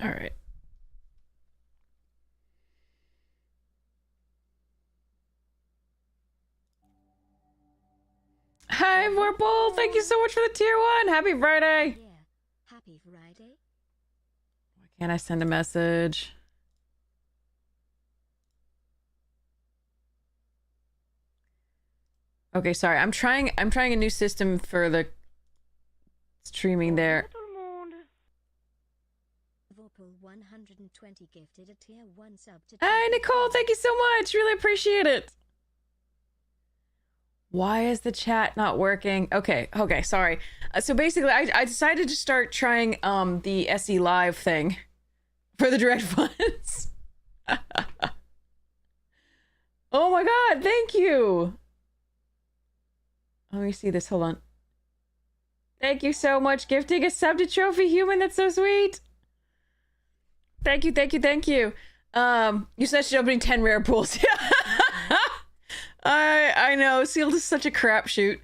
All right. Hi, Vorpal! Thank you so much for the tier 1! Happy Friday! Yeah, happy Friday. Why can't I send a message? Okay, sorry. I'm trying a new system for the streaming there. Vorpal 120 gifted a tier 1 sub to Hi, Nicole! Thank you so much! Really appreciate it! Why is the chat not working? Okay, sorry. So basically, I decided to start trying the SE Live thing for the direct funds. Oh my god, thank you! Let me see this, hold on. Thank you so much, gifting a sub to Trophy Human, that's so sweet! Thank you. You suggested opening 10 rare pools. I know, sealed is such a crapshoot.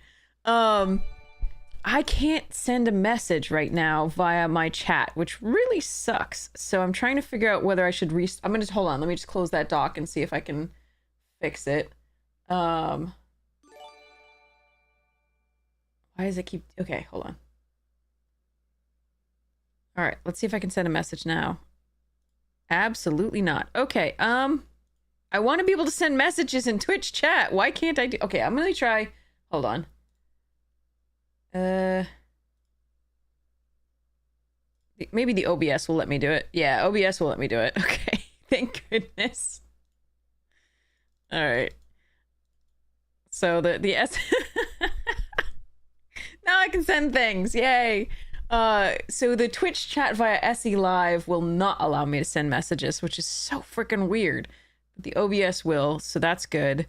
I can't send a message right now via my chat, which really sucks. So I'm trying to figure out whether I should I'm gonna hold on, let me just close that doc and see if I can fix it. Why does it keep... Okay, hold on. All right, let's see if I can send a message now. Absolutely not. Okay, I want to be able to send messages in Twitch chat. Why can't I do... Okay, I'm gonna try... Hold on. Maybe the OBS will let me do it. Yeah, OBS will let me do it. Okay, thank goodness. All right. So the S... Now I can send things. Yay. So the Twitch chat via SE Live will not allow me to send messages, which is so freaking weird. But the OBS will, so that's good.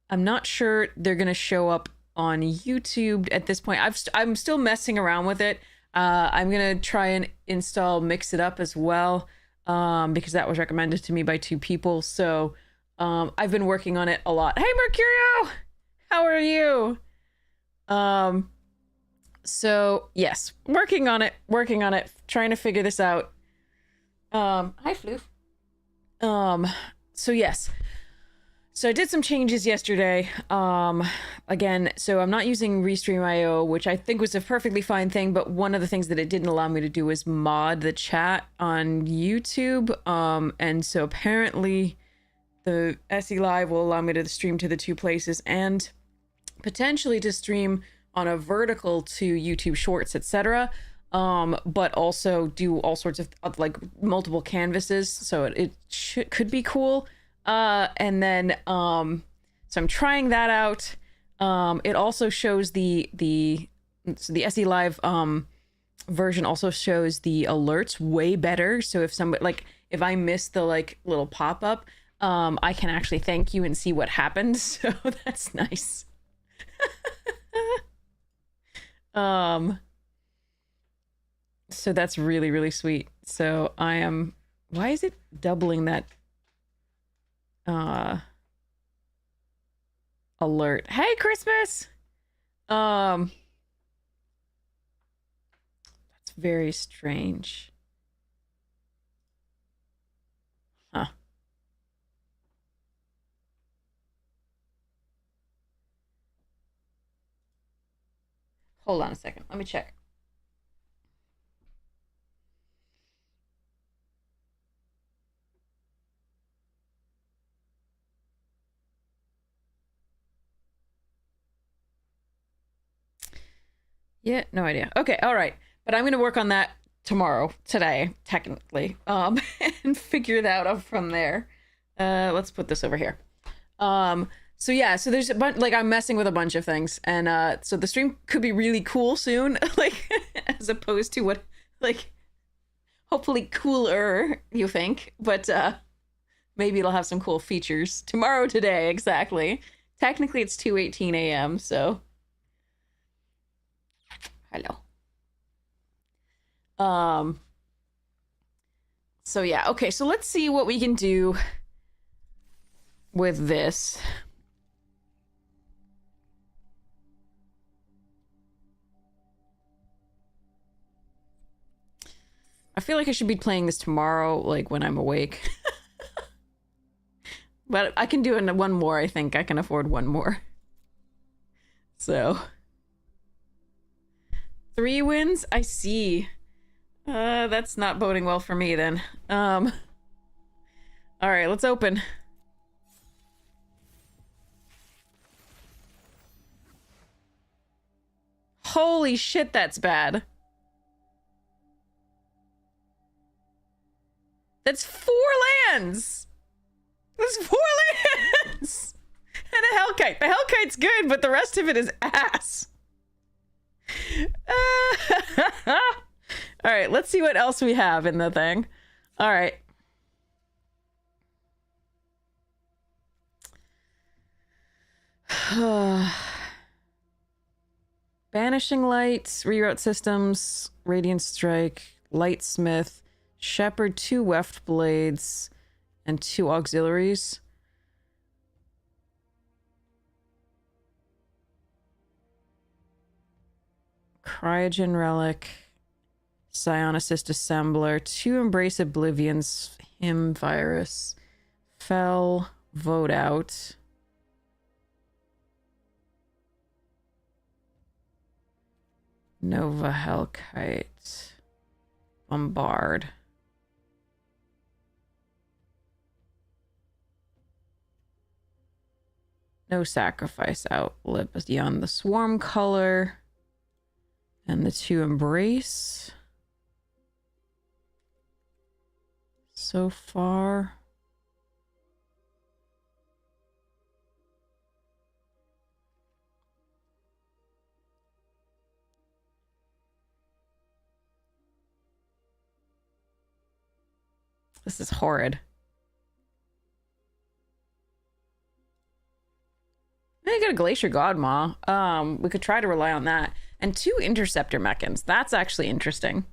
I'm not sure they're gonna show up on YouTube at this point. I'm still messing around with it. I'm gonna try and install Mix It Up as well, because that was recommended to me by 2 people. So I've been working on it a lot. Hey, Mercurio! How are you? So yes, working on it, trying to figure this out. Hi, Floof. So yes. So I did some changes yesterday. Again, so I'm not using Restream.io, which I think was a perfectly fine thing, but one of the things that it didn't allow me to do was mod the chat on YouTube. And so apparently the SE Live will allow me to stream to the 2 places and potentially to stream on a vertical to YouTube Shorts, etc. But also do all sorts of like multiple canvases, so it could be cool. And then so I'm trying that out. It also shows the SE Live version also shows the alerts way better. So if somebody, like, if I miss the like little pop-up, I can actually thank you and see what happened. So that's nice. So that's really, really sweet. So I am... Why is it doubling that alert? Hey, Christmas! That's very strange. Huh. Hold on a second. Let me check. Yeah, no idea. Okay, all right. But I'm going to work on that today, technically, and figure it out from there. Let's put this over here. So yeah, so there's a bunch, like, I'm messing with a bunch of things, and so the stream could be really cool soon, like, as opposed to what, like, hopefully cooler, you think, but maybe it'll have some cool features today, exactly. Technically, it's 2:18 a.m., so hello. So yeah, okay, so let's see what we can do with this. I feel like I should be playing this tomorrow, like when I'm awake. But I can do one more, I think. I can afford one more. So. 3 wins? I see. That's not boding well for me then. Alright, let's open. Holy shit, that's bad. That's 4 lands! That's 4 lands! And a Hellkite. The Hellkite's good, but the rest of it is ass. Alright, let's see what else we have in the thing. Alright. Banishing Lights, Reroute Systems, Radiant Strike, Lightsmith, Shepherd, 2 Weft Blades, and 2 Auxiliaries. Cryogen Relic, Psionicist Assembler, 2 Embrace Oblivions, Him Virus, Fell, Vote Out. Nova Hellkite, Bombard. No Sacrifice Outlet beyond the Swarm color. And the 2 Embrace. So far. This is horrid. I got a Glacier Godmaw. We could try to rely on that. And 2 Interceptor Mechans. That's actually interesting.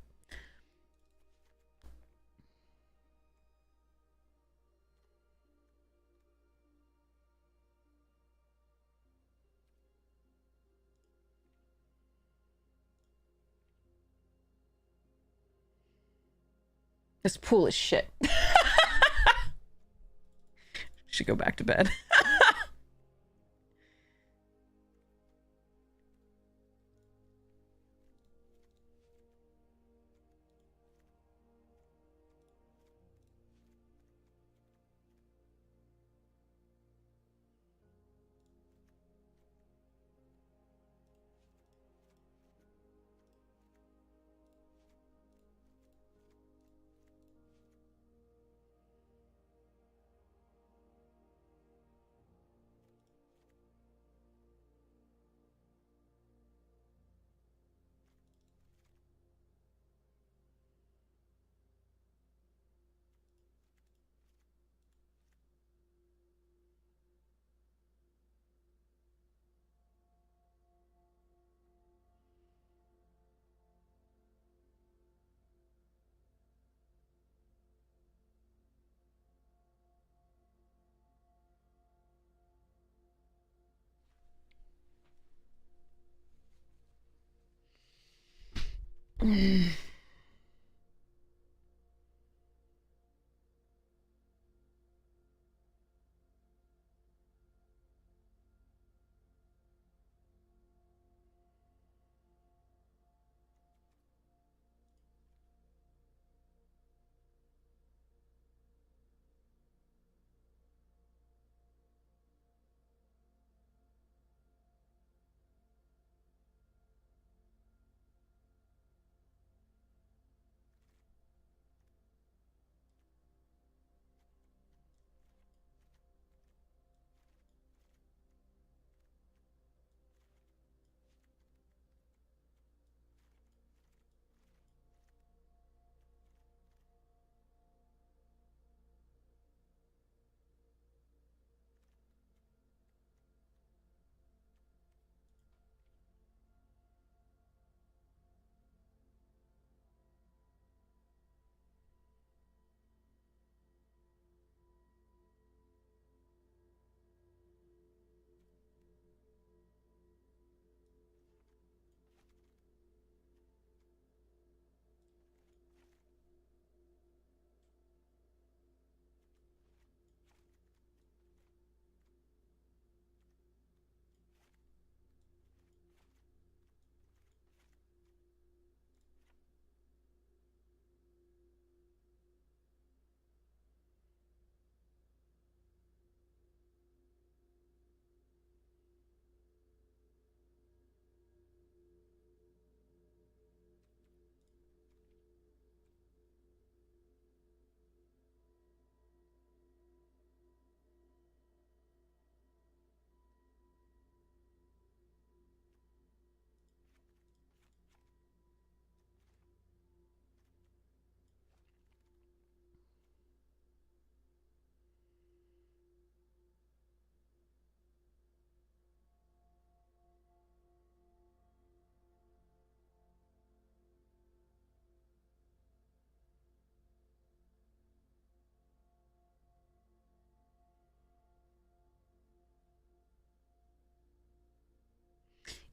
This pool is shit. Should go back to bed.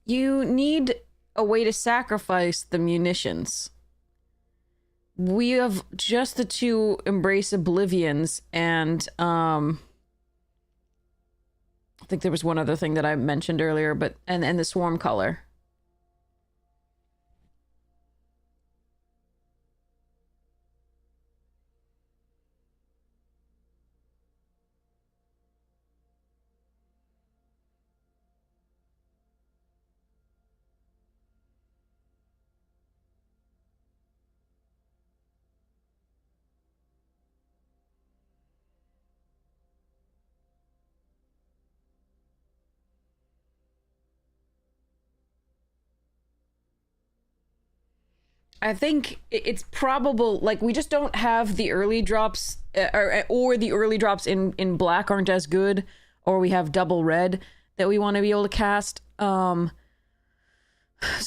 You need a way to sacrifice the munitions. We have just the two Embrace Oblivions, and I think there was one other thing that I mentioned earlier, but and the Swarm color. I think it's probable, like, we just don't have the early drops, or the early drops in black aren't as good, or we have double red that we want to be able to cast. So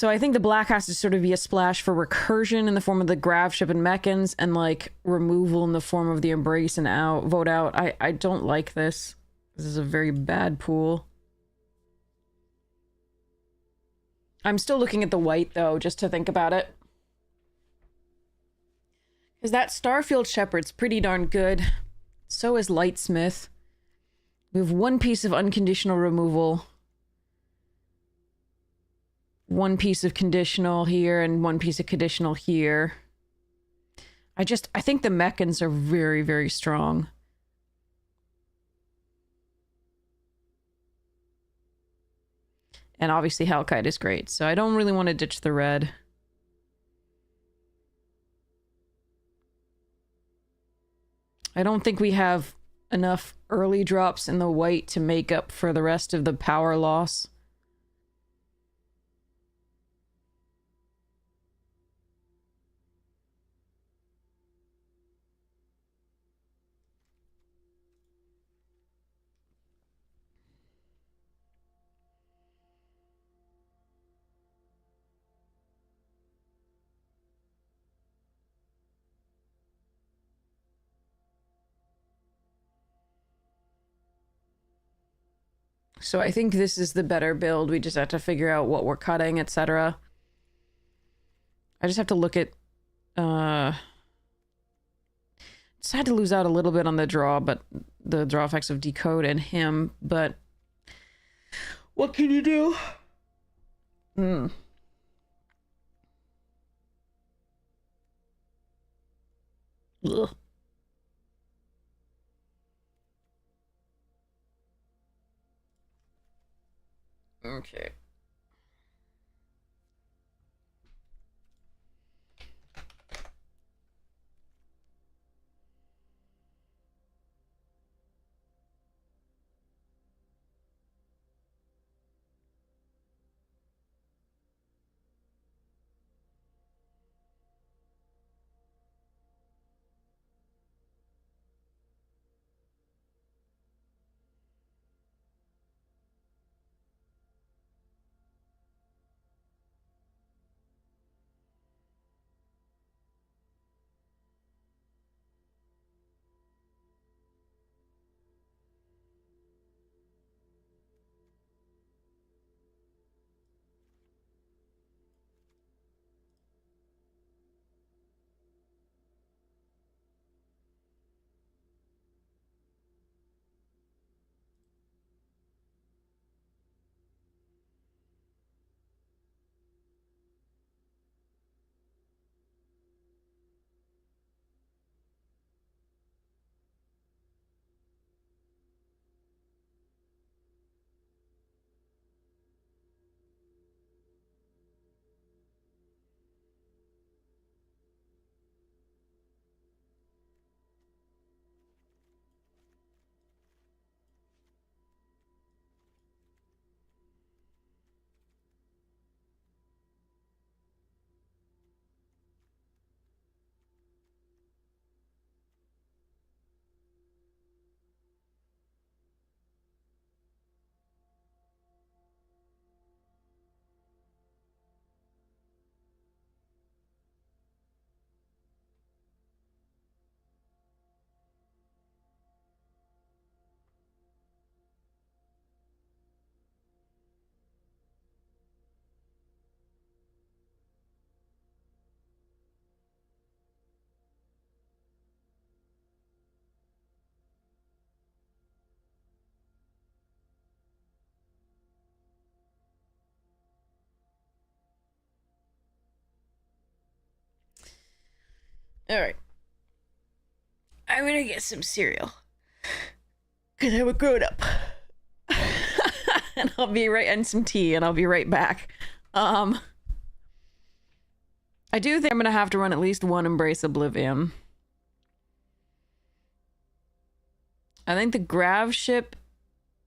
I think the black has to sort of be a splash for recursion in the form of the grav ship and mechans, and like removal in the form of the embrace and vote out. I don't like this. This is a very bad pool. I'm still looking at the white though, just to think about it. Because that Starfield Shepherd's pretty darn good. So is Lightsmith. We have one piece of unconditional removal. One piece of conditional here and one piece of conditional here. I think the mechans are very, very strong. And obviously Hellkite is great, so I don't really want to ditch the red. I don't think we have enough early drops in the white to make up for the rest of the power loss. So I think this is the better build. We just have to figure out what we're cutting, etc. I just have to look at... Just had to lose out a little bit on the draw, but the draw effects of Decode and him, but... What can you do? Hmm. Ugh. Okay. All right. I'm gonna get some cereal. Because I'm a grown up. And I'll be right, and some tea, and I'll be right back. I do think I'm gonna have to run at least one Embrace Oblivion. I think the Grav ship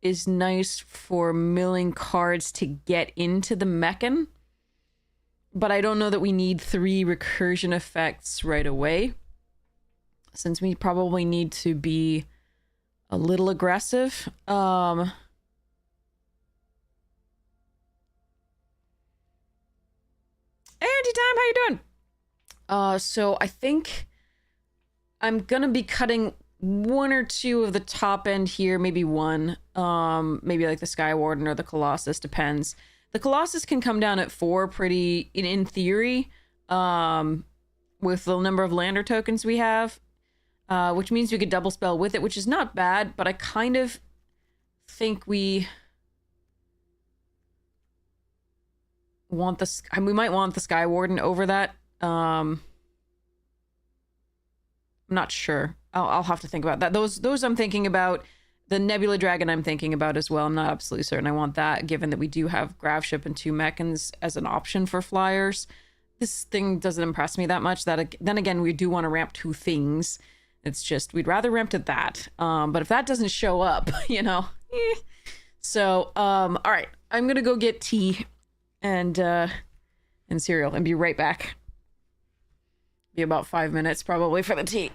is nice for milling cards to get into the Mechan, but I don't know that we need 3 recursion effects right away, since we probably need to be a little aggressive. Andy Time, how you doing? So I think I'm gonna be cutting 1 or 2 of the top end here, maybe 1. Maybe like the Sky Warden or the Colossus, depends. The Colossus can come down at 4 pretty in theory, with the number of lander tokens we have, which means we could double spell with it, which is not bad, but I kind of think we want we might want the Sky Warden over that. I'm not sure. I'll have to think about that. Those I'm thinking about. The Nebula Dragon I'm thinking about as well. I'm not absolutely certain I want that, given that we do have Grav Ship and 2 Mechans as an option for flyers. This thing doesn't impress me that much. Then again, we do want to ramp 2 things. It's just, we'd rather ramp to that. But if that doesn't show up, you know. So, all right. I'm going to go get tea and cereal and be right back. Be about 5 minutes probably for the tea.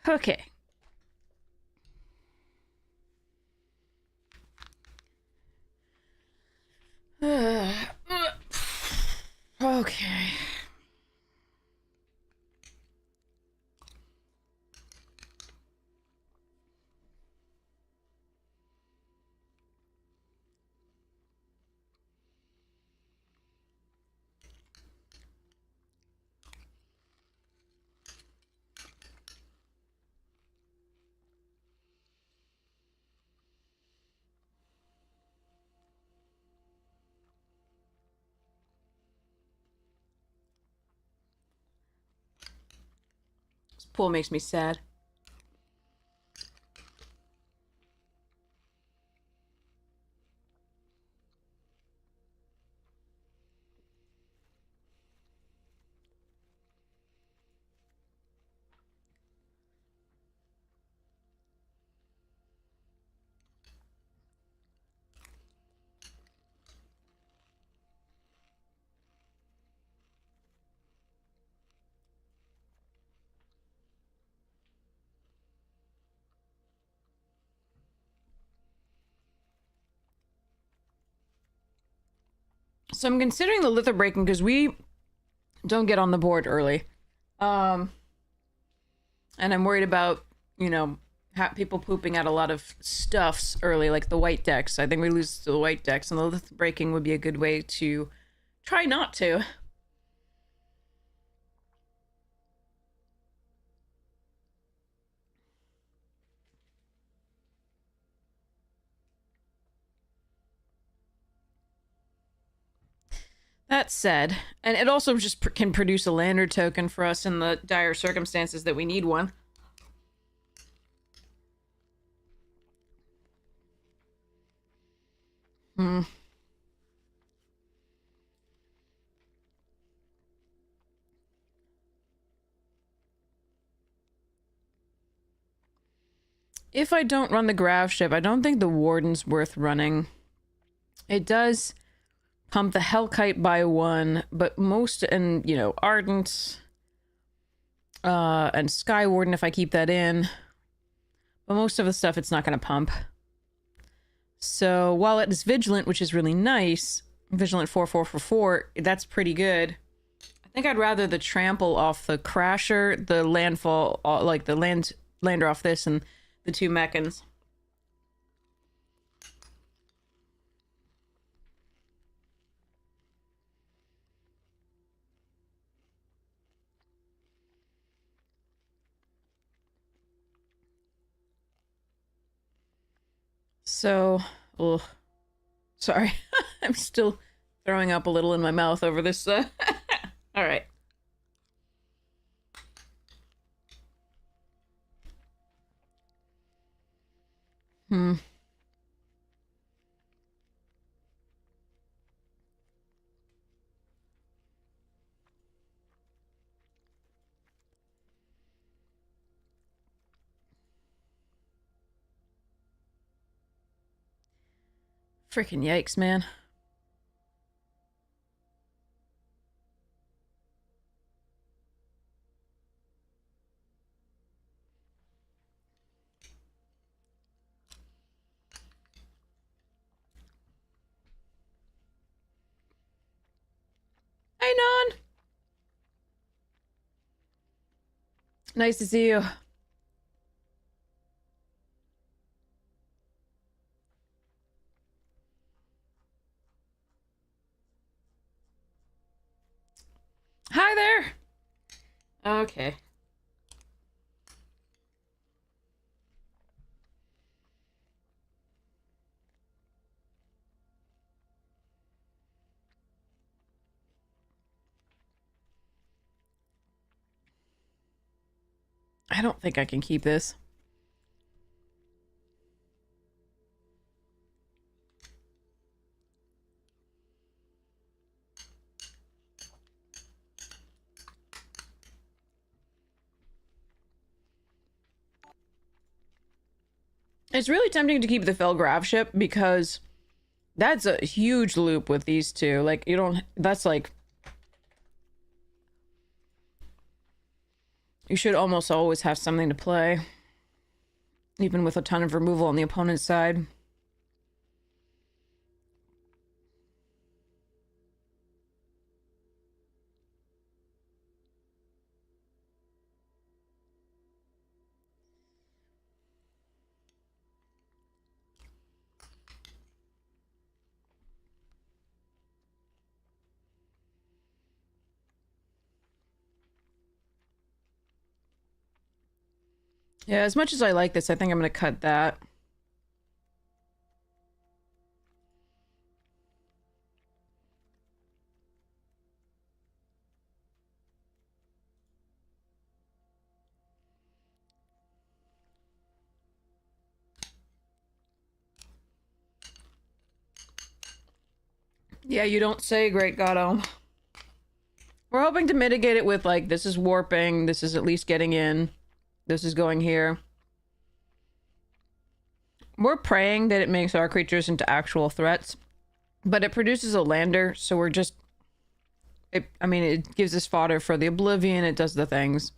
Okay. Okay. This pool makes me sad. So I'm considering the litho breaking because we don't get on the board early. And I'm worried about, you know, people pooping out a lot of stuffs early, like the white decks. I think we lose to the white decks, and the litho breaking would be a good way to try not to. That said, and it also just can produce a lander token for us in the dire circumstances that we need one. Hmm. If I don't run the grav ship, I don't think the warden's worth running. It does pump the Hellkite by 1, but most, and, you know, Ardent, and Sky Warden if I keep that in. But most of the stuff it's not going to pump. So while it is Vigilant, which is really nice, Vigilant 4/4/4, that's pretty good. I think I'd rather the Trample off the Crasher, the Landfall, like the Lander off this, and the 2 Mechans. So, ugh. Sorry. I'm still throwing up a little in my mouth over this. All right. Hmm. Freaking yikes, man. Hey, Non. Nice to see you. Hi there. Okay. I don't think I can keep this. It's really tempting to keep the Felgrav ship because that's a huge loop with these two. Like, you don't... That's like... You should almost always have something to play, even with a ton of removal on the opponent's side. Yeah, as much as I like this, I think I'm going to cut that. Yeah, you don't say, Great Godom. We're hoping to mitigate it with, like, this is warping, this is at least getting in, this is going here. We're praying that it makes our creatures into actual threats, but it produces a lander, so we're just... I mean, it gives us fodder for the Oblivion, it does the things.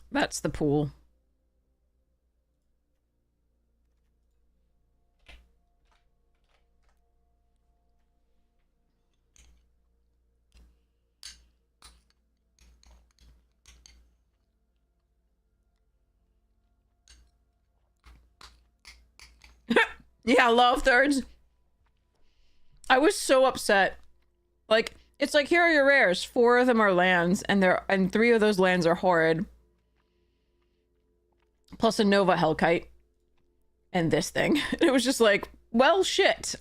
That's the pool. Yeah, love thirds. I was so upset. Like, it's like, here are your rares. 4 of them are lands, and 3 of those lands are horrid. Plus a Nova Hellkite. And this thing. It was just like, well, shit.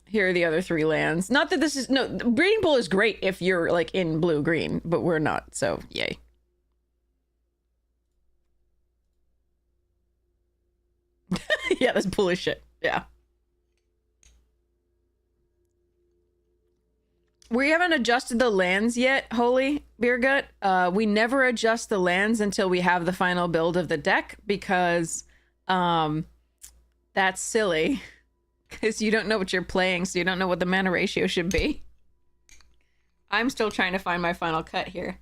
Here are the other 3 lands. Not that this is... No, Breeding Pool is great if you're, like, in blue-green, but we're not, so yay. Yeah, that's pool is shit. Yeah. We haven't adjusted the lands yet, Holy Beergut. We never adjust the lands until we have the final build of the deck, because that's silly. Because you don't know what you're playing, so you don't know what the mana ratio should be. I'm still trying to find my final cut here.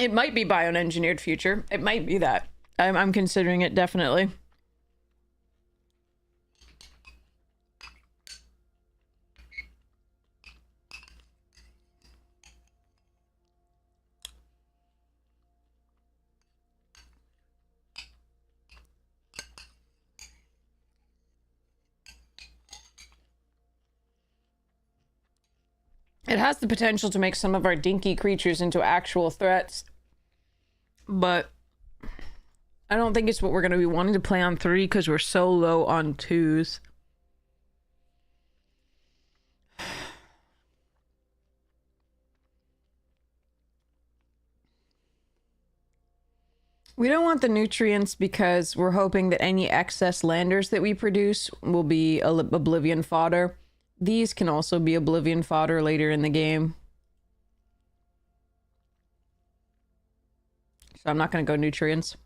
It might be bioengineered future. It might be that. I'm considering it, definitely. It has the potential to make some of our dinky creatures into actual threats. But I don't think it's what we're going to be wanting to play on 3 because we're so low on 2s. We don't want the nutrients because we're hoping that any excess landers that we produce will be Oblivion fodder. These can also be Oblivion fodder later in the game. So I'm not going to go nutrients.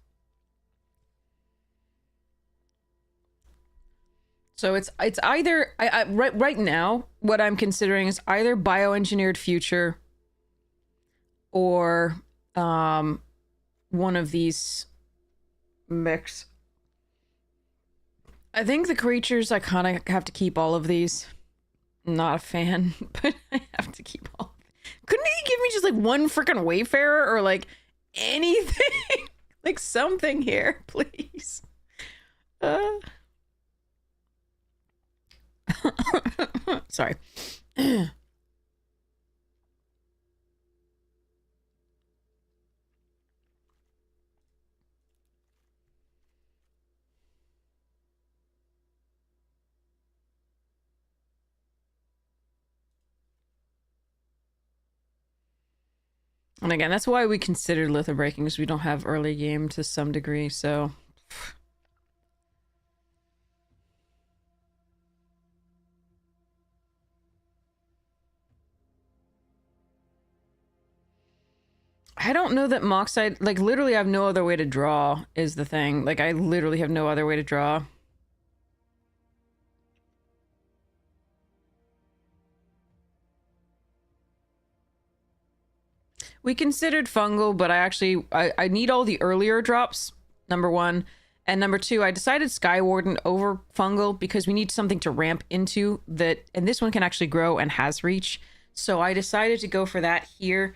So it's either... right now, what I'm considering is either bioengineered future or one of these mix. I think the creatures, I kind of have to keep all of these. I'm not a fan, but I have to keep all of them. Couldn't he give me just like one freaking Wayfarer or like anything? Like something here, please. Sorry. And again, that's why we considered litho breaking, because we don't have early game to some degree, so... I don't know that Moxide... Like, literally I have no other way to draw, is the thing. Like, I literally have no other way to draw. We considered fungal, but I need all the earlier drops, number one. And number two, I decided Skywarden over fungal because we need something to ramp into that, and this one can actually grow and has reach. So I decided to go for that here.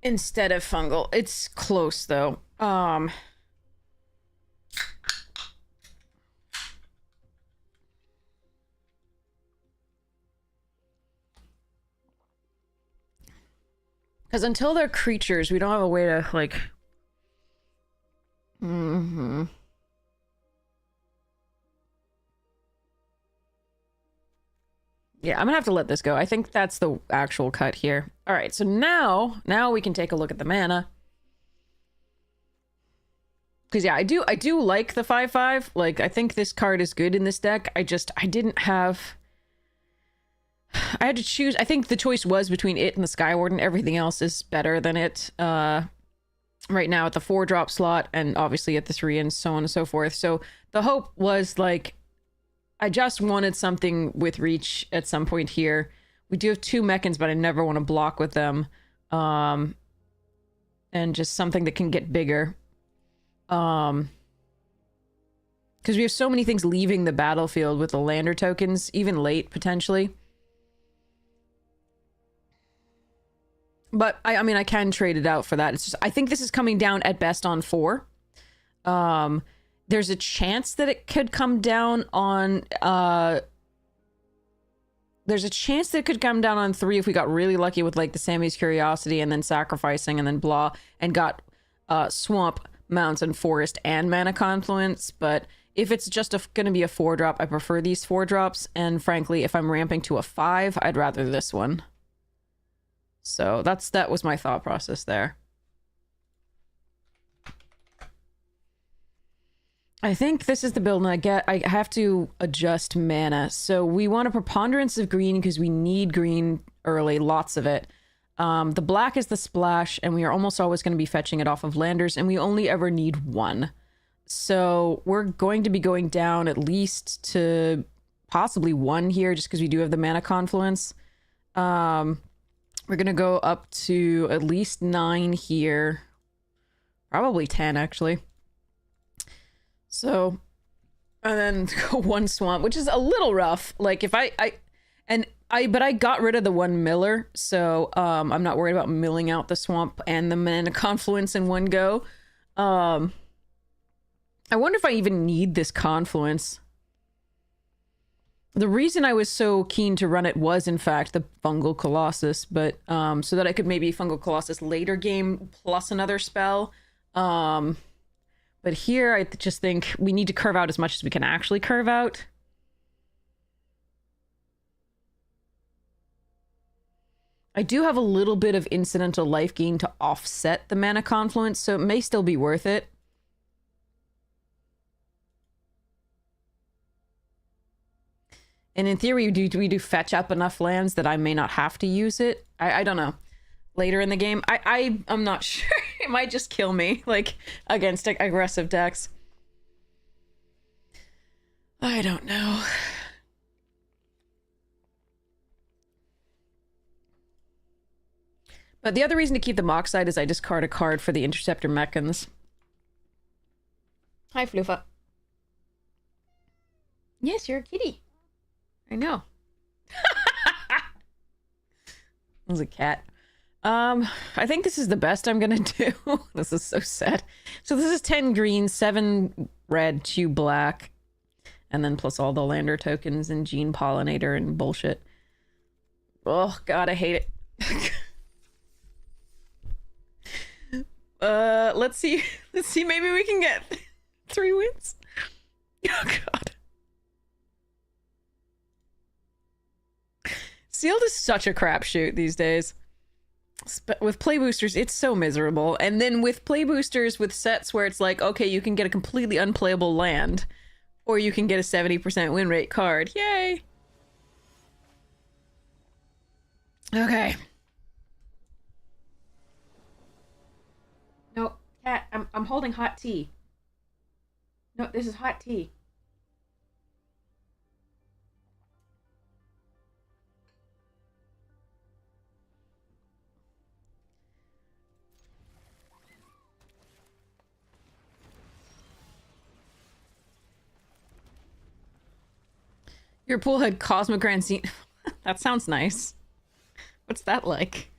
Instead of fungal. It's close though. Because until they're creatures, we don't have a way to, like... Yeah, I'm gonna have to let this go. I think that's the actual cut here. All right, so now we can take a look at the mana. Because yeah, I do like the 5/5. Like, I think this card is good in this deck. I didn't have... I had to choose. I think the choice was between it and the Skywarden. Everything else is better than it right now at the 4-drop slot, and obviously at the 3 and so on and so forth. So the hope was, like, I just wanted something with reach at some point here. We do have 2 Mechans, but I never want to block with them. And just something that can get bigger. Because we have so many things leaving the battlefield with the lander tokens, even late, potentially. But, I mean, I can trade it out for that. It's just, I think this is coming down at best on 4. There's a chance that it could come down on, there's a chance that it could come down on 3 if we got really lucky with, like, the Sammy's Curiosity and then Sacrificing and then blah, and got, Swamp, Mountain, Forest, and Mana Confluence. But if it's just gonna be a 4-drop, I prefer these 4-drops, and frankly, if I'm ramping to a 5, I'd rather this one. So that was my thought process there. I think this is the build, and I have to adjust mana. So we want a preponderance of green because we need green early, lots of it. The black is the splash, and we are almost always going to be fetching it off of landers, and we only ever need 1. So we're going to be going down at least to possibly 1 here, just because we do have the Mana Confluence. We're going to go up to at least 9 here. Probably 10, actually. So, and then go 1 swamp, which is a little rough. Like, if but I got rid of the 1 miller, so I'm not worried about milling out the swamp and the Mana Confluence in one go. I wonder if I even need this Confluence. The reason I was so keen to run it was, in fact, the Fungal Colossus, but so that I could maybe Fungal Colossus later game plus another spell. But here, I just think we need to curve out as much as we can actually curve out. I do have a little bit of incidental life gain to offset the Mana Confluence, so it may still be worth it. And in theory, we do fetch up enough lands that I may not have to use it. I don't know. Later in the game, I'm not sure. It might just kill me, like, against aggressive decks. I don't know. But the other reason to keep the Moxide is I discard a card for the Interceptor Mechans. Hi, Floofa. Yes, you're a kitty. I know. It was a cat. I think this is the best I'm gonna do. This is so sad. So this is 10 green, 7 red, 2 black. And then plus all the lander tokens and gene pollinator and bullshit. Oh god, I hate it. Let's see. Let's see, maybe we can get 3 wins. Oh god. Sealed is such a crapshoot these days. With play boosters, it's so miserable. And then with play boosters with sets where it's like, okay, you can get a completely unplayable land, or you can get a 70% win rate card. Yay! Okay. No, cat, I'm holding hot tea. No, this is hot tea. Your pool had Cosmic Grand Scene. That sounds nice. What's that like?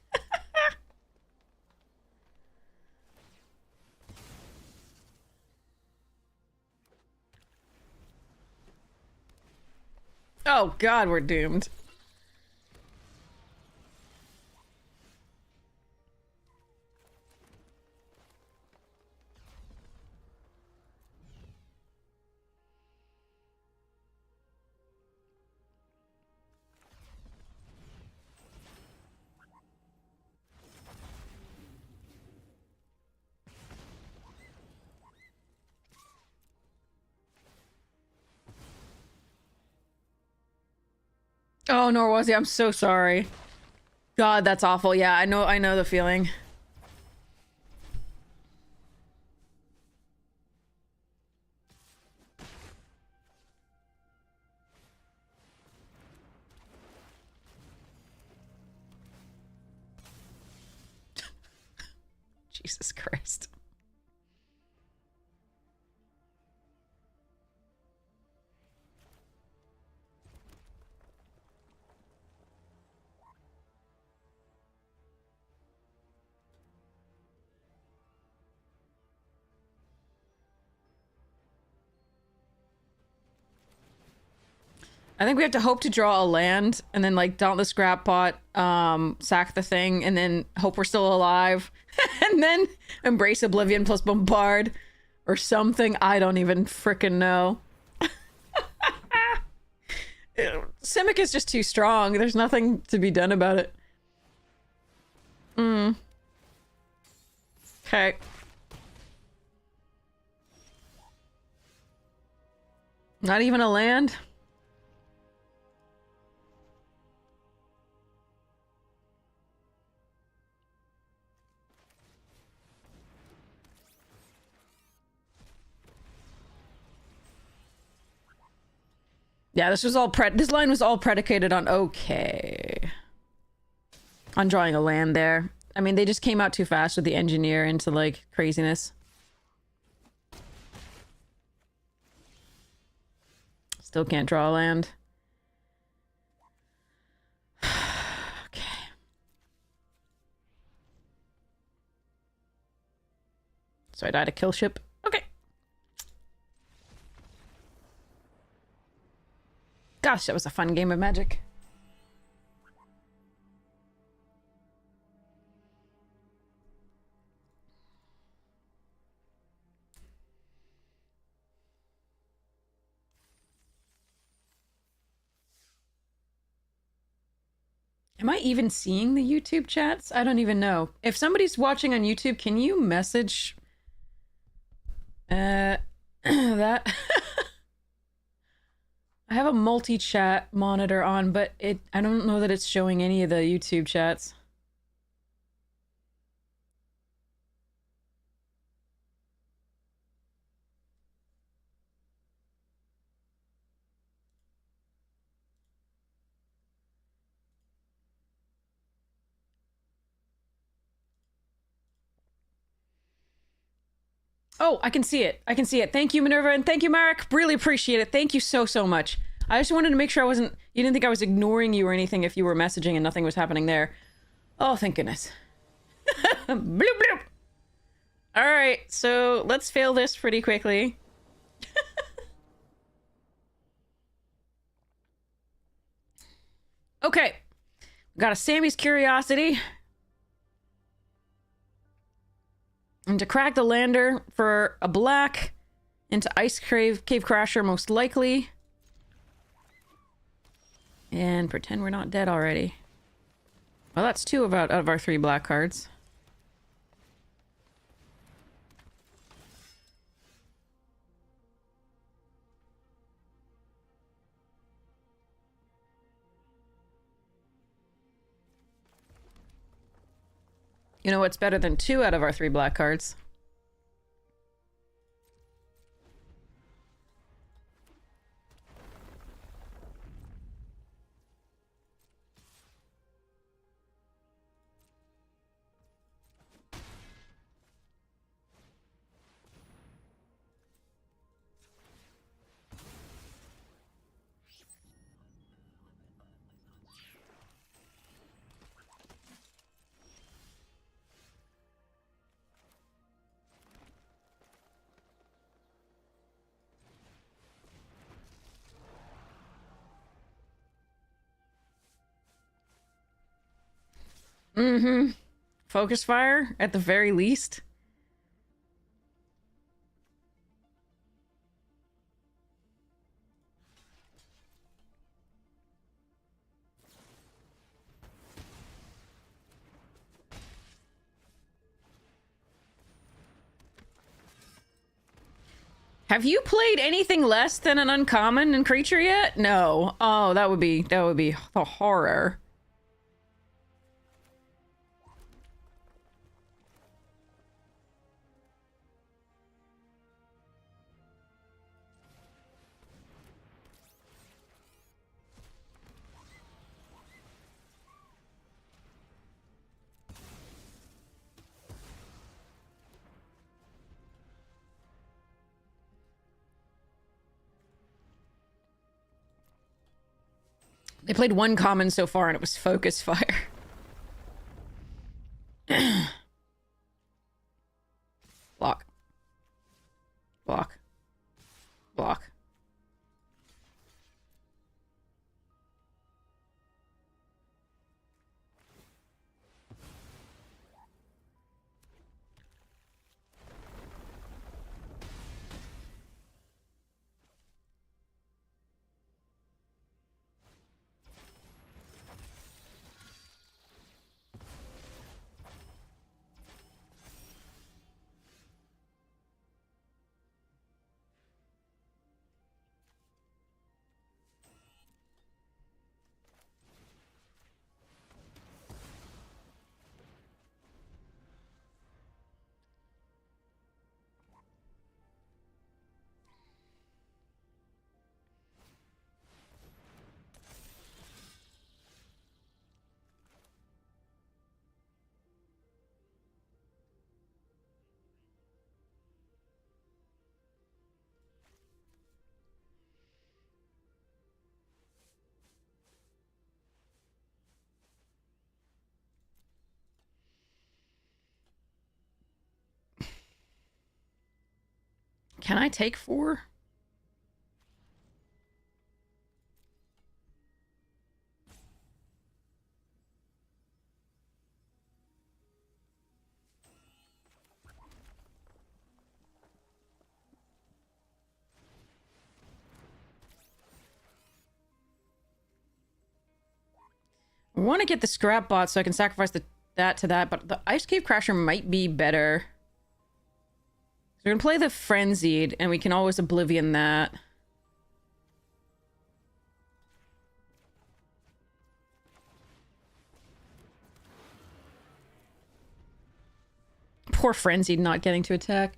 Oh god, we're doomed. Oh, nor was he. I'm so sorry. God, that's awful. Yeah, I know the feeling. Jesus Christ. I think we have to hope to draw a land and then like daunt the scrap pot, sack the thing, and then hope we're still alive. And then embrace Oblivion plus Bombard or something. I don't even frickin' know. Simic is just too strong. There's nothing to be done about it. Okay. Not even a land? Yeah, this line was all predicated on okay. On drawing a land there. I mean, they just came out too fast with the engineer into like craziness. Still can't draw a land. Okay. So I died a kill ship. Okay. Gosh, that was a fun game of Magic. Am I even seeing the YouTube chats? I don't even know. If somebody's watching on YouTube, can you message that? I have a multi-chat monitor on, but I don't know that it's showing any of the YouTube chats. Oh, I can see it. I can see it. Thank you, Minerva, and thank you, Marek. Really appreciate it. Thank you so, so much. I just wanted to make sure you didn't think I was ignoring you or anything if you were messaging and nothing was happening there. Oh, thank goodness. Bloop, bloop. All right, so let's fail this pretty quickly. Okay. Got a Sammy's Curiosity. And to crack the lander for a black into Ice Cave Crasher, most likely. And pretend we're not dead already. Well, that's 2 out of our 3 black cards. You know what's better than 2 out of our 3 black cards? Mm-hmm. Focus fire, at the very least. Have you played anything less than an uncommon and creature yet? No. Oh, that would be a horror. They played 1 common so far, and it was Focus Fire. Block. Block. Block. Can I take 4? I want to get the scrap bot so I can sacrifice that to that, but the Ice Cave Crasher might be better. So we're gonna play the Frenzied, and we can always Oblivion that. Poor Frenzied not getting to attack.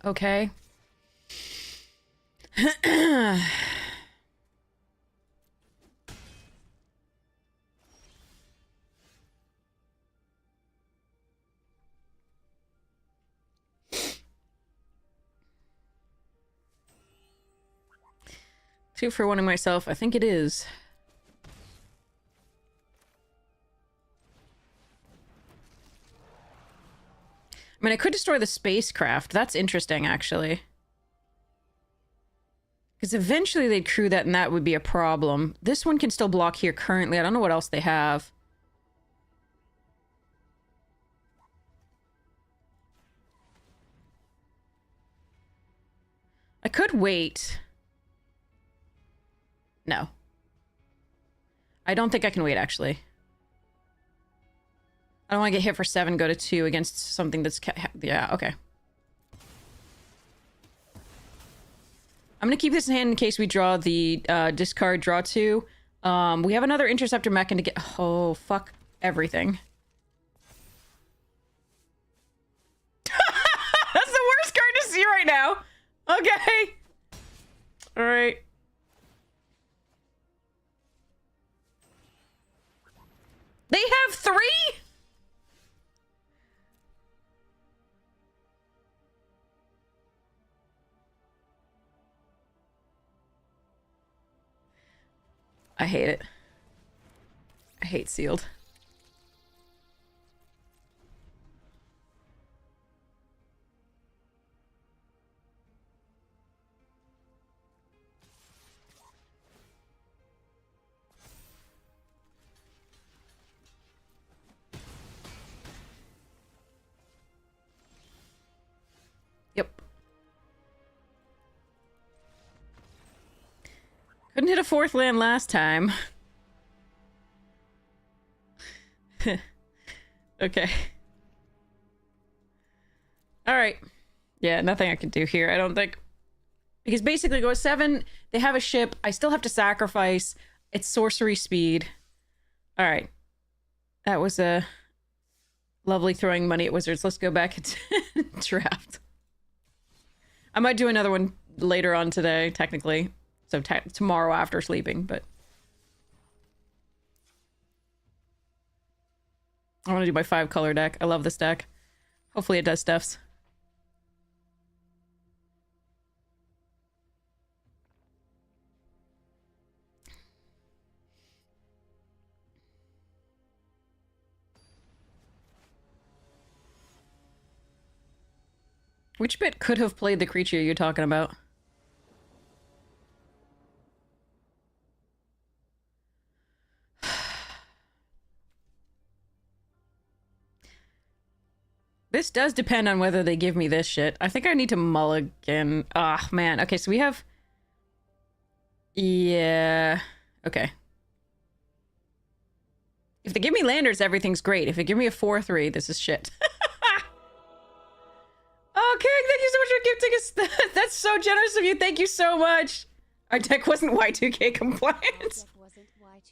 Okay. 2 for 1 of myself. I think it is. I mean, I could destroy the spacecraft. That's interesting, actually. Because eventually they'd crew that and that would be a problem. This one can still block here currently. I don't know what else they have. I could wait. No. I don't think I can wait, actually. I don't want to get hit for 7, go to 2 against something that's... Yeah, okay. I'm going to keep this in hand in case we draw the discard, draw 2. We have another Interceptor mech to get... Oh, fuck everything. That's the worst card to see right now. Okay. All right. They have 3? I hate it. I hate sealed. Yep. Couldn't hit a 4th land last time. Okay. Alright. Yeah, nothing I can do here, I don't think. Because basically go 7, they have a ship, I still have to sacrifice. It's sorcery speed. Alright. That was a lovely throwing money at wizards. Let's go back and draft. I might do another one later on today, technically. So tomorrow after sleeping, but... I want to do my 5-color deck. I love this deck. Hopefully it does stuffs. Which bit could have played the creature you're talking about? This does depend on whether they give me this shit. I think I need to mulligan. Ah, man. Okay, so we have... Yeah... Okay. If they give me landers, everything's great. If they give me a 4/3, this is shit. Oh, King, thank you so much for gifting us. That's so generous of you. Thank you so much. Our deck wasn't Y2K compliant.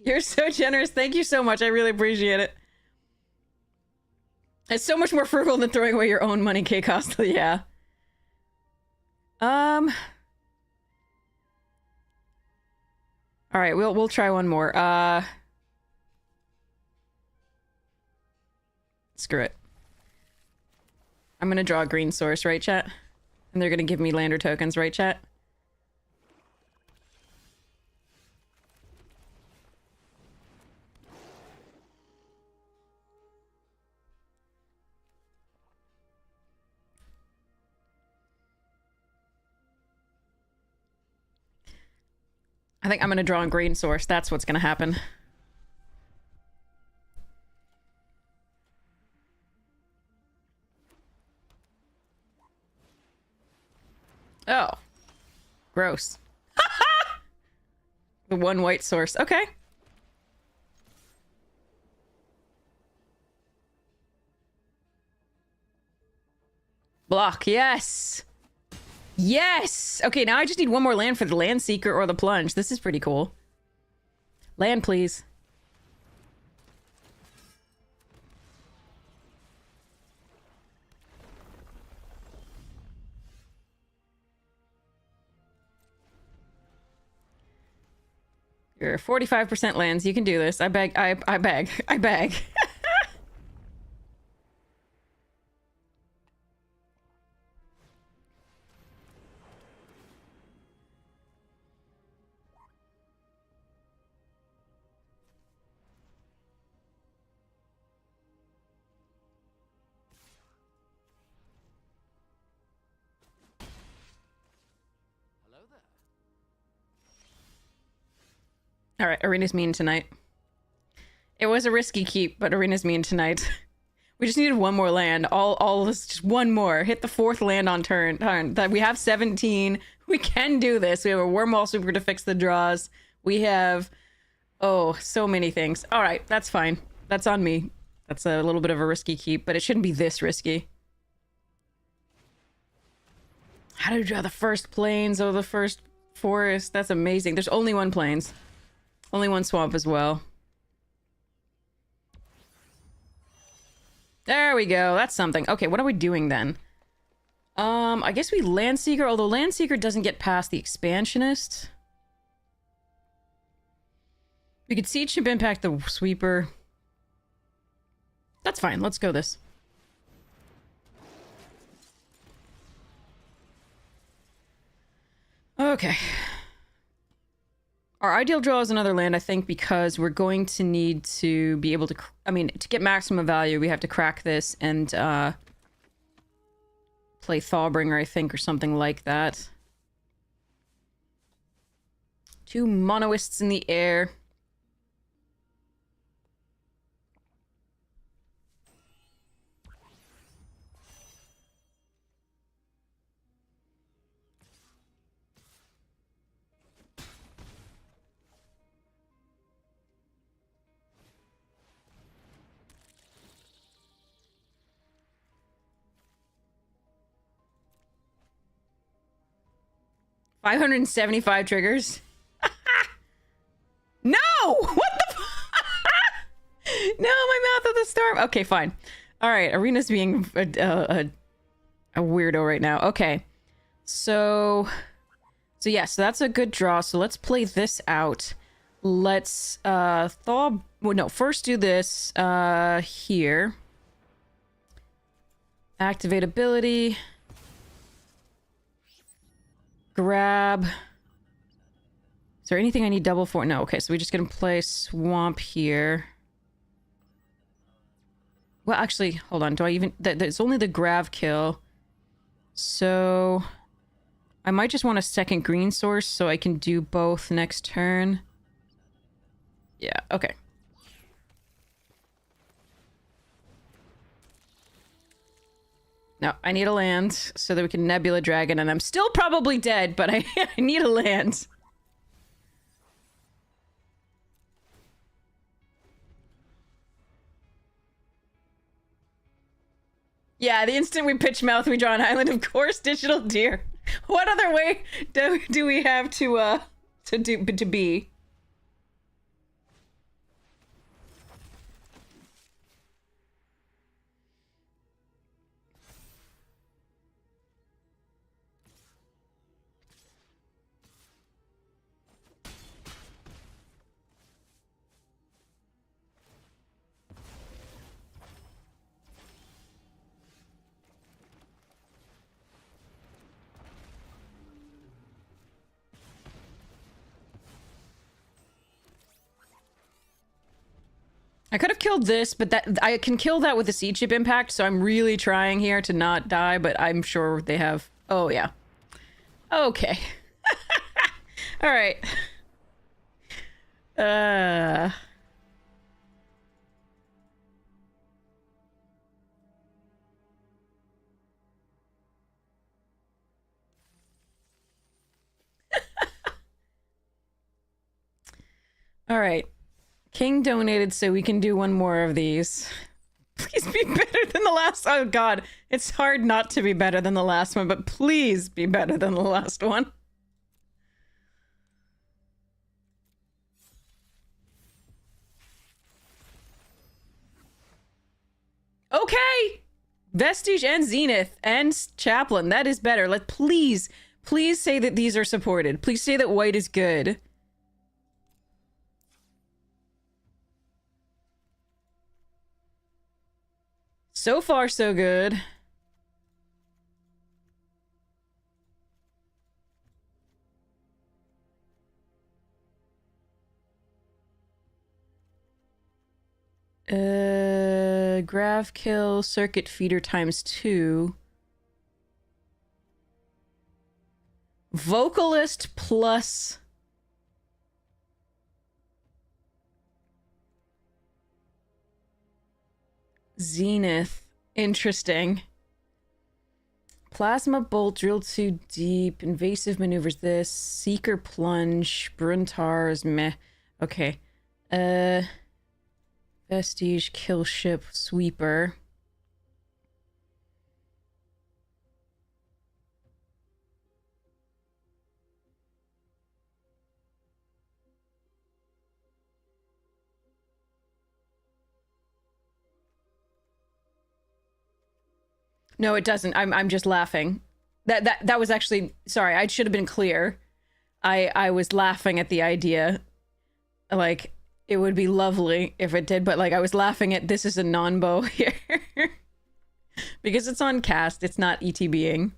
You're so generous. Thank you so much. I really appreciate it. It's so much more frugal than throwing away your own money, K-Cost. Yeah. All right, we'll try one more. Screw it. I'm gonna draw a green source, right, chat? And they're gonna give me lander tokens, right, chat? I think I'm gonna draw a green source. That's what's gonna happen. Oh. Gross. The 1 white source. Okay. Block. Yes. Yes! Okay, now I just need one more land for the Land Seeker or the Plunge. This is pretty cool. Land, please. You're 45% lands. You can do this. I beg. I beg. I beg. All right, Arena's mean tonight. It was a risky keep, but Arena's mean tonight. We just needed one more land. All this, just one more. Hit the 4th land on turn. That we have 17. We can do this. We have a Wormhole Super to fix the draws. We have, oh, so many things. All right, that's fine. That's on me. That's a little bit of a risky keep, but it shouldn't be this risky. How did we draw the first plains? Oh, the first forest. That's amazing. There's only one plains. Only one swamp as well. There we go. That's something. Okay, what are we doing then? I guess we Landseeker, although Landseeker doesn't get past the Expansionist. We could Siege Ship Impact the Sweeper. That's fine. Let's go this. Okay. Our ideal draw is another land, I think, because we're going to need to be able to... I mean, to get maximum value, we have to crack this and play Thawbringer, I think, or something like that. 2 Monoists in the air. $575 triggers. No! What the No, my mouth of the storm. Okay, fine. All right, Arena's being a weirdo right now. Okay. So yeah, so that's a good draw. So let's play this out. Let's well, no, first do this here. Activate ability. Grab. Is there anything I need double for? No, okay, so we're just gonna play Swamp here. Well, actually, hold on. Do I even... It's only the Grav kill. So... I might just want a second green source so I can do both next turn. Yeah, okay. No, I need a land so that we can Nebula Dragon, and I'm still probably dead, but I need a land. Yeah, the instant we pitch mouth, we draw an island, of course, Digital Deer. What other way do we have to be? I could have killed this, but that I can kill that with a Siege Ship Impact, so I'm really trying here to not die, but I'm sure they have... Oh, yeah. Okay. Alright. Alright. King donated so we can do one more of these. Please be better than the last. Oh god, it's hard not to be better than the last one, but please be better than the last one. Okay! Vestige and Zenith and Chaplain, that is better. Please say that these are supported. Please say that white is good. So far, so good. Grav kill, circuit feeder ×2. Vocalist plus... Zenith. Interesting. Plasma bolt, drill too deep, invasive maneuvers this, seeker plunge, Bruntars, meh. Okay. Vestige, kill ship, sweeper. No, it doesn't. I'm just laughing. That was actually, sorry, I should have been clear. I was laughing at the idea. Like, it would be lovely if it did, but like I was laughing at this is a non-bow here. Because it's on cast, it's not ETBing.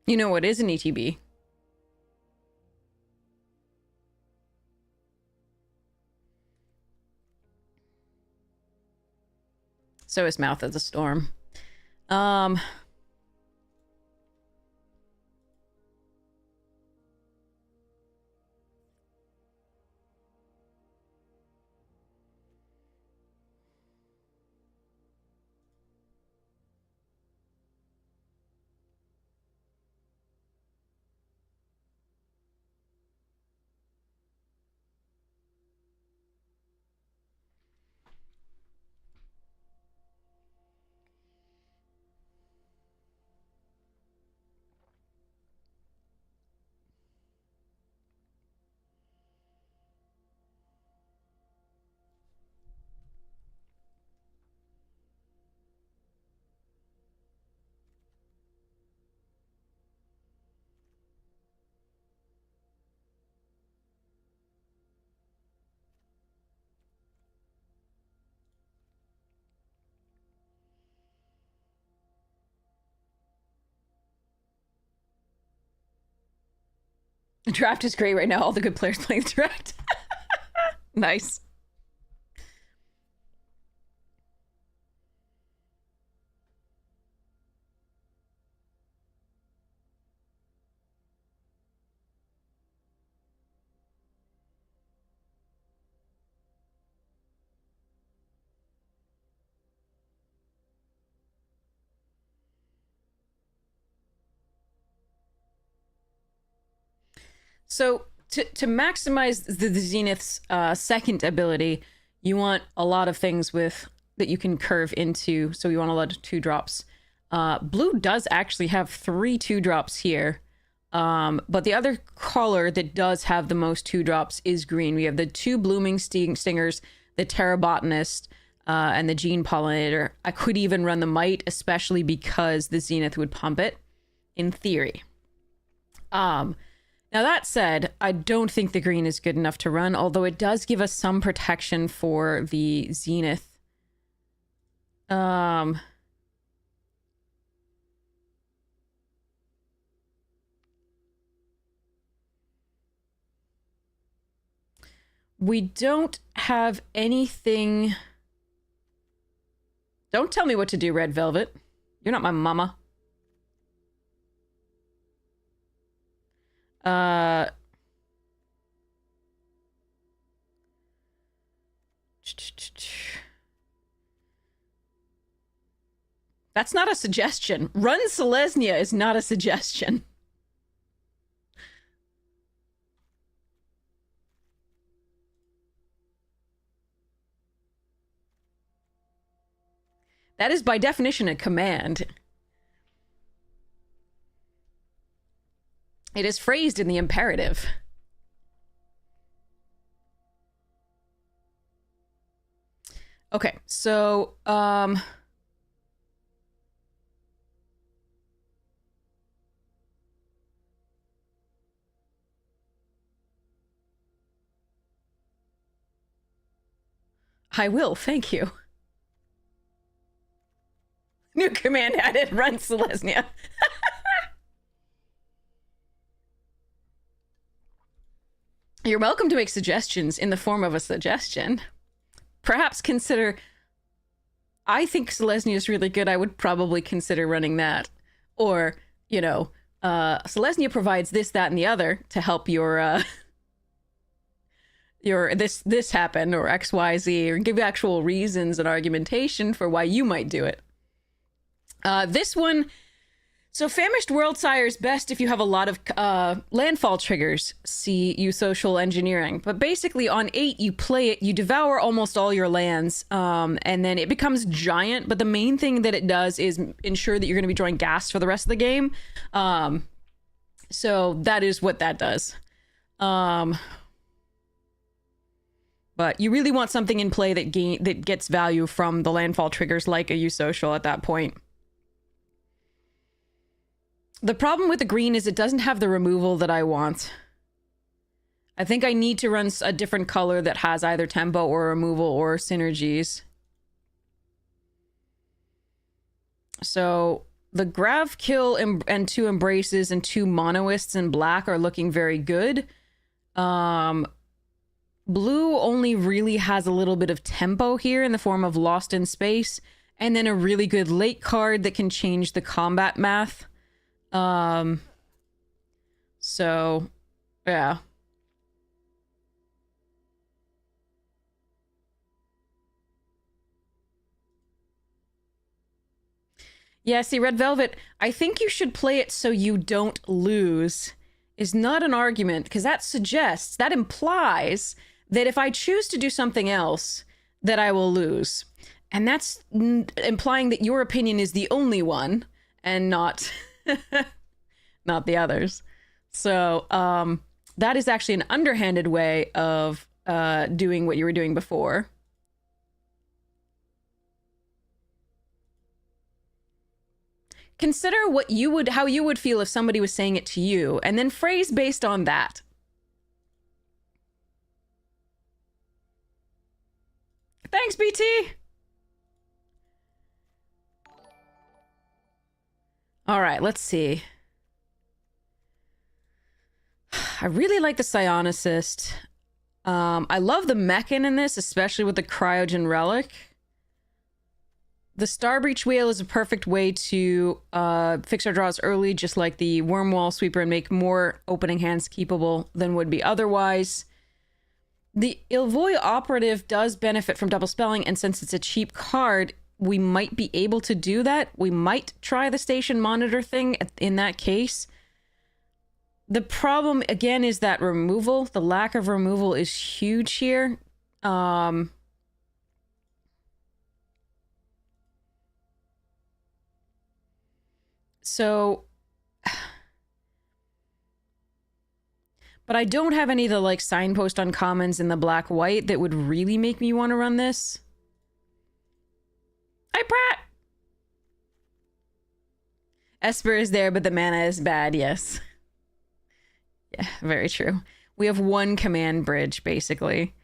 You know what is an ETB? So is Mouth of the Storm. The draft is great right now. All the good players playing the draft. Nice. So to maximize the Zenith's second ability, you want a lot of things with that you can curve into. So you want a lot of 2-drops. Blue does actually have 3 2-drops here. But the other color that does have the most 2-drops is green. We have the 2 blooming stingers, the Terra Botanist, and the Gene Pollinator. I could even run the Might, especially because the Zenith would pump it, in theory. Now that said, I don't think the green is good enough to run, although it does give us some protection for the Zenith. We don't have anything. Don't tell me what to do, Red Velvet. You're not my mama. That's not a suggestion. Run Selesnya is not a suggestion. That is by definition a command. It is phrased in the imperative. Okay, so I will, thank you. New command added, run Selesnya. You're welcome to make suggestions in the form of a suggestion. Perhaps consider... I think Selesnya is really good. I would probably consider running that. Or, you know, Selesnya provides this, that, and the other to help your this happen, or XYZ, or give you actual reasons and argumentation for why you might do it. This one, so Famished Worldsire is best if you have a lot of landfall triggers. See you social engineering. But basically on 8, you play it, you devour almost all your lands, and then it becomes giant. But the main thing that it does is ensure that you're going to be drawing gas for the rest of the game. So that is what that does. But you really want something in play that gets value from the landfall triggers, like a U social at that point. The problem with the green is it doesn't have the removal that I want. I think I need to run a different color that has either tempo or removal or synergies. So the Grav Kill and 2 Embraces and 2 Monoists in black are looking very good. Blue only really has a little bit of tempo here in the form of Lost in Space, and then a really good late card that can change the combat math. So, yeah. Yeah, see, Red Velvet, I think you should play it so you don't lose is not an argument, because that implies that if I choose to do something else, that I will lose. And that's implying that your opinion is the only one and not not the others. So that is actually an underhanded way of doing what you were doing before. Consider how you would feel if somebody was saying it to you, and then phrase based on that. Thanks, BT. All right, let's see. I really like the Psionicist. I love the Mechan in this, especially with the Cryogen Relic. The Starbreach Whale is a perfect way to fix our draws early, just like the Wormwall Sweeper, and make more opening hands keepable than would be otherwise. The Ilvoy Operative does benefit from double spelling, and since it's a cheap card, we might be able to do that. We might try the Station Monitor thing in that case. The problem, again, is that removal. The lack of removal is huge here. So... But I don't have any of the, like, signpost uncommons in the black-white that would really make me want to run this. Hi, Pratt! Esper is there, but the mana is bad, yes. Yeah, very true. We have one command bridge, basically.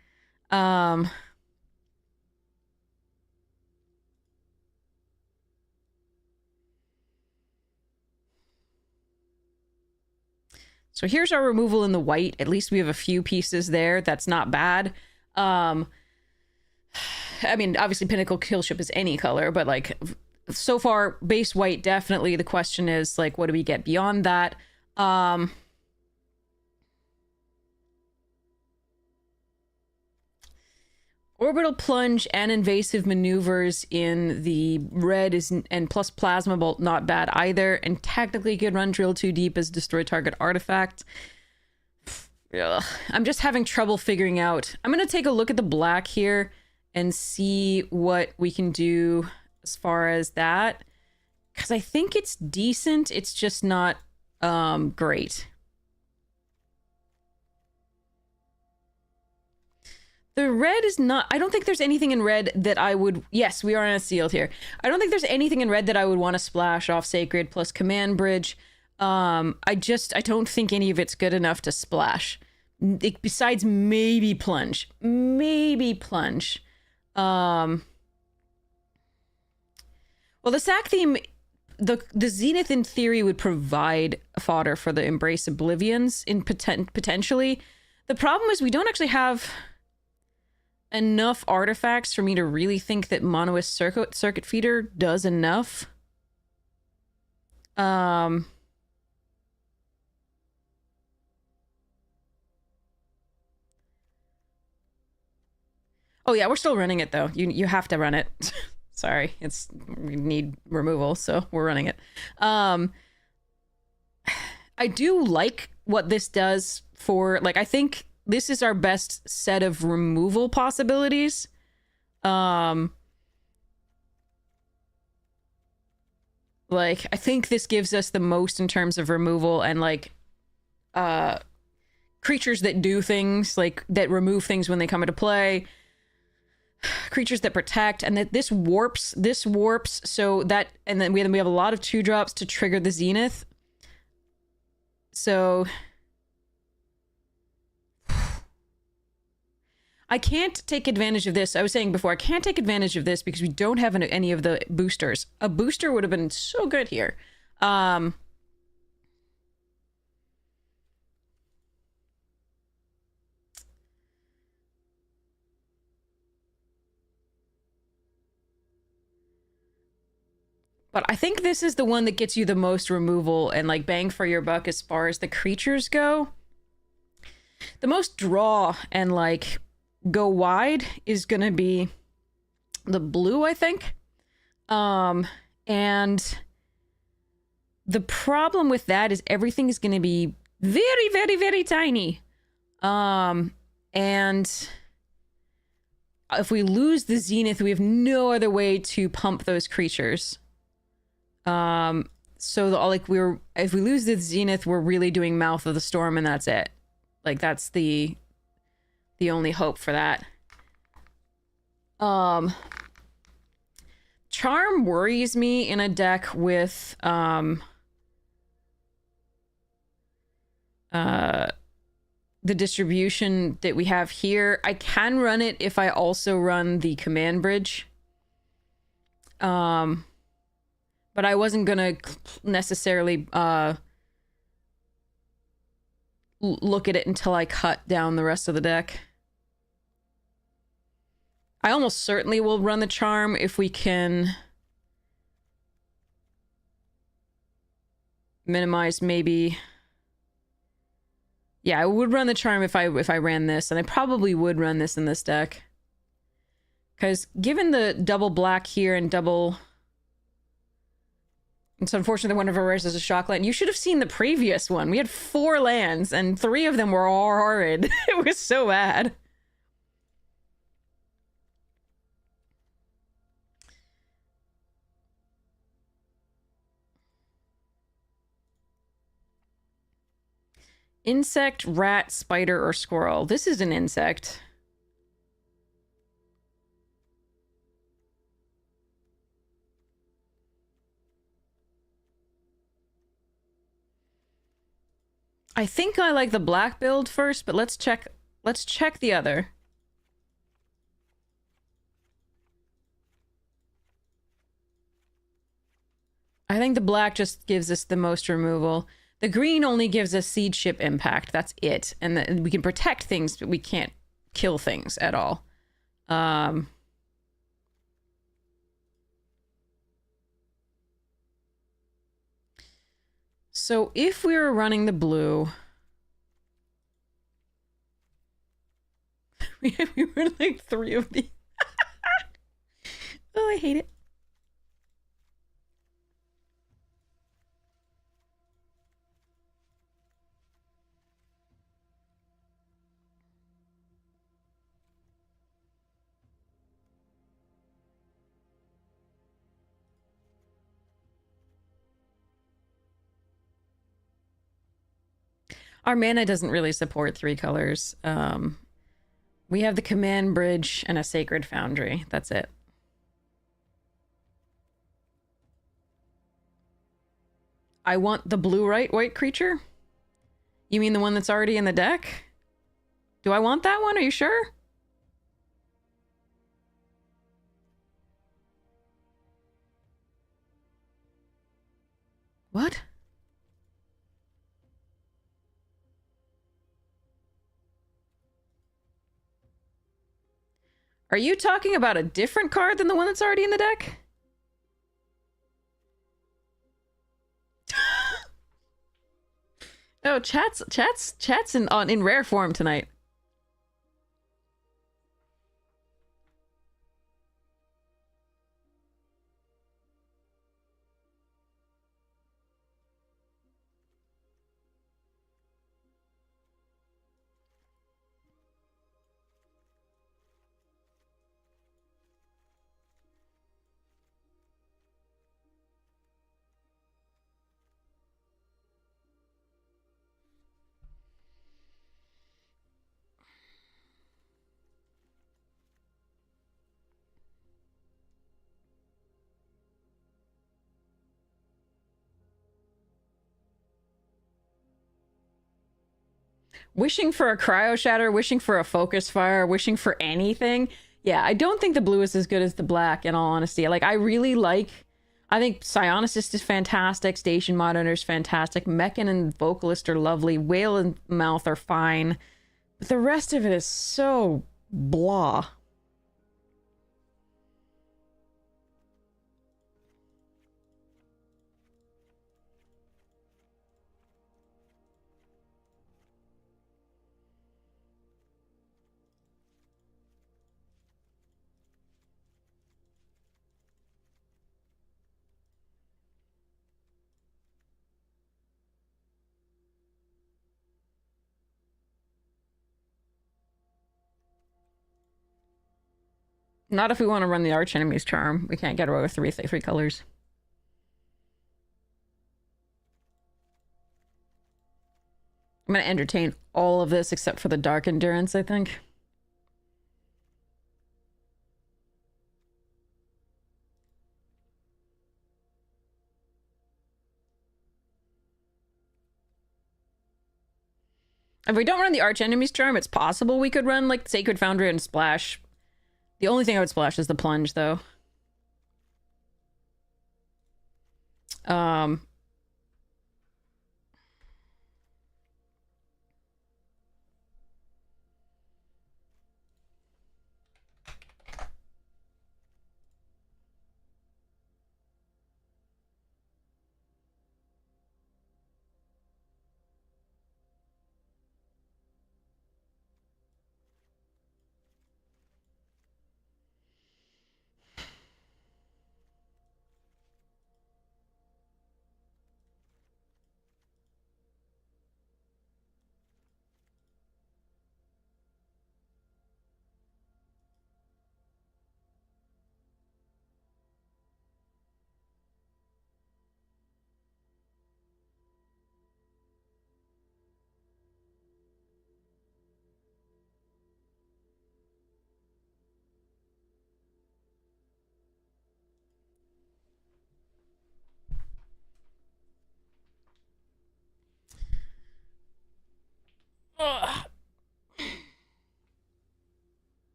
So here's our removal in the white. At least we have a few pieces there. That's not bad. I mean, obviously Pinnacle Killship is any color, but like so far base white, definitely. The question is like, what do we get beyond that? Orbital Plunge and Invasive Maneuvers in the red and plus Plasma Bolt, not bad either. And technically could run Drill Too Deep as Destroy Target Artifact. Ugh. I'm just having trouble figuring out. I'm going to take a look at the black here and see what we can do as far as that. Because I think it's decent. It's just not great. The red is not... I don't think there's anything in red that I would... Yes, we are on a sealed here. I don't think there's anything in red that I would want to splash off Sacred plus Command Bridge. I don't think any of it's good enough to splash. Besides maybe Plunge. Maybe Plunge. Um, well, the sack theme, the Zenith in theory would provide fodder for the Embrace Oblivions in potentially. The problem is we don't actually have enough artifacts for me to really think that Monolith Circuit Feeder does enough. Oh yeah, we're still running it though. You have to run it. Sorry, we need removal, so we're running it. I do like what this does for, like, I think this is our best set of removal possibilities. Like, I think this gives us the most in terms of removal and, like, creatures that do things, like, that remove things when they come into play. Creatures that protect, and that this warps so that, and then we have a lot of 2-drops to trigger the Zenith. So I can't take advantage of this. I was saying before, I can't take advantage of this because we don't have any of the boosters. A booster would have been so good here. But I think this is the one that gets you the most removal and, like, bang for your buck as far as the creatures go. The most draw and, like, go wide is gonna be the blue, I think. And the problem with that is everything is gonna be very, very, very tiny. And if we lose the Zenith, we have no other way to pump those creatures. So if we lose the Zenith, we're really doing Mouth of the Storm, and that's it. Like, that's the only hope for that. Charm worries me in a deck with the distribution that we have here. I can run it if I also run the command bridge. But I wasn't gonna necessarily look at it until I cut down the rest of the deck. I almost certainly will run the charm if we can minimize, maybe. Yeah, I would run the charm if I ran this, and I probably would run this in this deck. Because given the double black here and double... It's unfortunate that one of our rares is a shock land. You should have seen the previous one. We had 4 lands, and 3 of them were horrid. It was so bad. Insect, rat, spider, or squirrel. This is an insect. I think I like the black build first, but let's check the other. I think the black just gives us the most removal. The green only gives us seed ship impact. That's it. And we can protect things, but we can't kill things at all. So if we were running the blue... we were like 3 of these. Oh, I hate it. Our mana doesn't really support 3 colors. We have the command bridge and a sacred foundry. That's it. I want the blue white creature? You mean the one that's already in the deck? Do I want that one? Are you sure? What? Are you talking about a different card than the one that's already in the deck? No, chat's in rare form tonight. Wishing for a cryo shatter, wishing for a focus fire, wishing for anything. Yeah, I don't think the blue is as good as the black, in all honesty. Like, I think Psionicist is fantastic, Station Monitor is fantastic, Mechan and Vocalist are lovely, Whale and Mouth are fine, but the rest of it is so blah. Not if we want to run the Archenemy's Charm. We can't get away with three colors. I'm going to entertain all of this except for the Dark Endurance, I think. If we don't run the Archenemy's Charm, it's possible we could run, like, Sacred Foundry and Splash. The only thing I would splash is the Plunge, though. Um... Ugh.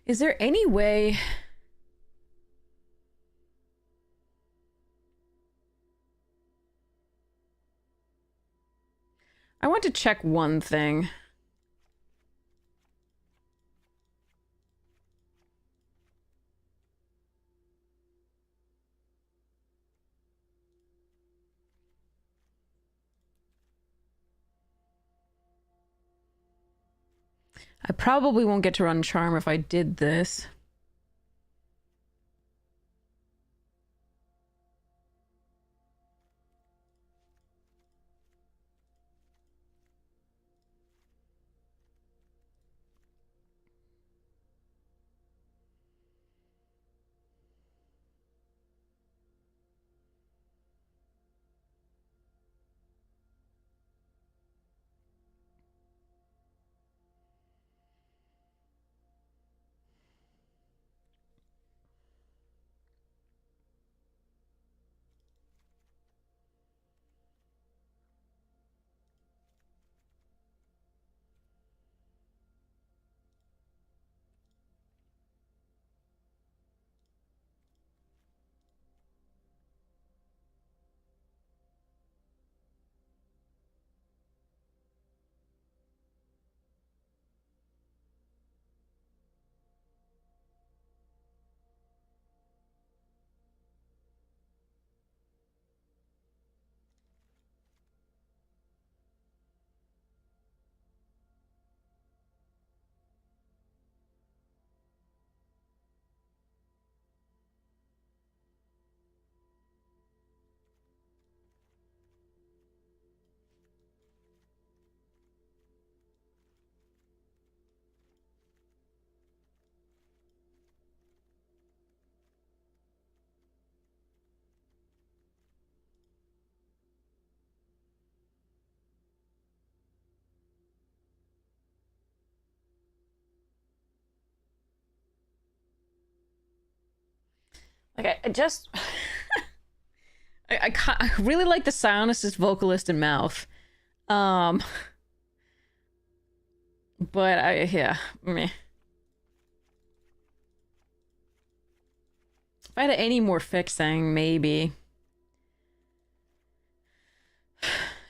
Is there any way... I want to check one thing. I probably won't get to run Charm if I did this. Like, I just... I really like the sound assist vocalist and mouth. But yeah, meh. If I had any more fixing, maybe.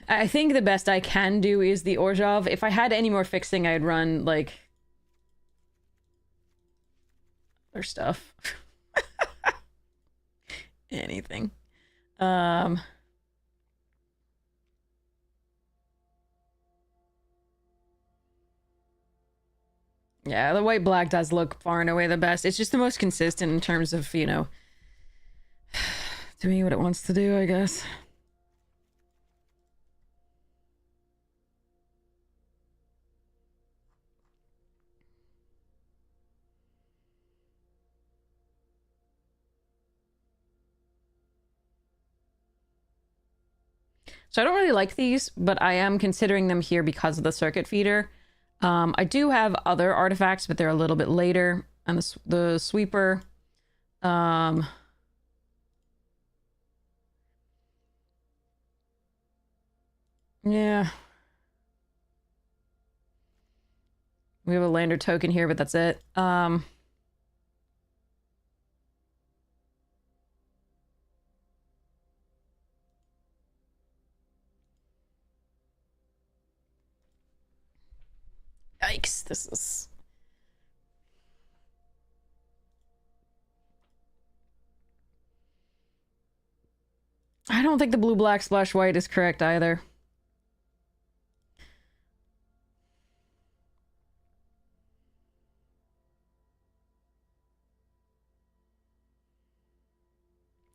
I think the best I can do is the Orzhov. If I had any more fixing, I'd run, like... other stuff. Anything. Yeah, the white-black does look far and away the best. It's just the most consistent in terms of, you know, doing what it wants to do, I guess. So I don't really like these, but I am considering them here because of the circuit feeder. I do have other artifacts, but they're a little bit later. And the sweeper. Yeah. We have a lander token here, but that's it. Yikes, this is... I don't think the blue, black, splash white is correct either.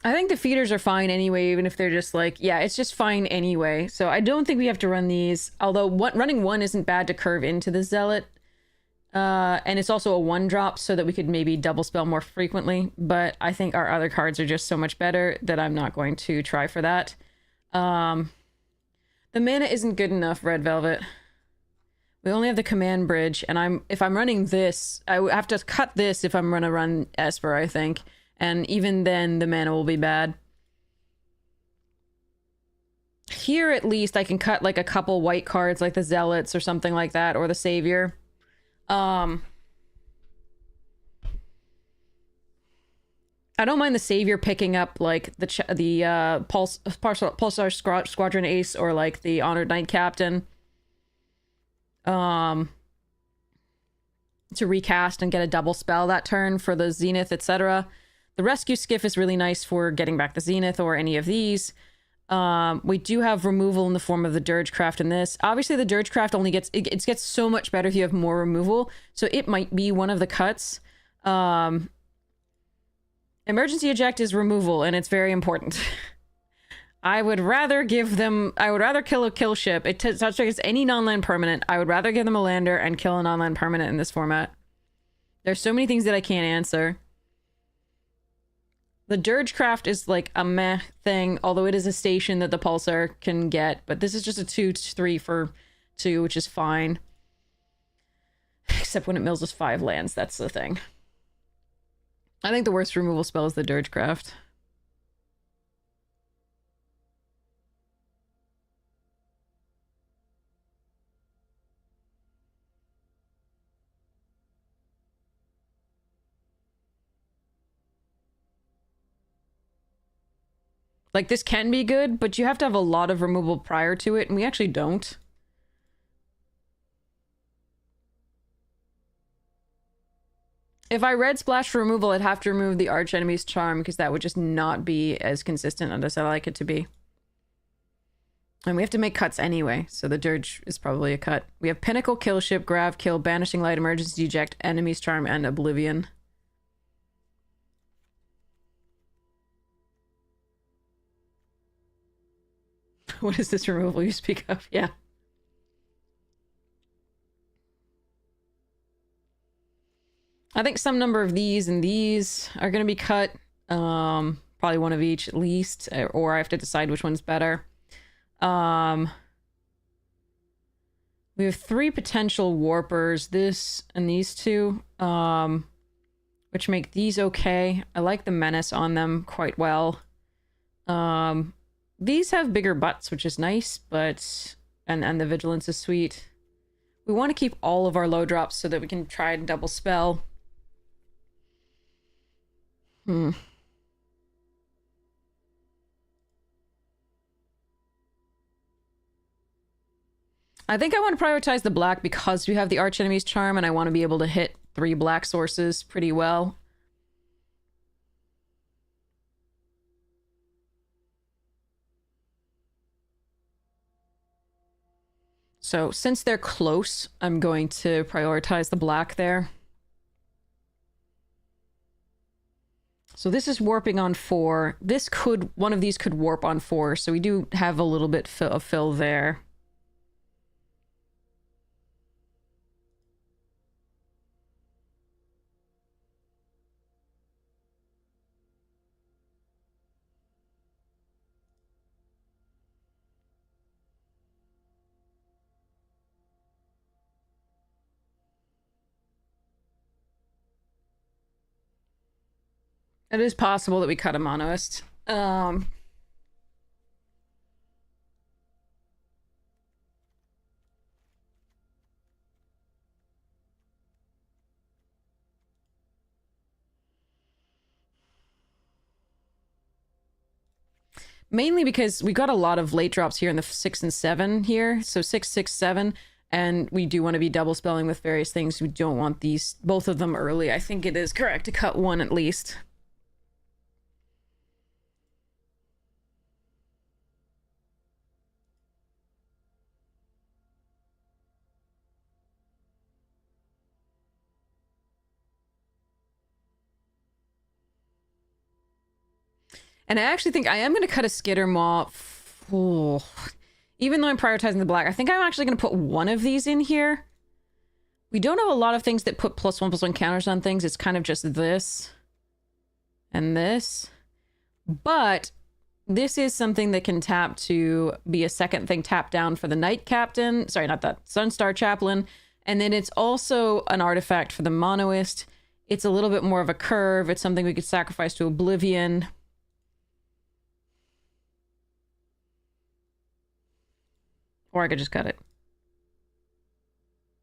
I think the feeders are fine anyway, even if they're just like, yeah, it's just fine anyway. So I don't think we have to run these. Although running one isn't bad to curve into the Zealot. And it's also a 1-drop so that we could maybe double spell more frequently. But I think our other cards are just so much better that I'm not going to try for that. The mana isn't good enough, Red Velvet. We only have the command bridge, and if I'm running this, I have to cut this if I'm gonna run Esper, I think. And even then, the mana will be bad. Here, at least, I can cut, like, a couple white cards, like the Zealots or something like that, or the Savior. I don't mind the Savior picking up, like, the Pulsar Squadron Ace or, like, the Honored Knight Captain. To recast and get a double spell that turn for the Zenith, etc. The Rescue Skiff is really nice for getting back the Zenith or any of these. We do have removal in the form of the Dirgecraft in this. Obviously, the Dirgecraft only gets... It gets so much better if you have more removal, so it might be one of the cuts. Emergency Eject is removal, and it's very important. I would rather give them... I would rather kill a kill ship. It targets any non-land permanent. I would rather give them a lander and kill a non-land permanent in this format. There's so many things that I can't answer. The Dirgecraft is like a meh thing, although it is a station that the Pulsar can get. But this is just a 2/3 for 2, which is fine. Except when it mills us 5 lands, that's the thing. I think the worst removal spell is the Dirgecraft. Like, this can be good, but you have to have a lot of removal prior to it, and we actually don't. If I red splash for removal, I'd have to remove the Archenemy's Charm, because that would just not be as consistent as I like it to be. And we have to make cuts anyway, so the Dirge is probably a cut. We have Pinnacle, Kill Ship, Grav, Kill, Banishing Light, Emergency Eject, Enemy's Charm, and Oblivion. What is this removal you speak of? Yeah. I think some number of these and these are going to be cut. Probably one of each at least, or I have to decide which one's better. We have 3 potential warpers, this and these two. which make these okay. I like the menace on them quite well. These have bigger butts, which is nice, but... And the vigilance is sweet. We want to keep all of our low drops so that we can try and double spell. I think I want to prioritize the black because we have the Archenemy's Charm, and I want to be able to hit 3 black sources pretty well. So since they're close, I'm going to prioritize the black there. So this is warping on 4. One of these could warp on 4, so we do have a little bit of fill there. It is possible that we cut a monoist. Mainly because we got a lot of late drops here in the 6 and 7 here. So 6, 6, 7. And we do want to be double spelling with various things. We don't want these, both of them early. I think it is correct to cut one at least. And I actually think I am going to cut a Skitter Maw. Oh. Even though I'm prioritizing the black, I think I'm actually going to put one of these in here. We don't have a lot of things that put +1/+1 counters on things. It's kind of just this and this. But this is something that can tap to be a second thing tap down for the Knight Captain. Sorry, not that. Sunstar Chaplain. And then it's also an artifact for the Monoist. It's a little bit more of a curve. It's something we could sacrifice to Oblivion. Or I could just cut it.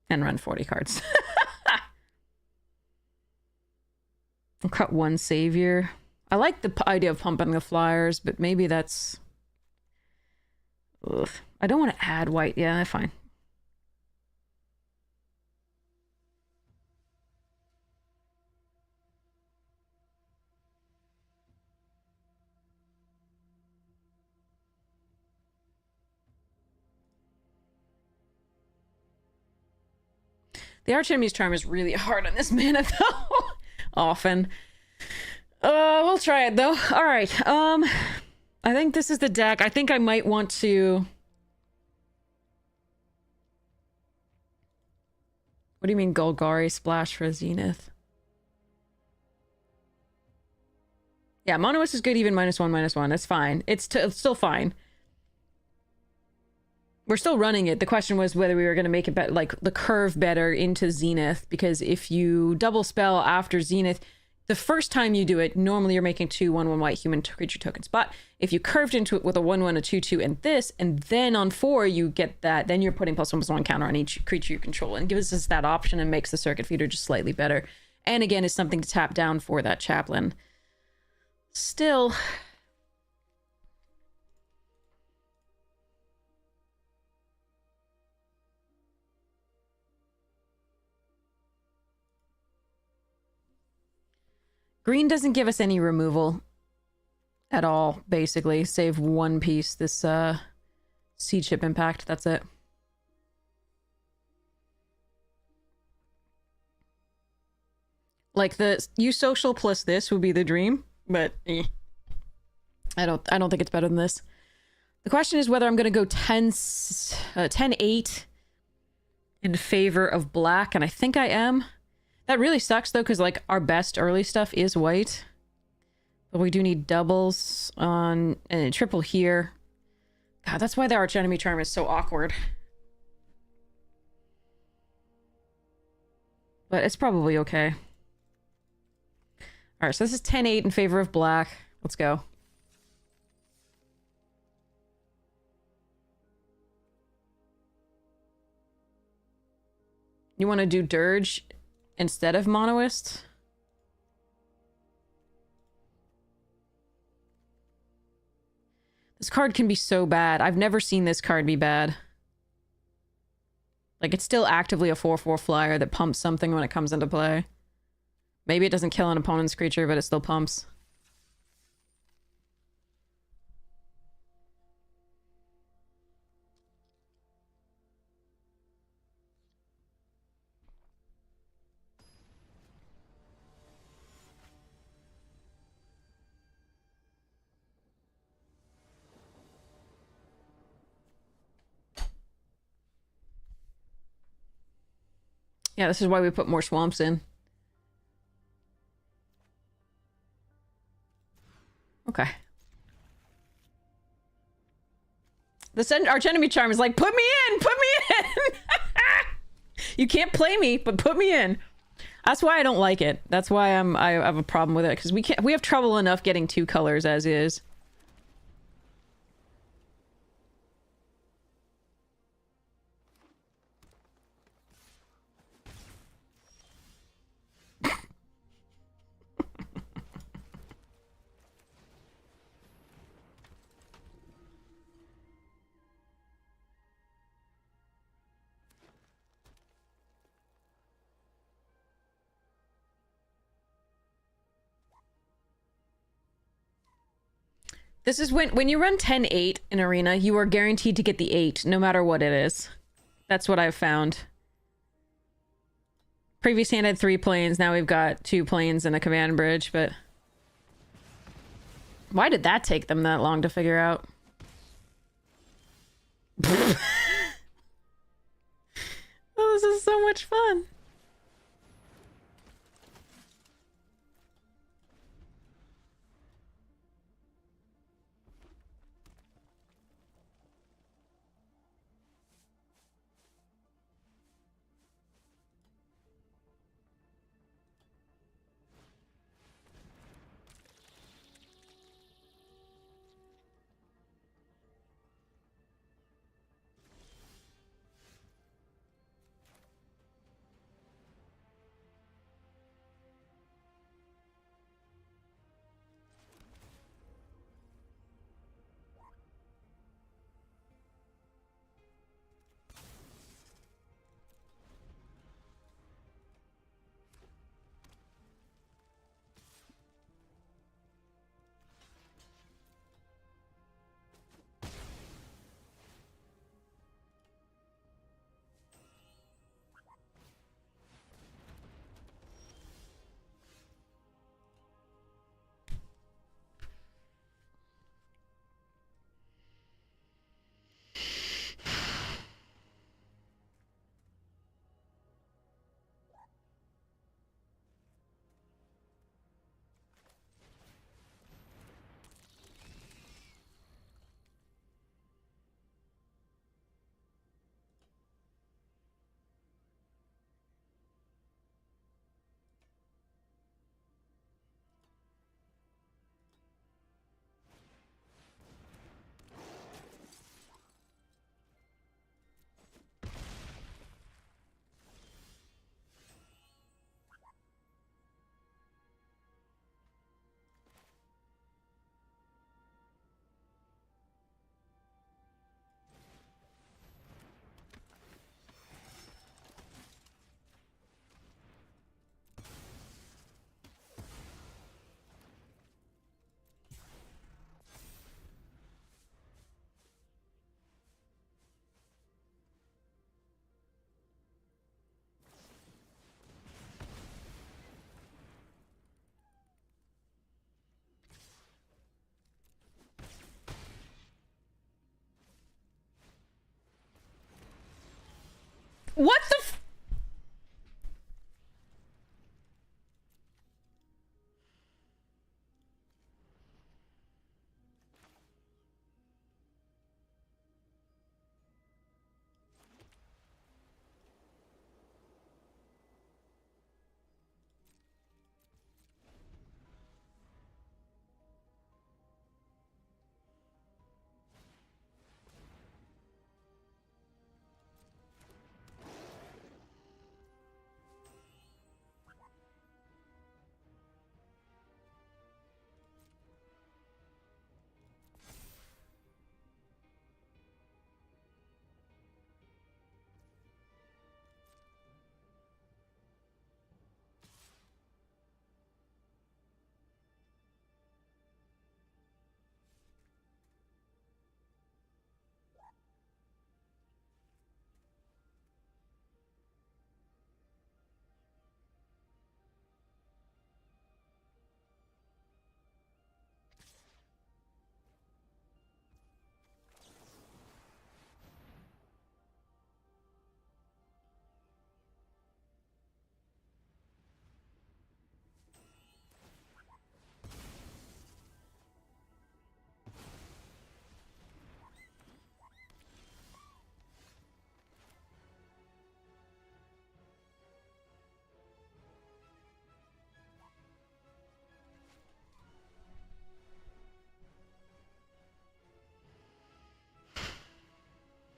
And run 40 cards. I'll cut one Savior. I like the idea of pumping the flyers, but maybe that's... Ugh. I don't want to add white. Yeah, fine. The Archenemy's Charm is really hard on this mana, though. Often. We'll try it, though. Alright, I think this is the deck. I think I might want to... What do you mean Golgari Splash for Zenith? Yeah, Monoist is good even -1/-1. That's fine. It's still fine. We're still running it. The question was whether we were going to make it like the curve better into Zenith, because if you double spell after Zenith, the first time you do it, normally you're making 2 1/1 white human creature tokens. But if you curved into it with a 1/1, a 2/2, and this, and then on 4 you get that, then you're putting +1/+1 counter on each creature you control, and gives us that option and makes the circuit feeder just slightly better. And again, is something to tap down for that chaplain. Still... Green doesn't give us any removal at all, basically. Save one piece, this Seed Ship Impact, that's it. Like the use social plus this would be the dream, but I don't think it's better than this. The question is whether I'm gonna go 10-8 in favor of black, and I think I am. That really sucks, though, because, like, our best early stuff is white. But we do need doubles on... and a triple here. God, that's why the Archenemy Charm is so awkward. But it's probably okay. Alright, so this is 10-8 in favor of black. Let's go. You want to do Dirge instead of Monoist? This card can be so bad. I've never seen this card be bad. Like, it's still actively a 4/4 flyer that pumps something when it comes into play. Maybe it doesn't kill an opponent's creature, but it still pumps. Yeah, this is why we put more swamps in. Okay. The Archenemy Charm is like, put me in! Put me in! You can't play me, but put me in. That's why I don't like it. That's why I have a problem with it, because we have trouble enough getting 2 colors as is. This is when you run 10-8 in Arena, you are guaranteed to get the 8, no matter what it is. That's what I've found. Previous hand had 3 planes, now we've got 2 planes and a command bridge, but... Why did that take them that long to figure out? Oh, this is so much fun. What the f-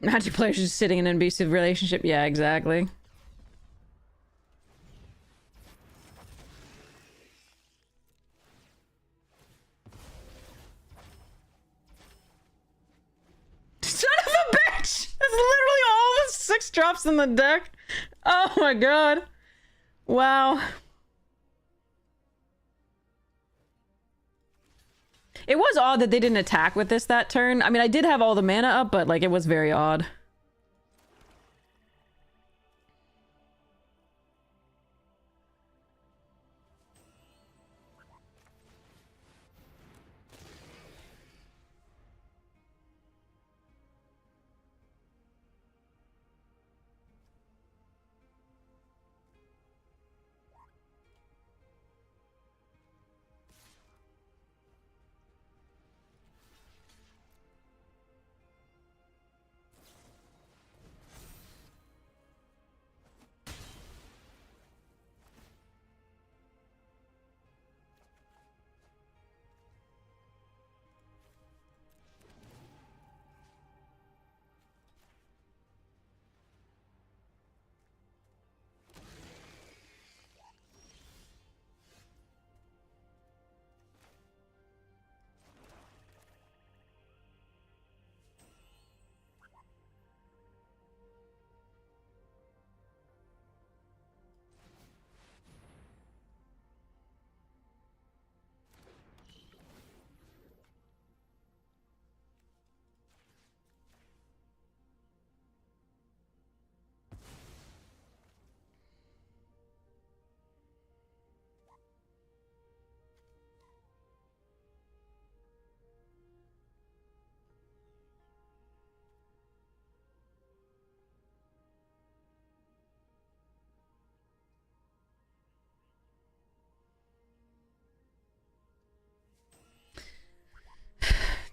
Magic players just sitting in an abusive relationship. Yeah, exactly. Son of a bitch! That's literally all the 6 drops in the deck. Oh my god. Wow. It was odd that they didn't attack with this that turn. I mean, I did have all the mana up, but like it was very odd.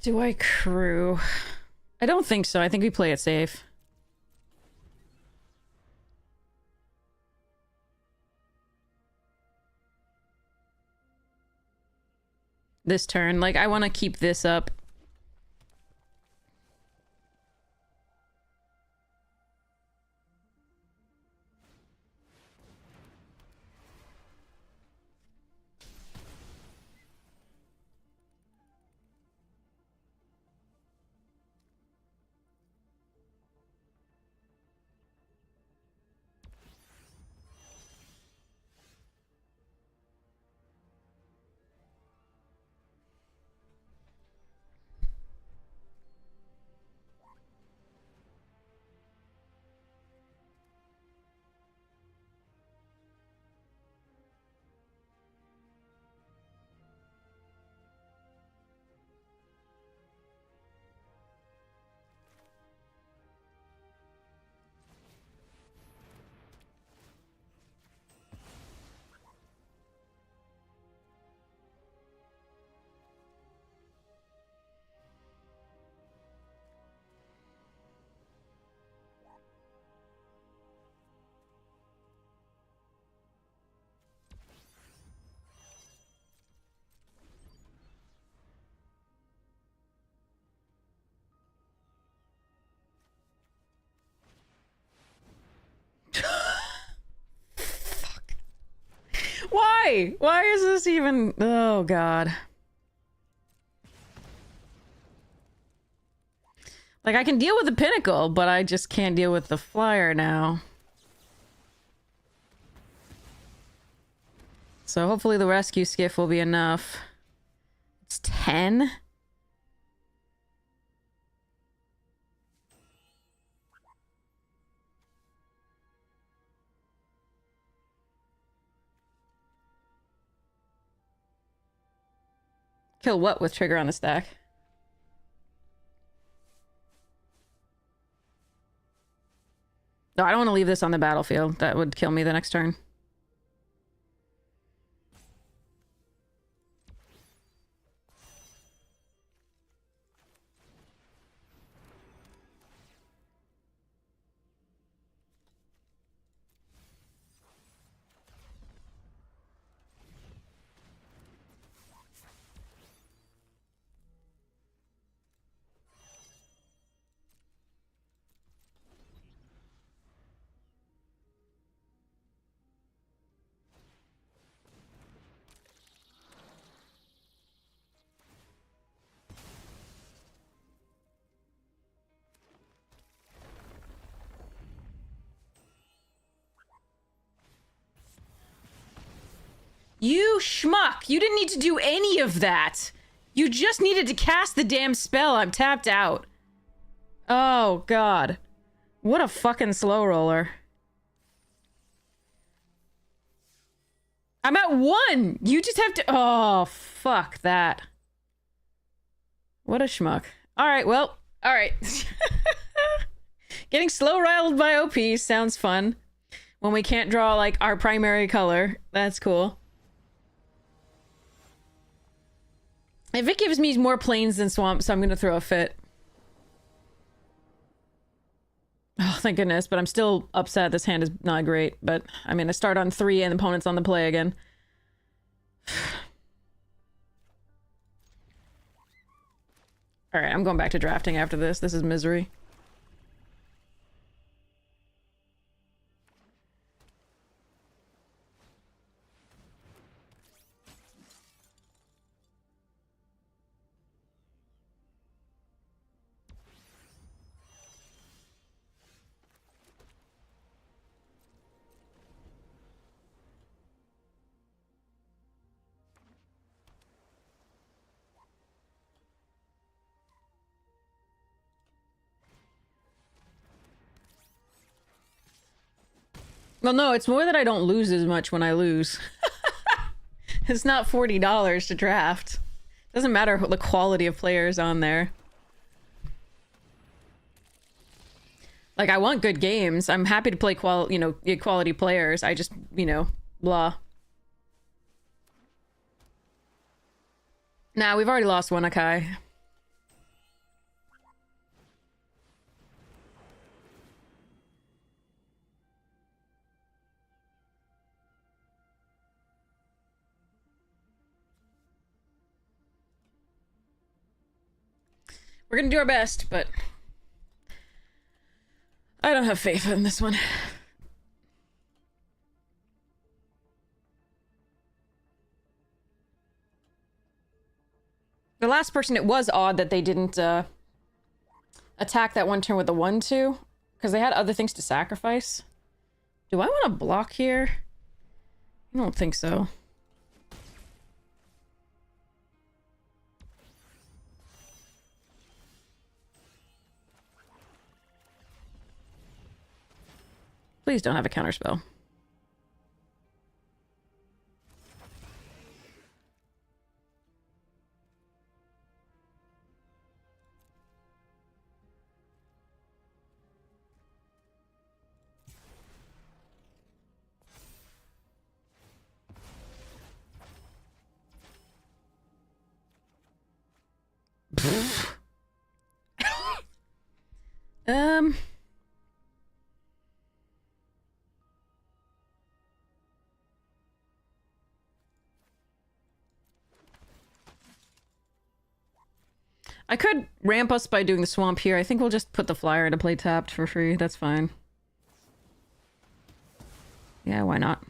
Do I crew? I don't think so. I think we play it safe. This turn. Like, I want to keep this up. Why? Why is this even... Oh, God. Like, I can deal with the Pinnacle, but I just can't deal with the Flyer now. So hopefully the rescue skiff will be enough. It's 10? Kill what with trigger on the stack? No, I don't want to leave this on the battlefield. That would kill me the next turn. You schmuck! You didn't need to do any of that! You just needed to cast the damn spell. I'm tapped out. Oh, God. What a fucking slow roller. I'm at 1! You just have to... Oh, fuck that. What a schmuck. Alright, well, alright. Getting slow riled by OP sounds fun. When we can't draw, like, our primary color. That's cool. If it gives me more plains than swamps, I'm gonna throw a fit. Oh, thank goodness, but I'm still upset this hand is not great. But, I mean, I start on 3 and the opponent's on the play again. Alright, I'm going back to drafting after this. This is misery. Well, no, it's more that I don't lose as much when I lose. It's not $40 to draft. Doesn't matter the quality of players on there. Like, I want good games. I'm happy to play quality players. I just, blah. Nah, we've already lost one Akai. We're gonna do our best, but I don't have faith in this one. The last person, it was odd that they didn't attack that one turn with the 1-2, because they had other things to sacrifice. Do I want to block here? I don't think so. Please don't have a counterspell. I could ramp us by doing the swamp here. I think we'll just put the flyer into play tapped for free. That's fine. Yeah, why not?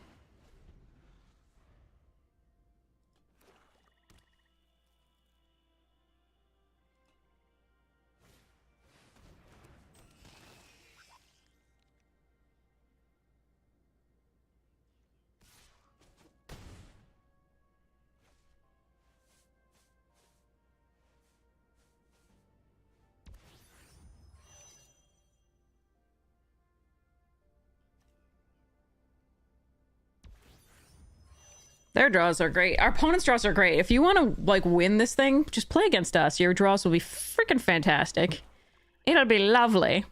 Their draws are great. Our opponent's draws are great. If you want to, like, win this thing, just play against us. Your draws will be freaking fantastic. It'll be lovely.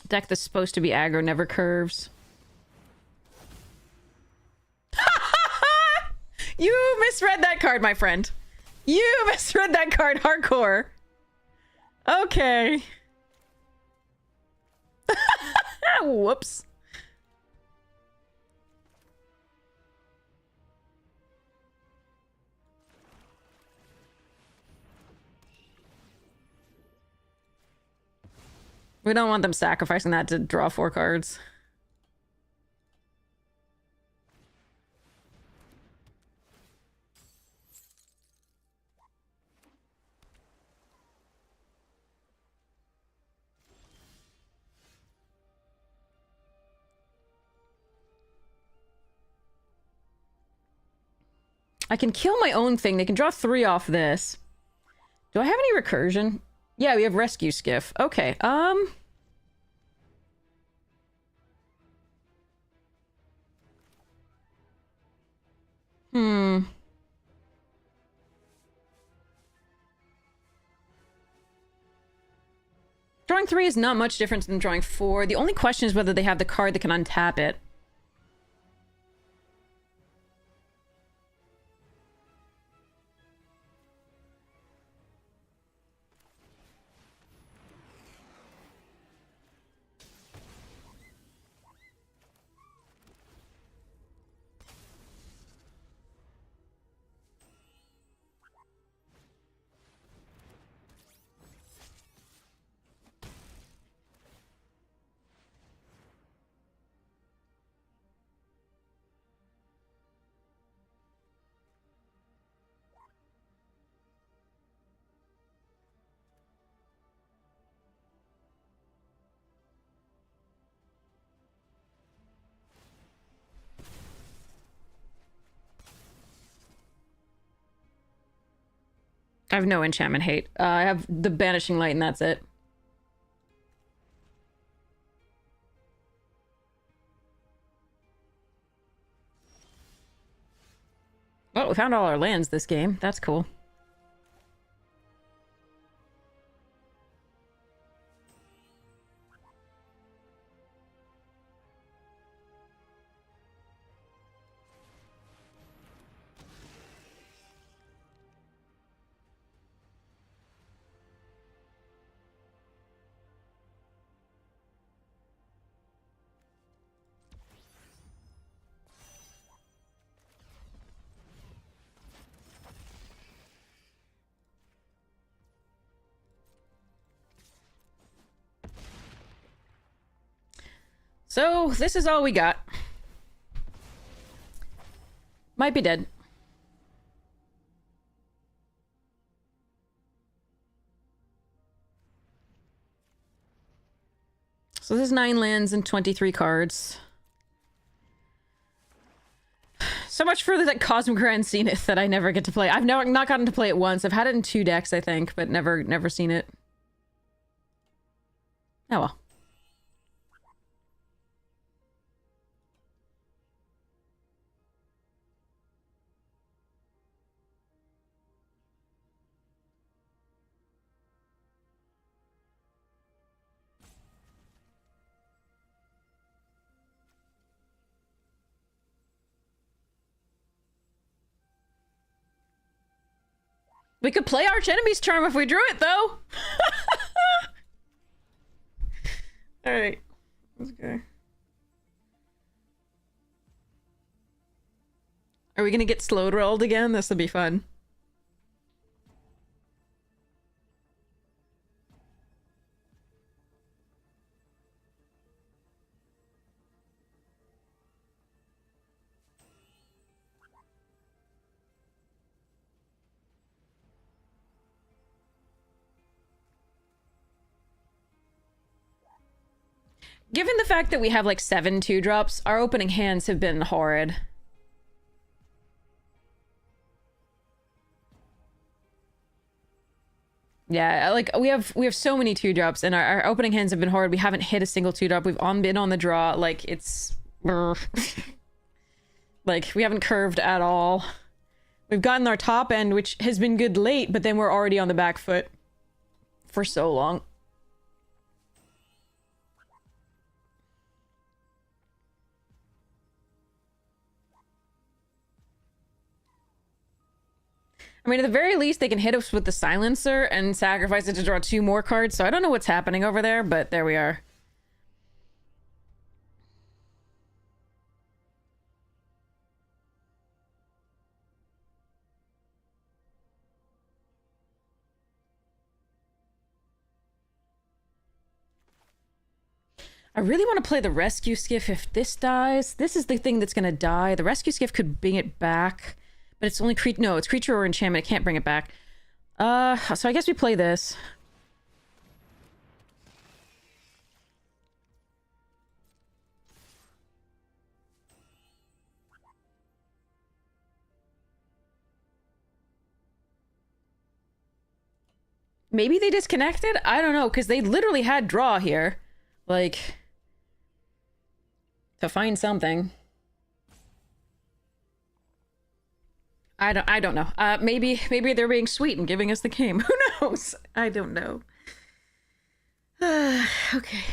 Deck that's supposed to be aggro never curves. You misread that card, my friend. You misread that card hardcore. Okay. Whoops. We don't want them sacrificing that to draw 4 cards. I can kill my own thing. They can draw 3 off this. Do I have any recursion? Yeah, we have rescue skiff. Okay, Drawing 3 is not much different than drawing 4. The only question is whether they have the card that can untap it. I have no enchantment hate. I have the Banishing Light and that's it. Well, we found all our lands this game. That's cool. So, this is all we got. Might be dead. So this is 9 lands and 23 cards. So much for that Cosmic Grand Zenith that I never get to play. I've not gotten to play it once. I've had it in 2 decks, I think, but never seen it. Oh well. We could play Arch Enemy's Charm if we drew it, though! Alright. Let's go. Are we gonna get slowed rolled again? This will be fun. Given the fact that we have like 7 2-drops, our opening hands have been horrid. Yeah, like we have so many 2-drops and our opening hands have been horrid. We haven't hit a single 2-drop. We've been on the draw. Like it's like we haven't curved at all. We've gotten our top end, which has been good late, but then we're already on the back foot for so long. I mean, at the very least, they can hit us with the Silencer and sacrifice it to draw 2 more cards, so I don't know what's happening over there, but there we are. I really want to play the rescue skiff if this dies. This is the thing that's going to die. The rescue skiff could bring it back, but it's only no, it's creature or enchantment. It can't bring it back. So I guess we play this. Maybe they disconnected? I don't know, because they literally had draw here. Like, to find something. I don't know. Maybe they're being sweet and giving us the game. Who knows? I don't know. Okay.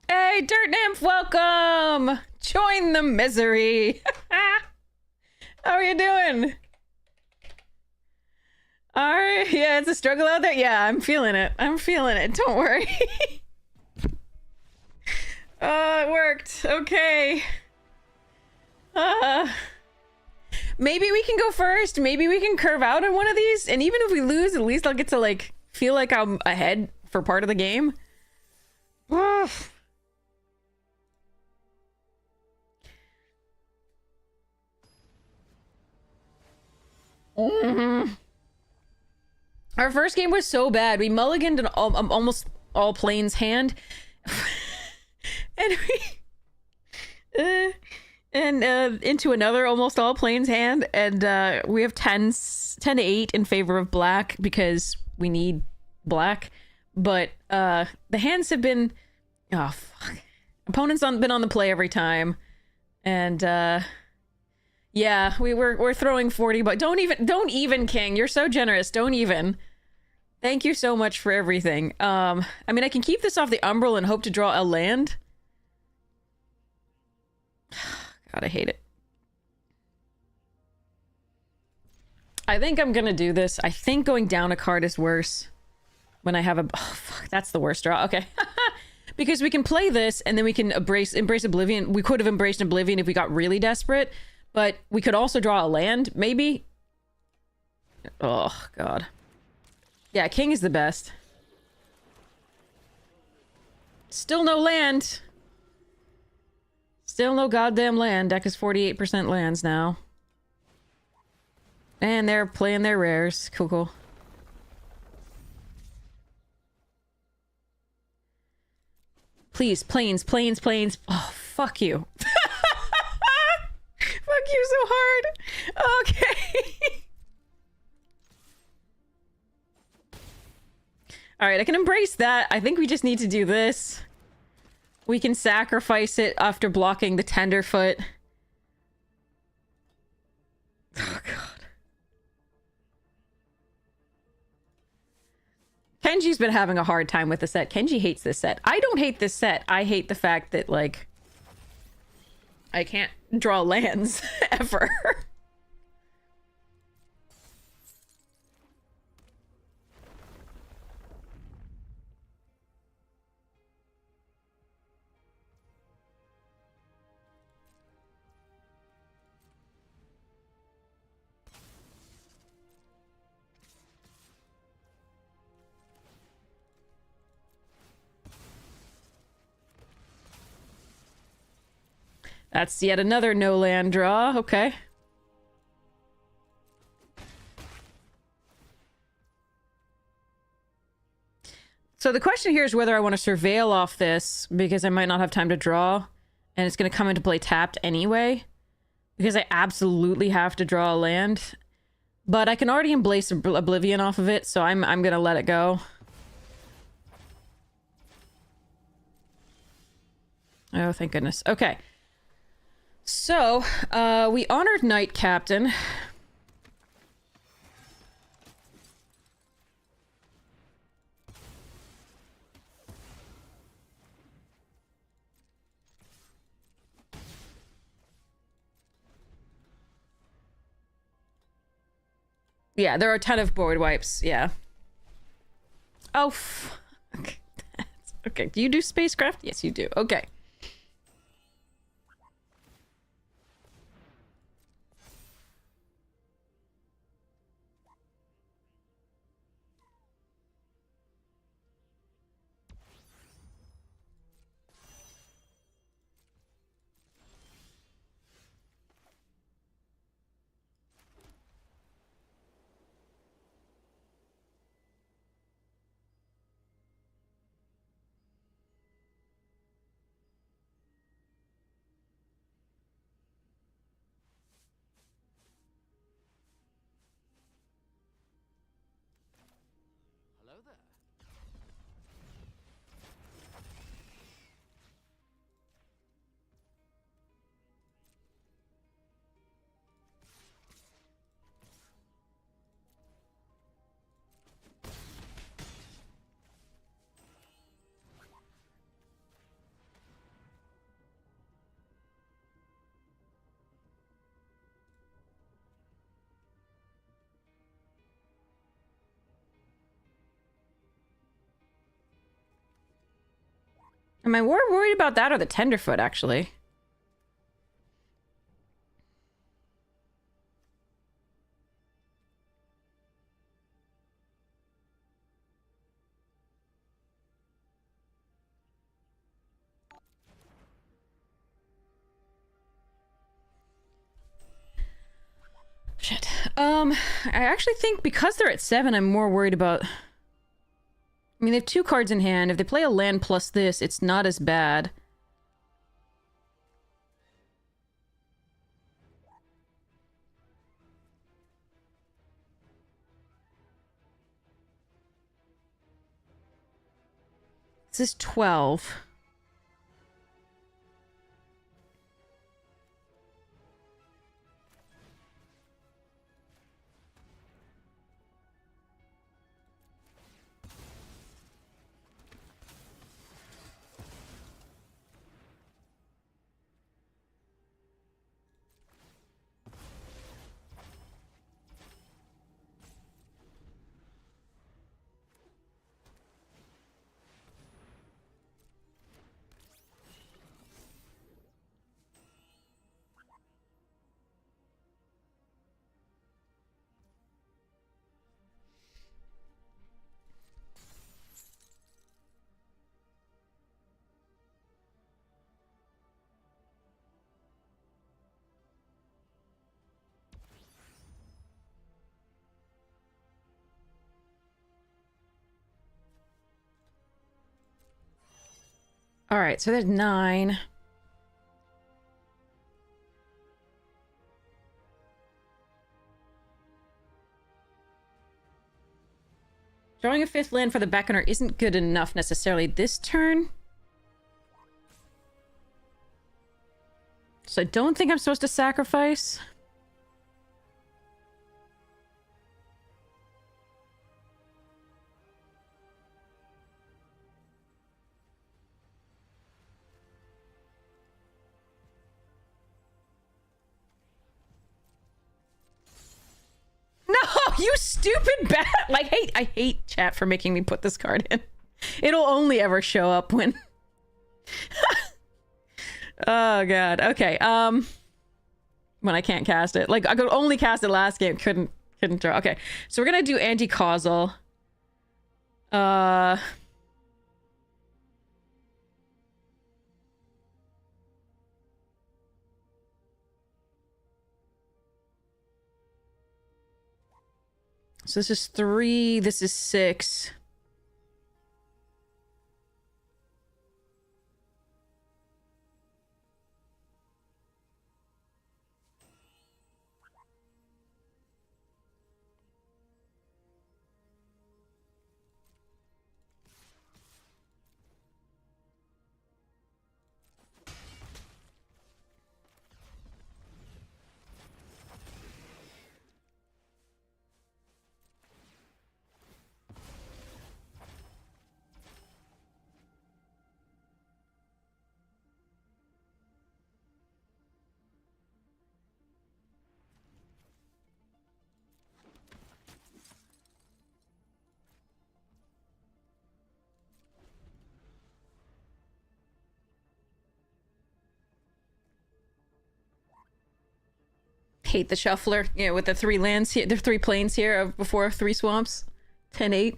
Hey, Dirt Nymph, welcome! Join the misery! How are you doing? Alright, yeah, it's a struggle out there. Yeah, I'm feeling it. I'm feeling it. Don't worry. It worked. Okay. Maybe we can go first. Maybe we can curve out on one of these. And even if we lose, at least I'll get to, like, feel like I'm ahead for part of the game. Our first game was so bad. We mulliganed an almost all planes hand. And into another almost all planes hand, and we have 10 to 8 in favor of black because we need black. But the hands have been, oh fuck, opponents been on the play every time, and yeah, we're throwing 40, but don't even, King. You're so generous. Don't even. Thank you so much for everything. I mean, I can keep this off the umbral and hope to draw a land. God, I hate it. I think I'm gonna do this. I think going down a card is worse when I have a... Oh, fuck, that's the worst draw. Okay. Because we can play this, and then we can embrace Oblivion. We could have embraced Oblivion if we got really desperate, but we could also draw a land, maybe? Oh, God. Yeah, King is the best. Still no land. Still no goddamn land. Deck is 48% lands now. And they're playing their rares. Cool, cool. Please, planes. Oh, fuck you. Fuck you so hard. Okay. Alright, I can embrace that. I think we just need to do this. We can sacrifice it after blocking the Tenderfoot. Oh, God. Kenji's been having a hard time with the set. Kenji hates this set. I don't hate this set. I hate the fact that, like, I can't draw lands ever. That's yet another no land draw. Okay. So the question here is whether I want to surveil off this because I might not have time to draw and it's going to come into play tapped anyway because I absolutely have to draw a land. But I can already embrace Oblivion off of it, so I'm going to let it go. Oh, thank goodness. Okay. So, we honored Knight Captain. Yeah, there are a ton of board wipes, yeah. Oh, fuck. Okay, do you do spacecraft? Yes, you do. Okay. Am I more worried about that or the Tenderfoot, actually? Shit. I actually think because they're at 7, I'm more worried about... I mean, they have 2 cards in hand. If they play a land plus this, it's not as bad. This is 12. Alright, so there's 9. Drawing a 5th land for the Beckoner isn't good enough necessarily this turn. So I don't think I'm supposed to sacrifice. No, you stupid bat! Like, I hate chat for making me put this card in. It'll only ever show up when... Oh god. Okay, when I can't cast it. Like, I could only cast it last game, couldn't draw. Okay, so we're gonna do anti-causal. So this is 3, this is 6. Hate the shuffler. Yeah, with the 3 lands here, the 3 planes here of before 3 swamps. 10-8.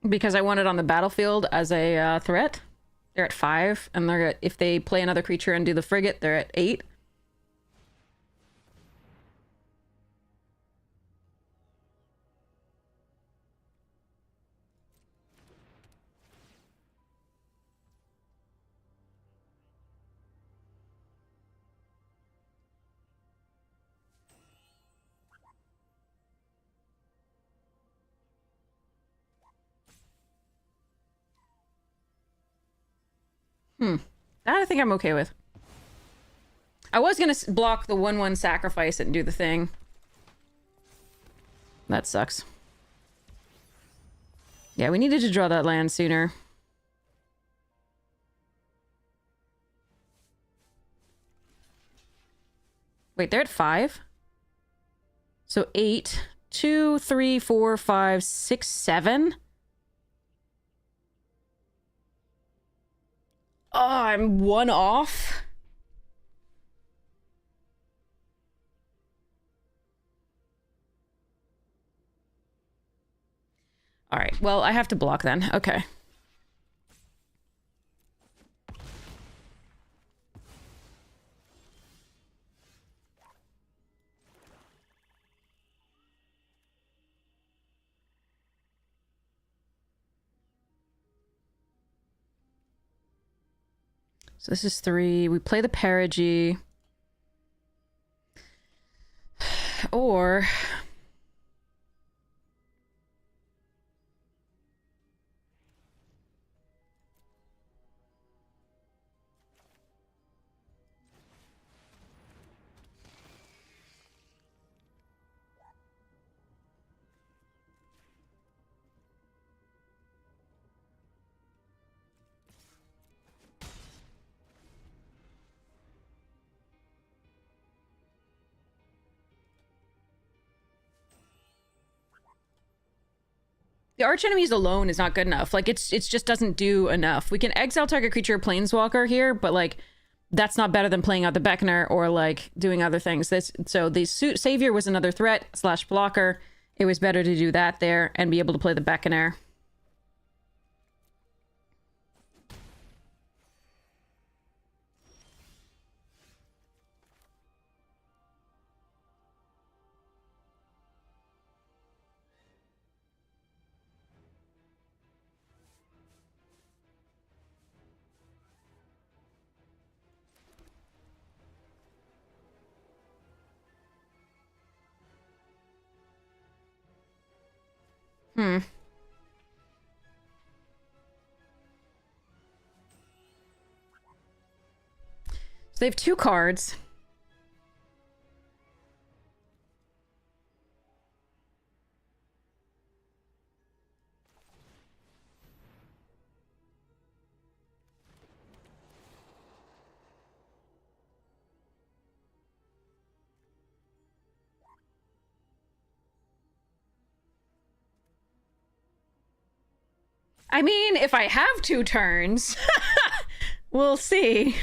Because I want it on the battlefield as a threat. They're at 5, and they're at, if they play another creature and do the frigate, they're at 8. That I think I'm okay with. I was gonna block the 1/1 sacrifice and do the thing. That sucks. Yeah, we needed to draw that land sooner. Wait, they're at 5? So 8, 2, 3, 4, 5, 6, 7? Oh, I'm 1 off? Alright, well, I have to block then. Okay. So this is 3. We play the Perigee. Or... the archenemies alone is not good enough. Like, it's just doesn't do enough. We can exile target creature or planeswalker here, but, like, that's not better than playing out the Beckoner or, like, doing other things. So the Savior was another threat / blocker. It was better to do that there and be able to play the Beckoner. So they have 2 cards. I mean, if I have 2 turns, we'll see.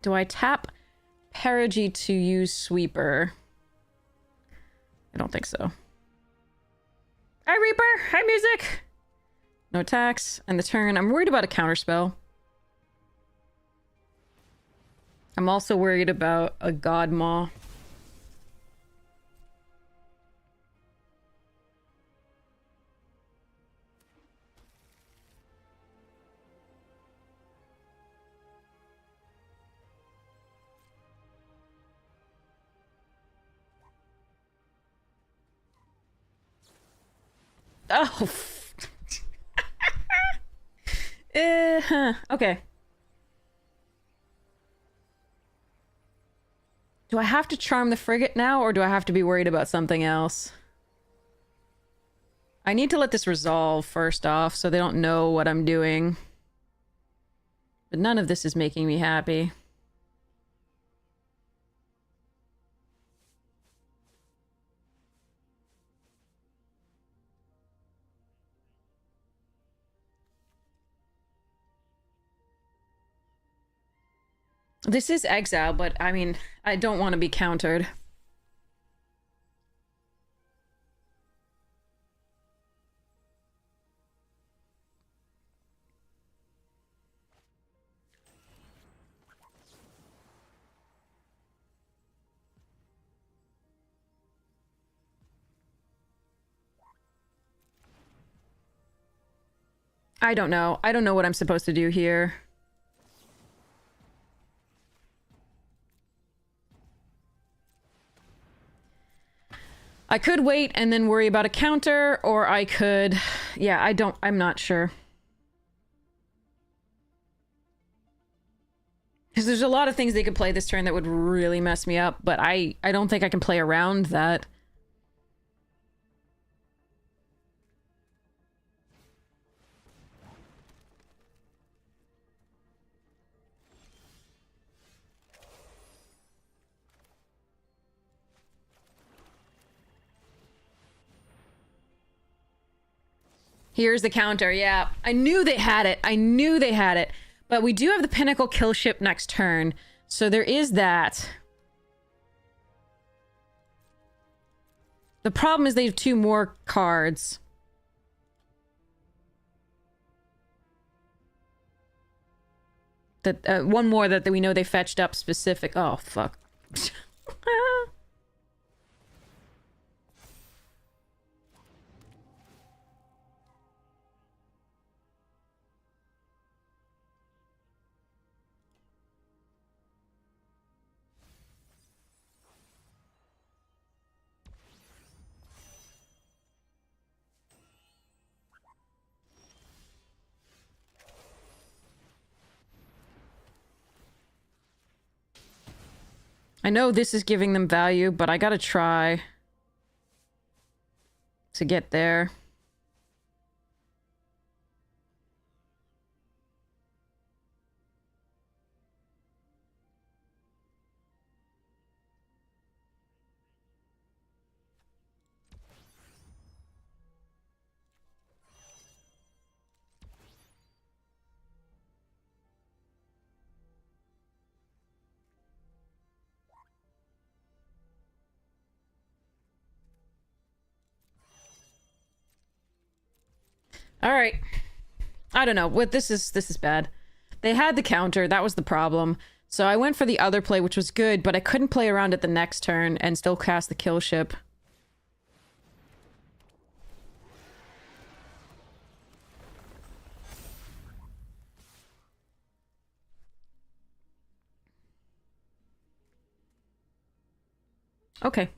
Do I tap Perigee to use Sweeper? I don't think so. Hi, Reaper! Hi, Music! No attacks. And the turn, I'm worried about a counterspell. I'm also worried about a God Maw. Oh, okay. Do I have to charm the frigate now, or do I have to be worried about something else? I need to let this resolve first off, so they don't know what I'm doing. But none of this is making me happy. This is exile, but I mean, I don't want to be countered. I don't know. I don't know what I'm supposed to do here. I could wait and then worry about a counter, or I could... Yeah, I'm not sure. Because there's a lot of things they could play this turn that would really mess me up, but I don't think I can play around that. Here's the counter, yeah. I knew they had it. I knew they had it. But we do have the Pinnacle kill ship next turn, so there is that. The problem is they have 2 more cards. That one more that we know they fetched up specific. Oh, fuck. I know this is giving them value, but I gotta try to get there. All right. I don't know. What this is bad. They had the counter. That was the problem. So I went for the other play, which was good, but I couldn't play around it the next turn and still cast the kill ship. Okay.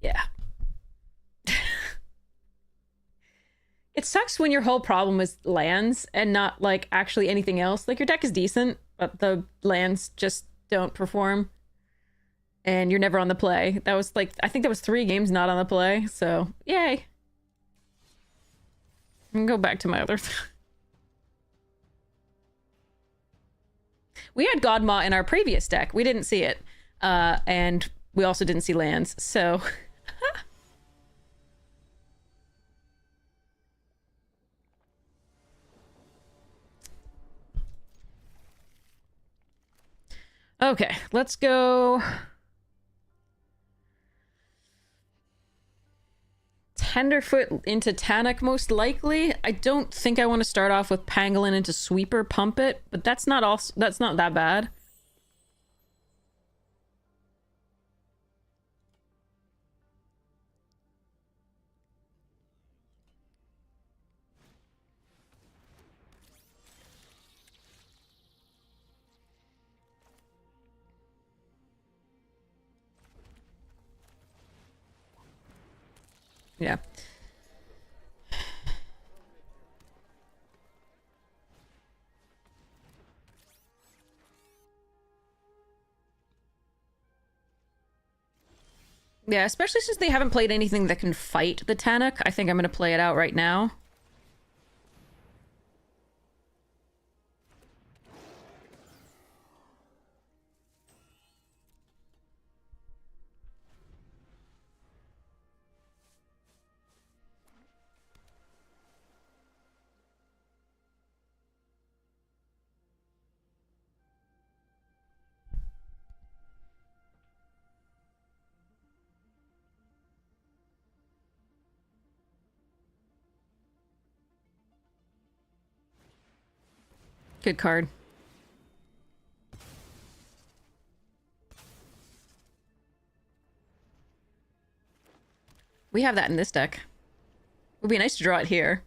Yeah. It sucks when your whole problem is lands and not, like, actually anything else. Like, your deck is decent, but the lands just don't perform. And you're never on the play. That was, like, I think that was 3 games not on the play, so yay. I can go back to my other... We had Godmaw in our previous deck. We didn't see it. And we also didn't see lands, so... Okay, let's go... Tenderfoot into Tannock, most likely. I don't think I want to start off with Pangolin into Sweeper Pump It, but that's not that bad. Yeah. Yeah, especially since they haven't played anything that can fight the Tannock. I think I'm going to play it out right now. Good card. We have that in this deck. It would be nice to draw it here.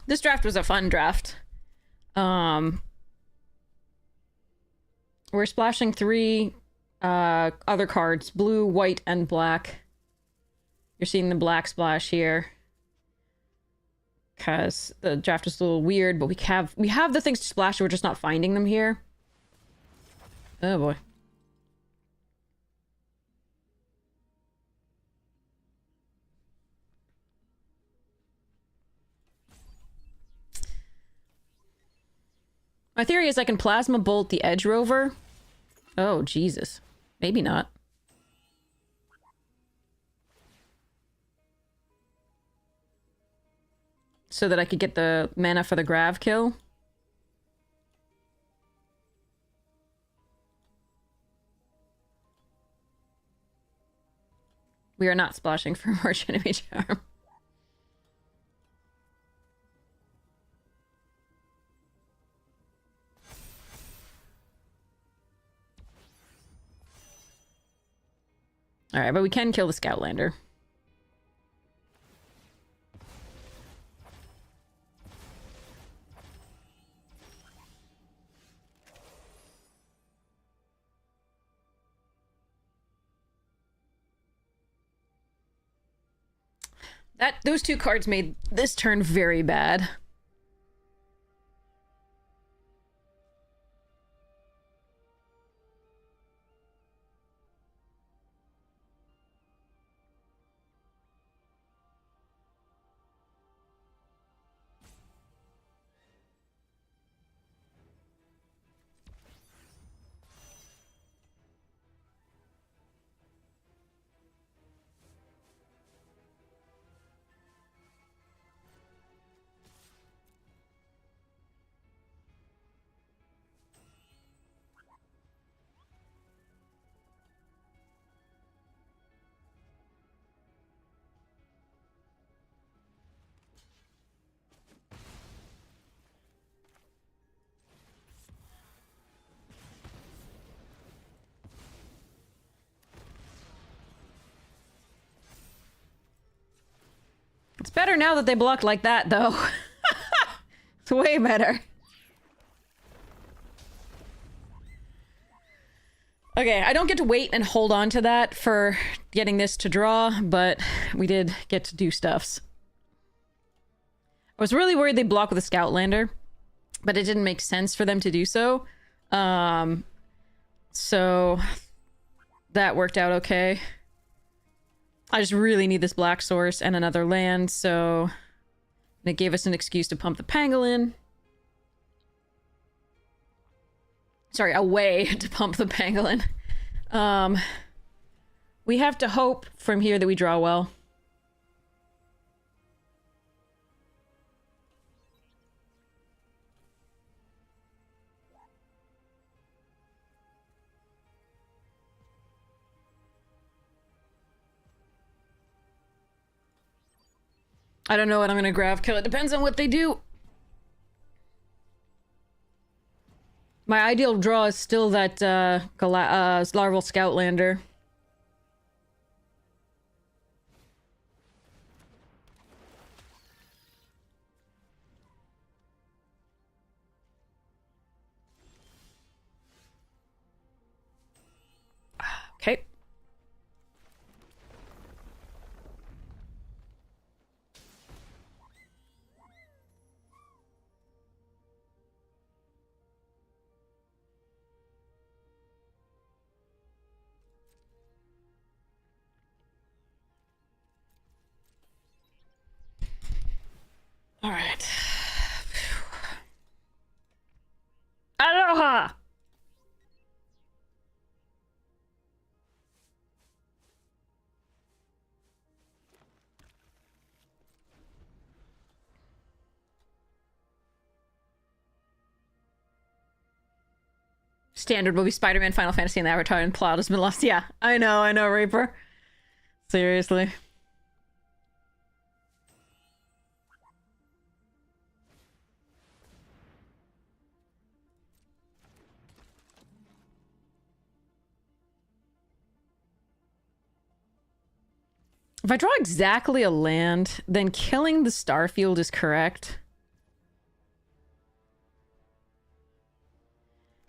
This draft was a fun draft. We're splashing 3 other cards. Blue, white, and black. You're seeing the black splash here. Because the draft is a little weird, but we have the things to splash, we're just not finding them here. Oh boy. My theory is I can Plasma Bolt the Edge Rover. Oh, Jesus. Maybe not. So that I could get the mana for the Grav kill. We are not splashing for March Enemy Charm. Alright, but we can kill the Scoutlander. Those 2 cards made this turn very bad. It's better now that they blocked like that, though. It's way better. Okay, I don't get to wait and hold on to that for getting this to draw, but we did get to do stuffs. I was really worried they block with a Scoutlander, but it didn't make sense for them to do so. So that worked out okay. I just really need this black source and another land, so it gave us an excuse to pump the Pangolin. Sorry, a way to pump the Pangolin. We have to hope from here that we draw well. I don't know what I'm gonna grab kill. It depends on what they do. My ideal draw is still that larval scoutlander. Okay. All right. Aloha! Standard will be Spider-Man, Final Fantasy, and Avatar, and plot has been lost. Yeah, I know, Reaper. Seriously. If I draw exactly a land, then killing the Starfield is correct.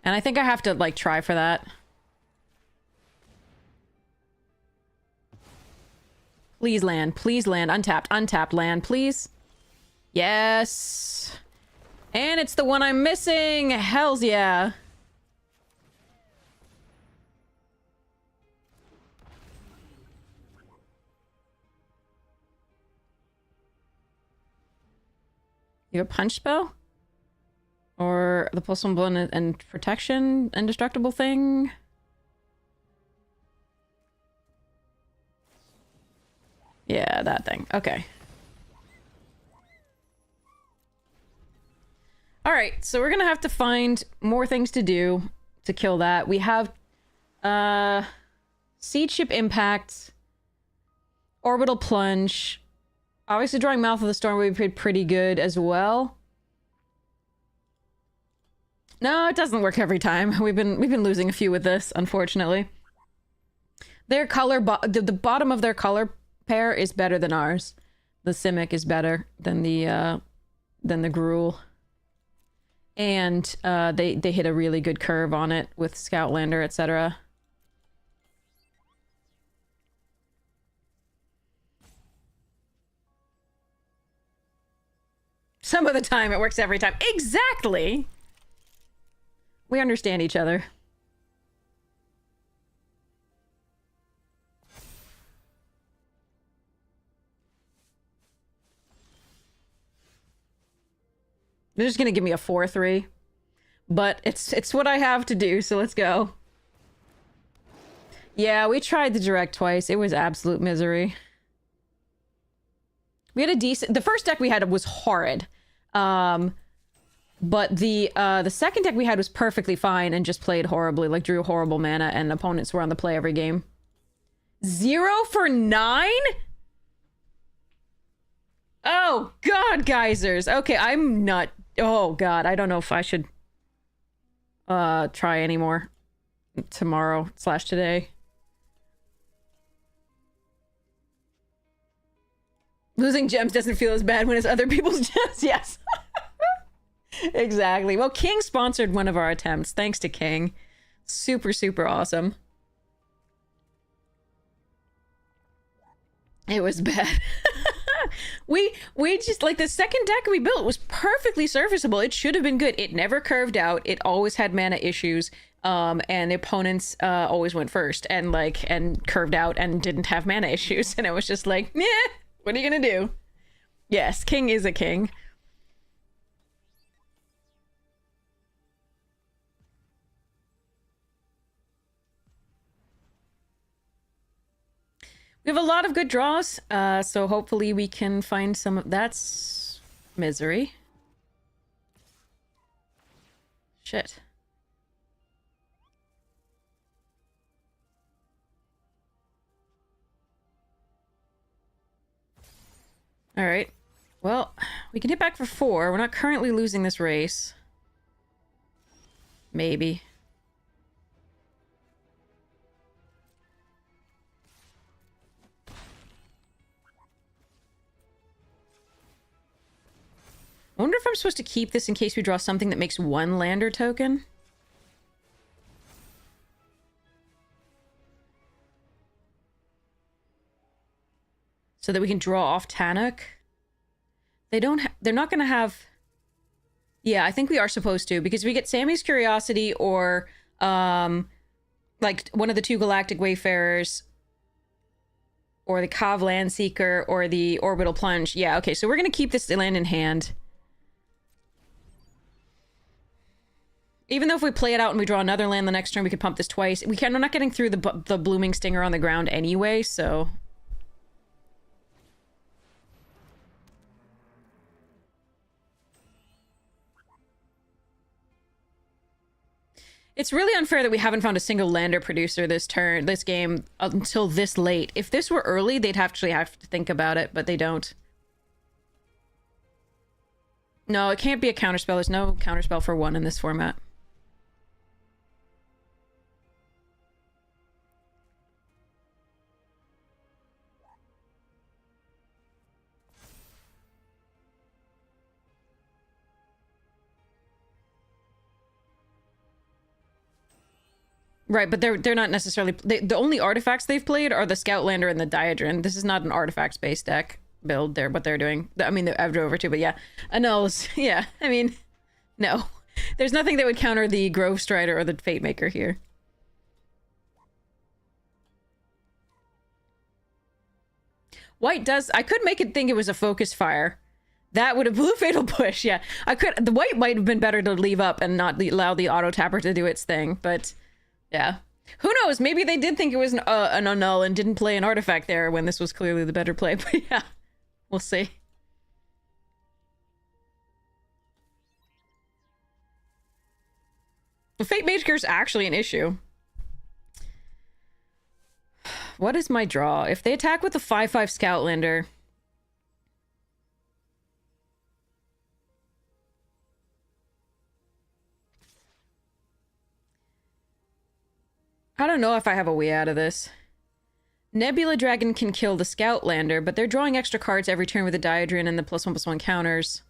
And I think I have to, like, try for that. Please land, untapped land, please. Yes. And it's the one I'm missing. Hells yeah. You have a punch spell? Or the plus one blood and protection indestructible thing? Yeah, that thing. Okay. Alright, so we're gonna have to find more things to do to kill that. We have Seed Ship Impact, Orbital Plunge. Obviously drawing Mouth of the Storm would be pretty good as well. No, it doesn't work every time. We've been losing a few with this, unfortunately. Their color the bottom of their color pair is better than ours. The Simic is better than the Gruul. And they hit a really good curve on it with Scoutlander, etc. Some of the time it works every time. Exactly! We understand each other. They're just gonna give me a 4-3. But it's what I have to do, so let's go. Yeah, we tried the direct twice. It was absolute misery. We had a decent... The first deck we had was horrid. But the second deck we had was perfectly fine and just played horribly, like drew horrible mana, and opponents were on the play every game. 0 for 9? Oh, God, geysers. Okay, I'm not... Oh, God, I don't know if I should try anymore tomorrow/today. Losing gems doesn't feel as bad when it's other people's gems. Yes. Exactly. Well, King sponsored one of our attempts. Thanks to King. Super, super awesome. It was bad. we just, like, the second deck we built was perfectly serviceable. It should have been good. It never curved out. It always had mana issues. And the opponents always went first and curved out and didn't have mana issues. And it was just like, meh, what are you gonna do? Yes, King is a king. We have a lot of good draws, so hopefully we can find some of... That's misery. Shit. Alright. Well, we can hit back for 4. We're not currently losing this race. Maybe. I wonder if I'm supposed to keep this in case we draw something that makes 1 lander token. So that we can draw off Tannock. They're not going to have... Yeah, I think we are supposed to, because we get Sammy's Curiosity or, like, one of the 2 Galactic Wayfarers, or the Kav Landseeker, or the Orbital Plunge. Yeah, okay, so we're going to keep this land in hand. Even though if we play it out and we draw another land the next turn, we could pump this twice. We're not getting through the Blooming Stinger on the ground anyway, so... It's really unfair that we haven't found a single lander producer this game, until this late. If this were early, they'd actually have to think about it, but they don't. No, it can't be a counterspell. There's no counterspell for 1 in this format. Right, but they're not necessarily... the only artifacts they've played are the Scoutlander and the Diadrin. This is not an artifacts-based deck build. What they're doing. I mean, I've drove over too, but yeah. Annulls. Yeah, I mean, no. There's nothing that would counter the Grove Strider or the Fate Maker here. White does... I could make it think it was a Focus Fire. That would have... Blue Fatal Push, yeah. I could... The white might have been better to leave up and not allow the auto-tapper to do its thing, but... Yeah. Who knows? Maybe they did think it was an annul and didn't play an artifact there when this was clearly the better play. But yeah, we'll see. The Fate Maker is actually an issue. What is my draw? If they attack with the 5/5 Scoutlander... I don't know if I have a way out of this. Nebula Dragon can kill the Scoutlander, but they're drawing extra cards every turn with the Diadrin and the +1/+1 counters.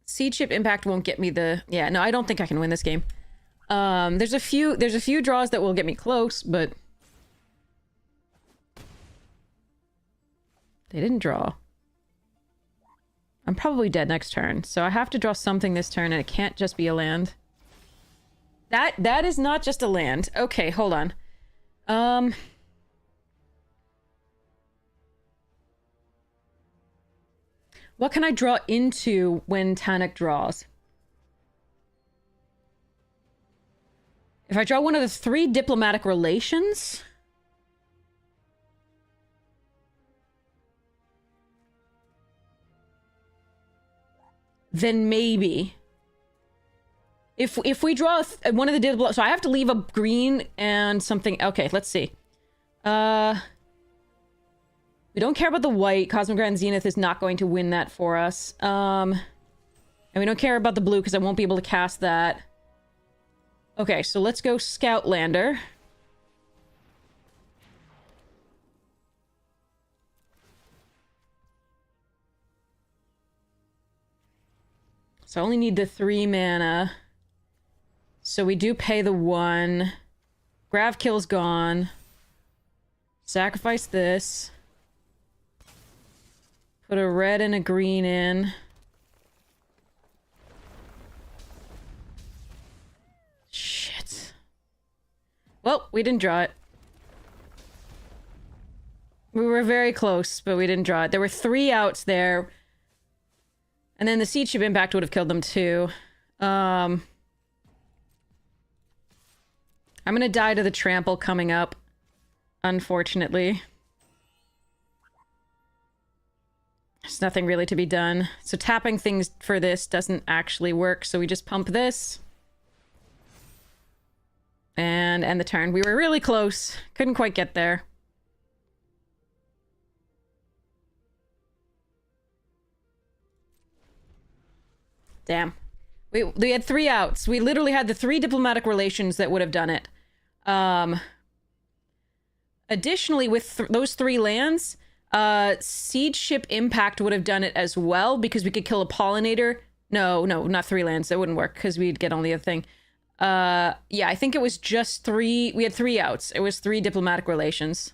Seed Ship Impact won't get me the... Yeah, no, I don't think I can win this game. There's a few draws that will get me close, but... They didn't draw. I'm probably dead next turn, so I have to draw something this turn, and it can't just be a land. That is not just a land. Okay, hold on. What can I draw into when Tannock draws? If I draw one of the 3 diplomatic relations... Then maybe... If we draw one of the... So I have to leave a green and something... Okay, let's see. We don't care about the white. Cosmic Grand Zenith is not going to win that for us. And we don't care about the blue because I won't be able to cast that. Okay, so let's go Scoutlander. So I only need the 3 mana. So we do pay the 1. Grav Kill's gone. Sacrifice this. Put a red and a green in. Shit. Well, we didn't draw it. We were very close, but we didn't draw it. There were 3 outs there. And then the Seed Ship Impact would have killed them too. I'm gonna die to the Trample coming up, unfortunately. There's nothing really to be done. So tapping things for this doesn't actually work, so we just pump this. And end the turn. We were really close. Couldn't quite get there. Damn. We had 3 outs. We literally had the 3 diplomatic relations that would have done it. Additionally, with those 3 lands, Siege Ship Impact would have done it as well, because we could kill a Pollinator. No, not 3 lands. That wouldn't work, because we'd get only a thing. Yeah, I think it was just 3. We had 3 outs. It was 3 diplomatic relations.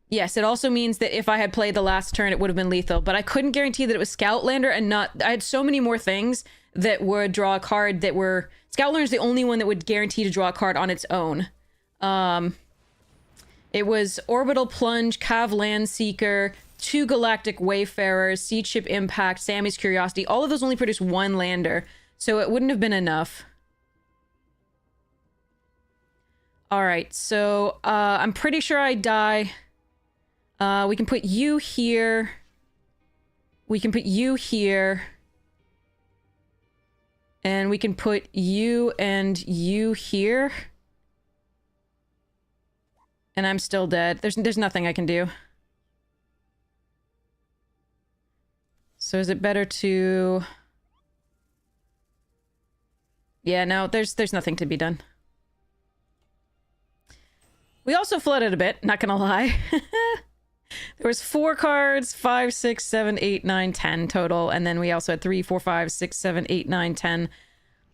Yes, it also means that if I had played the last turn, it would have been lethal. But I couldn't guarantee that it was Scoutlander and not... I had so many more things that would draw a card that were... Scoutlander is the only one that would guarantee to draw a card on its own. It was Orbital Plunge, Cav Landseeker, 2 Galactic Wayfarers, Siege Ship Impact, Sammy's Curiosity. All of those only produce 1 lander, so it wouldn't have been enough. Alright, so I'm pretty sure I die... we can put you here. We can put you here. And we can put you and you here. And I'm still dead. There's nothing I can do. So is it better to... Yeah, no, there's nothing to be done. We also flooded a bit, not gonna lie. There was 4 cards, 5, 6, 7, 8, 9, 10 total. And then we also had 3, 4, 5, 6, 7, 8, 9, 10,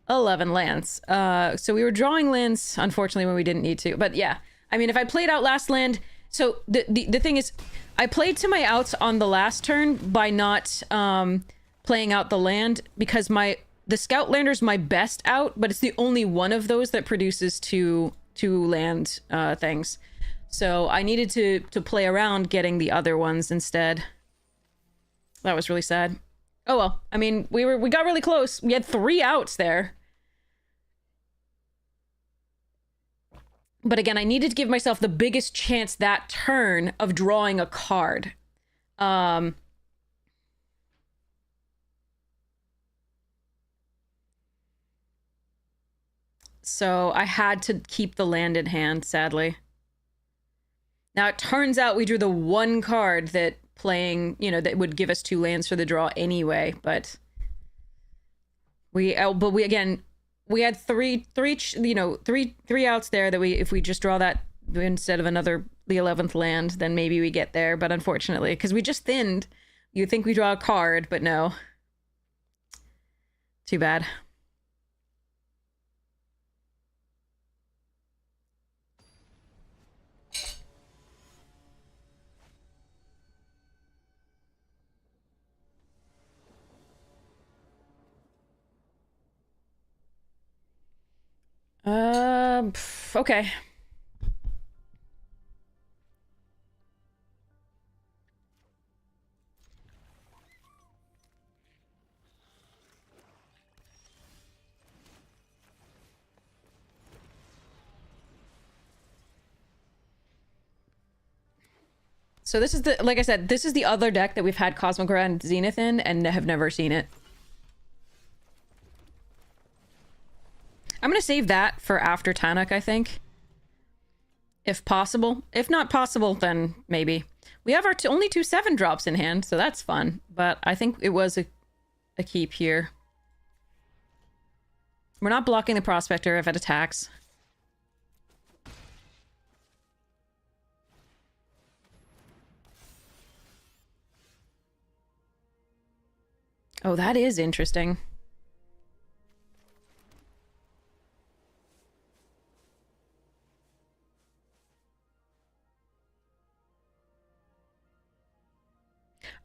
11 lands. So we were drawing lands, unfortunately, when we didn't need to. But yeah, I mean, if I played out last land... So the thing is, I played to my outs on the last turn by not playing out the land, because the Scoutlander's my best out, but it's the only one of those that produces two land things. So I needed to play around getting the other ones instead. That was really sad. Oh well, I mean, we got really close. We had 3 outs there. But again, I needed to give myself the biggest chance that turn of drawing a card. So I had to keep the land in hand, sadly. Now, it turns out we drew the 1 card that playing, you know, that would give us 2 lands for the draw anyway, but we again, we had three outs there that if we just draw that instead of the 11th land, then maybe we get there, but unfortunately, because we just thinned, you'd think we draw a card, but no. Too bad. Okay. So this is like I said, this is the other deck that we've had Cosmogrand Zenith in and have never seen it. I'm gonna save that for after Tannock, I think. If possible. If not possible, then maybe. We have our only 2 7-drops in hand, so that's fun. But I think it was a keep here. We're not blocking the Prospector if it attacks. Oh, that is interesting.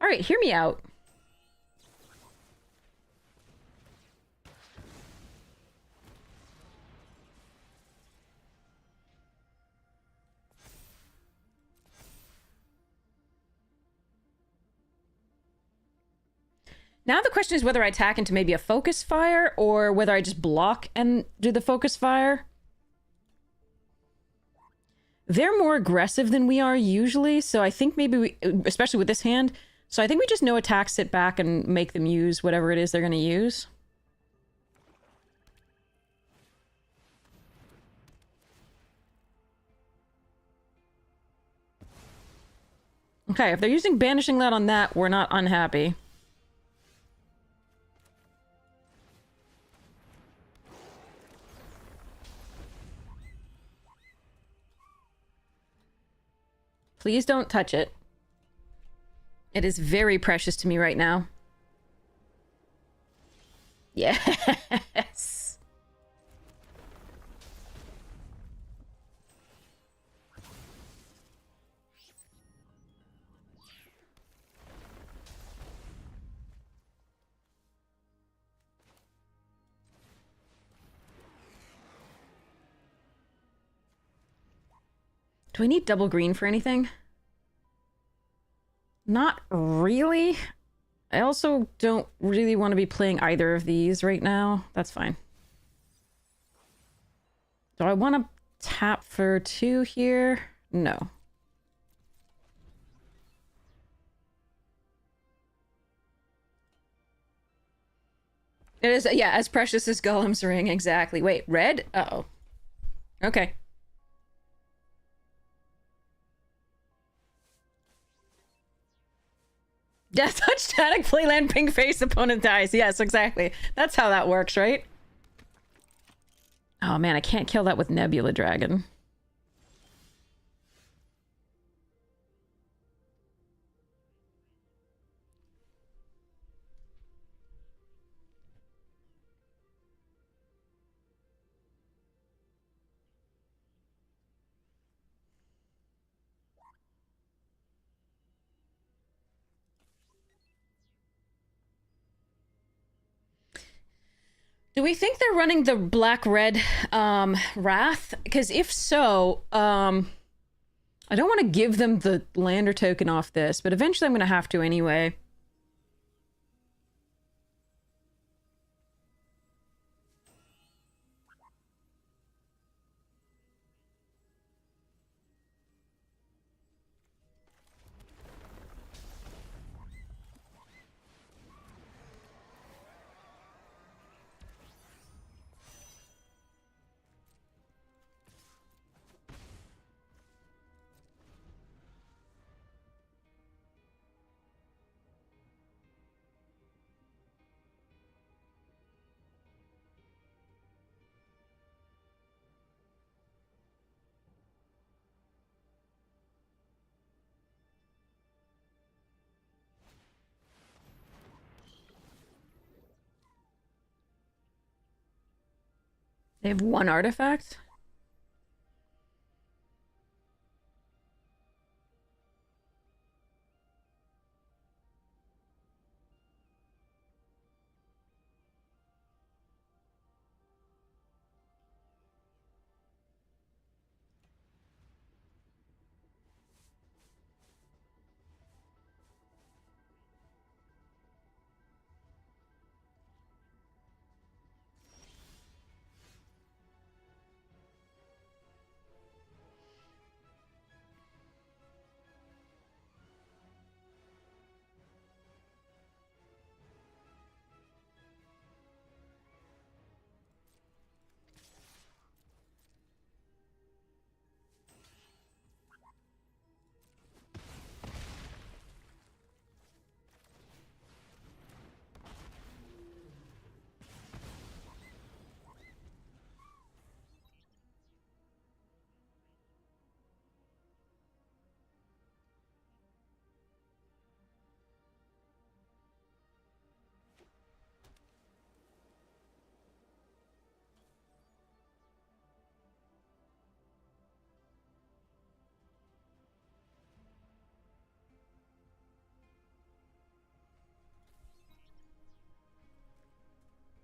All right, hear me out. Now the question is whether I attack into maybe a focus fire or whether I just block and do the focus fire. They're more aggressive than we are usually, so I think maybe we, especially with this hand, so I think we just no attack, sit back, and make them use whatever it is they're going to use. Okay, if they're using Banishing That on that, we're not unhappy. Please don't touch it. It is very precious to me right now. Yes. Do I need double green for anything? Not really. I also don't really want to be playing either of these right now. That's fine. Do I want to tap for 2 here? No. It is, yeah, as precious as Golem's ring, exactly. Wait, red? Uh-oh. Okay. Death touch static, playland, pink face, opponent dies. Yes, exactly. That's how that works, right? Oh man, I can't kill that with Nebula Dragon. Do we think they're running the black-red Wrath? Because if so, I don't want to give them the lander token off this, but eventually I'm going to have to anyway. They have 1 artifact?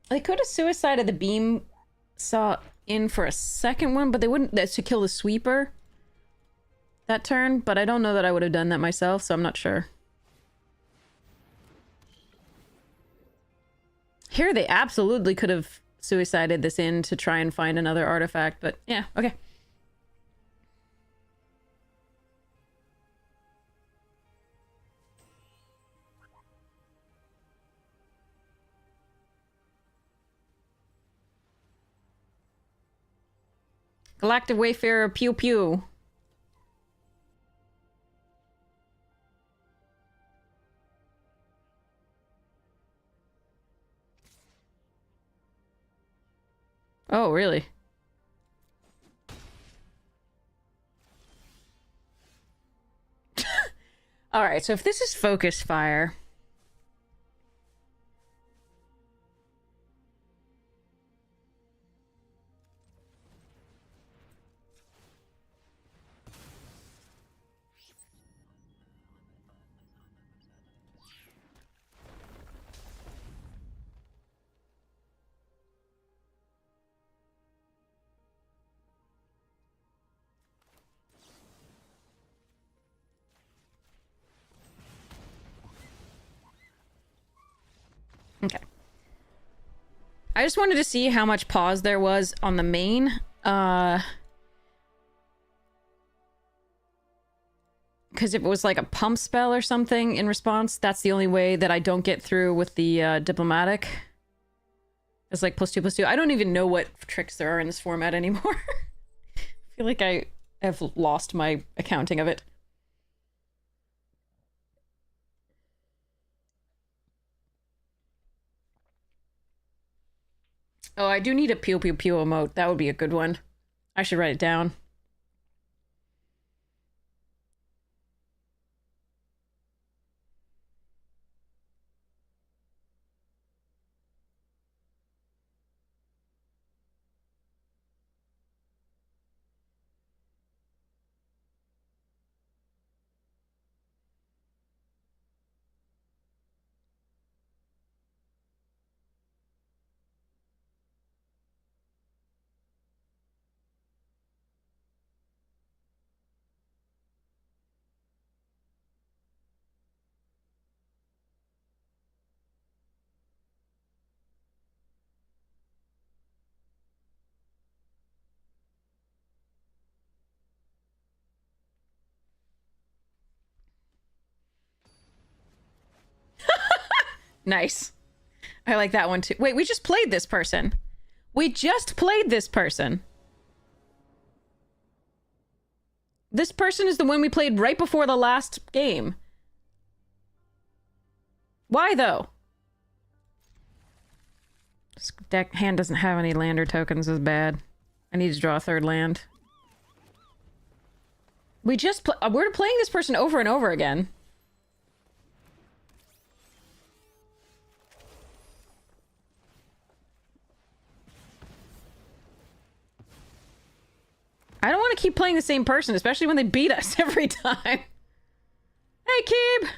They could have suicided the beam saw in for a second one, but they wouldn't. That's to kill the sweeper that turn, but I don't know that I would have done that myself, so I'm not sure. Here they absolutely could have suicided this in to try and find another artifact, but yeah, okay. Galactic Wayfarer, pew pew. Oh, really? All right, so if this is focus fire... Okay. I just wanted to see how much pause there was on the main. Because if it was like a pump spell or something in response, that's the only way that I don't get through with the diplomatic. It's like +2/+2. I don't even know what tricks there are in this format anymore. I feel like I have lost my accounting of it. Oh, I do need a pew pew pew emote. That would be a good one. I should write it down. Nice. I like that one too. Wait, we just played this person. We just played this person. This person is the one we played right before the last game. Why though? This deck hand doesn't have any lander tokens, is bad. I need to draw a third land. We just we're playing this person over and over again. I don't want to keep playing the same person, especially when they beat us every time. Hey, Keeb!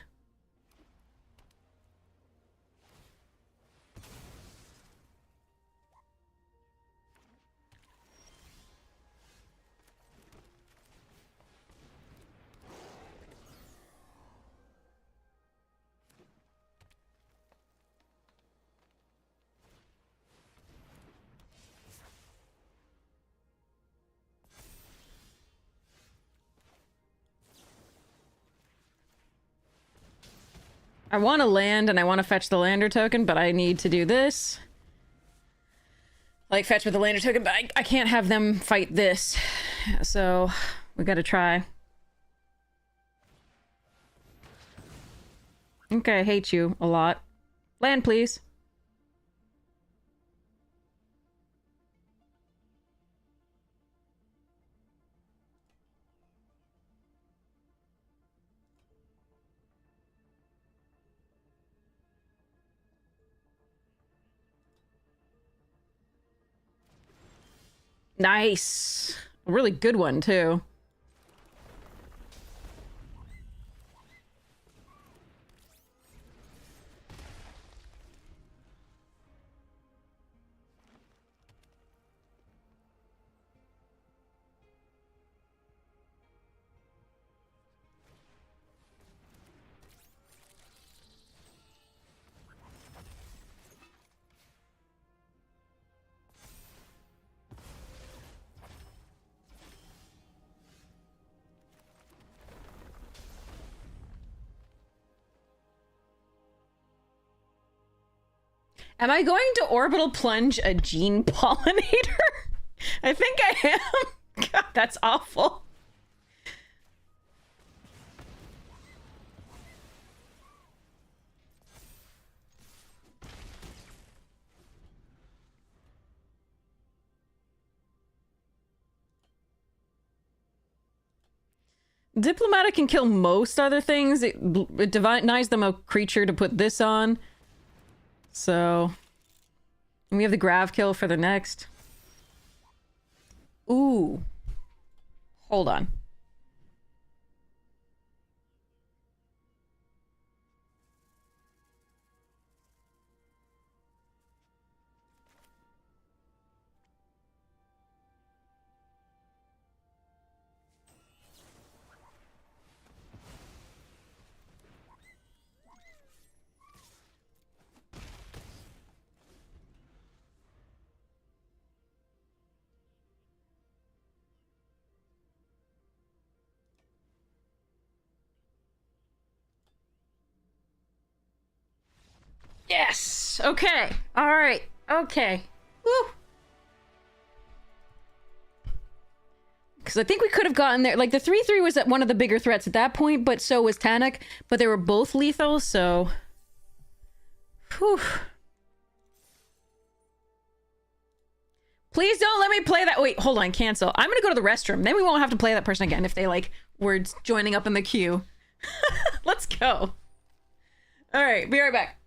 I want to land and I want to fetch the lander token, but I need to do this. Like, fetch with the lander token, but I can't have them fight this. So, we gotta try. Okay, I hate you a lot. Land, please. Nice. A really good one, too. Am I going to orbital plunge a gene pollinator? I think I am. God, that's awful. Diplomatic can kill most other things. It denies them a creature to put this on. So... And we have the grav kill for the next. Ooh. Hold on. Yes! Okay. Alright. Okay. Woo! Because I think we could have gotten there. Like, the 3/3 was one of the bigger threats at that point, but so was Tanakh. But they were both lethal, so... Whew. Please don't let me play that. Wait, hold on. Cancel. I'm gonna go to the restroom. Then we won't have to play that person again if they, like, were joining up in the queue. Let's go. Alright, be right back.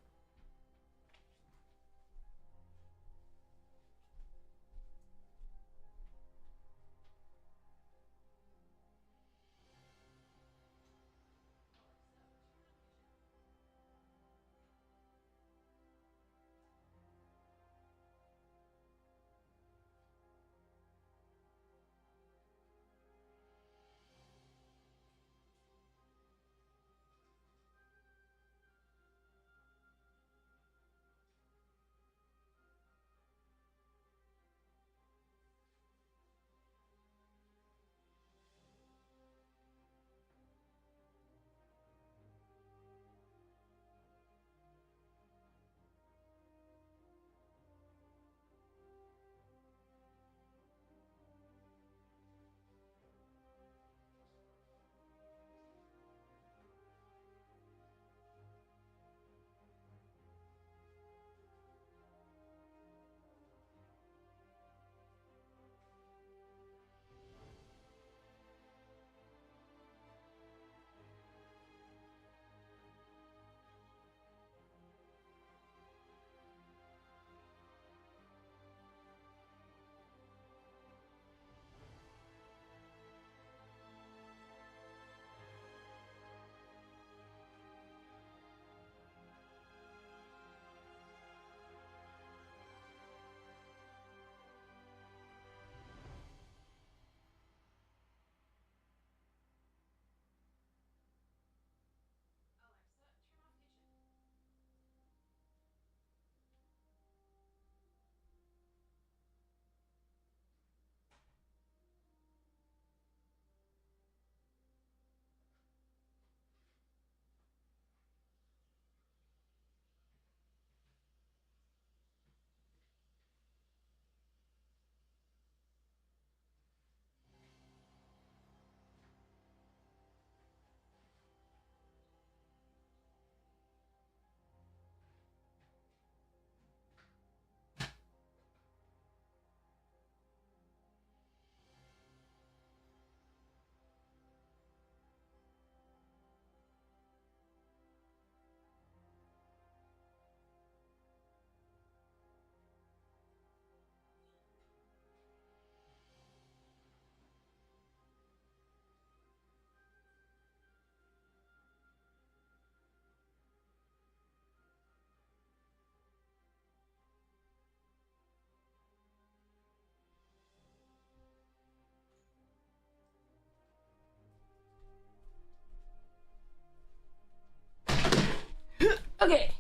Okay.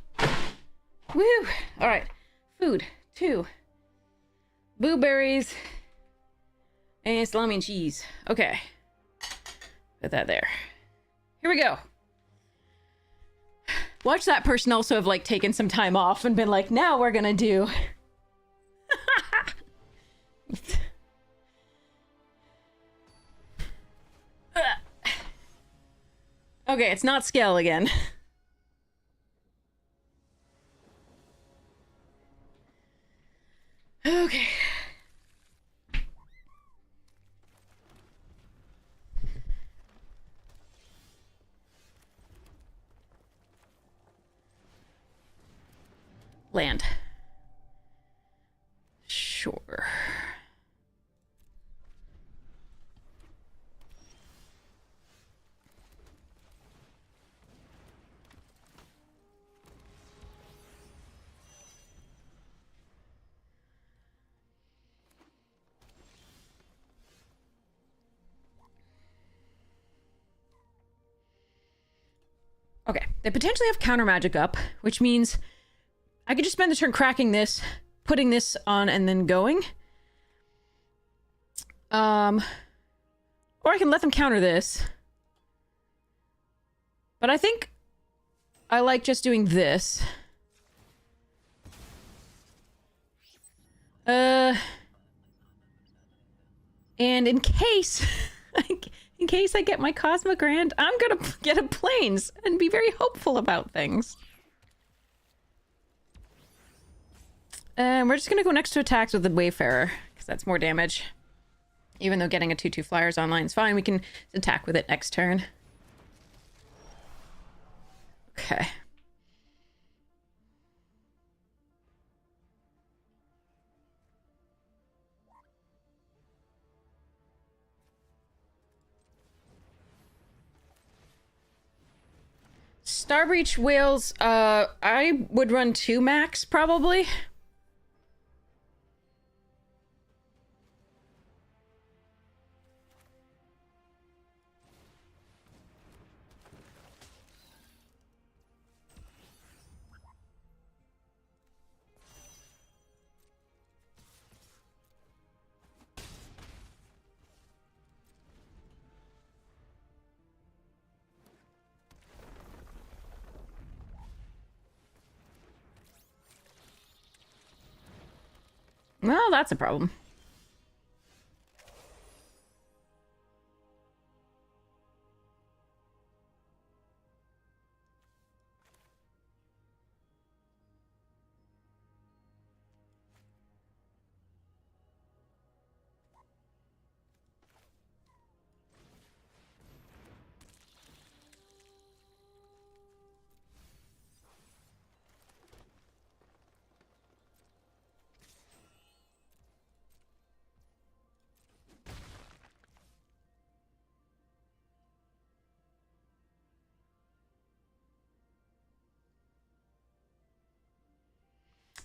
Woo! Alright. Food. 2. Blueberries. And salami and cheese. Okay. Put that there. Here we go. Watch that person also have, like, taken some time off and been like, now we're gonna do... Okay, it's not scale again. Okay. Land. Sure. Okay, they potentially have counter magic up, which means I could just spend the turn cracking this, putting this on, and then going. Or I can let them counter this. But I think I like just doing this. And in case... in case I get my Cosmic Grand, I'm gonna get a Plains and be very hopeful about things. And we're just gonna go next to attacks with the Wayfarer, because that's more damage. Even though getting a 2/2 flyers online is fine, we can attack with it next turn. Okay. Starbreach whales, I would run 2 max, probably. Well, that's a problem.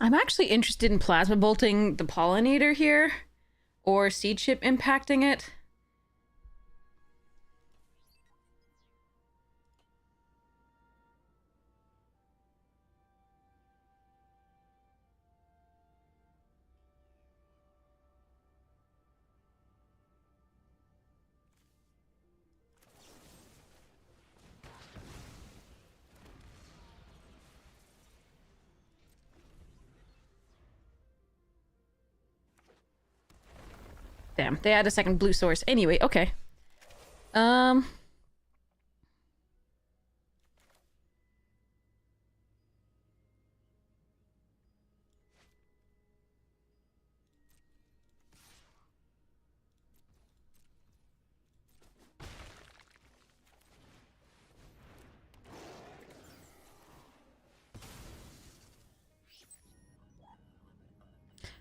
I'm actually interested in plasma bolting the pollinator here, or seed ship impacting it. Damn, they had a second blue source. Anyway, okay.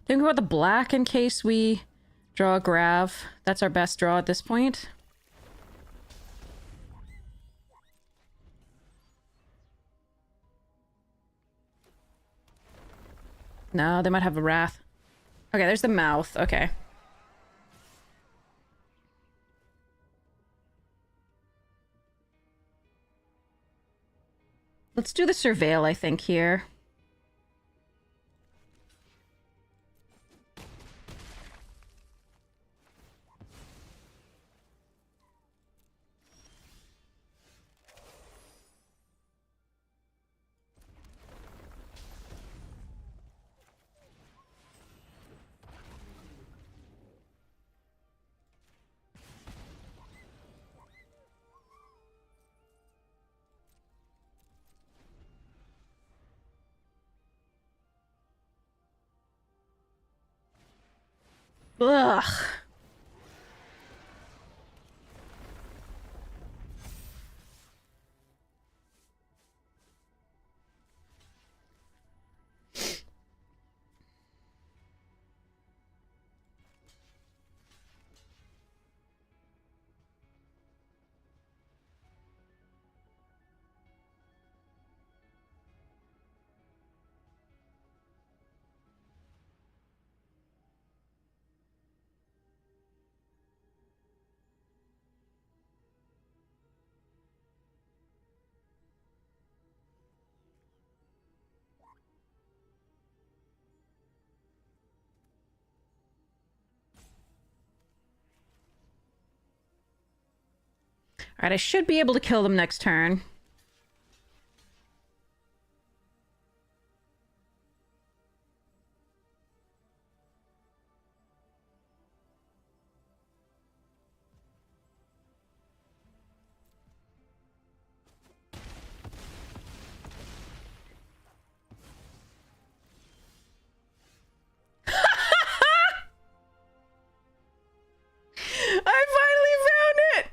Think about the black in case we draw a Grav. That's our best draw at this point. No, they might have a Wrath. Okay, there's the mouth. Okay. Let's do the Surveil, I think, here. Ugh. Alright, I should be able to kill them next turn. I finally found it!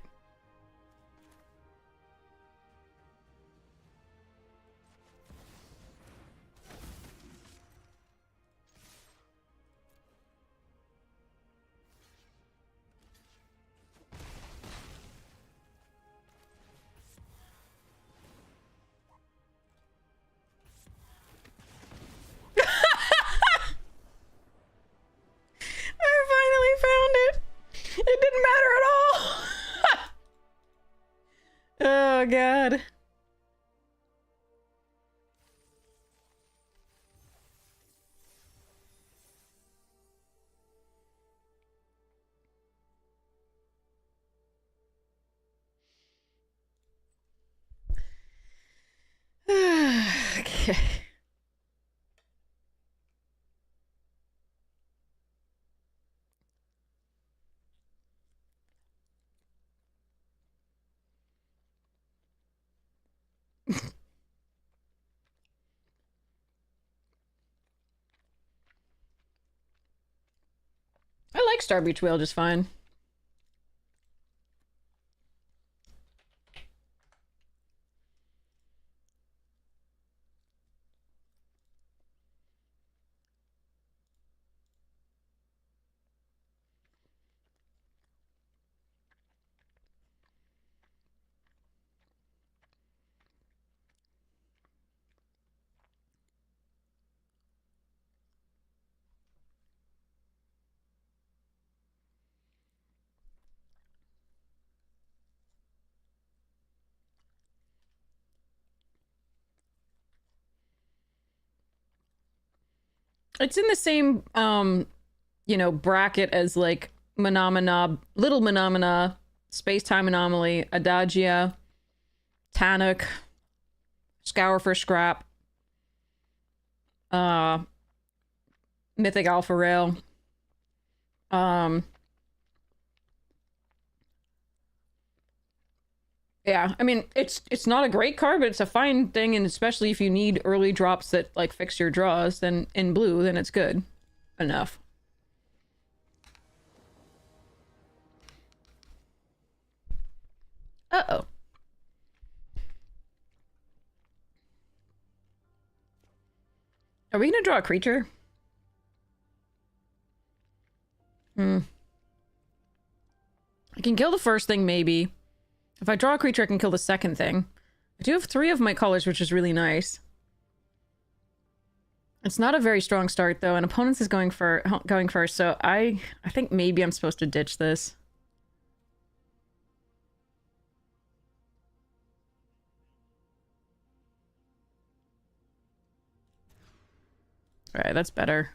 I finally found it! It didn't matter at all! Oh, God. Okay. I like Star Beach Whale just fine. It's in the same, you know, bracket as like Menomina, Little Menomina, Space Time Anomaly, Adagia, Tannock, Scour for Scrap, Mythic Alpha Rail. Yeah, I mean, it's not a great card, but it's a fine thing, and especially if you need early drops that like fix your draws, then in blue, then it's good enough. Uh-oh. Are we gonna draw a creature? Hmm. I can kill the first thing, maybe. If I draw a creature, I can kill the second thing. I do have 3 of my colors, which is really nice. It's not a very strong start, though, and opponents is going first, so I think maybe I'm supposed to ditch this. Alright, that's better.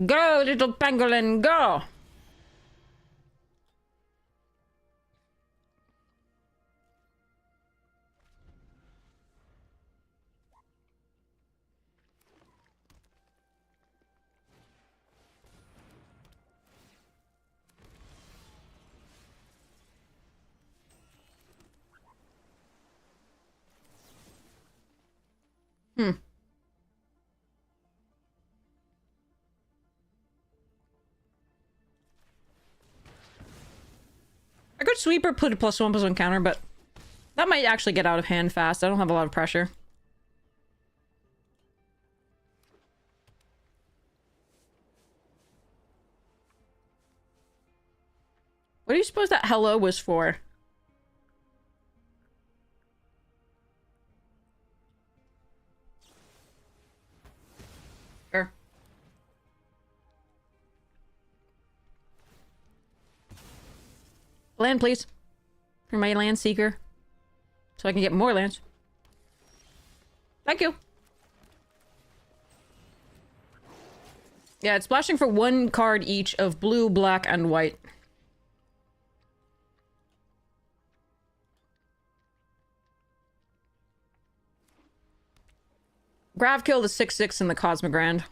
Go, little pangolin, go! Hmm. I could sweeper, put a +1/+1 counter, but that might actually get out of hand fast. I don't have a lot of pressure. What do you suppose that hello was for? Land, please. For my land seeker. So I can get more lands. Thank you. Yeah, it's splashing for 1 card each of blue, black, and white. Grav kill the 6/6 in the Cosmogrand.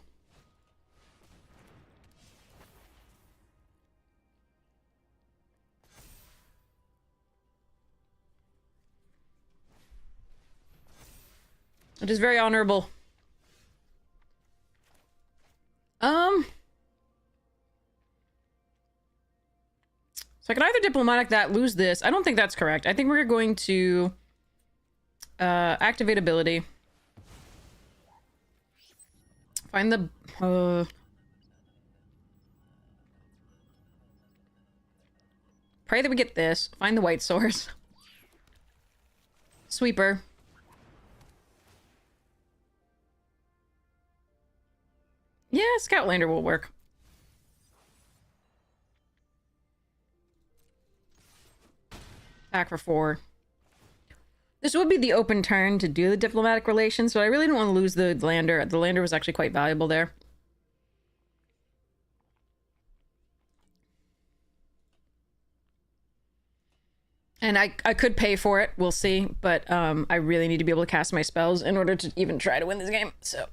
It is very honorable. So I can either diplomatic that, lose this. I don't think that's correct. I think we're going to activate ability. Find the pray that we get this. Find the white source. Sweeper. Yeah, Scoutlander will work. Back for 4. This would be the open turn to do the diplomatic relations, so I really didn't want to lose the lander. The lander was actually quite valuable there. And I could pay for it, we'll see, but I really need to be able to cast my spells in order to even try to win this game, so...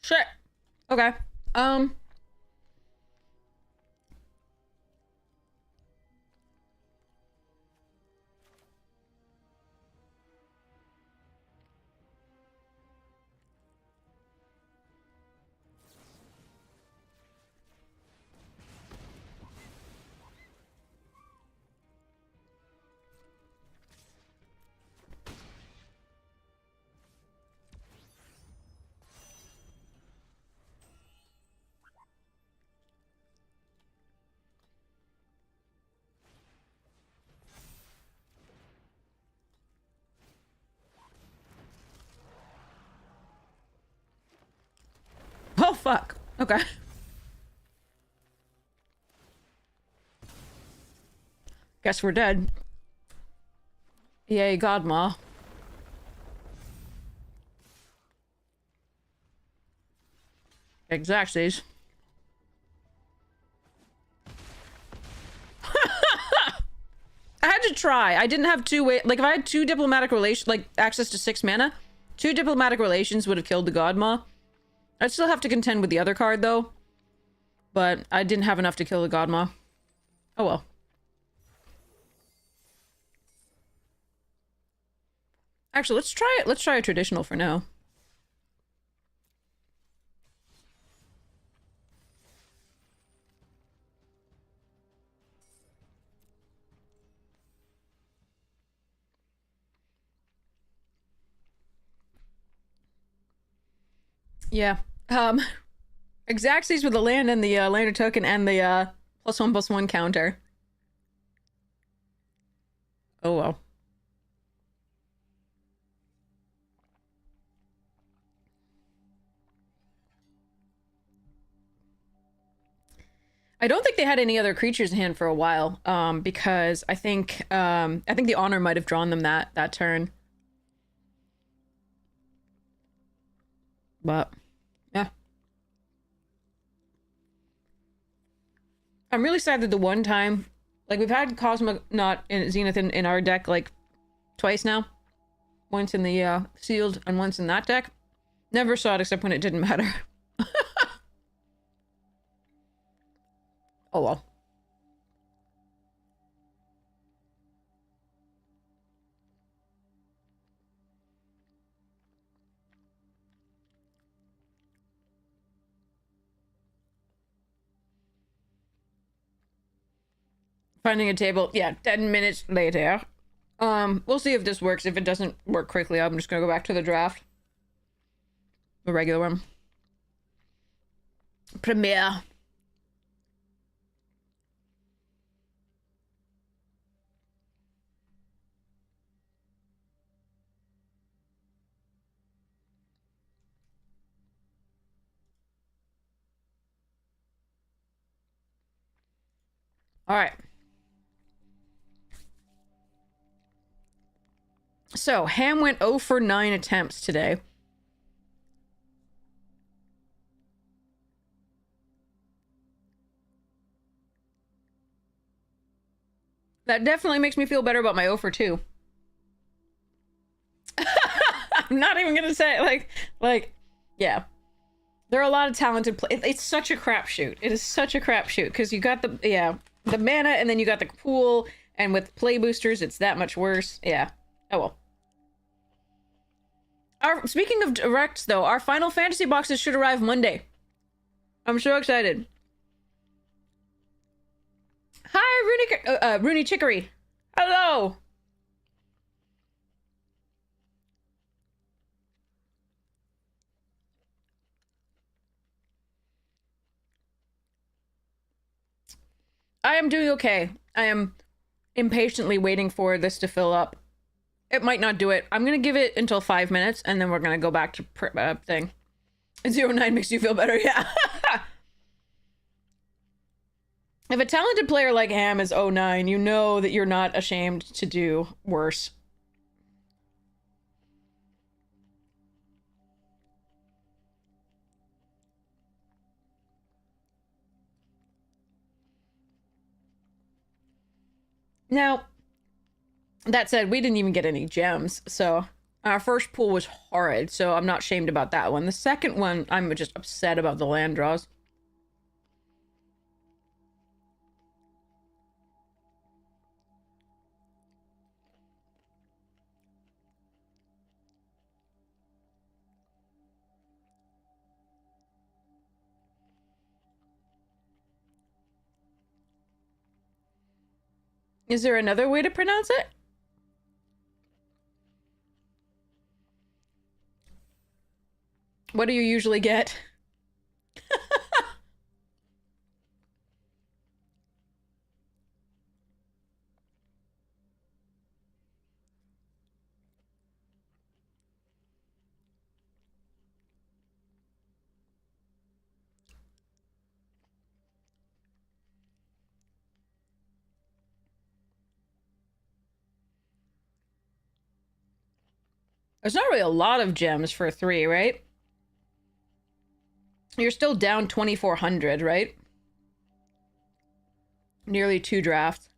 Shit. Okay. Oh, fuck. Okay. Guess we're dead. Yay, Godma. Exactsies. I had to try. I didn't have like, if I had 2 diplomatic relations, like, access to 6 mana, 2 diplomatic relations would have killed the Godma. I'd still have to contend with the other card, though. But I didn't have enough to kill the Godma. Oh well. Actually, let's try it. Let's try a traditional for now. Yeah. Exactsies with the land and the lander token and the +1/+1 counter. Oh well. I don't think they had any other creatures in hand for a while, because I think the honor might have drawn them that turn. But yeah. I'm really sad that the one time, like, we've had Cosmonaut and Zenith in our deck, like, twice now. Once in the sealed and once in that deck. Never saw it except when it didn't matter. Oh well. Finding a table. Yeah, 10 minutes later. We'll see if this works. If it doesn't work quickly, I'm just gonna go back to the draft. The regular one. Premiere. All right. So, Ham went 0 for 9 attempts today. That definitely makes me feel better about my 0 for 2. I'm not even gonna say like, yeah. There are a lot of talented players. It's such a crapshoot. It is such a crapshoot because you got the mana and then you got the pool, and with play boosters, it's that much worse. Yeah. Oh well. Speaking of directs, though, our Final Fantasy boxes should arrive Monday. I'm so excited. Hi, Rooney Chicory. Hello. I am doing okay. I am impatiently waiting for this to fill up. It might not do it. I'm gonna give it until 5 minutes, and then we're gonna go back to thing. 09 makes you feel better, yeah. If a talented player like Ham is 09, you know that you're not ashamed to do worse. Now, that said, we didn't even get any gems, so our first pool was horrid, so I'm not shamed about that one. The second one, I'm just upset about the land draws. Is there another way to pronounce it? What do you usually get? There's not really a lot of gems for 3, right? You're still down 2,400, right? Nearly 2 drafts.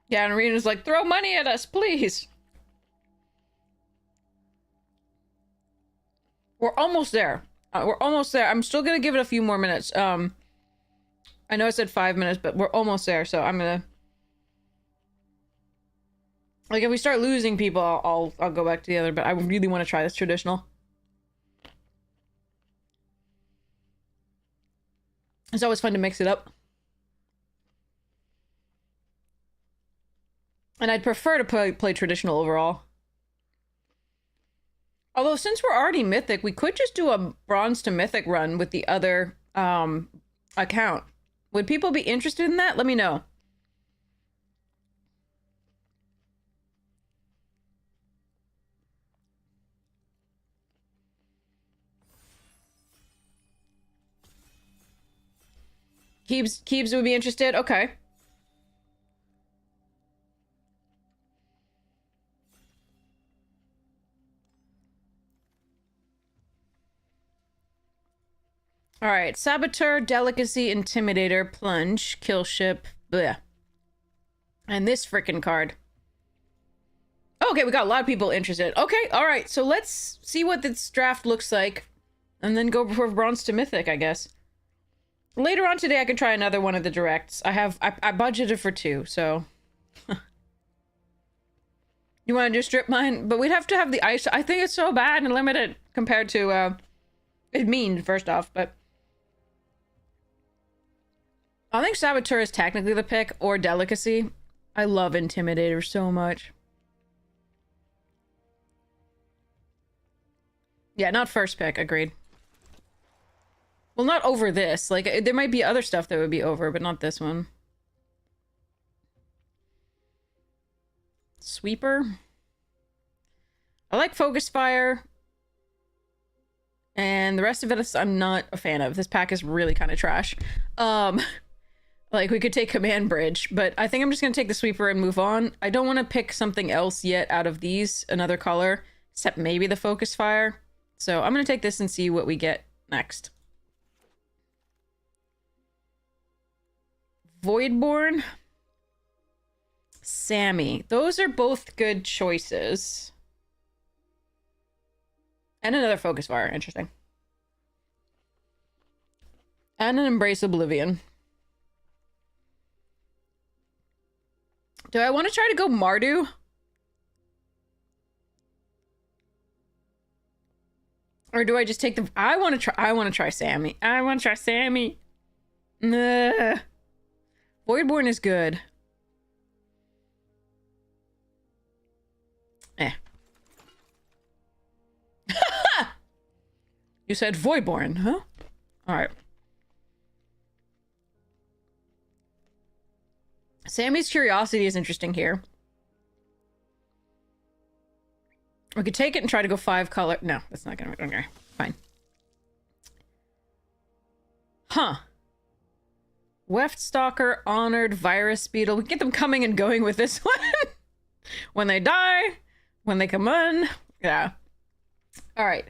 Yeah, and Arena's like, throw money at us, please. We're almost there. We're almost there. I'm still gonna give it a few more minutes. I know I said 5 minutes, but we're almost there, so I'm gonna... Like, if we start losing people, I'll go back to the other, but I really want to try this traditional. It's always fun to mix it up. And I'd prefer to play traditional overall. Although, since we're already Mythic, we could just do a Bronze to Mythic run with the other account. Would people be interested in that? Let me know. Keebs would be interested? Okay. Alright, Saboteur, Delicacy, Intimidator, Plunge, Kill Ship, bleh. And this frickin' card. Okay, we got a lot of people interested. Okay, alright, so let's see what this draft looks like. And then go for Bronze to Mythic, I guess. Later on today, I can try another one of the directs. I budgeted for 2, so... You want to do strip mine? But we'd have to have the ice. I think it's so bad and limited. compared to, it's mean, first off, but I think Saboteur is technically the pick, or Delicacy. I love Intimidator so much. Yeah, not first pick, agreed. Well, not over this. Like, there might be other stuff that would be over, but not this one. Sweeper. I like Focus Fire. And the rest of it I'm not a fan of. This pack is really kind of trash. Like, we could take Command Bridge, but I think I'm just going to take the Sweeper and move on. I don't want to pick something else yet out of these, another color, except maybe the Focus Fire. So I'm going to take this and see what we get next. Voidborn. Sammy. Those are both good choices. And another Focus Fire. Interesting. And an Embrace Oblivion. Do I want to try to go Mardu? Or do I just take the... I want to try Sammy. I want to try Sammy. Nah. Voidborn is good. Eh. You said Voidborn, huh? Alright. Sammy's Curiosity is interesting here. We could take it and try to go 5 color. No, that's not gonna be okay. Fine. Huh. Weft Stalker, Honored, Virus Beetle. We get them coming and going with this one. When they die, when they come on. Yeah. Alright.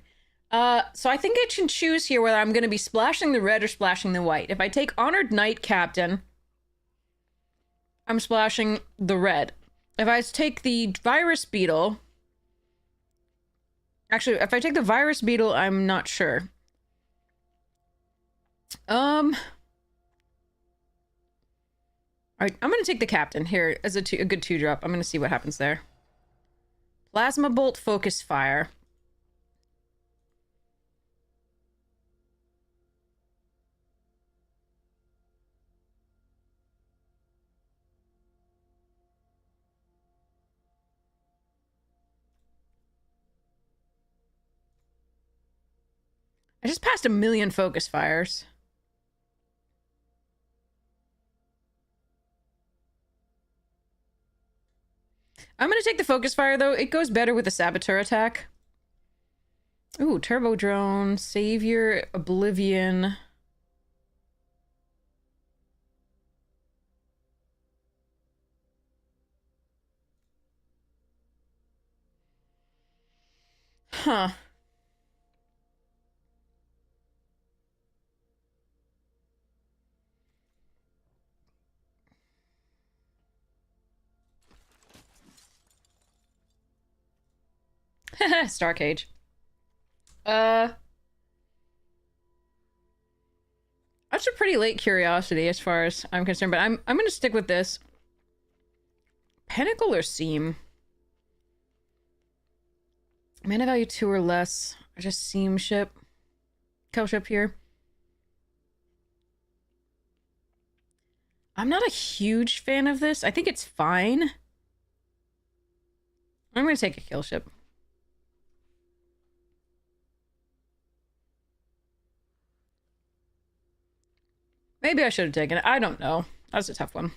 So I think I can choose here whether I'm gonna be splashing the red or splashing the white. If I take Honored Knight Captain, I'm splashing the red. If I take the Virus Beetle... Actually, if I take the Virus Beetle, I'm not sure. Alright, I'm gonna take the Captain here as a good 2-drop. I'm gonna see what happens there. Plasma Bolt, Focus Fire. I just passed 1,000,000 Focus Fires. I'm gonna take the Focus Fire, though. It goes better with the Saboteur attack. Ooh, Turbo Drone, Savior, Oblivion. Huh. Star Cage. That's a pretty late Curiosity as far as I'm concerned, but I'm gonna stick with this. Pinnacle or Seam? Mana value 2 or less. I just Seam ship. Kill ship here. I'm not a huge fan of this. I think it's fine. I'm gonna take a kill ship. Maybe I should have taken it. I don't know. That's a tough one.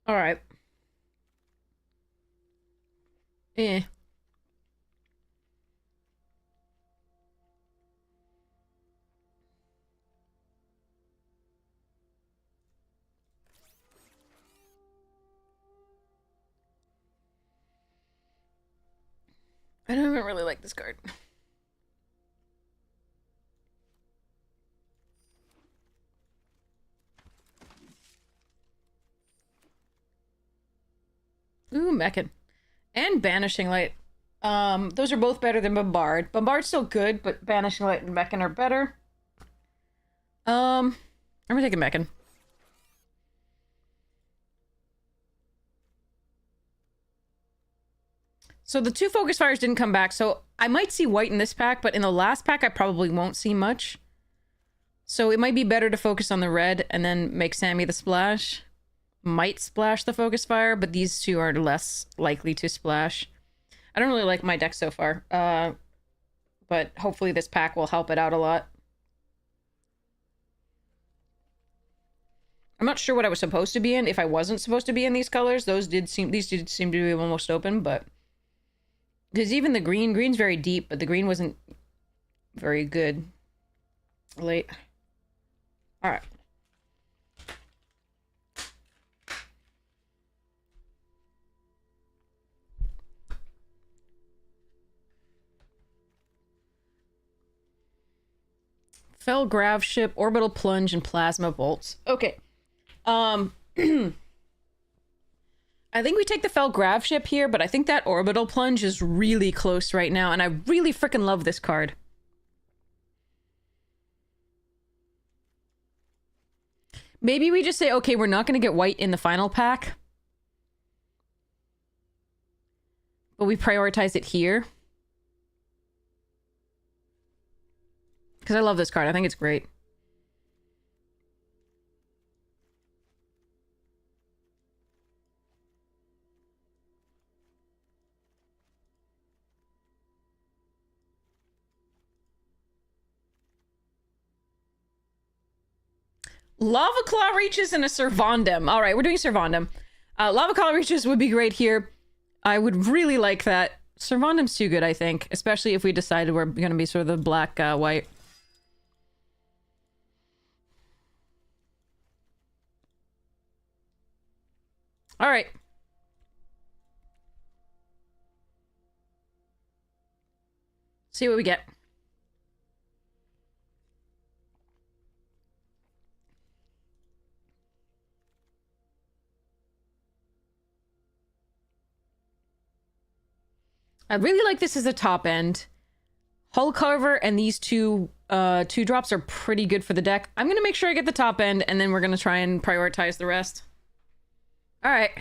All right. Eh. I don't even really like this card. Ooh, Meccan. And Banishing Light. Those are both better than Bombard. Bombard's still good, but Banishing Light and Meccan are better. I'm gonna take a Meccan. So the 2 Focus Fires didn't come back, so I might see white in this pack, but in the last pack I probably won't see much. So it might be better to focus on the red and then make Sammy the splash. Might splash the Focus Fire, but these 2 are less likely to splash. I don't really like my deck so far, but hopefully this pack will help it out a lot. I'm not sure what I was supposed to be in. If I wasn't supposed to be in these colors, these did seem to be almost open, but there's even the green's very deep, but the green wasn't very good late. All right. Fell Grav Ship, Orbital Plunge, and Plasma Bolts. Okay. I think we take the Fell Grav Ship here, but I think that Orbital Plunge is really close right now, and I really freaking love this card. Maybe we just say, okay, we're not going to get white in the final pack, but we prioritize it here. Because I love this card. I think it's great. Lava Claw Reaches and a Servandum. All right, we're doing Servandum. Lava Claw Reaches would be great here. I would really like that. Servandum's too good, I think. Especially if we decided we're going to be sort of the black, white. All right. See what we get. I really like this as a top end. Hull Carver and these two drops are pretty good for the deck. I'm going to make sure I get the top end, and then we're going to try and prioritize the rest. All right.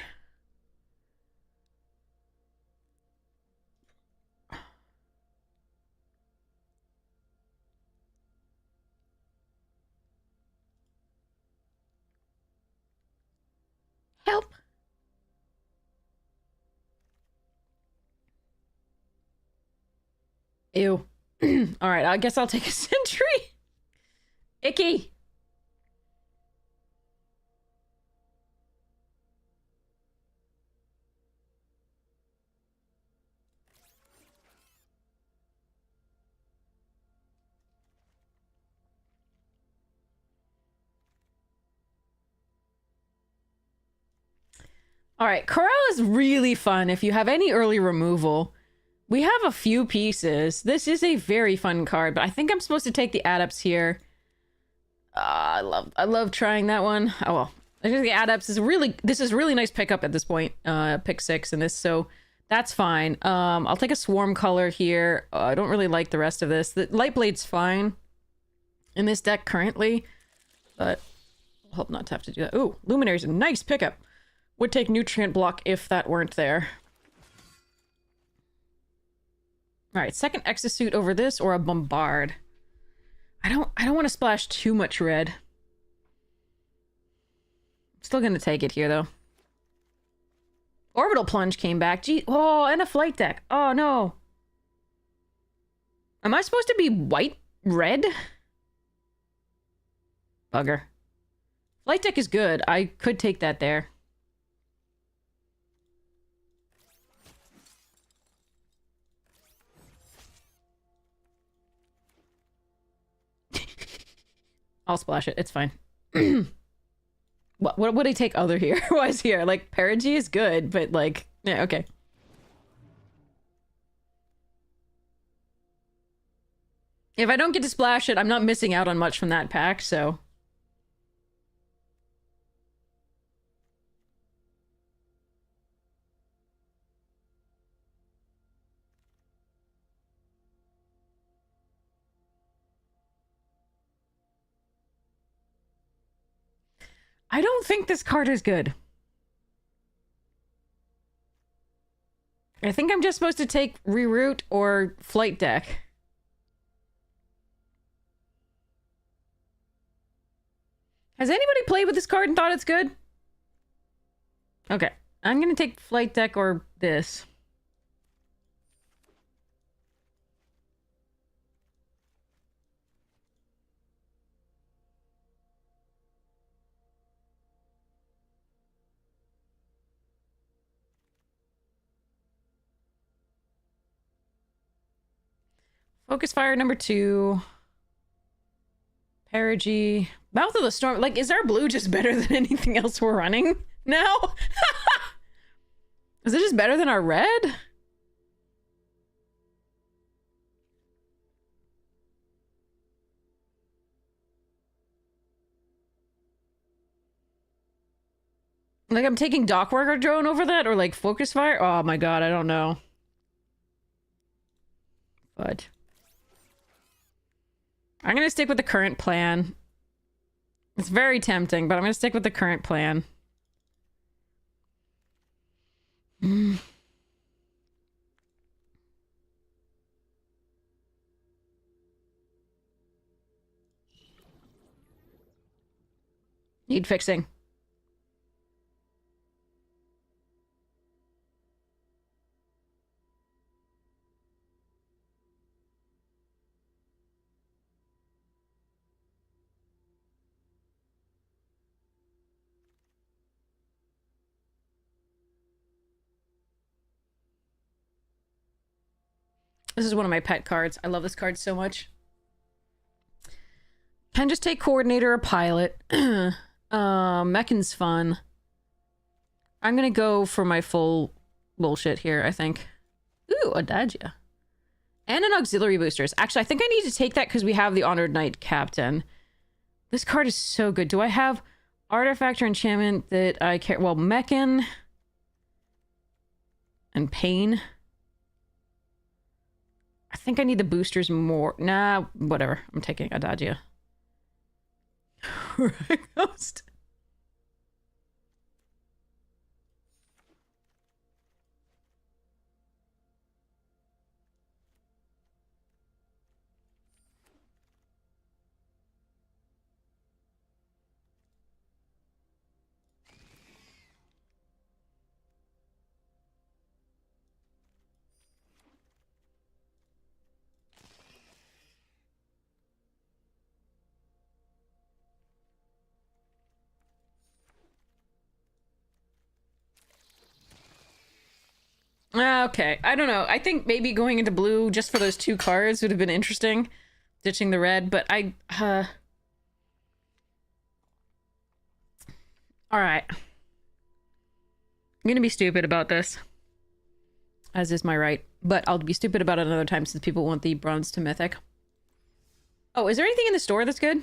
Help. Ew. All right, I guess I'll take a sentry. Icky. All right, Corral is really fun if you have any early removal. We have a few pieces. This is a very fun card, but I think I'm supposed to take the Adepts here. I love trying that one. Oh well, I think the Adepts is this is really nice pickup at this point. Pick 6 in this, so that's fine. I'll take a Swarm color here. I don't really like the rest of this. The Lightblade's fine in this deck currently, but I'll hope not to have to do that. Ooh, Luminary's a nice pickup. Would take Nutrient Block if that weren't there. Alright, second Exosuit over this or a Bombard. I don't want to splash too much red. I'm still gonna take it here though. Orbital Plunge came back. Gee, oh, and a Flight Deck. Oh no. Am I supposed to be white red? Bugger. Flight Deck is good. I could take that there. I'll splash it. It's fine. what would I take other here? Why is here? Like, Perigee is good, but like, yeah, okay. If I don't get to splash it, I'm not missing out on much from that pack, so. I don't think this card is good. I think I'm just supposed to take Reroute or Flight Deck. Has anybody played with this card and thought it's good? Okay. I'm gonna take Flight Deck or this. Focus Fire number 2. Perigee. Mouth of the Storm. Like, is our blue just better than anything else we're running now? Is it just better than our red? Like, I'm taking Dockworker Drone over that? Or, like, Focus Fire? Oh my god, I don't know. But I'm gonna stick with the current plan. It's very tempting, but I'm gonna stick with the current plan. Need fixing. This is one of my pet cards. I love this card so much. Can just take Coordinator or Pilot. Mechan's fun. I'm gonna go for my full bullshit here, I think. Ooh, Adagia. And an Auxiliary Boosters. Actually, I think I need to take that because we have the Honored Knight Captain. This card is so good. Do I have Artifact or Enchantment that I care? Well, Mechan and Pain. I think I need the boosters more. Nah, whatever. I'm taking Adagia. Ghost. Okay, I don't know. I think maybe going into blue just for those 2 cards would have been interesting. Ditching the red, but Alright. I'm gonna be stupid about this. As is my right. But I'll be stupid about it another time since people want the bronze to mythic. Oh, is there anything in the store that's good?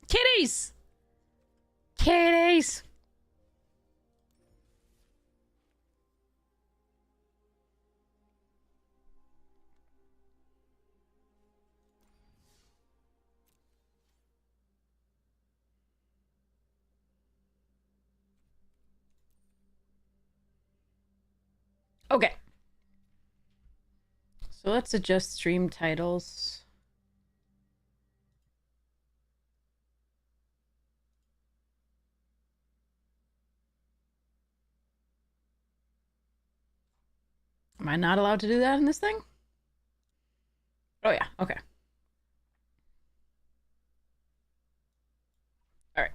Kitties! Kitties! Okay. So let's adjust stream titles. Am I not allowed to do that in this thing? Oh yeah, okay. Alright.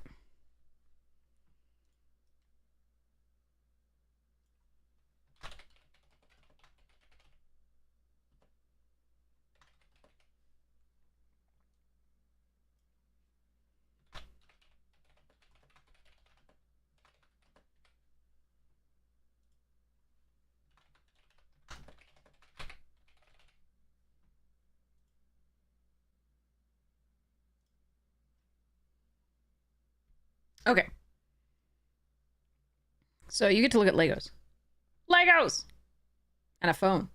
Okay. So you get to look at Legos. Legos! And a phone.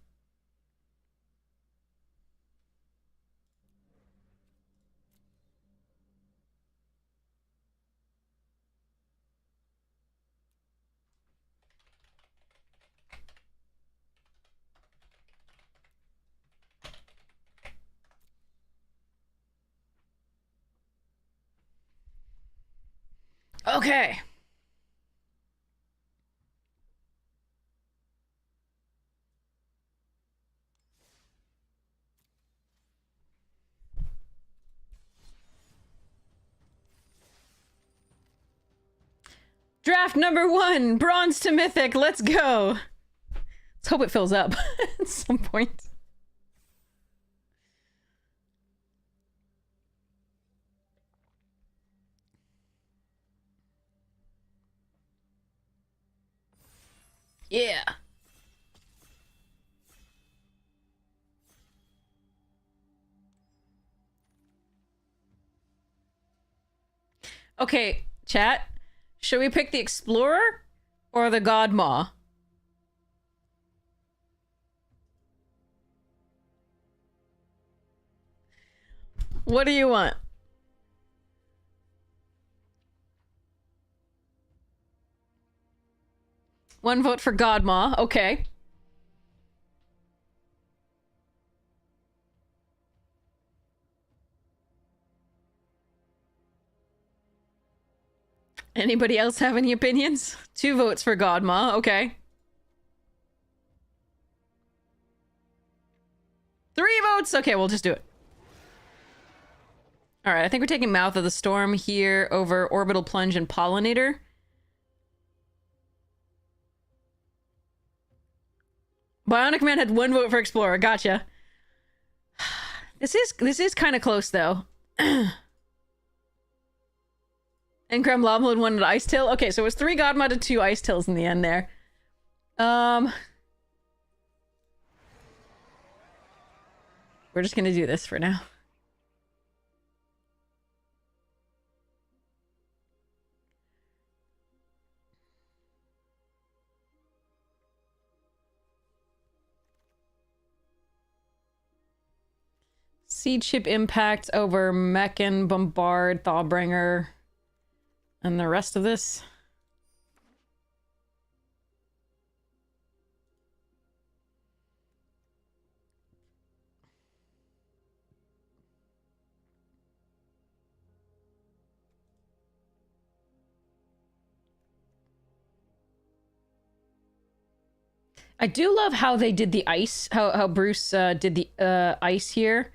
Okay. Draft number 1, bronze to mythic. Let's go. Let's hope it fills up at some point. Yeah. Okay, chat. Should we pick the Explorer or the Godmaw? What do you want? One vote for Godmaw. Okay. Anybody else have any opinions? 2 votes for Godmaw. Okay. 3 votes. Okay, we'll just do it. All right, I think we're taking Mouth of the Storm here over Orbital Plunge and Pollinator. Bionic Man had 1 vote for Explorer. Gotcha. This is kind of close though. And Creme Lobble had 1 at Ice Tail. Okay, so it was 3 Godma to 2 Ice Tails in the end there. We're just gonna do this for now. Seed Ship Impact over Mechan, Bombard, Thawbringer, and the rest of this. I do love how they did the ice, how Bruce did the ice here.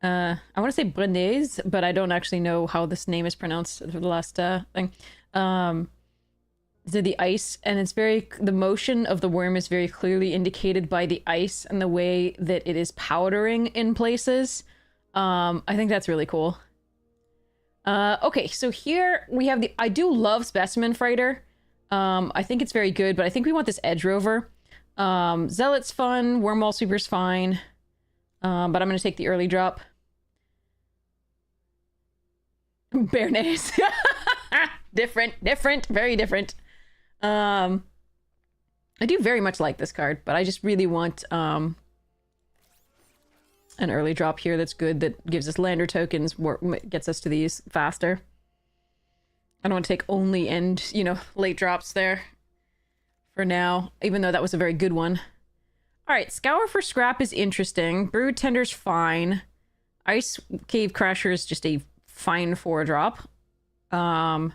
I want to say Brenaise, but I don't actually know how this name is pronounced for the last thing. Did the ice, and it's the motion of the worm is very clearly indicated by the ice and the way that it is powdering in places. I think that's really cool. Okay, so here we have I do love Specimen Freighter. I think it's very good, but I think we want this Edge Rover. Zealot's fun, Wormwall Sweeper's fine. But I'm gonna take the early drop. Bernays. Different, very different. I do very much like this card, but I just really want an early drop here that's good, that gives us lander tokens, gets us to these faster. I don't want to take only late drops there for now, even though that was a very good one. All right, Scour for Scrap is interesting. Brood Tender's fine. Ice Cave Crasher is just a fine 4-drop. I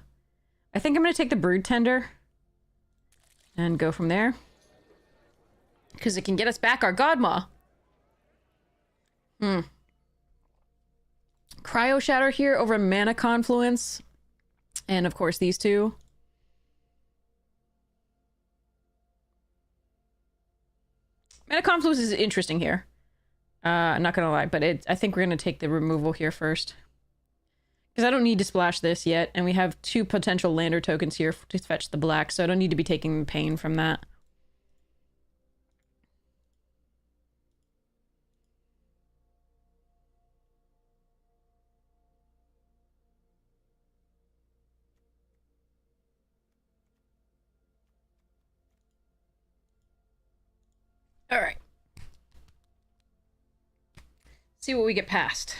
think I'm going to take the Brood Tender and go from there, because it can get us back our Godmaw. Cryo Shatter here over Mana Confluence. And of course these 2. Mana Confluence is interesting here. I'm not gonna lie, but I think we're gonna take the removal here first. Because I don't need to splash this yet, and we have 2 potential lander tokens here to fetch the black, so I don't need to be taking the pain from that. All right. See what we get past.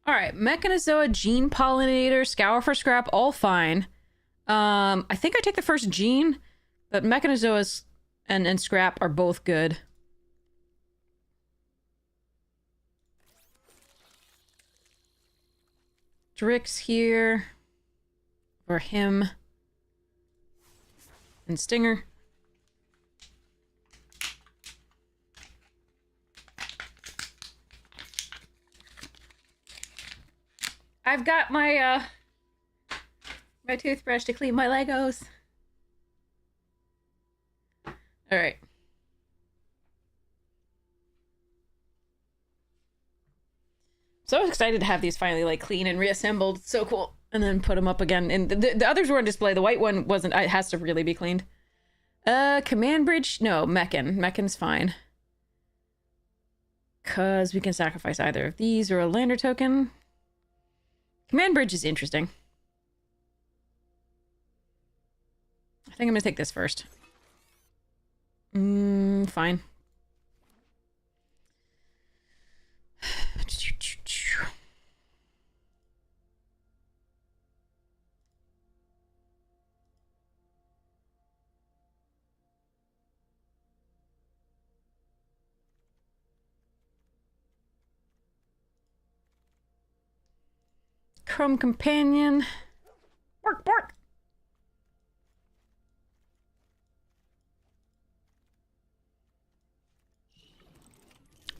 All right, Mechanozoa, Gene Pollinator, Scour for Scrap, all fine. I think I take the first Gene, but Mechanozoas and Scrap are both good. Drix here. For him. And Stinger. I've got my, my toothbrush to clean my Legos. Alright. So excited to have these finally, like, clean and reassembled. It's so cool. And then put them up again. And the others were on display. The white one wasn't. It has to really be cleaned. Command bridge? No, Mechan. Mechan's fine. Because we can sacrifice either of these or a lander token. Command bridge is interesting. I think I'm gonna take this first. Fine. Chrome Companion. Bark, bark.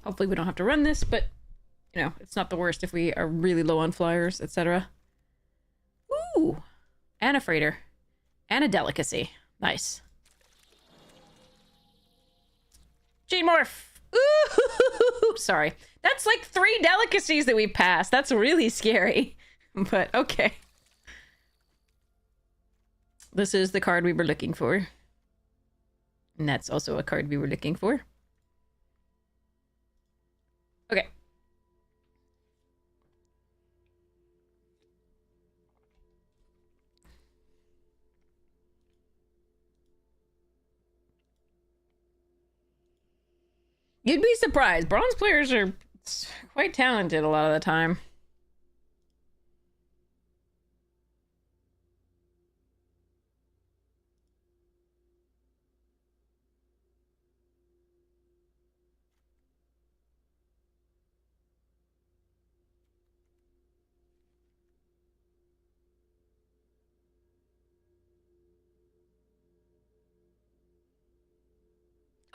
Hopefully we don't have to run this, but, you know, it's not the worst if we are really low on flyers, etc. Ooh! And a freighter. And a delicacy. Nice. G-Morph! Ooh! Sorry. That's like 3 delicacies that we passed. That's really scary. But, okay. This is the card we were looking for. And that's also a card we were looking for. Okay. You'd be surprised. Bronze players are quite talented a lot of the time.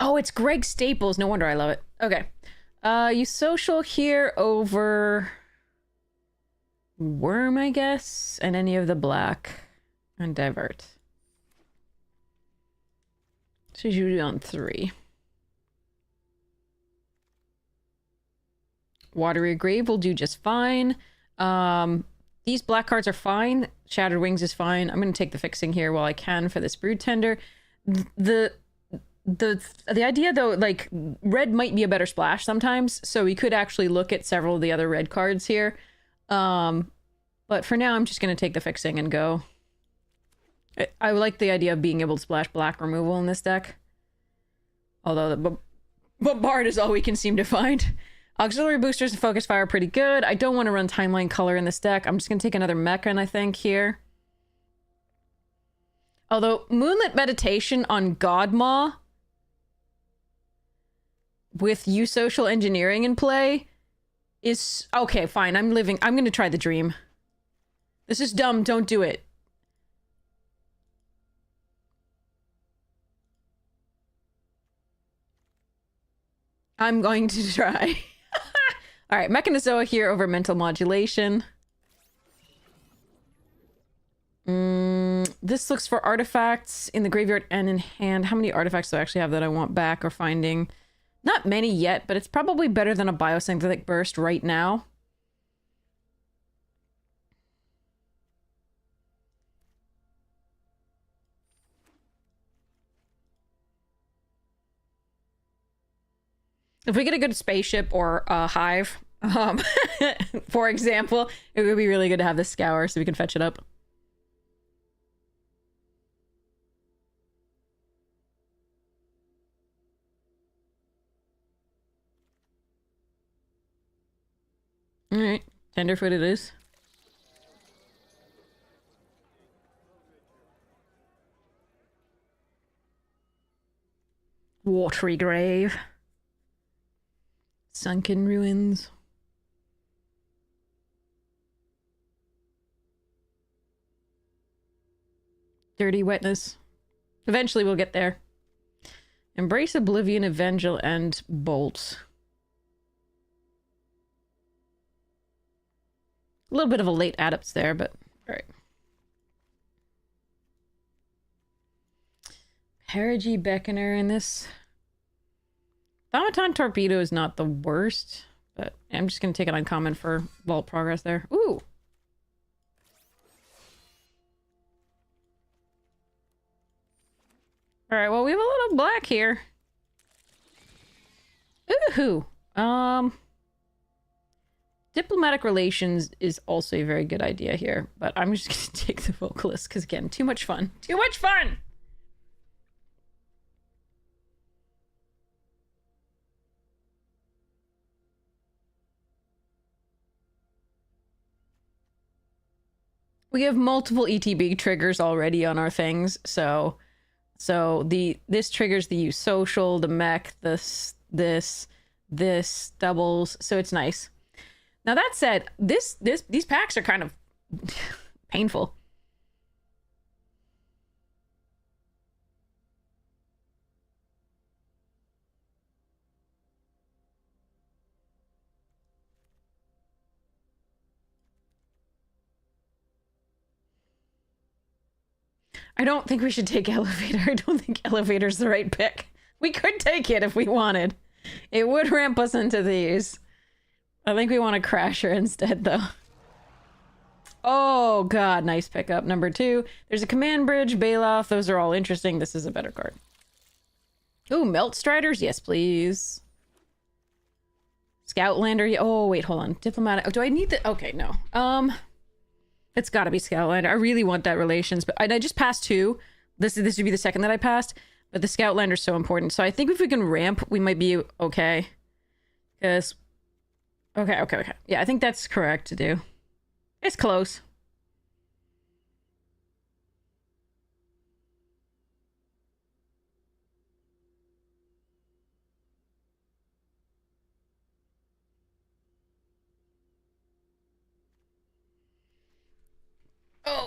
Oh, it's Greg Staples. No wonder I love it. Okay. You social here over Worm, I guess, and any of the black, and divert. So usually on 3. Watery Grave will do just fine. These black cards are fine. Shattered Wings is fine. I'm going to take the fixing here while I can for this Brood Tender. The idea, though, like, red might be a better splash sometimes, so we could actually look at several of the other red cards here. But for now, I'm just going to take the fixing and go. I like the idea of being able to splash black removal in this deck. Although the Bombard is all we can seem to find. Auxiliary boosters and focus fire are pretty good. I don't want to run Timeline Color in this deck. I'm just going to take another Mechan, I think, here. Although, Moonlit Meditation on Godmaw with Social Engineering in play is... Okay, fine. I'm going to try the dream. This is dumb. Don't do it. I'm going to try. Alright, Mechanozoa here over Mental Modulation. This looks for artifacts in the graveyard and in hand. How many artifacts do I actually have that I want back or finding? Not many yet, but it's probably better than a Biosynthetic Burst right now. If we get a good spaceship or a hive, for example, it would be really good to have this scour so we can fetch it up. All right, tenderfoot it is. Watery grave. Sunken ruins. Dirty wetness. Eventually we'll get there. Embrace Oblivion, Evangel, and Bolt. A little bit of a late adepts there, but alright. Perigee Beckoner in this. Thaumaton Torpedo is not the worst, but I'm just going to take it uncommon for vault progress there. Ooh! Alright, well, we have a little black here. Ooh! Diplomatic relations is also a very good idea here, but I'm just going to take the vocalist, because again, too much fun. Too much fun! We have multiple ETB triggers already on our things, so this triggers the use social, the mech, this doubles, so it's nice. Now that said, these packs are kind of painful. I don't think we should take elevator. I don't think elevator's the right pick. We could take it if we wanted. It would ramp us into these. I think we want to crasher instead, though. Oh, God. Nice pickup. Number 2. There's a command bridge, Bailoff. Those are all interesting. This is a better card. Ooh, Melt Striders? Yes, please. Scoutlander? Oh, wait, hold on. Diplomatic. Oh, do I need the... Okay, no. It's gotta be Scoutlander. I really want that relations, but I just passed 2. This would be the second that I passed, but the Scoutlander's so important. So I think if we can ramp, we might be okay. Because... Okay. Yeah, I think that's correct to do. It's close.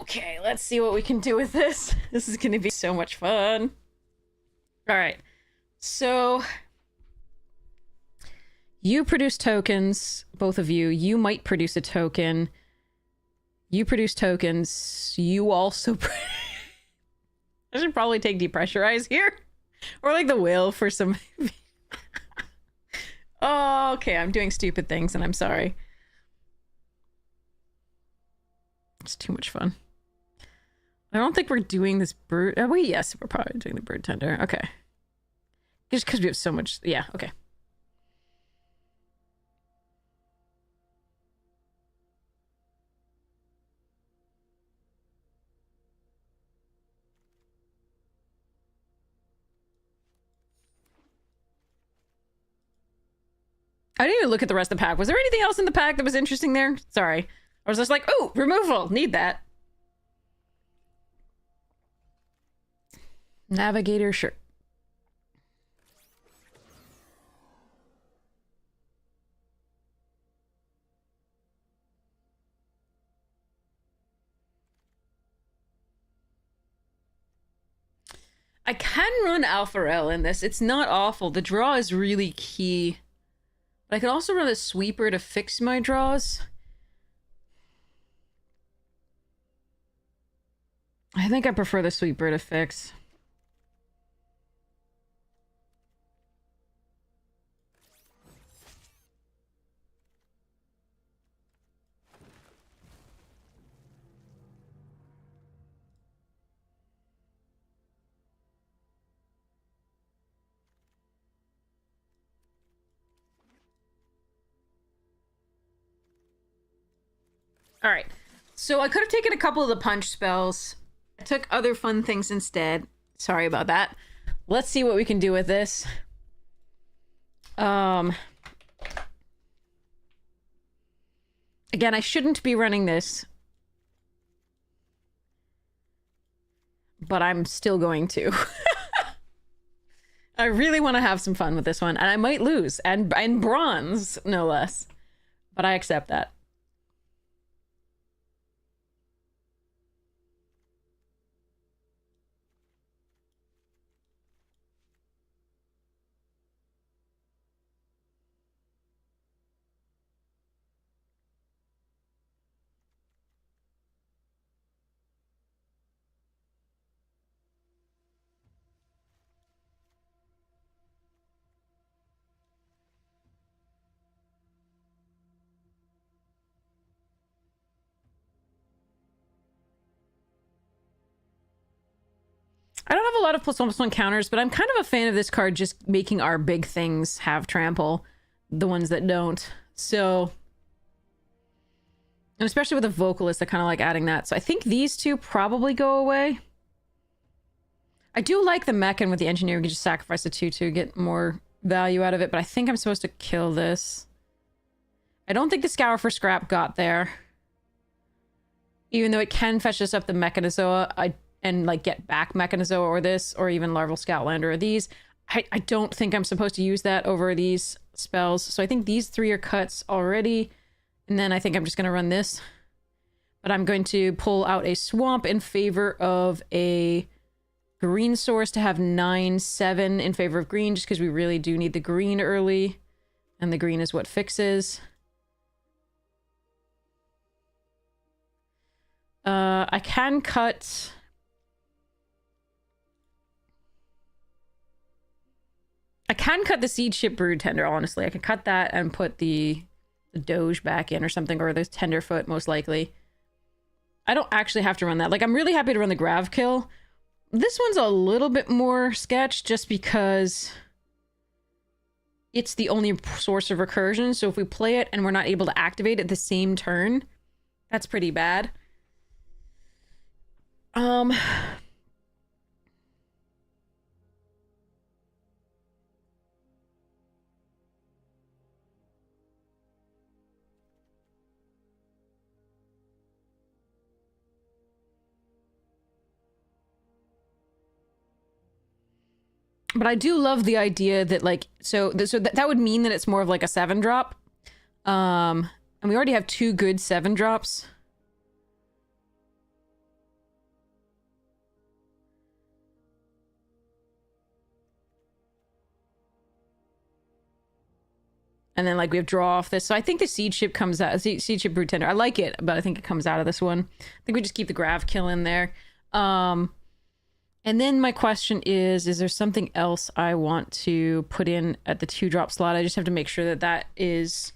Okay, let's see what we can do with this. This is gonna be so much fun. Alright. So... You produce tokens, both of you. You might produce a token. You produce tokens. You also... I should probably take Depressurize here. Or like the will for some... Oh, okay, I'm doing stupid things and I'm sorry. It's too much fun. I don't think we're doing this bird... Oh, wait, yes, we're probably doing the bird tender. Okay. Just because we have so much... Yeah, okay. I didn't even look at the rest of the pack. Was there anything else in the pack that was interesting there? Sorry. I was just like, oh, removal. Need that. Navigator, sure. I can run Alpharel in this. It's not awful. The draw is really key. But I can also run a sweeper to fix my draws. I think I prefer the sweeper to fix. All right. So I could have taken a couple of the punch spells. I took other fun things instead. Sorry about that. Let's see what we can do with this. Again, I shouldn't be running this. But I'm still going to. I really want to have some fun with this one. And I might lose. And bronze, no less. But I accept that. I don't have a lot of +1/+1 counters, but I'm kind of a fan of this card just making our big things have trample. The ones that don't. So... And especially with a vocalist, I kind of like adding that. So I think these two probably go away. I do like the mech, and with the engineer, we can just sacrifice the 2 to get more value out of it, but I think I'm supposed to kill this. I don't think the Scour for Scrap got there. Even though it can fetch us up the Mechanozoa and like get back Mechanozoa or this, or even Larval Scoutlander or these. I don't think I'm supposed to use that over these spells. So I think these 3 are cuts already. And then I think I'm just going to run this. But I'm going to pull out a Swamp in favor of a green source to have 9/7 in favor of green, just because we really do need the green early. And the green is what fixes. I can cut... I can cut the Seed Ship Brood Tender, honestly. I can cut that and put the Doge back in or something, or the Tenderfoot, most likely. I don't actually have to run that. Like, I'm really happy to run the Grav Kill. This one's a little bit more sketch, just because it's the only source of recursion, so if we play it and we're not able to activate it the same turn, that's pretty bad. But I do love the idea that, like, so that would mean that it's more of like a 7-drop. And we already have 2 good 7-drops. And then, like, we have draw off this. So I think the Seed Ship comes out. Seed Ship Brood Tender. I like it, but I think it comes out of this one. I think we just keep the Grav Kill in there. And then my question is there something else I want to put in at the 2-drop slot? I just have to make sure that that is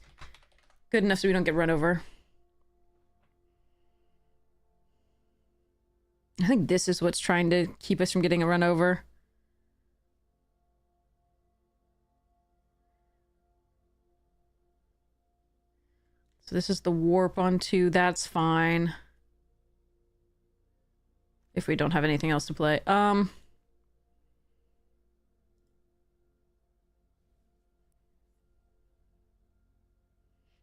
good enough so we don't get run over. I think this is what's trying to keep us from getting a run over. So this is the warp on 2. That's fine. If we don't have anything else to play.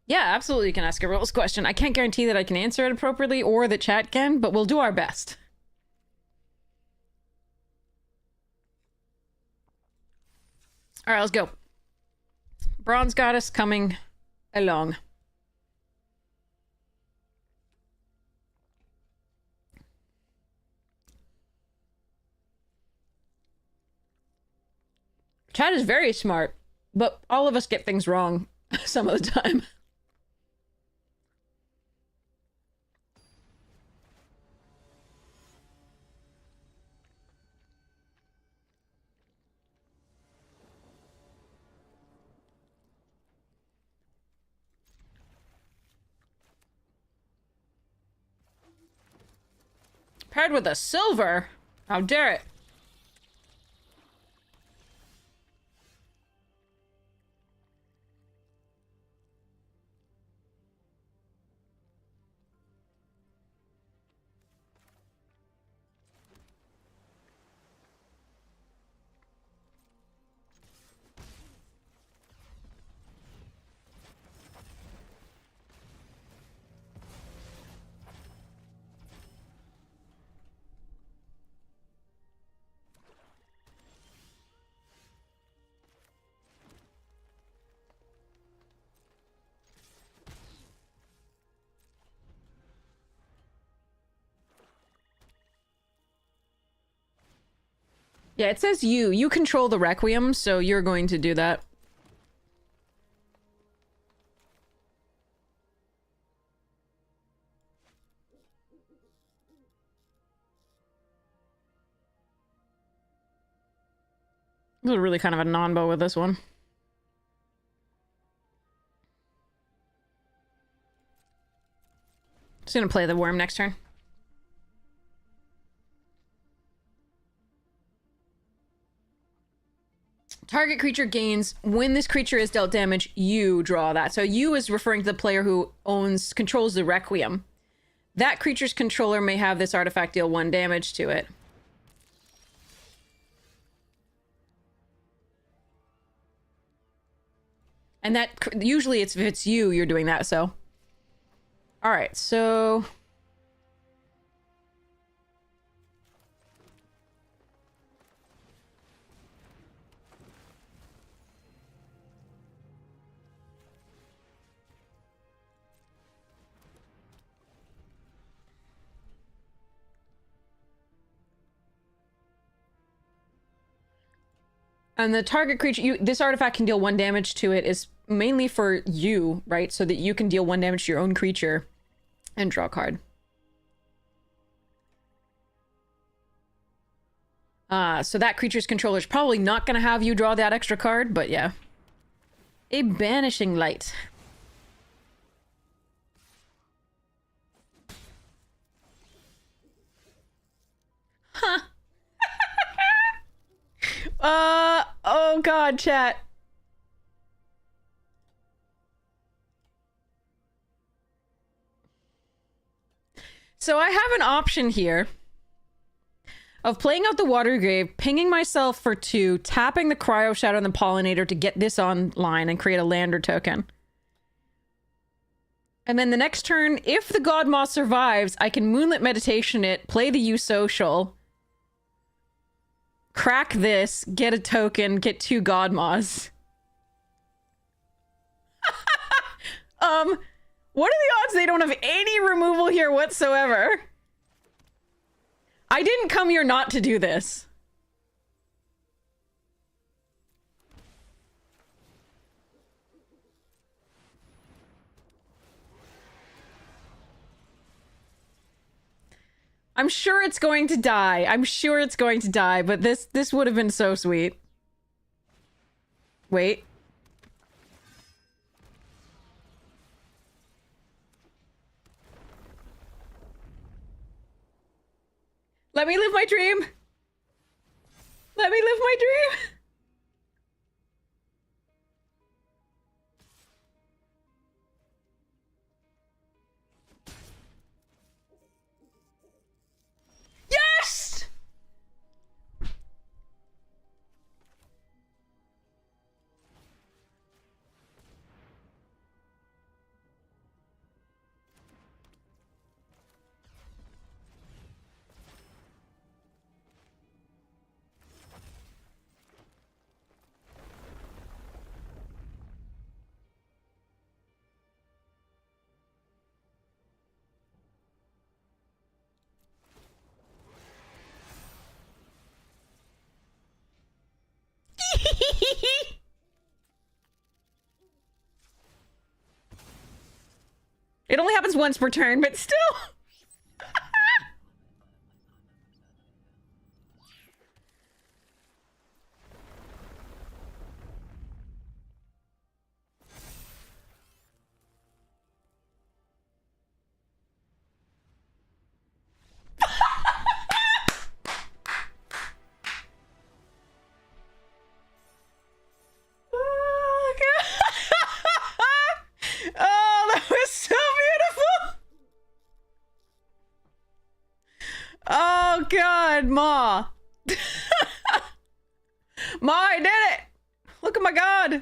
Yeah, absolutely you can ask a rules question. I can't guarantee that I can answer it appropriately or that chat can, but we'll do our best. All right, let's go. Bronze Goddess coming along. Chat is very smart, but all of us get things wrong some of the time. Paired with a silver? How dare it? Yeah, it says you. You control the Requiem, so you're going to do that. This is really kind of a non-bow with this one. Just gonna play the worm next turn. Target creature gains. When this creature is dealt damage, you draw that. So you is referring to the player who controls the Requiem. That creature's controller may have this artifact deal 1 damage to it. And that usually if it's you, you're doing that. So, all right. So. And the target creature, this artifact can deal 1 damage to it is mainly for you, right? So that you can deal 1 damage to your own creature and draw a card. So that creature's controller is probably not going to have you draw that extra card, but yeah. A Banishing Light. Huh. Oh god, chat. So I have an option here of playing out the Water Grave, pinging myself for 2, tapping the Cryo Shadow and the Pollinator to get this online and create a lander token. And then the next turn, if the God Moth survives, I can Moonlit Meditation it, play the U Social, crack this, get a token, get 2 God Moths. What are the odds they don't have any removal here whatsoever? I didn't come here not to do this. I'm sure it's going to die. I'm sure it's going to die, but this would have been so sweet. Wait. Let me live my dream. Let me live my dream. Yes! It only happens once per turn, but still. Oh, God. Oh, that was so beautiful. Oh, God, Ma. Ma, I did it. Look at my God.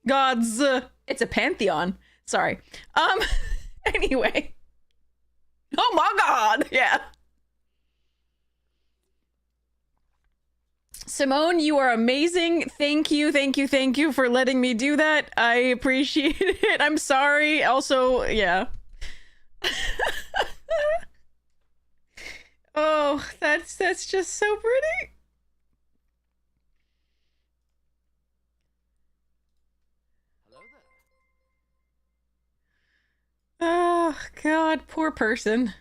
Gods. It's a pantheon. Sorry. Anyway. Oh my God. Yeah. Simone, you are amazing. Thank you, thank you, thank you for letting me do that. I appreciate it. I'm sorry. Also, yeah. Oh, that's just so pretty. Oh, God, poor person.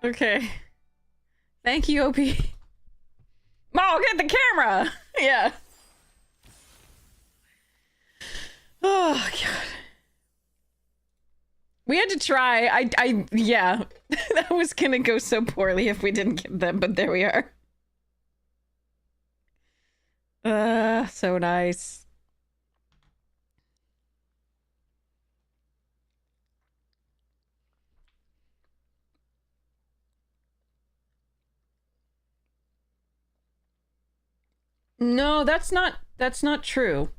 Okay. Thank you, OP. Oh, get the camera! Yeah. Oh, God. We had to try. Yeah. That was gonna go so poorly if we didn't get them, but there we are. So nice. No, that's not true.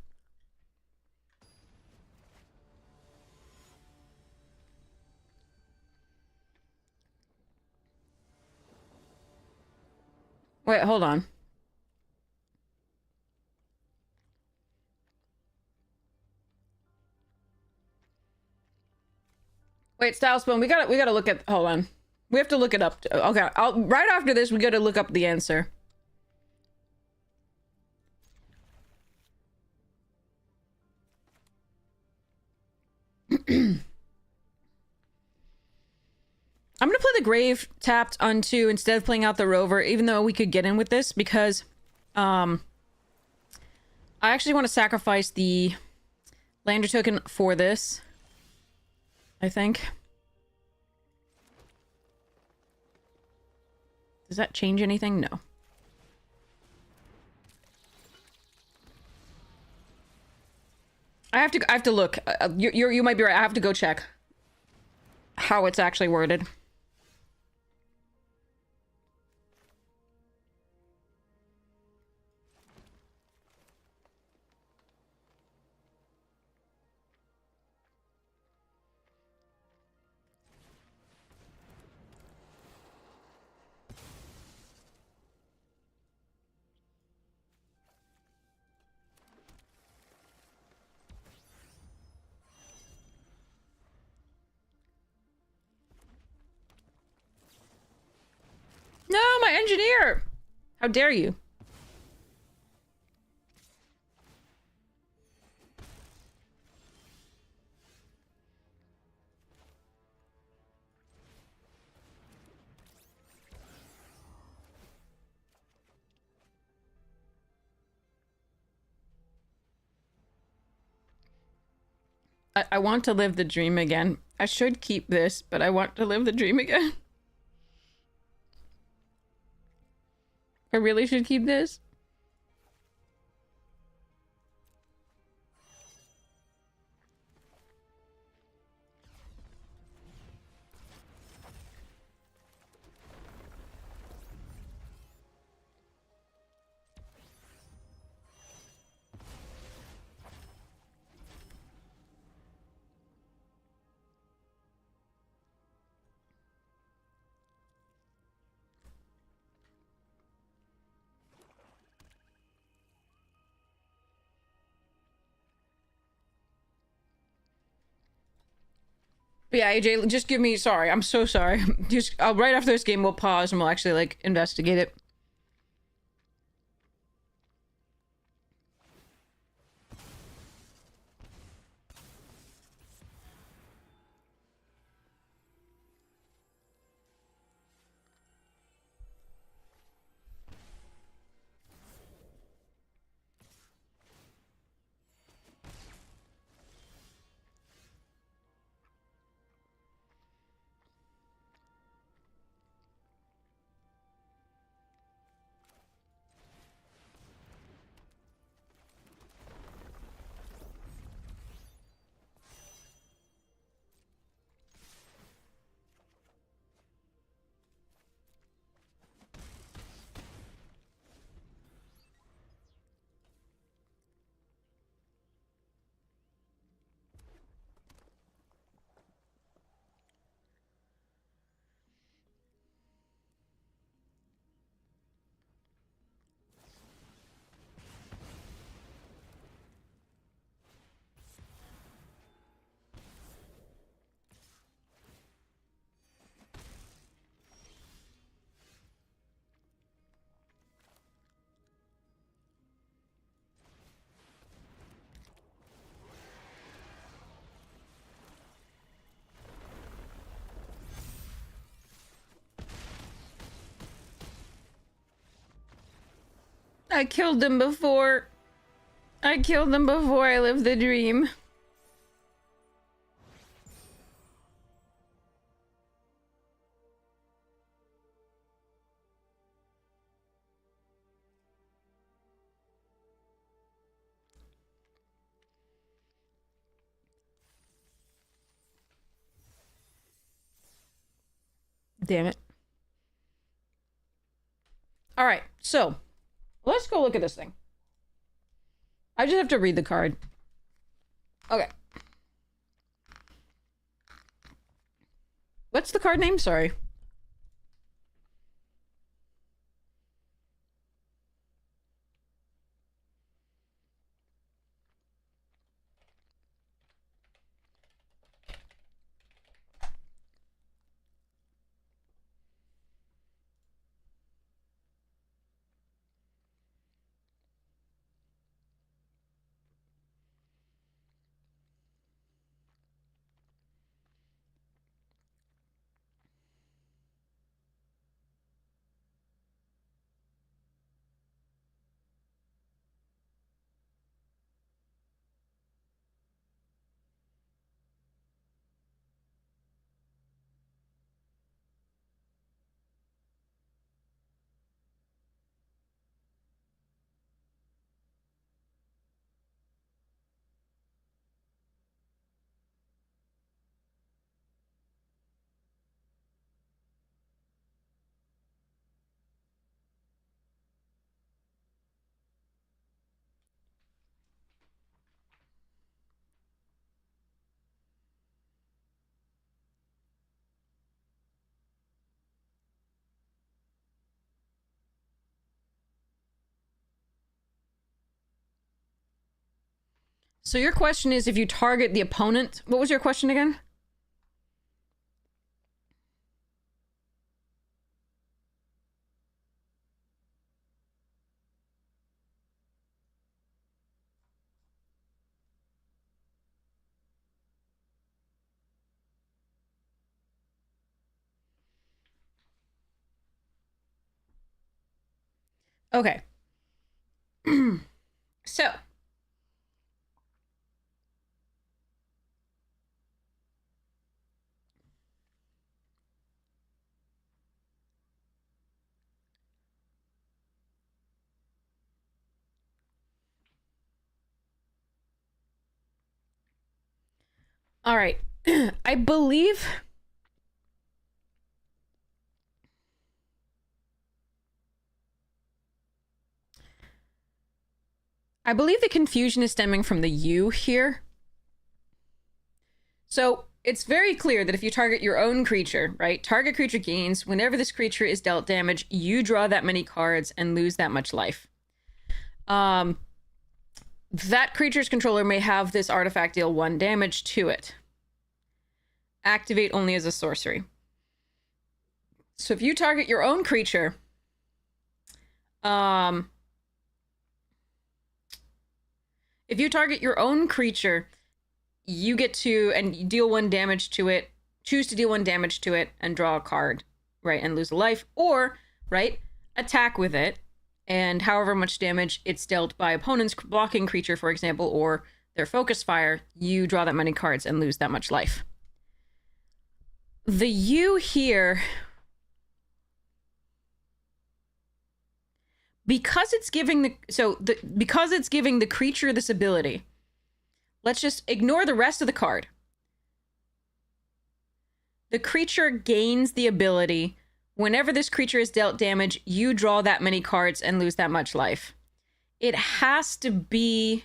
Wait, hold on. Wait, Stylesbone, we gotta look at, hold on. We have to look it up. Okay, right after this, we gotta look up the answer. I'm gonna play the Grave tapped on 2 instead of playing out the Rover, even though we could get in with this, because, I actually want to sacrifice the Lander token for this. I think. Does that change anything? No. I have to look. You might be right. I have to go check how it's actually worded. No, my engineer! How dare you? I want to live the dream again. I should keep this, but I want to live the dream again. I really should keep this. But yeah, AJ, just give me. Sorry, I'm so sorry. Just right after this game, we'll pause and we'll actually like investigate it. I killed them before. I killed them before I lived the dream. Damn it. All right, so let's go look at this thing. I just have to read the card. Okay. What's the card name? Sorry. So your question is if you target the opponent. What was your question again? Okay. So. All right. I believe the confusion is stemming from the you here. So it's very clear that if you target your own creature, right? Target creature gains. Whenever this creature is dealt damage, you draw that many cards and lose that much life. That creature's controller may have this artifact deal 1 damage to it. Activate only as a sorcery. So if you target your own creature, you get to, and you deal 1 damage to it, choose to deal 1 damage to it, and draw a card, right, and lose a life, or, right, attack with it, and however much damage it's dealt by opponent's blocking creature, for example, or their focus fire, you draw that many cards and lose that much life. The you here, because it's giving the creature this ability, let's just ignore the rest of the card. The creature gains the ability, whenever this creature is dealt damage, you draw that many cards and lose that much life. It has to be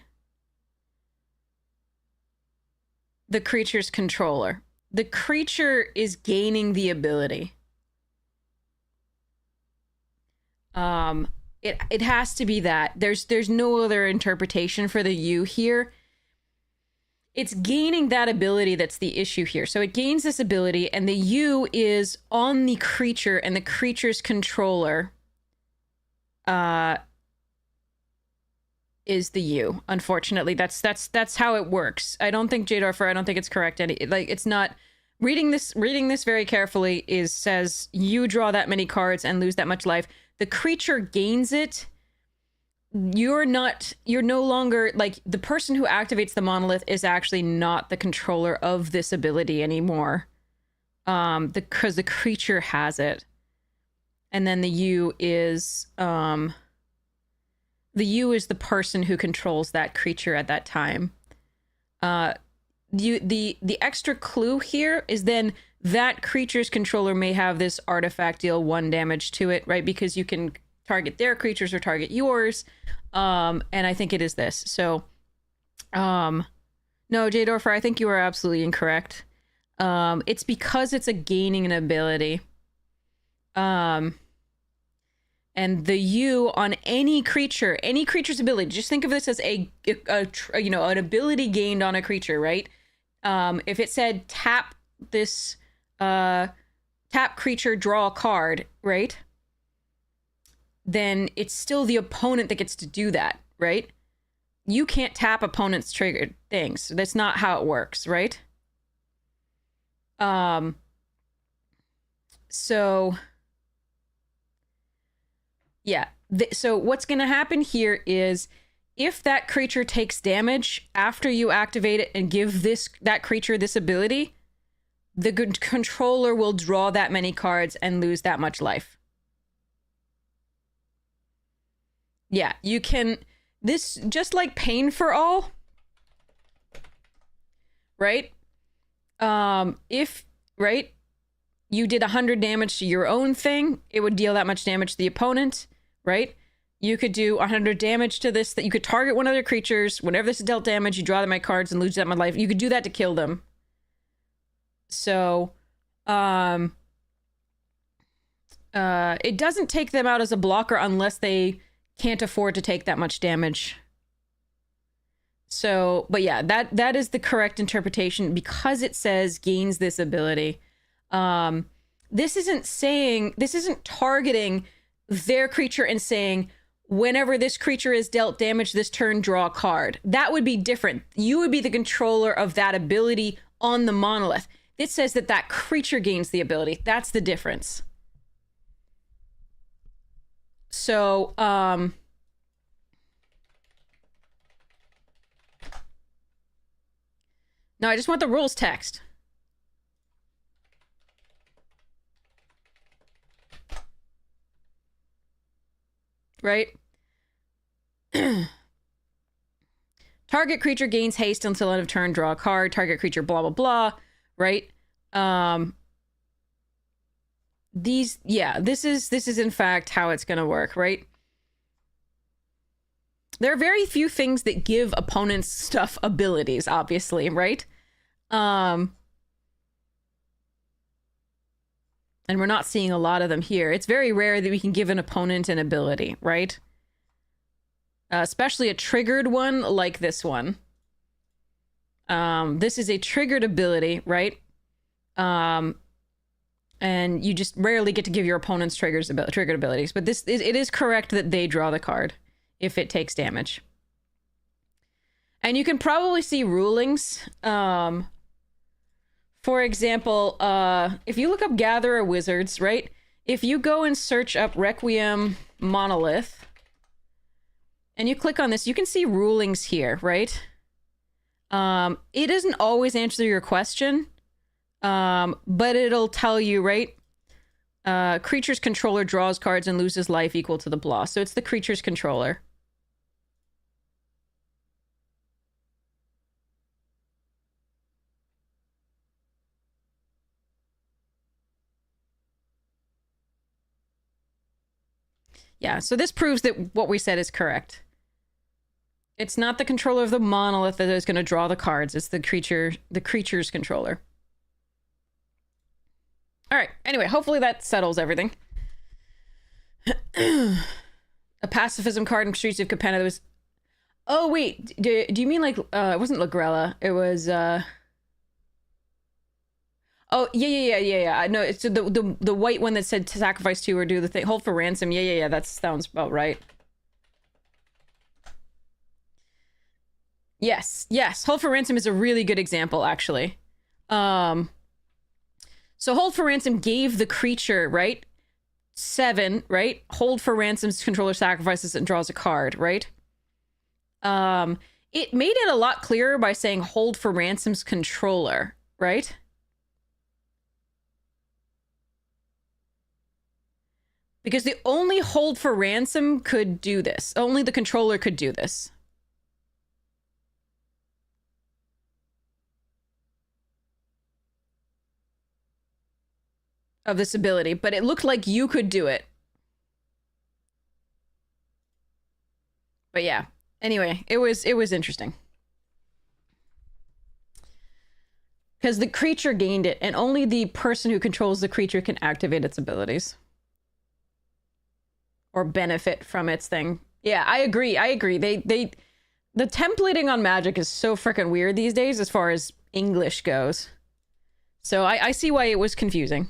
the creature's controller. The creature is gaining the ability. It has to be that. There's no other interpretation for the you here. It's gaining that ability that's the issue here. So it gains this ability, and the you is on the creature, and the creature's controller is the you. Unfortunately, that's how it works. I don't think Jadorfer, I don't think it's correct. It's not. Reading this very carefully says you draw that many cards and lose that much life. The creature gains it you're no longer, like, the person who activates the monolith is actually not the controller of this ability anymore. Because the creature has it. And then the U is the person who controls that creature at that time. The extra clue here is then that creature's controller may have this artifact deal 1 damage to it, right? Because you can target their creatures or target yours. And I think it is this. So, no, J-Dorfer, I think you are absolutely incorrect. It's because it's a gaining an ability. And the U on any creature's ability, just think of this as an ability gained on a creature, right? If it said tap this, tap creature, draw a card, right? Then it's still the opponent that gets to do that, right? You can't tap opponent's triggered things. That's not how it works, right? So yeah, so what's going to happen here is if that creature takes damage after you activate it and give that creature this ability, the controller will draw that many cards and lose that much life. Yeah, you can, this just like Pain for All, right? If, right, you did 100 damage to your own thing, it would deal that much damage to the opponent, right? You could do 100 damage to this, that you could target one of their creatures. Whenever this is dealt damage, you draw them my cards and lose that much life. You could do that to kill them. So, it doesn't take them out as a blocker unless they can't afford to take that much damage. So, but yeah, that is the correct interpretation because it says gains this ability. This isn't targeting their creature and saying, whenever this creature is dealt damage this turn, draw a card. That would be different. You would be the controller of that ability on the monolith. It says that creature gains the ability. That's the difference. So, no, I just want the rules text. Right? Target creature gains haste until end of turn, draw a card. Target creature, blah, blah, blah. Right? This is in fact how it's gonna work, right? There are very few things that give opponents stuff abilities, obviously, right? And we're not seeing a lot of them here. It's very rare that we can give an opponent an ability, right? Especially a triggered one like this one. This is a triggered ability, right? And you just rarely get to give your opponents triggered abilities. But it is correct that they draw the card if it takes damage. And you can probably see rulings. For example, if you look up Gatherer Wizards, right? If you go and search up Requiem Monolith, and you click on this, you can see rulings here, right? It doesn't always answer your question, but it'll tell you, right? Creature's controller draws cards and loses life equal to the blah. So it's the creature's controller. Yeah, so this proves that what we said is correct. It's not the controller of the monolith that is going to draw the cards. It's the creature's controller. All right. Anyway, hopefully that settles everything. A pacifism card in Streets of Capenna that was... Oh, wait. Do you mean like... it wasn't Lagrella. It was... Oh, yeah. No, it's the white one that said to sacrifice 2 or do the thing. Hold for ransom. Yeah. That sounds about right. Yes. Hold for ransom is a really good example, actually. So hold for ransom gave the creature, right? 7, right? Hold for ransoms, controller sacrifices, and draws a card, right? It made it a lot clearer by saying hold for ransoms controller, right? Because the only hold for ransom could do this. Only the controller could do this. Of this ability, but it looked like you could do it. But yeah. Anyway, it was interesting. Because the creature gained it, and only the person who controls the creature can activate its abilities. Or benefit from its thing. Yeah, I agree. The templating on Magic is so freaking weird these days as far as English goes. So I see why it was confusing.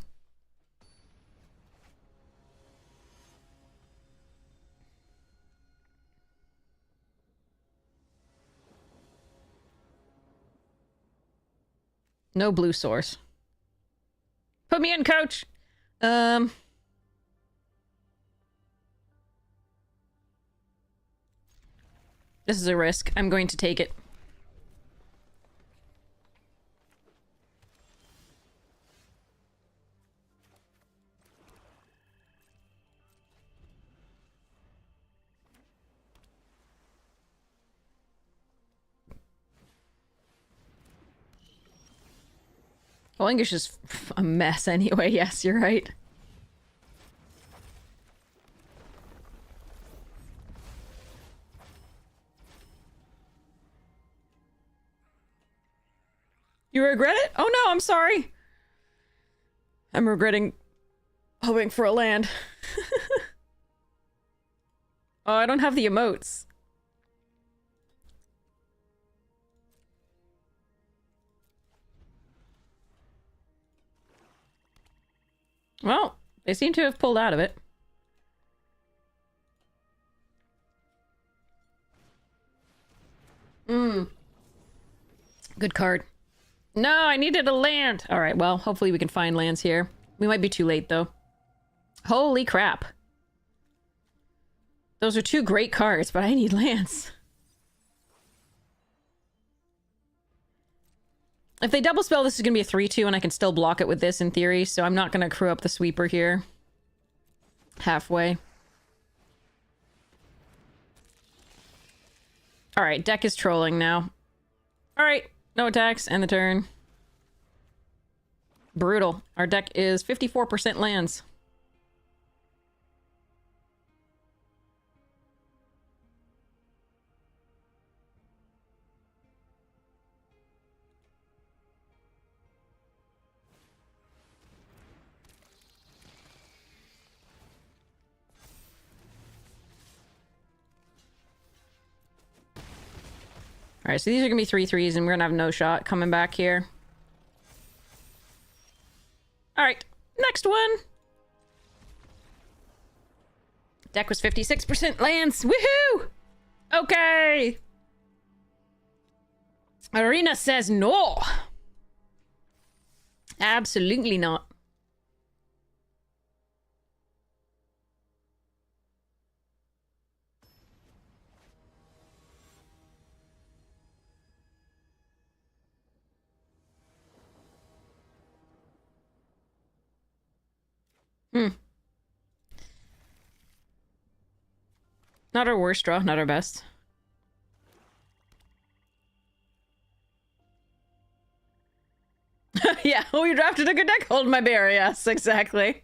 No blue source. Put me in, coach! This is a risk. I'm going to take it. Well, English is a mess anyway. Yes, you're right. You regret it? Oh no, I'm sorry. I'm regretting hoping for a land. Oh, I don't have the emotes. Well, they seem to have pulled out of it. Good card. No, I needed a land. All right, well, hopefully we can find lands here. We might be too late, though. Holy crap. Those are 2 great cards, but I need lands. If they double spell, this is going to be a 3-2, and I can still block it with this in theory, so I'm not going to crew up the sweeper here. Halfway. Alright, deck is trolling now. Alright, no attacks, end the turn. Brutal. Our deck is 54% lands. Alright, so these are gonna be 3/3s, and we're gonna have no shot coming back here. Alright, next one! Deck was 56% lands! Woohoo! Okay! Arena says no! Absolutely not. Not our worst draw, not our best. Yeah, we drafted a good deck. Hold my bear, yes, exactly.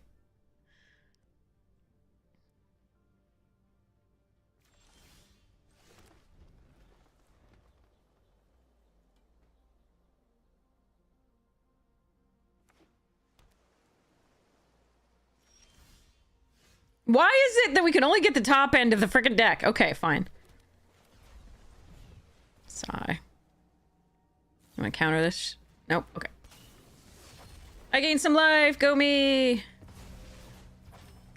Why is it that we can only get the top end of the frickin' deck? Okay, fine. Sigh. I'm gonna counter this. Nope, okay. I gained some life! Go me!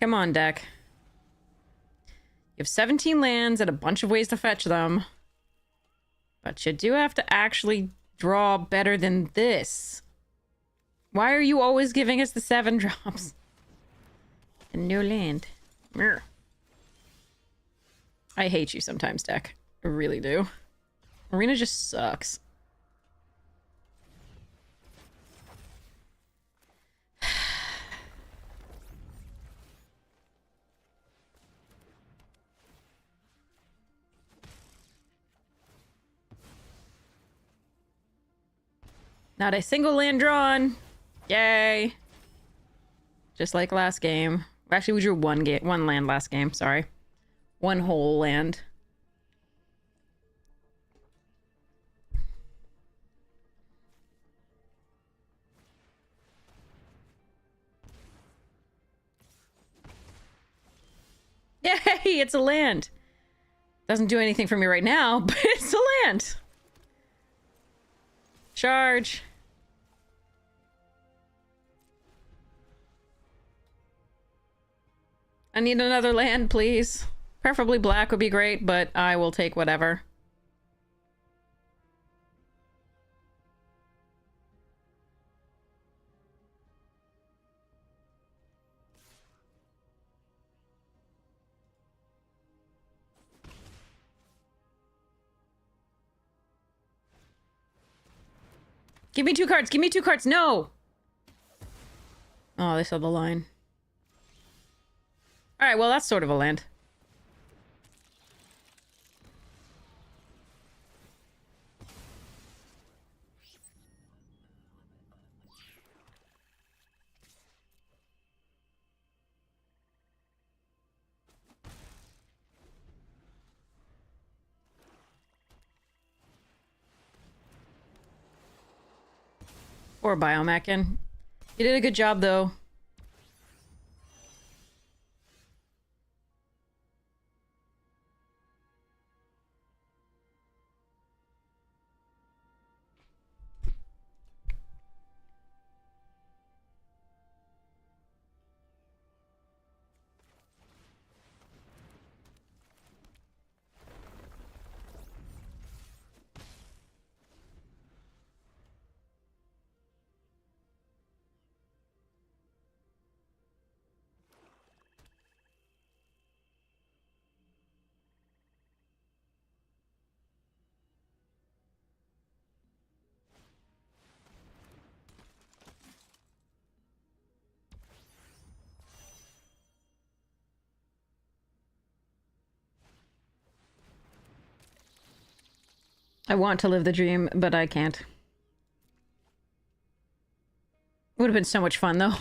Come on, deck. You have 17 lands and a bunch of ways to fetch them. But you do have to actually draw better than this. Why are you always giving us the 7 drops? And no land. Mirror. I hate you sometimes, deck. I really do. Arena just sucks. Not a single land drawn. Yay. Just like last game. Actually, we drew one land last game, sorry. One whole land. Yay, it's a land. Doesn't do anything for me right now, but it's a land. Charge. I need another land, please. Preferably black would be great, but I will take whatever. Give me 2 cards! Give me 2 cards! No! Oh, they saw the line. Alright, well, that's sort of a land. Or Biomechan. You did a good job, though. I want to live the dream, but I can't. Would have been so much fun, though.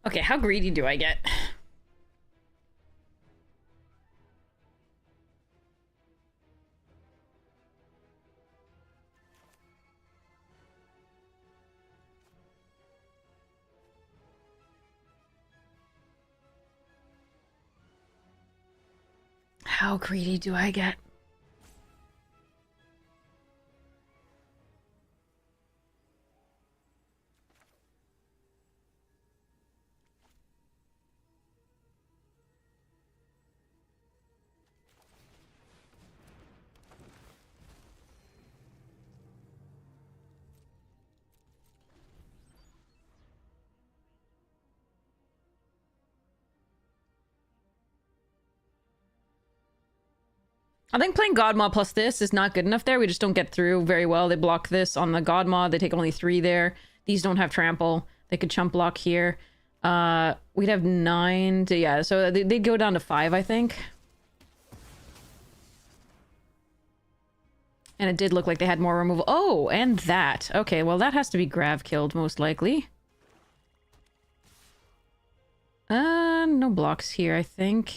Okay, how greedy do I get? How greedy do I get? I think playing Godmaw plus this is not good enough there. We just don't get through very well. They block this on the Godmaw. They take only 3 there. these don't have trample. They could chump block here. We'd have 9 to, yeah, so they'd go down to 5, I think. And it did look like they had more removal. Oh, and that. Okay, well, that has to be grav killed, most likely. No blocks here, I think.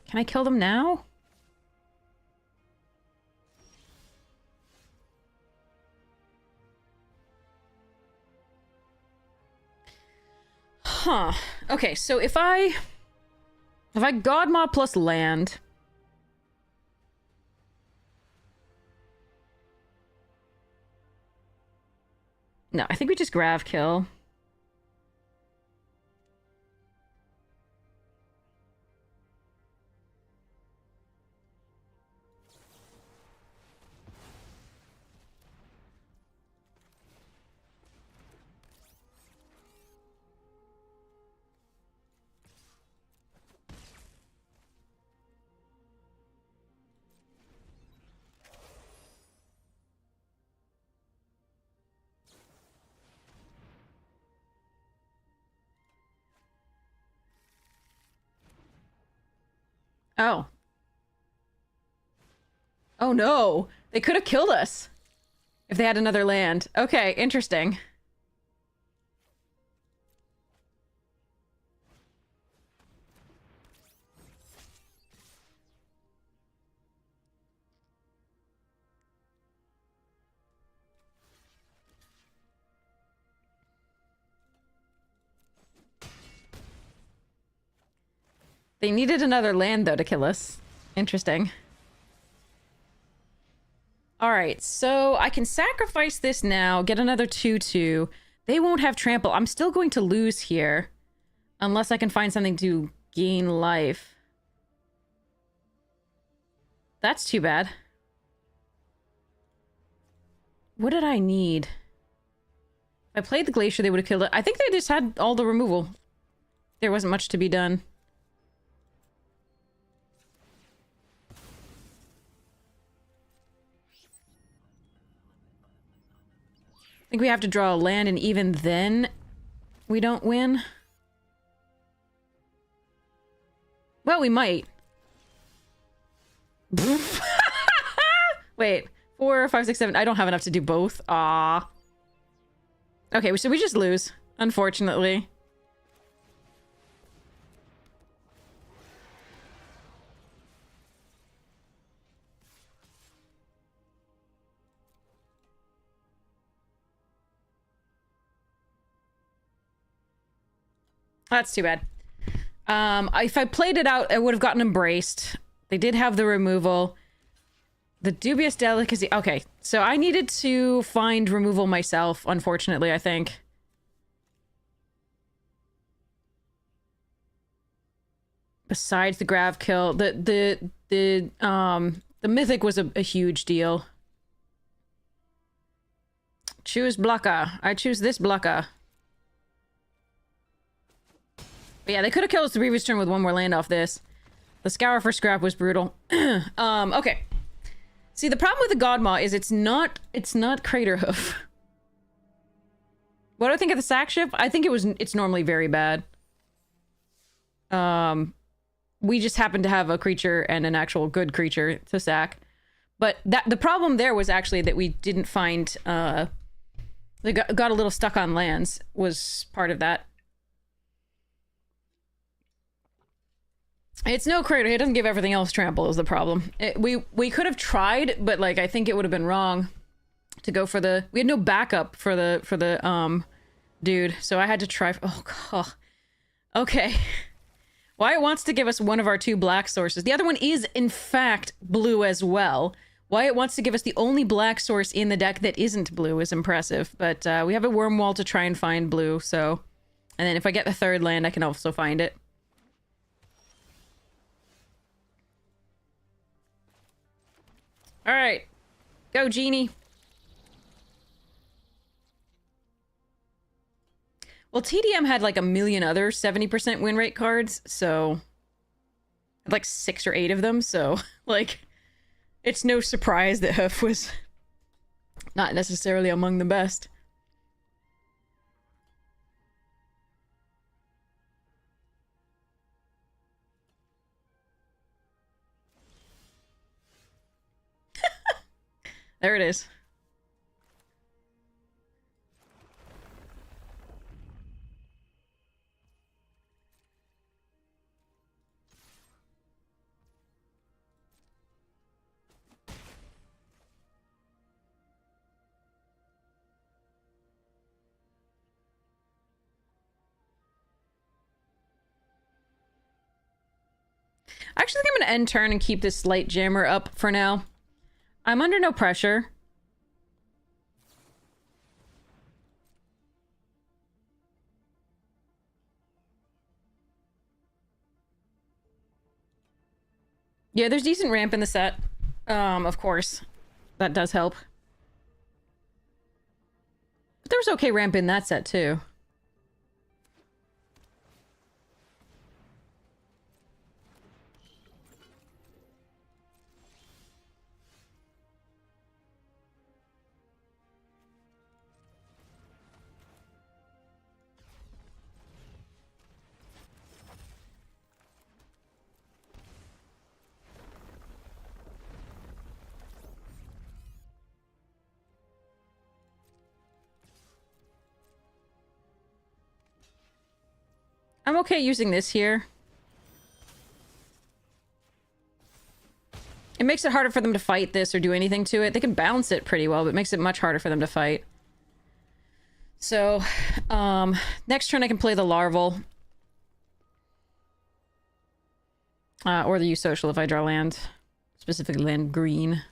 Can I kill them now? Huh. Okay, so if I Godmaw plus land... No, I think we just grav kill. Oh. Oh no! They could have killed us! If they had another land. Okay, interesting. They needed another land, though, to kill us. Interesting. Alright, so I can sacrifice this now, get another 2/2. They won't have trample. I'm still going to lose here. Unless I can find something to gain life. That's too bad. What did I need? If I played the Glacier, they would have killed it. I think they just had all the removal. There wasn't much to be done. I think we have to draw a land, and even then, we don't win. Well, we might. Wait, 4, 5, 6, 7. I don't have enough to do both. Ah. Okay, so we just lose, unfortunately. That's too bad. If I played it out, I would have gotten embraced. They did have the removal. The dubious delicacy. Okay, so I needed to find removal myself, unfortunately, I think. Besides the grav kill, the Mythic was a huge deal. Choose blocker. I choose this blocker. But yeah, they could have killed us the previous turn with one more land off this. The Scour for Scrap was brutal. Okay. See, the problem with the Godmaw is it's not Craterhoof. What do I think of the sack ship? I think it's normally very bad. We just happen to have a creature and an actual good creature to sack. But the problem there was actually that we didn't find they got a little stuck on lands was part of that. It's no Crater. It doesn't give everything else trample is the problem. We could have tried, but like I think it would have been wrong to go for the. We had no backup for the dude, so I had to try. Oh god. Okay. Wyatt wants to give us one of our 2 black sources. The other one is in fact blue as well. Wyatt wants to give us the only black source in the deck that isn't blue is impressive, but we have a worm wall to try and find blue. So, and then if I get the 3rd land, I can also find it. All right, go Genie. Well, TDM had like a million other 70% win rate cards, so like 6 or 8 of them. So like, it's no surprise that Hoof was Not necessarily among the best. There it is. I actually think I'm going to end turn and keep this light jammer up for now. I'm under no pressure. Yeah, there's decent ramp in the set. Of course. That does help. But there was okay ramp in that set, too. I'm okay using this here. It makes it harder for them to fight this or do anything to it. They can bounce it pretty well, but it makes it much harder for them to fight. So, next turn I can play the Larval. Or the use social if I draw land. Specifically land green.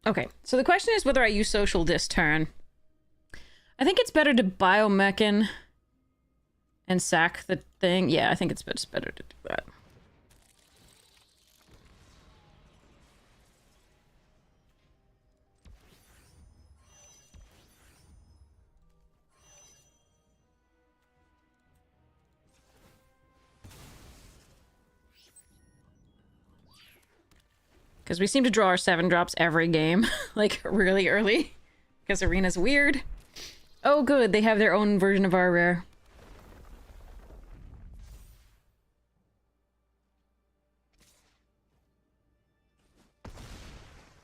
Okay, so the question is whether I use social this turn. I think it's better to biomechan and sack the thing. Yeah, I think it's better to do that. Because we seem to draw our 7-drops every game, like, really early. Because Arena's weird. Oh, good, they have their own version of our rare. But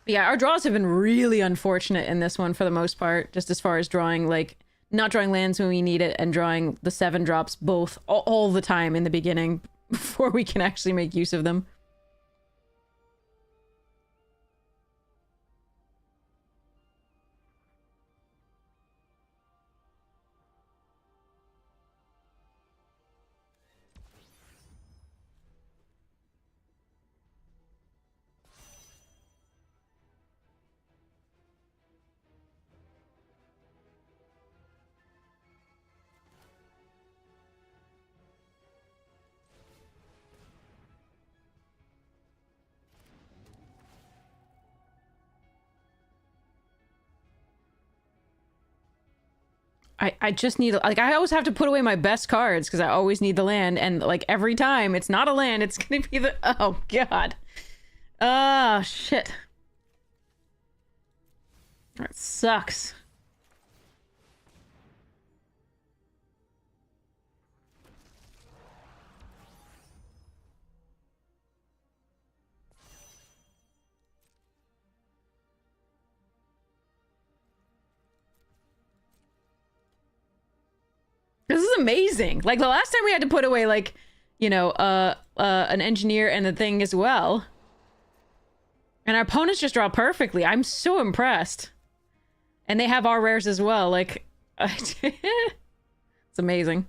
yeah, our draws have been really unfortunate in this one for the most part, just as far as drawing, like, not drawing lands when we need it and drawing the 7-drops both all the time in the beginning before we can actually make use of them. I just need, like, I always have to put away my best cards because I always need the land, and, like, every time it's not a land, it's gonna be the, oh god. Ah, shit. That sucks. This is amazing. Like, the last time we had to put away, like, you know, an engineer and the thing as well. And our opponents just draw perfectly. I'm so impressed. And they have our rares as well. Like, it's amazing.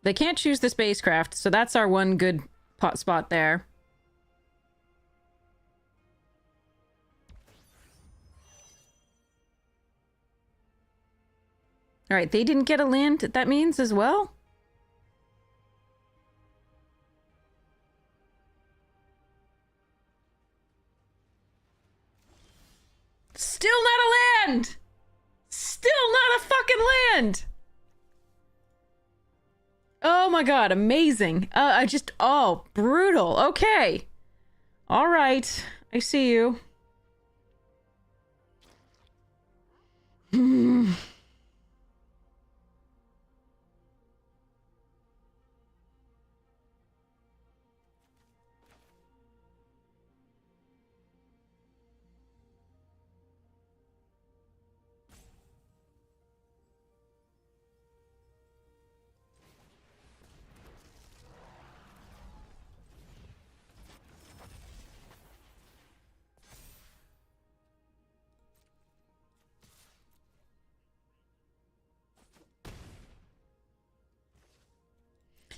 They can't choose the spacecraft, so that's our one good pot spot there. Alright, they didn't get a land, that means, as well? Still not a land! Still not a fucking land! Oh my god, amazing. Oh, brutal. Okay. Alright, I see you.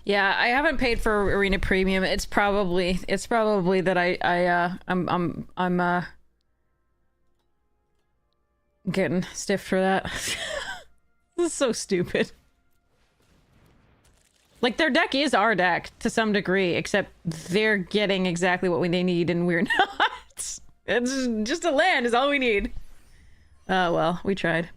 Yeah, I haven't paid for Arena Premium. It's probably that I'm getting stiffed for that. This is so stupid. Like, their deck is our deck to some degree, except they're getting exactly what they need and we're not. It's just a land is all we need. Oh well, we tried.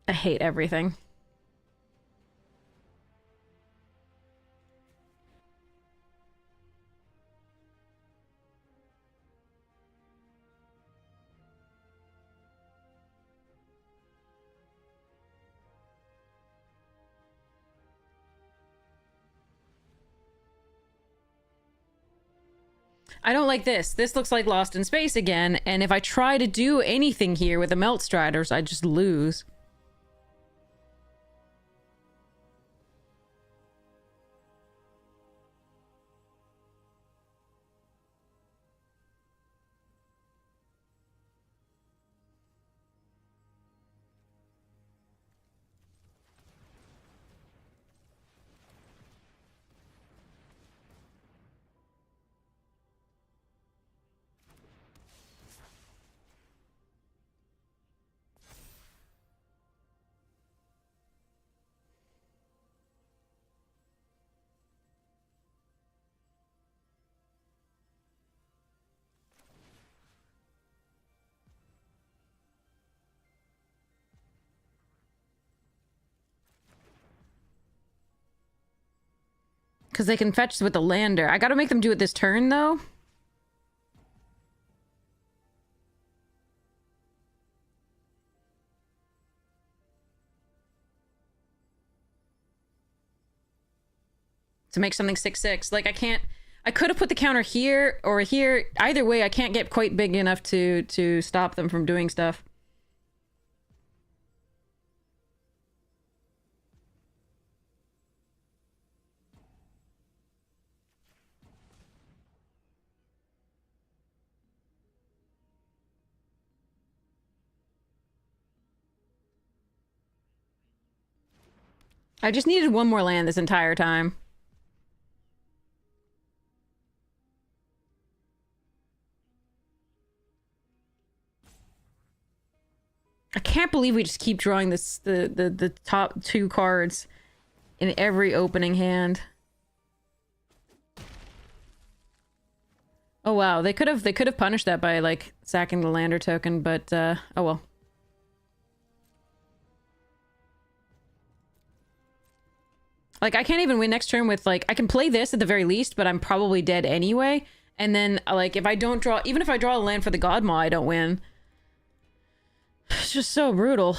I hate everything. I don't like this. This looks like Lost in Space again, and if I try to do anything here with the Melt Striders, I just lose. Because they can fetch with the lander. I gotta make them do it this turn, though. To make something 6/6. Like, I can't... I could have put the counter here or here. Either way, I can't get quite big enough to stop them from doing stuff. I just needed one more land this entire time. I can't believe we just keep drawing the top 2 cards in every opening hand. Oh wow, they could have punished that by like sacking the lander token, but oh well. Like I can't even win next turn with like I can play this at the very least, but I'm probably dead anyway. And then like if I don't draw, even if I draw a land for the Godmaw, I don't win. It's just so brutal.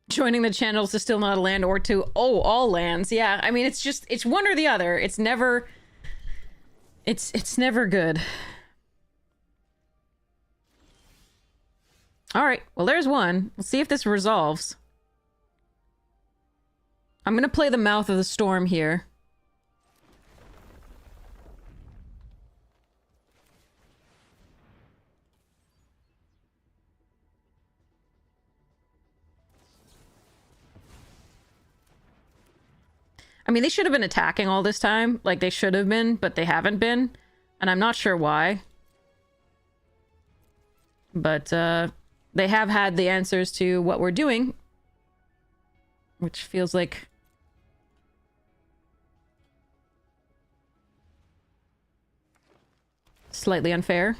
Joining the channels is still not a land or 2. Oh, all lands. Yeah, I mean, it's one or the other. It's never... It's never good. Alright, well there's one. We'll see if this resolves. I'm gonna play the Mouth of the Storm here. I mean, they should have been attacking all this time. Like, they should have been, but they haven't been. And I'm not sure why. But, they have had the answers to what we're doing. Which feels like... slightly unfair.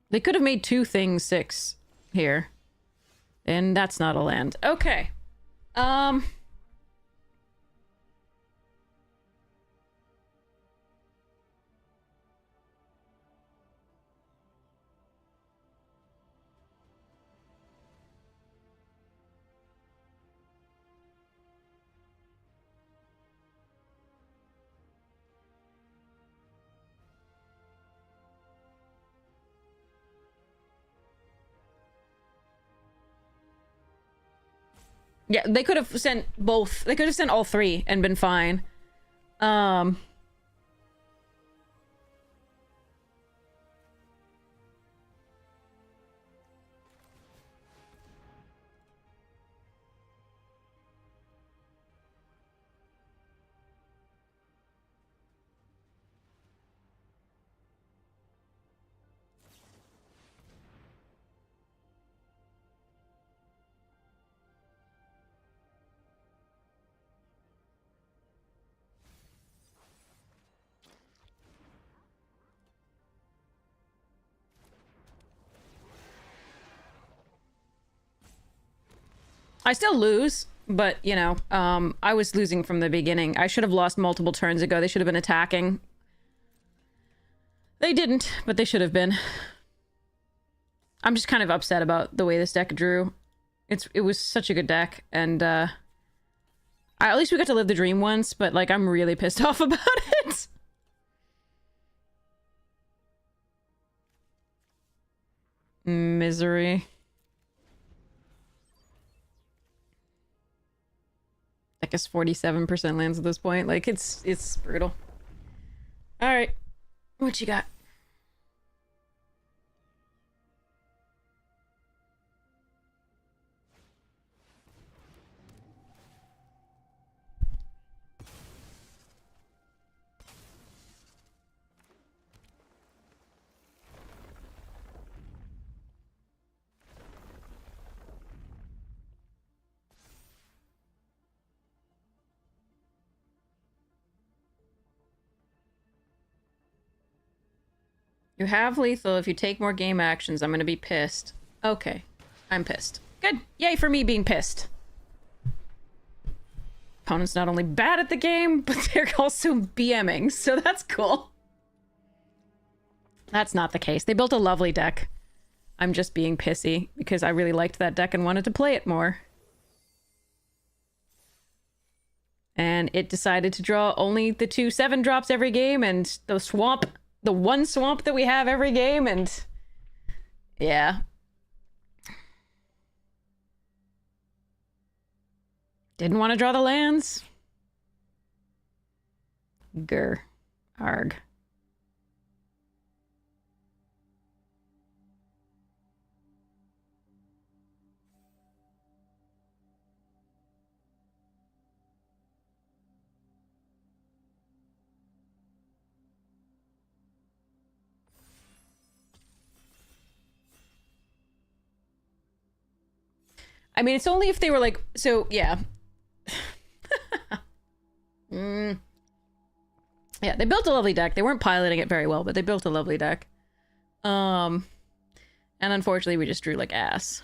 They could have made 2 things 6 here. And that's not a land. Okay. Yeah, they could have sent both. They could have sent all 3 and been fine. I still lose, but, you know, I was losing from the beginning. I should have lost multiple turns ago. They should have been attacking. They didn't, but they should have been. I'm just kind of upset about the way this deck drew. It was such a good deck, and, at least we got to live the dream once, but, like, I'm really pissed off about it. Misery. I guess 47% lands at this point. Like, it's brutal. Alright. What you got? You have lethal. If you take more game actions, I'm gonna be pissed. Okay. I'm pissed. Good. Yay for me being pissed. Opponent's not only bad at the game, but they're also BMing, so that's cool. That's not the case. They built a lovely deck. I'm just being pissy because I really liked that deck and wanted to play it more. And it decided to draw only the 2 7-drops every game and the swamp... the 1 swamp that we have every game, and... yeah. Didn't want to draw the lands. Grr. Arg. I mean, it's only if they were like, so yeah. Yeah, they built a lovely deck. They weren't piloting it very well, but they built a lovely deck. And unfortunately, we just drew like ass.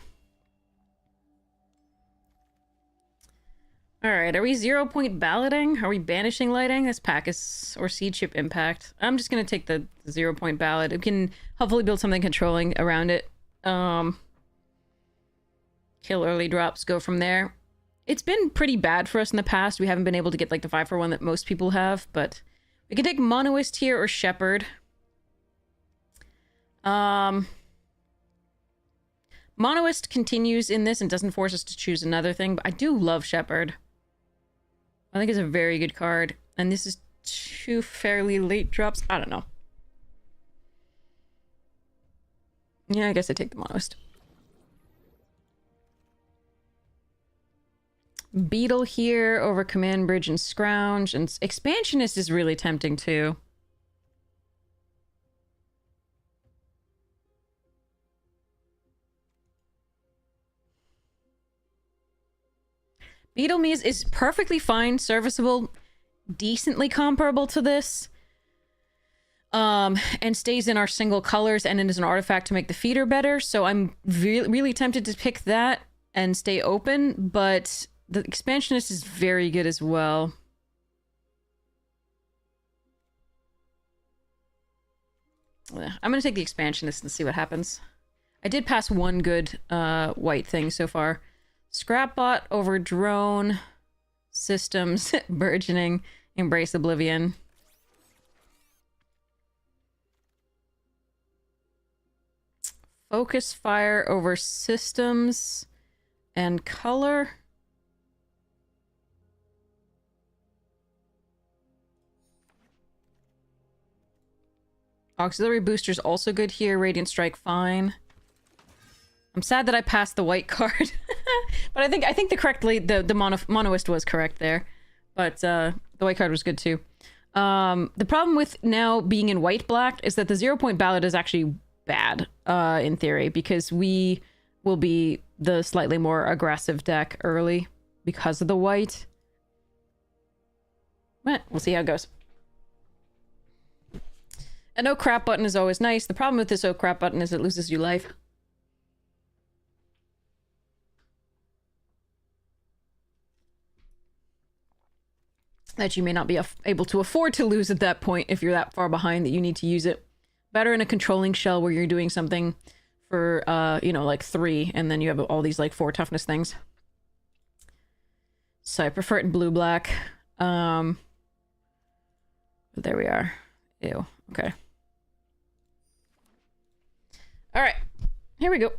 Alright, are we 0-point balloting? Are we banishing lighting? This pack is... or seed ship impact. I'm just gonna take the 0-point ballot. We can hopefully build something controlling around it. Kill early drops, go from there. It's been pretty bad for us in the past. We haven't been able to get like the 5-for-1 that most people have, but we can take Monoist here or Shepherd. Monoist continues in this and doesn't force us to choose another thing, but I do love Shepherd. I think it's a very good card. And this is 2 fairly late drops. I don't know. Yeah, I guess I take the Monoist. Beetle here over Command Bridge and Scrounge. And Expansionist is really tempting too. Beetle Me's is perfectly fine, serviceable, decently comparable to this. And stays in our single colors and it is an artifact to make the feeder better. So I'm really tempted to pick that and stay open, but the Expansionist is very good as well. I'm gonna take the Expansionist and see what happens. I did pass one good white thing so far. Scrapbot over Drone, Systems, Burgeoning, Embrace Oblivion. Focus Fire over Systems and Color. Auxiliary Booster's also good here. Radiant Strike, fine. I'm sad that I passed the white card. But I think the Monoist was correct there. But the white card was good too. The problem with now being in white-black is that the 0-point ballot is actually bad, in theory, because we will be the slightly more aggressive deck early because of the white. But we'll see how it goes. An oh crap button is always nice. The problem with this oh crap button is it loses you life. That you may not be able to afford to lose at that point if you're that far behind that you need to use it. Better in a controlling shell where you're doing something for, you know, like 3, and then you have all these, like, 4 toughness things. So I prefer it in blue-black. But there we are. Ew. Okay. Alright. Here we go.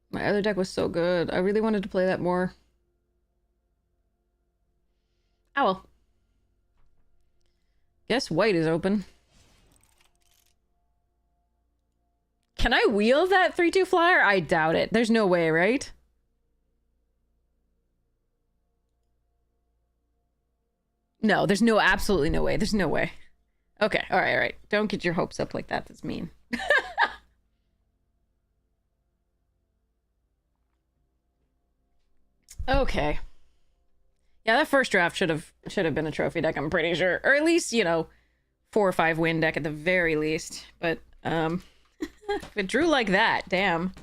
My other deck was so good. I really wanted to play that more. Oh well. Guess white is open. Can I wheel that 3/2 flyer? I doubt it. There's no way, right? No, there's no, absolutely no way. There's no way. Okay, alright, alright. Don't get your hopes up like that. That's mean. Okay. Yeah, that first draft should have been a trophy deck, I'm pretty sure. Or at least, you know, 4 or 5 win deck at the very least. But, if it drew like that, damn.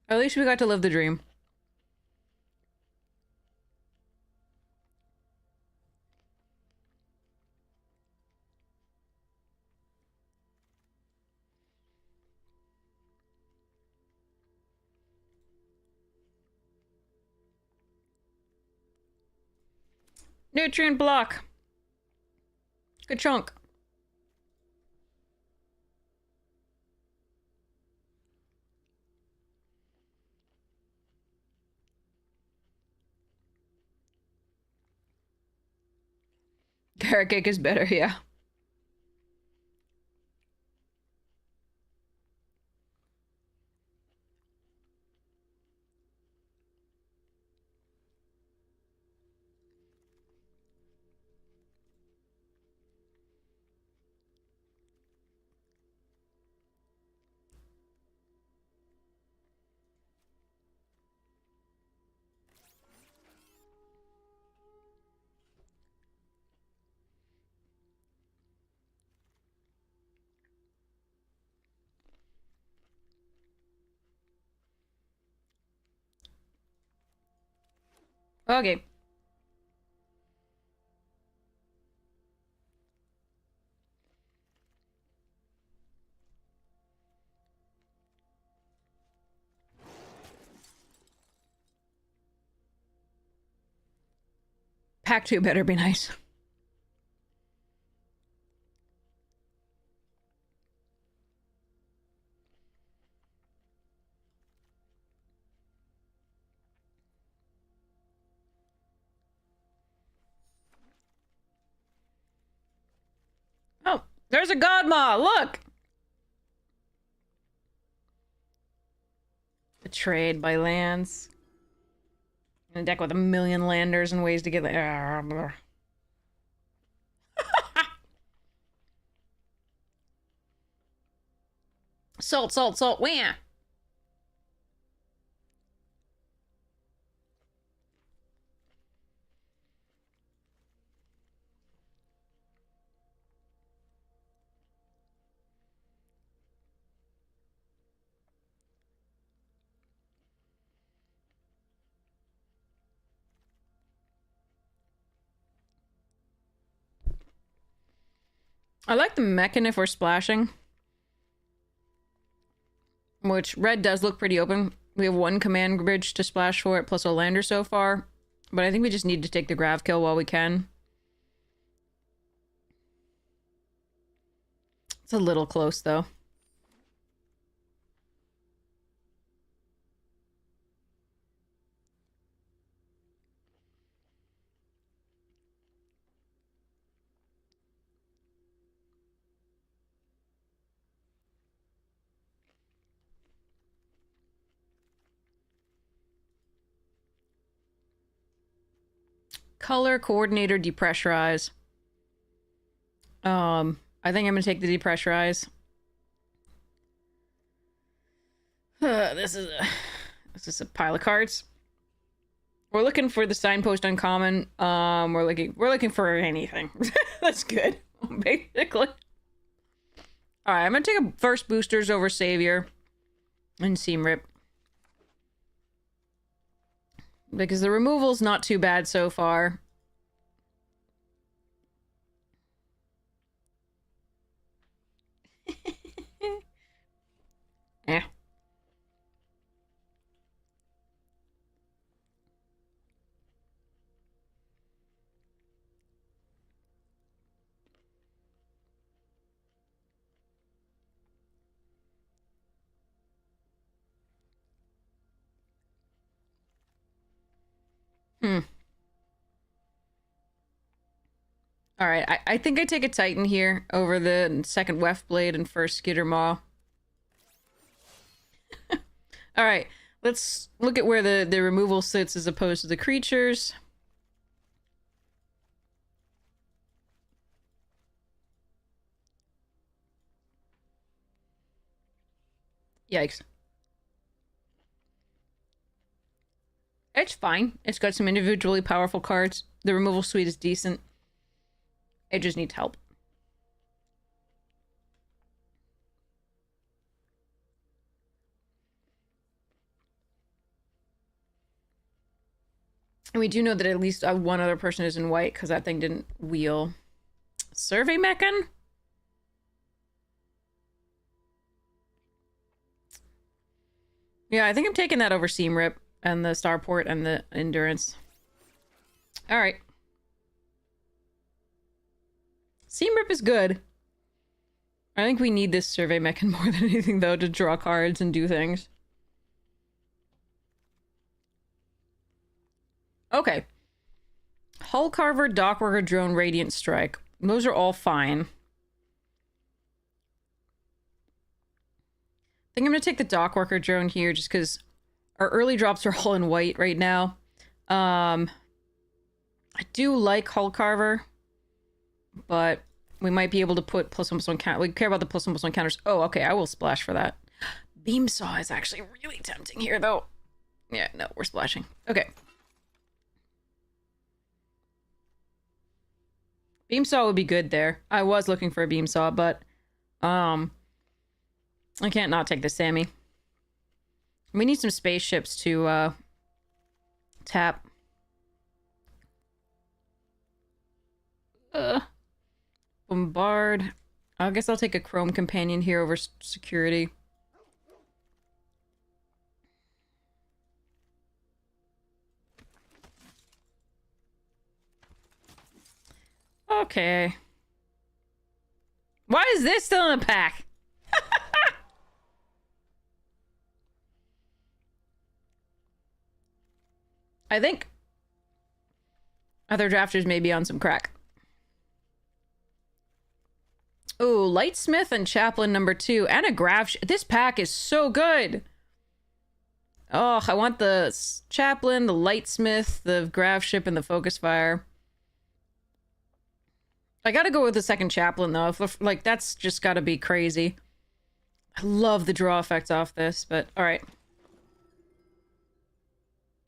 Or at least we got to live the dream. Nutrient block. Good chunk. Carrot cake is better, yeah. Okay. Pack 2 better be nice. Oh, there's a godma! Look! Betrayed by lands. In a deck with a million landers and ways to get there. Salt, salt, salt, wham! I like the mechan if we're splashing. Which, red does look pretty open. We have one command bridge to splash for it, plus a lander so far. But I think we just need to take the grav kill while we can. It's a little close, though. Color coordinator depressurize. I think I'm gonna take the depressurize. This is a pile of cards. We're looking for the signpost uncommon. We're looking for anything. That's good, basically. All right, I'm gonna take a first boosters over savior and seam rip. Because the removal's not too bad so far. Yeah. All right, I think I take a Titan here over the second Weft Blade and first Skitter Maw. All right, let's look at where the removal sits as opposed to the creatures. Yikes. It's fine. It's got some individually powerful cards. The removal suite is decent. It just needs help. And we do know that at least one other person is in white because that thing didn't wheel. Survey Mechan? Yeah, I think I'm taking that over Seam Rip and the Starport and the Endurance. Alright. Seam Rip is good. I think we need this Survey Mechan more than anything, though, to draw cards and do things. Okay. Hull Carver, Dockworker, Drone, Radiant Strike. Those are all fine. I think I'm going to take the Dockworker drone here just because our early drops are all in white right now. I do like Hull Carver, but we might be able to put +1/+1 count. We care about the +1/+1 counters. Oh, okay, I will splash for that. Beam Saw is actually really tempting here, though. Yeah, no, we're splashing. Okay. Beam Saw would be good there. I was looking for a Beam Saw, but I can't not take the Sammy. We need some spaceships to tap. Bombard. I guess I'll take a Chrome Companion here over security. Okay. Why is this still in the pack? I think other drafters may be on some crack. Oh, Lightsmith and Chaplain #2 and a Grav. This pack is so good. Oh, I want the Chaplain, the Lightsmith, the Grav Ship, and the Focus Fire. I gotta go with the second Chaplain, though. Like, that's just gotta be crazy. I love the draw effects off this, but alright.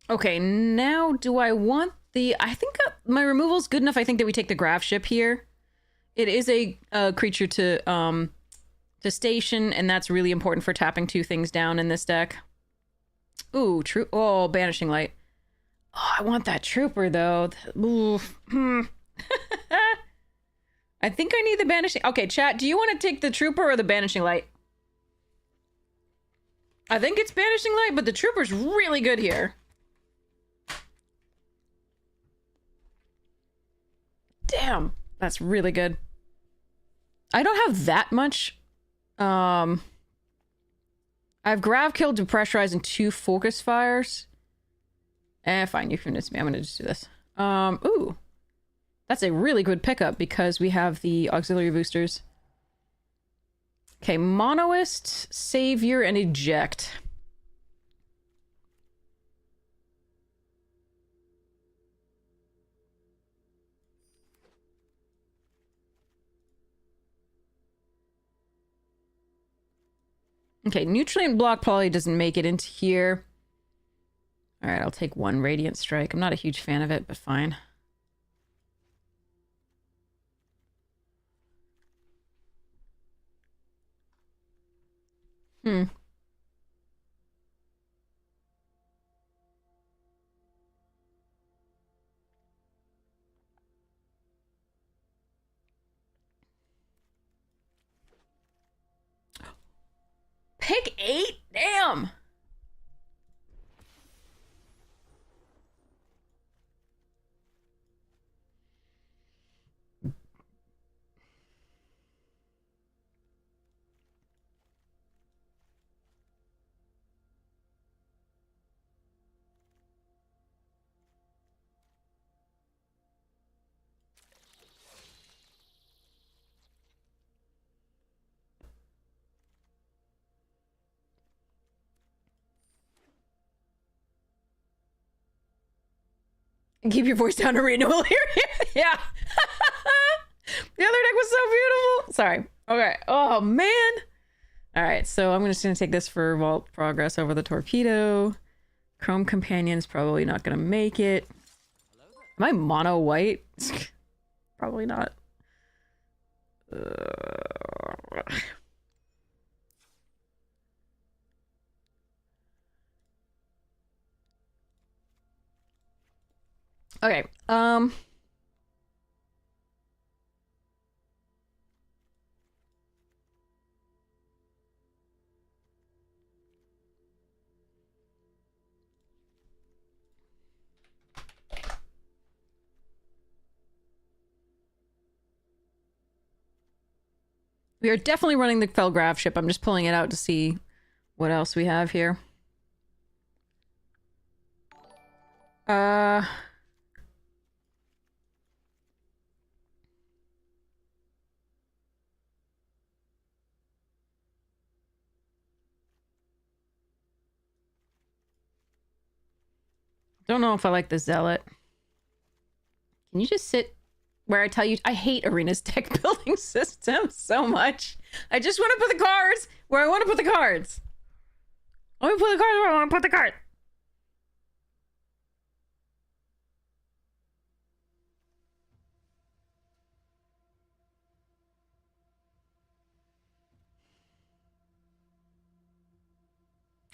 Okay, now do I want the... I think my removal's good enough. I think that we take the Grav Ship here. It is a creature to station, and that's really important for tapping 2 things down in this deck. Ooh, true. Oh, Banishing Light. Oh, I want that Trooper, though. Ooh. I think I need the Banishing... Okay, chat, do you want to take the Trooper or the Banishing Light? I think it's Banishing Light, but the Trooper's really good here. Damn, that's really good. I don't have that much. I have Grav Kill, Depressurize, and 2 Focus Fires. Fine, you convinced me. I'm gonna just do this. Ooh. That's a really good pickup because we have the auxiliary boosters. Okay, Monoist, Savior, and Eject. Okay, Nutrient Block probably doesn't make it into here. Alright, I'll take 1 Radiant Strike. I'm not a huge fan of it, but fine. Pick 8? Damn! Keep your voice down to renewal here. Yeah. The other deck was so beautiful. Sorry. Okay. Oh, man. All right. So I'm just going to take this for Vault Progress over the Torpedo. Chrome Companion's probably not going to make it. Am I mono white? Probably not. Okay, we are definitely running the Felgrav ship. I'm just pulling it out to see what else we have here. Don't know if I like the Zealot. Can you just sit where I tell you? I hate Arena's deck building system so much. I just want to put the cards where I want to put the cards. I want to put the cards where I want to put the cards.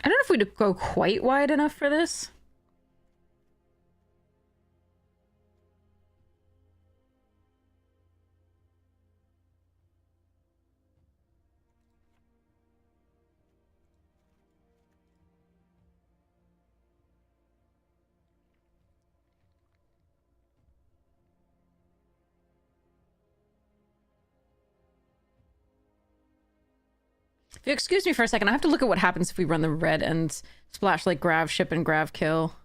I don't know if we'd go quite wide enough for this. If you excuse me for a second, I have to look at what happens if we run the red and splash like Grav Ship and Grav Kill.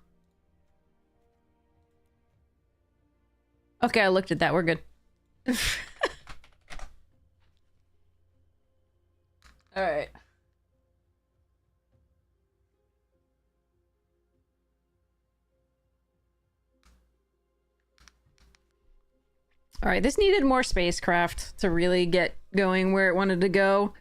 Okay, I looked at that. We're good. Alright. Alright, this needed more spacecraft to really get going where it wanted to go.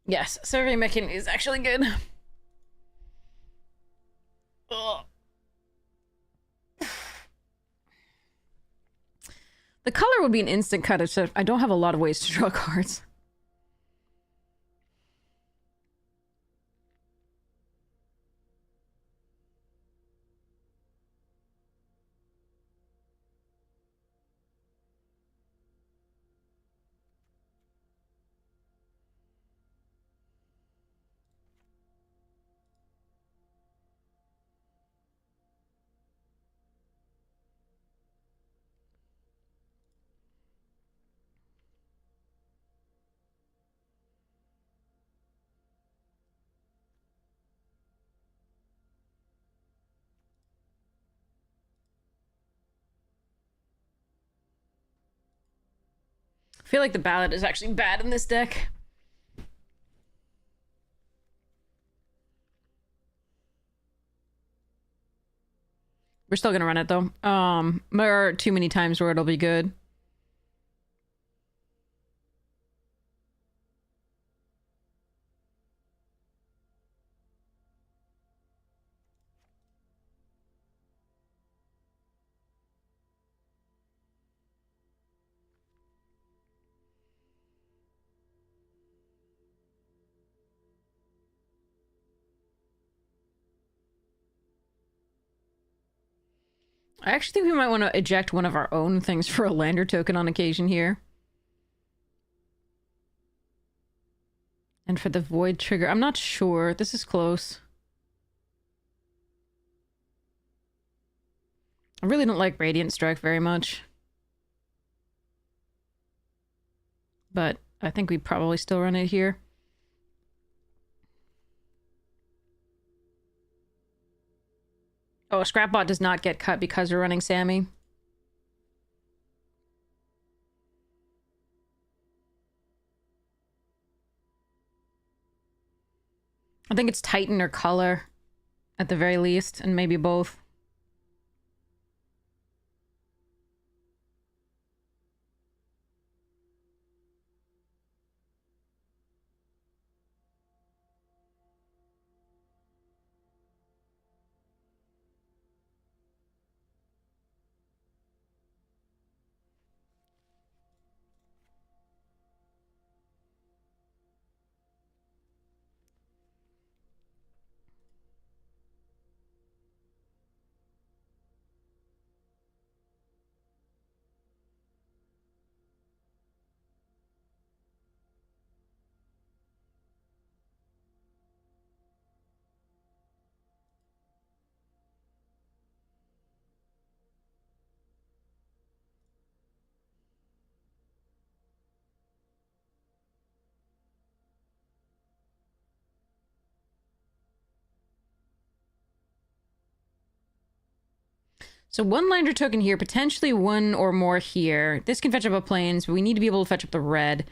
Yes, Survey Mechan is actually good. Ugh. The color would be an instant cut, except I don't have a lot of ways to draw cards. I feel like the ballot is actually bad in this deck. We're still gonna run it though. There are too many times where it'll be good. I actually think we might want to eject one of our own things for a lander token on occasion here. And for the void trigger, I'm not sure. This is close. I really don't like Radiant Strike very much. But I think we probably still run it here. Oh, Scrapbot does not get cut because we're running Sammy. I think it's Titan or Color, at the very least, and maybe both. So one lander token here, potentially one or more here. This can fetch up a plains, but we need to be able to fetch up the red.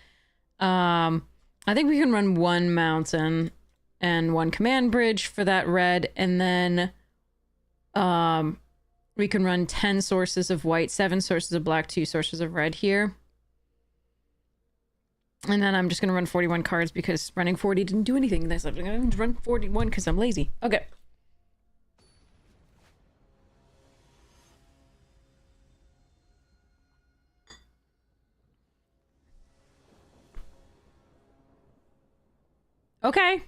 I think we can run one mountain and one command bridge for that red, and then we can run 10 sources of white, 7 sources of black, 2 sources of red here. And then I'm just going to run 41 cards because running 40 didn't do anything. I'm going to run 41 because I'm lazy. Okay. Okay.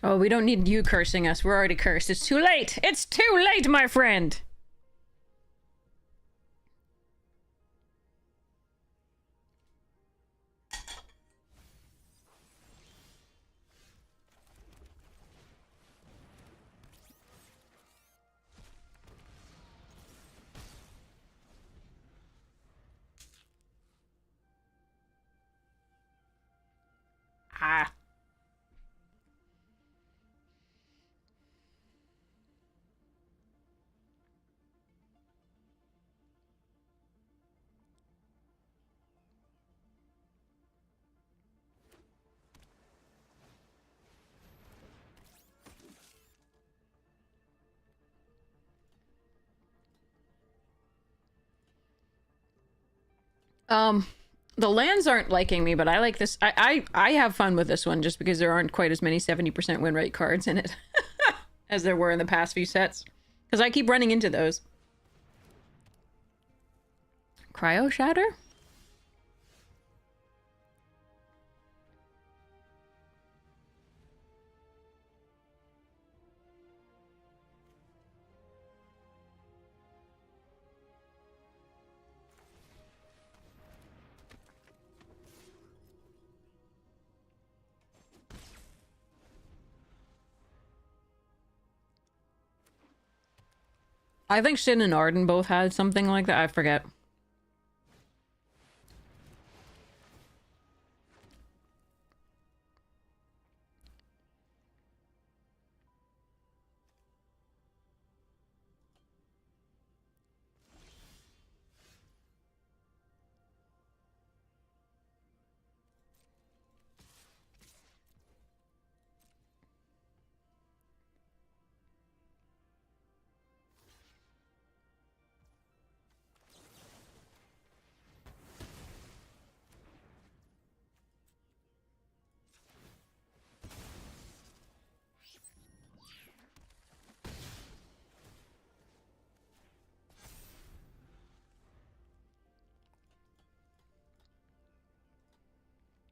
Oh, we don't need you cursing us. We're already cursed. It's too late. It's too late, my friend. Ah. The lands aren't liking me, but I like this. I have fun with this one just because there aren't quite as many 70% win rate cards in it as there were in the past few sets. Because I keep running into those. Cryo Shatter? I think Shin and Arden both had something like that. I forget.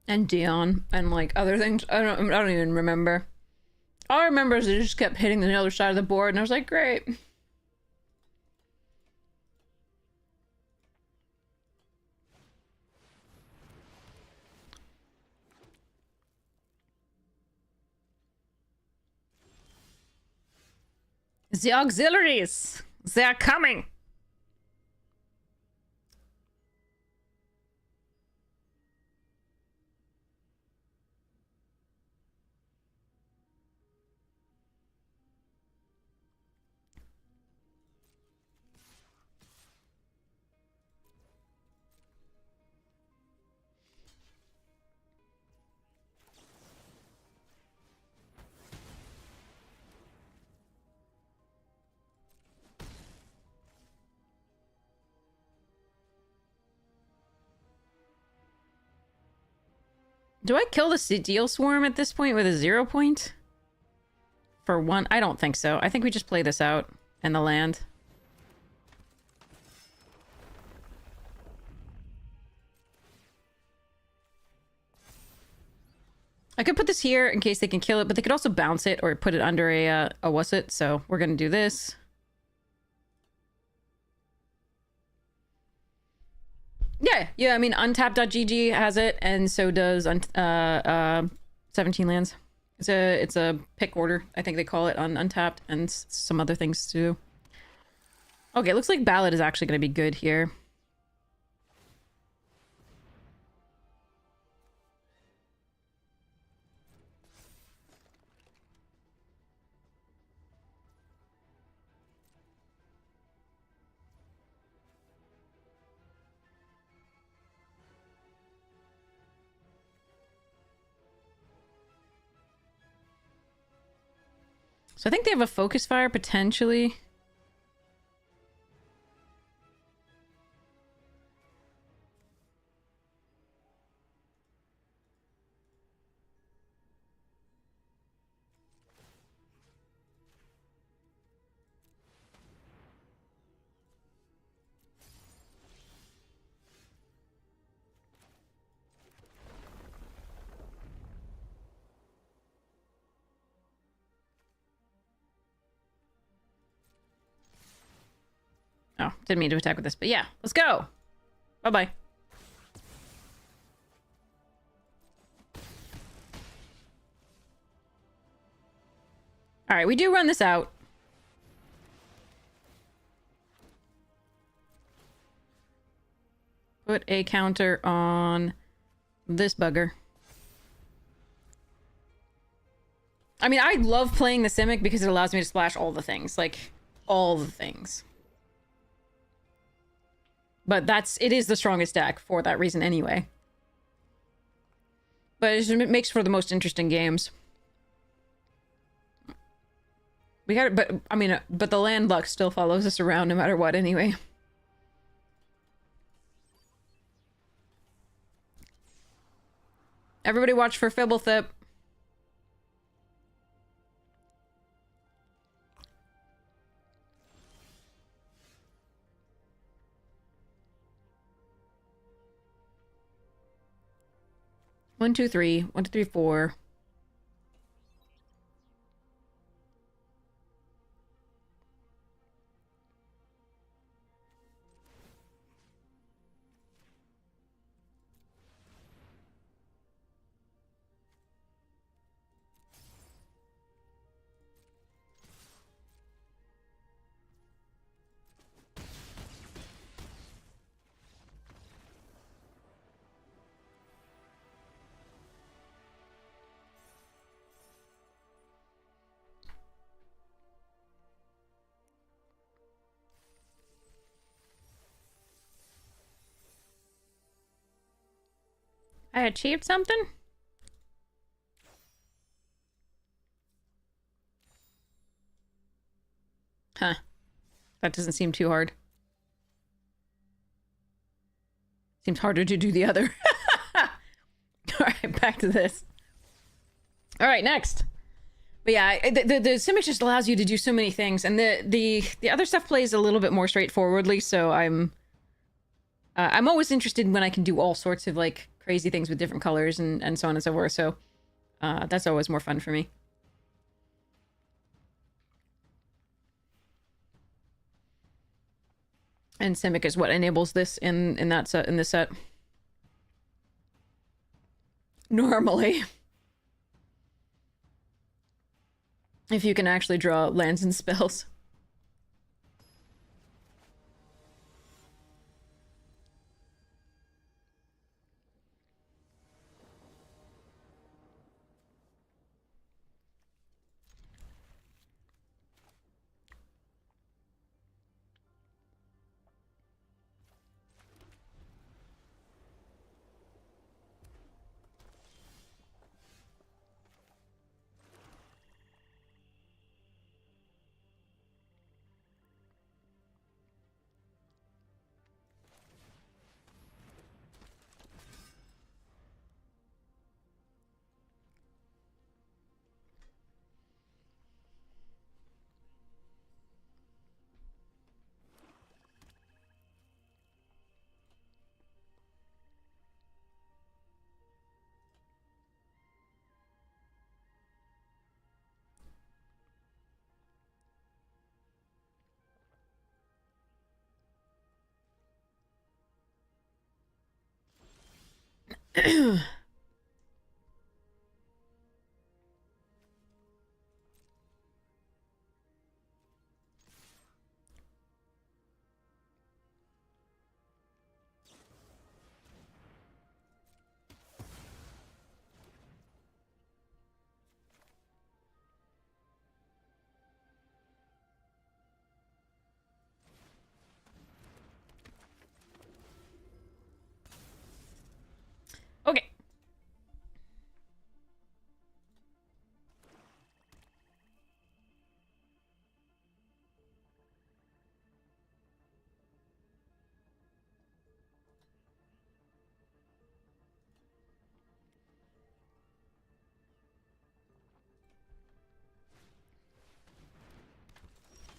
And Dion and like other things. I don't even remember. All I remember is it just kept hitting the other side of the board, and I was like, great. The auxiliaries! They're coming! Do I kill the Steel Swarm at this point with a 0 point? For one? I don't think so. I think we just play this out in the land. I could put this here in case they can kill it, but they could also bounce it or put it under a what's-it, so we're gonna do this. Yeah, I mean, untapped.gg has it, and so does 17 lands. It's a pick order, I think they call it, on Untapped, and some other things too. Okay, it looks like Ballad is actually going to be good here. So I think they have a Focus Fire, potentially. Oh, didn't mean to attack with this, but yeah, let's go. Bye-bye. All right, we do run this out. Put a counter on this bugger. I mean, I love playing the Simic because it allows me to splash all the things. Like, all the things. But it is the strongest deck for that reason anyway. But it makes for the most interesting games. We got it, but I mean, but the land luck still follows us around no matter what anyway. Everybody watch for Fibblethip. One, two, three. 1, 2, 3, 4. I achieved something? Huh. That doesn't seem too hard. Seems harder to do the other. Alright, back to this. Alright, next. But yeah, the Simic just allows you to do so many things, and the other stuff plays a little bit more straightforwardly, so I'm always interested when I can do all sorts of, like, crazy things with different colors and so on and so forth. So that's always more fun for me. And Simic is what enables this in that set, in this set. Normally. If you can actually draw lands and spells. Okay.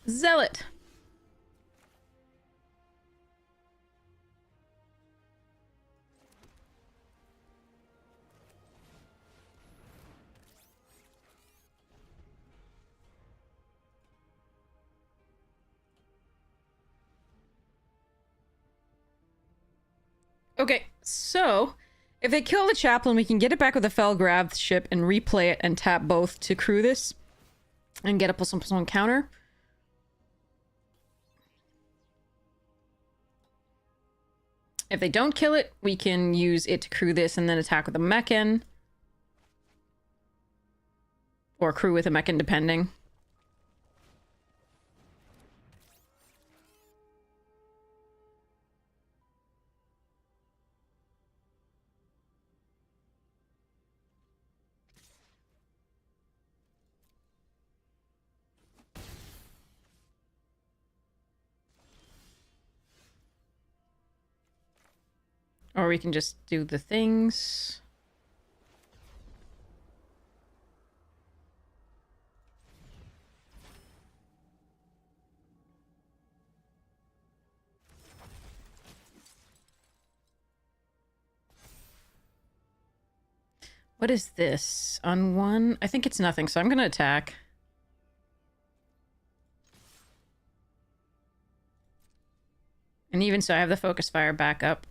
Zealot. Okay, so if they kill the chaplain, we can get it back with a Felgrav ship and replay it and tap both to crew this and get a +1/+1 counter. If they don't kill it, we can use it to crew this and then attack with a Mechan. Or crew with a Mechan, depending. Or we can just do the things. What is this? On one? I think it's nothing, so I'm gonna attack. And even so, I have the focus fire back up.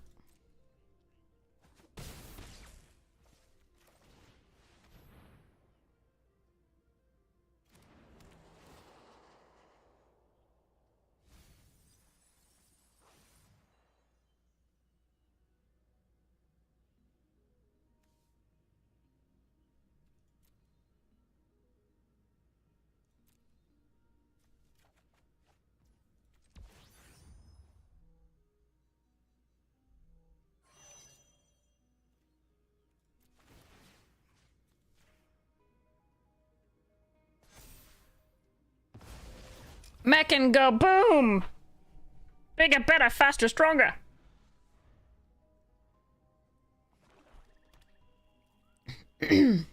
Mechan go boom! Bigger, better, faster, stronger! This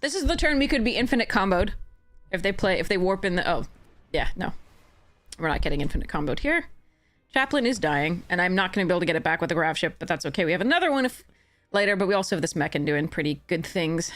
is the turn we could be infinite comboed. If they warp in the... Oh, yeah, no. We're not getting infinite comboed here. Chaplain is dying, and I'm not going to be able to get it back with the grav ship, but that's okay. We have another one later, but we also have this Mechan doing pretty good things.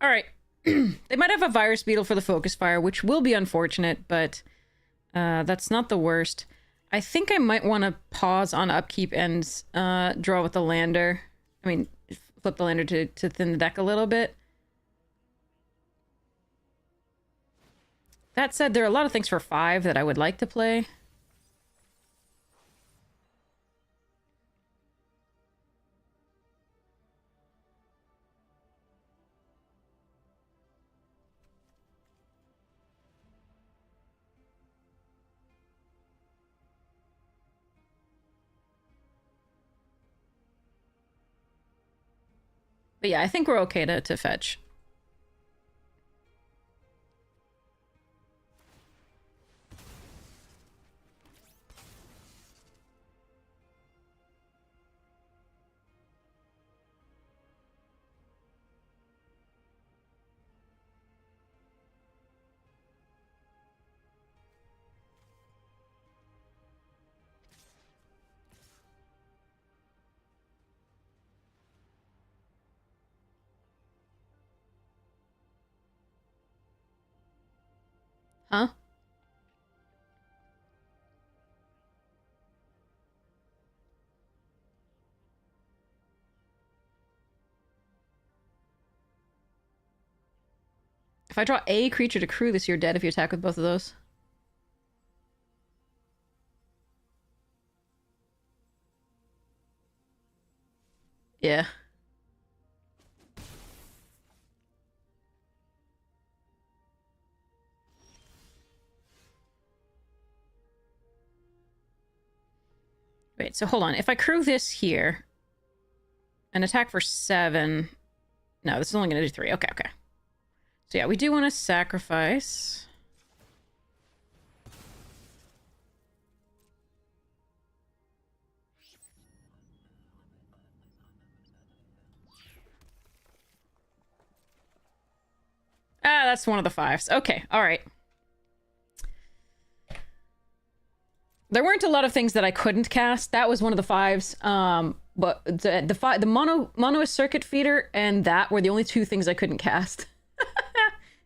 All right. They might have a virus beetle for the focus fire, which will be unfortunate, but that's not the worst. I think I might want to pause on upkeep and draw with the lander. I mean, flip the lander to thin the deck a little bit. That said, there are a lot of things for 5 that I would like to play. But yeah, I think we're okay to fetch. Huh? If I draw a creature to crew this, you're dead if you attack with both of those. Yeah. Wait, so hold on. If I crew this here and attack for 7... No, this is only going to do 3. Okay, okay. So yeah, we do want to sacrifice. Ah, that's one of the 5s. Okay, all right. There weren't a lot of things that I couldn't cast. That was one of the 5s. But the mono circuit feeder and that were the only 2 things I couldn't cast.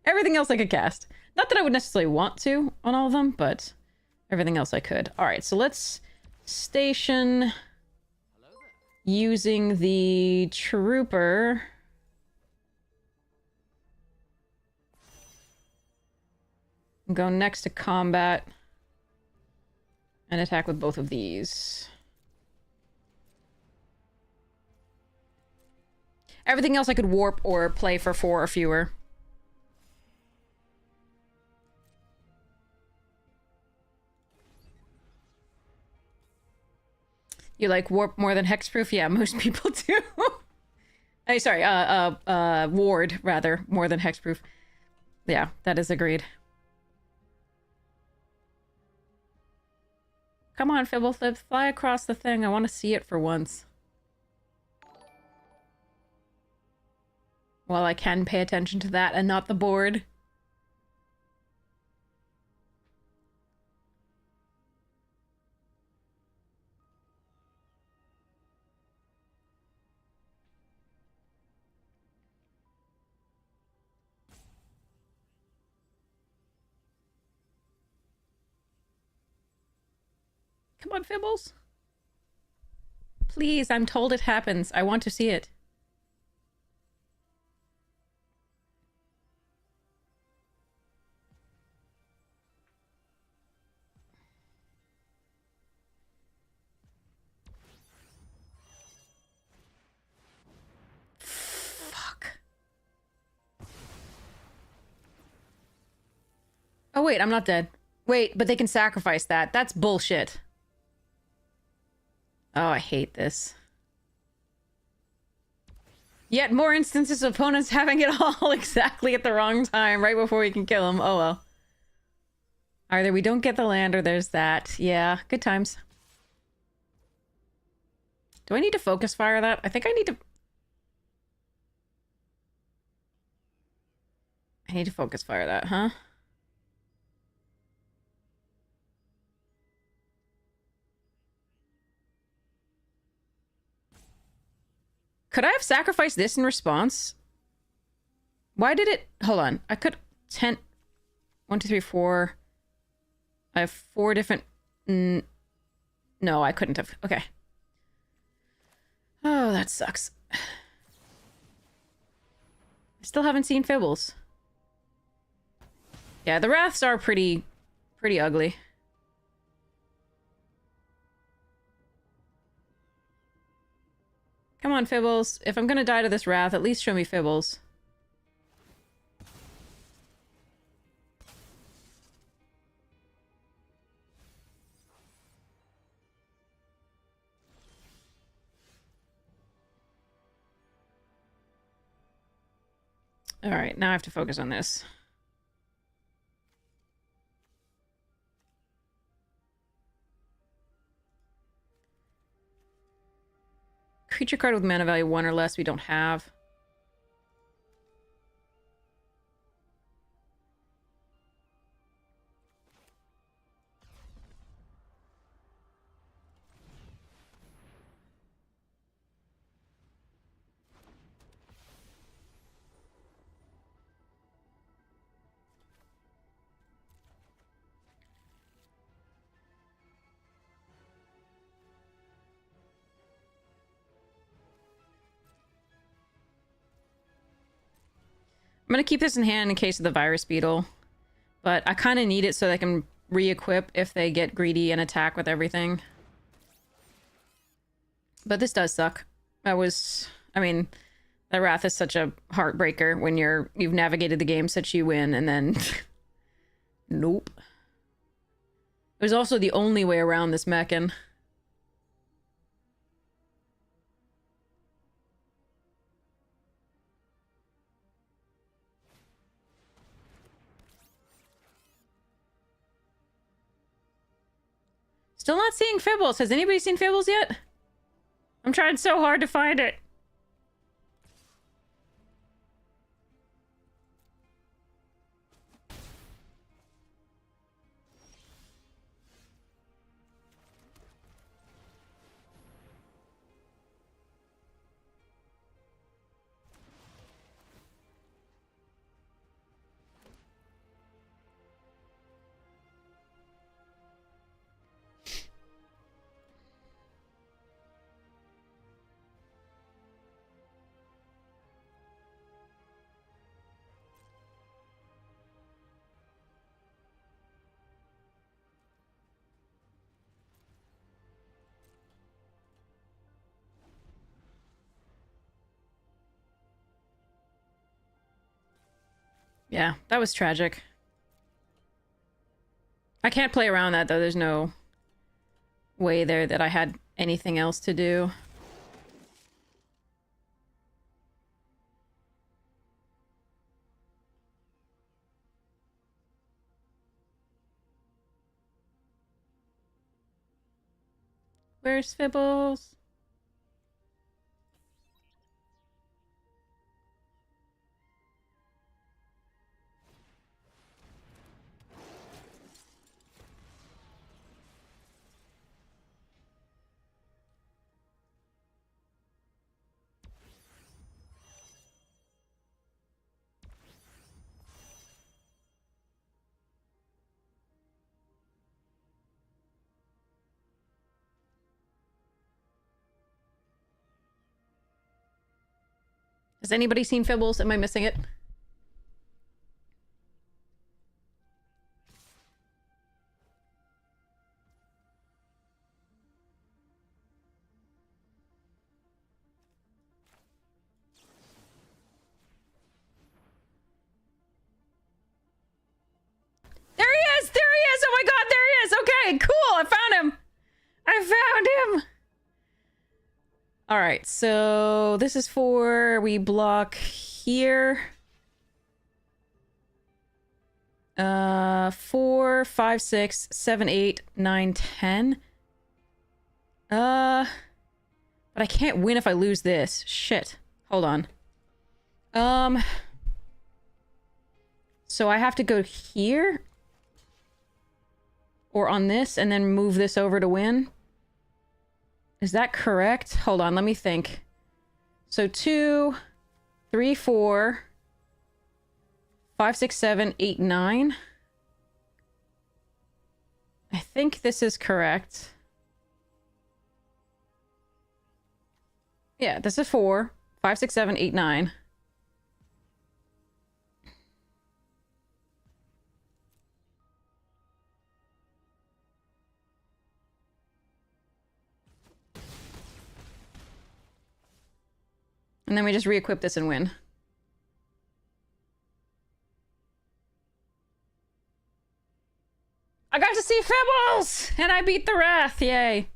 Everything else I could cast. Not that I would necessarily want to on all of them, but everything else I could. All right, so let's station using the trooper. Go next to combat and attack with both of these. Everything else I could warp or play for 4 or fewer. You like warp more than hexproof? Yeah, most people do. Hey, sorry, ward, rather, more than hexproof. Yeah, that is agreed. Come on, Fibblethip, fly across the thing. I want to see it for once. Well, I can pay attention to that and not the board. Come on, Fibbles. Please, I'm told it happens. I want to see it. Fuck. Oh, wait, I'm not dead. Wait, but they can sacrifice that. That's bullshit. Oh, I hate this. Yet more instances of opponents having it all exactly at the wrong time, right before we can kill them. Oh well. Either we don't get the land or there's that. Yeah, good times. Do I need to focus fire that? I think I need to... I need to focus fire that, huh? Could I have sacrificed this in response? Why did it... Hold on. I could... 10... 1, 2, 3, 4... I have 4 different... No, I couldn't have. Okay. Oh, that sucks. I still haven't seen Fibbles. Yeah, the Wraths are pretty ugly. Come on, Fibbles. If I'm gonna die to this Wrath, at least show me Fibbles. Alright, now I have to focus on this. Creature card with mana value 1 or less we don't have. I'm gonna keep this in hand in case of the Virus Beetle. But I kind of need it so they can re-equip if they get greedy and attack with everything. But this does suck. That was... I mean, that Wrath is such a heartbreaker when you've navigated the game such you win, and then... Nope. It was also the only way around this mechan. Still not seeing Fibbles. Has anybody seen Fibbles yet? I'm trying so hard to find it. Yeah, that was tragic. I can't play around that, though. There's no way there that I had anything else to do. Where's Fibbles? Has anybody seen Fibbles? Am I missing it? There he is! There he is! Oh my god, there he is! Okay, cool! I found him! I found him! Alright, so this is for... we block here. 4, 5, 6, 7, 8, 9, 10. But I can't win if I lose this. Shit. Hold on. So I have to go here? Or on this, and then move this over to win? Is that correct? Hold on, let me think. So 2, 3, 4, 5, 6, 7, 8, 9. I think this is correct. Yeah, this is 4, 5, 6, 7, 8, 9. And then we just re-equip this and win. I got to see Fibbles! And I beat the Wrath! Yay.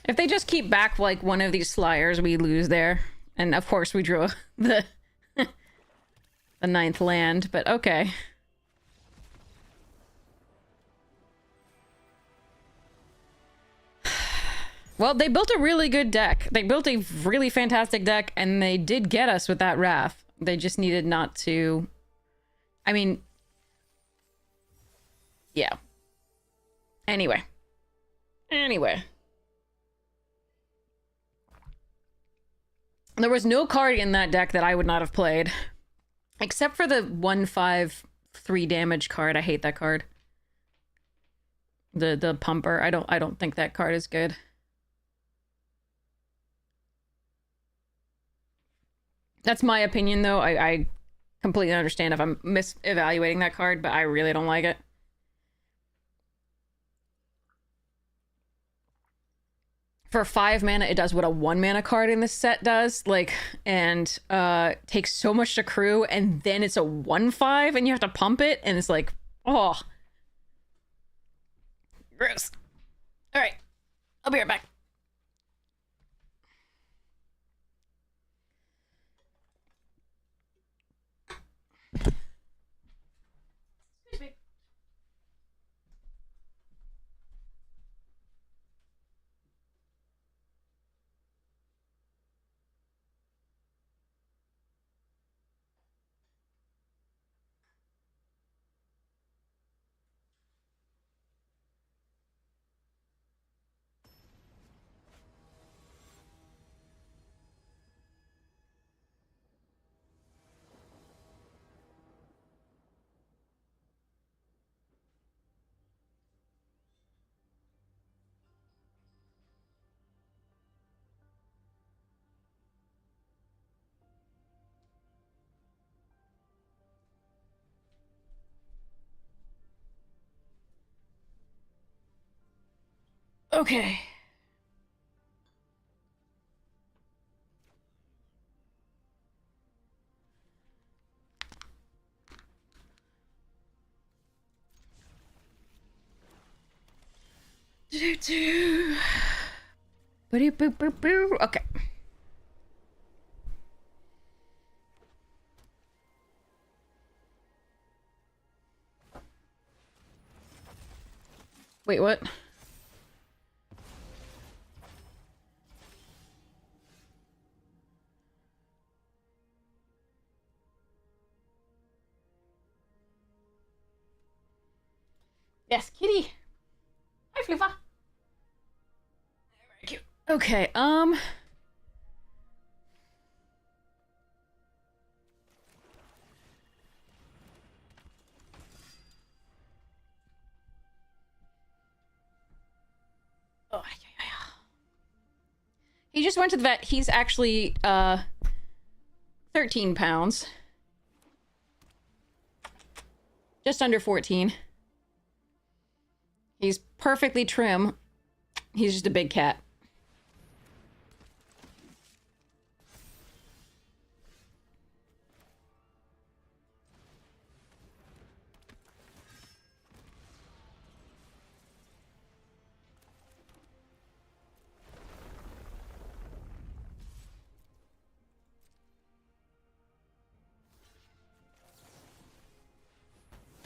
If they just keep back like one of these flyers, we lose there. And of course we drew the the 9th land, but okay. Well, they built a really good deck. They built a really fantastic deck, and they did get us with that Wrath. They just needed not to... I mean... yeah. Anyway. There was no card in that deck that I would not have played. Except for the 1/5 3 damage card. I hate that card. The pumper. I don't think that card is good. That's my opinion though. I completely understand if I'm mis-evaluating that card, but I really don't like it. For 5 mana, it does what a 1 mana card in this set does, like, and takes so much to crew, and then it's a 1/5, and you have to pump it, and it's like, oh, gross. All right, I'll be right back. Okay. Okay. Wait, what? Yes, kitty. Hi, Fluffa. Very cute. Okay, oh, he just went to the vet. He's actually 13 pounds. Just under 14. He's perfectly trim. He's just a big cat.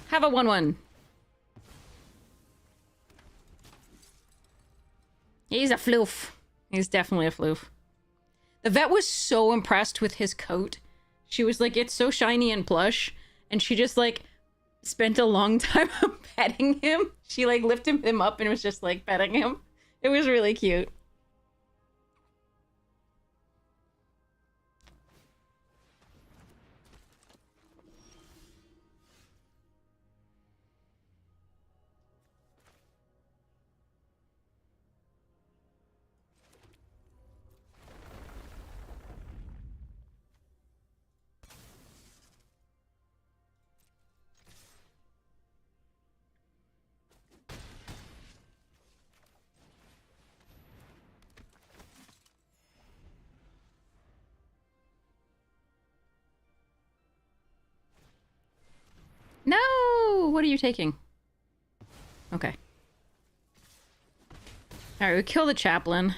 Have a 1-1. He's a floof. He's definitely a floof. The vet was so impressed with his coat. She was like, it's so shiny and plush. And she just like spent a long time petting him. She like lifted him up and was just like petting him. It was really cute. No! What are you taking? Okay. Alright, we kill the chaplain.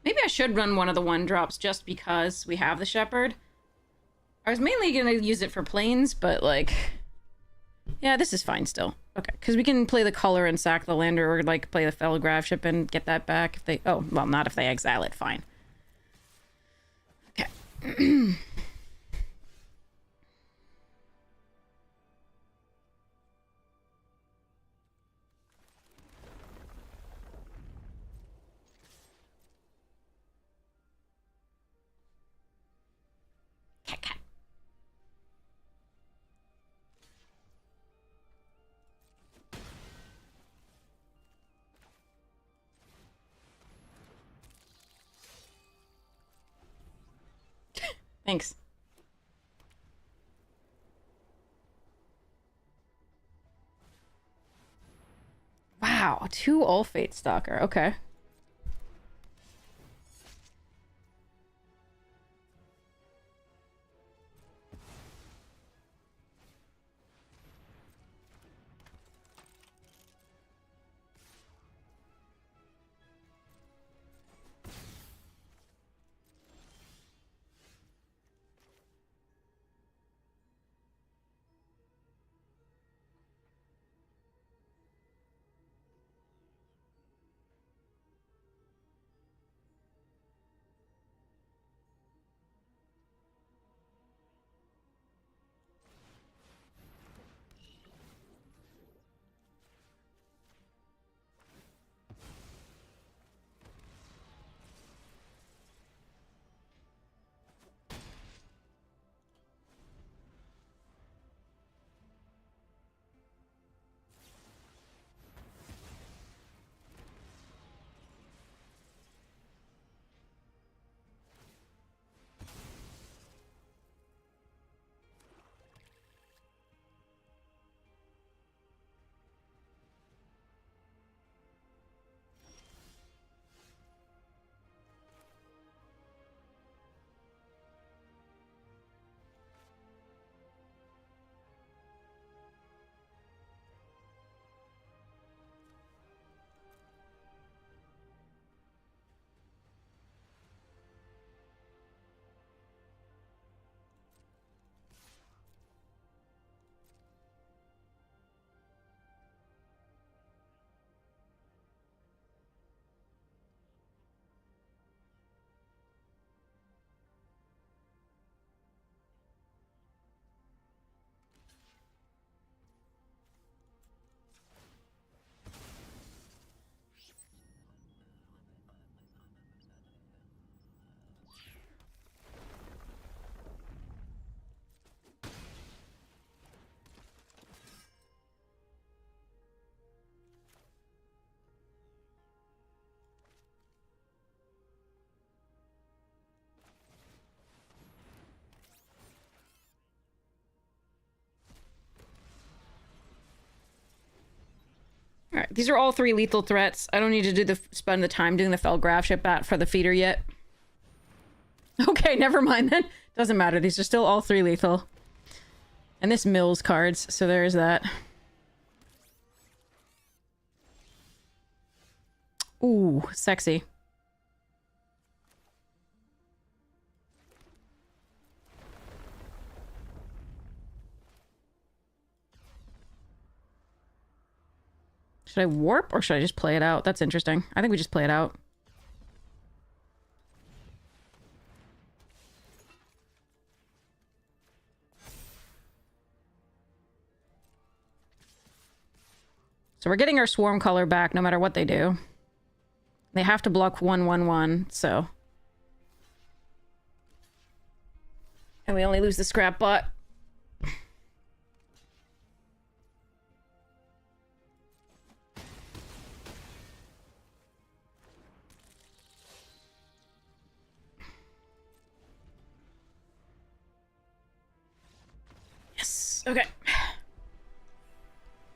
Maybe I should run one of the 1-drops just because we have the shepherd. I was mainly gonna use it for planes, but like... Yeah, this is fine still. Okay, because we can play the color and sack the lander, or like play the Felgraph ship and get that back if they... Oh, well, not if they exile it, fine. Okay. Cat. Thanks. Wow, 2 Ulfate Stalker. Okay. These are all 3 lethal threats. I don't need to spend the time doing the Felgraf ship bat for the feeder yet. Okay, never mind then. Doesn't matter. These are still all 3 lethal. And this mills cards, so there's that. Ooh, sexy. Should I warp or should I just play it out? That's interesting. I think we just play it out. So we're getting our swarm color back no matter what they do. They have to block 1/1/1, so. And we only lose the scrap bot. Yes. Okay.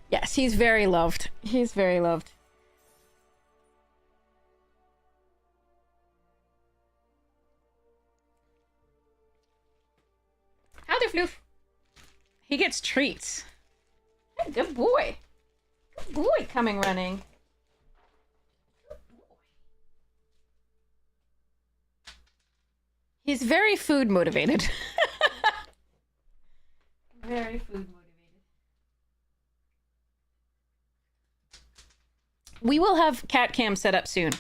Yes, he's very loved. He's very loved. Howdy, Floof. He gets treats. Hey, good boy. Good boy coming running. Good boy. He's very food motivated. Very food motivated. We will have cat cam set up soon.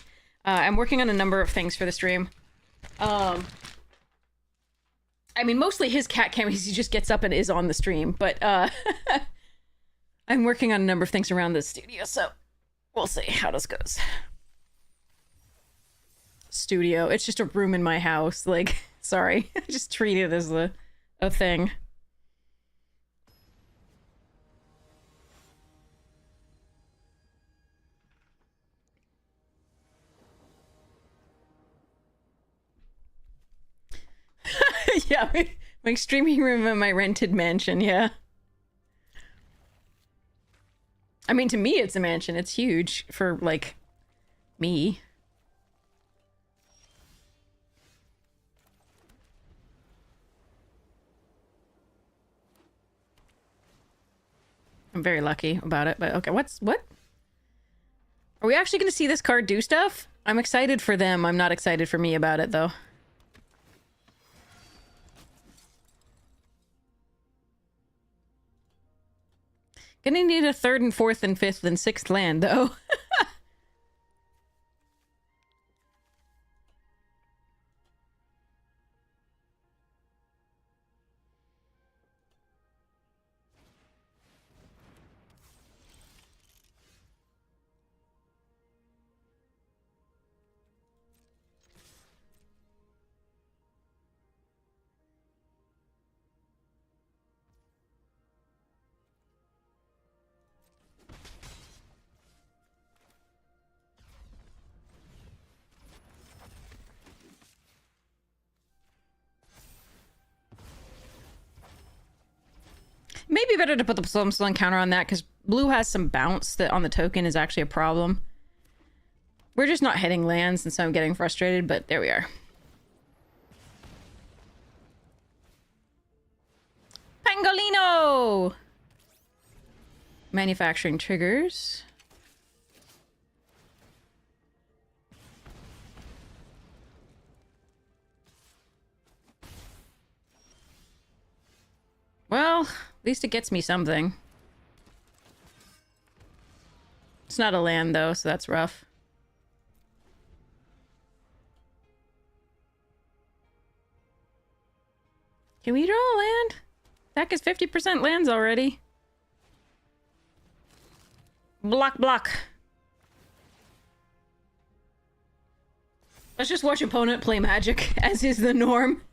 I'm working on a number of things for the stream. I mean, mostly his cat cam, he just gets up and is on the stream, but I'm working on a number of things around the studio, so we'll see how this goes. Studio, it's just a room in my house, like, sorry. I just treat it as a thing. Yeah, my streaming room in my rented mansion, yeah. I mean, to me, it's a mansion. It's huge for, like, me. I'm very lucky about it, but okay, what? Are we actually going to see this card do stuff? I'm excited for them. I'm not excited for me about it, though. Gonna need a 3rd and 4th and 5th and 6th land, though. Maybe better to put the Slum counter on that, because blue has some bounce that on the token is actually a problem. We're just not hitting lands, and so I'm getting frustrated, but there we are. Pangolino! Manufacturing triggers. Well, at least it gets me something. It's not a land, though, so that's rough. Can we draw a land? That is 50% lands already. Block, block. Let's just watch opponent play Magic, as is the norm.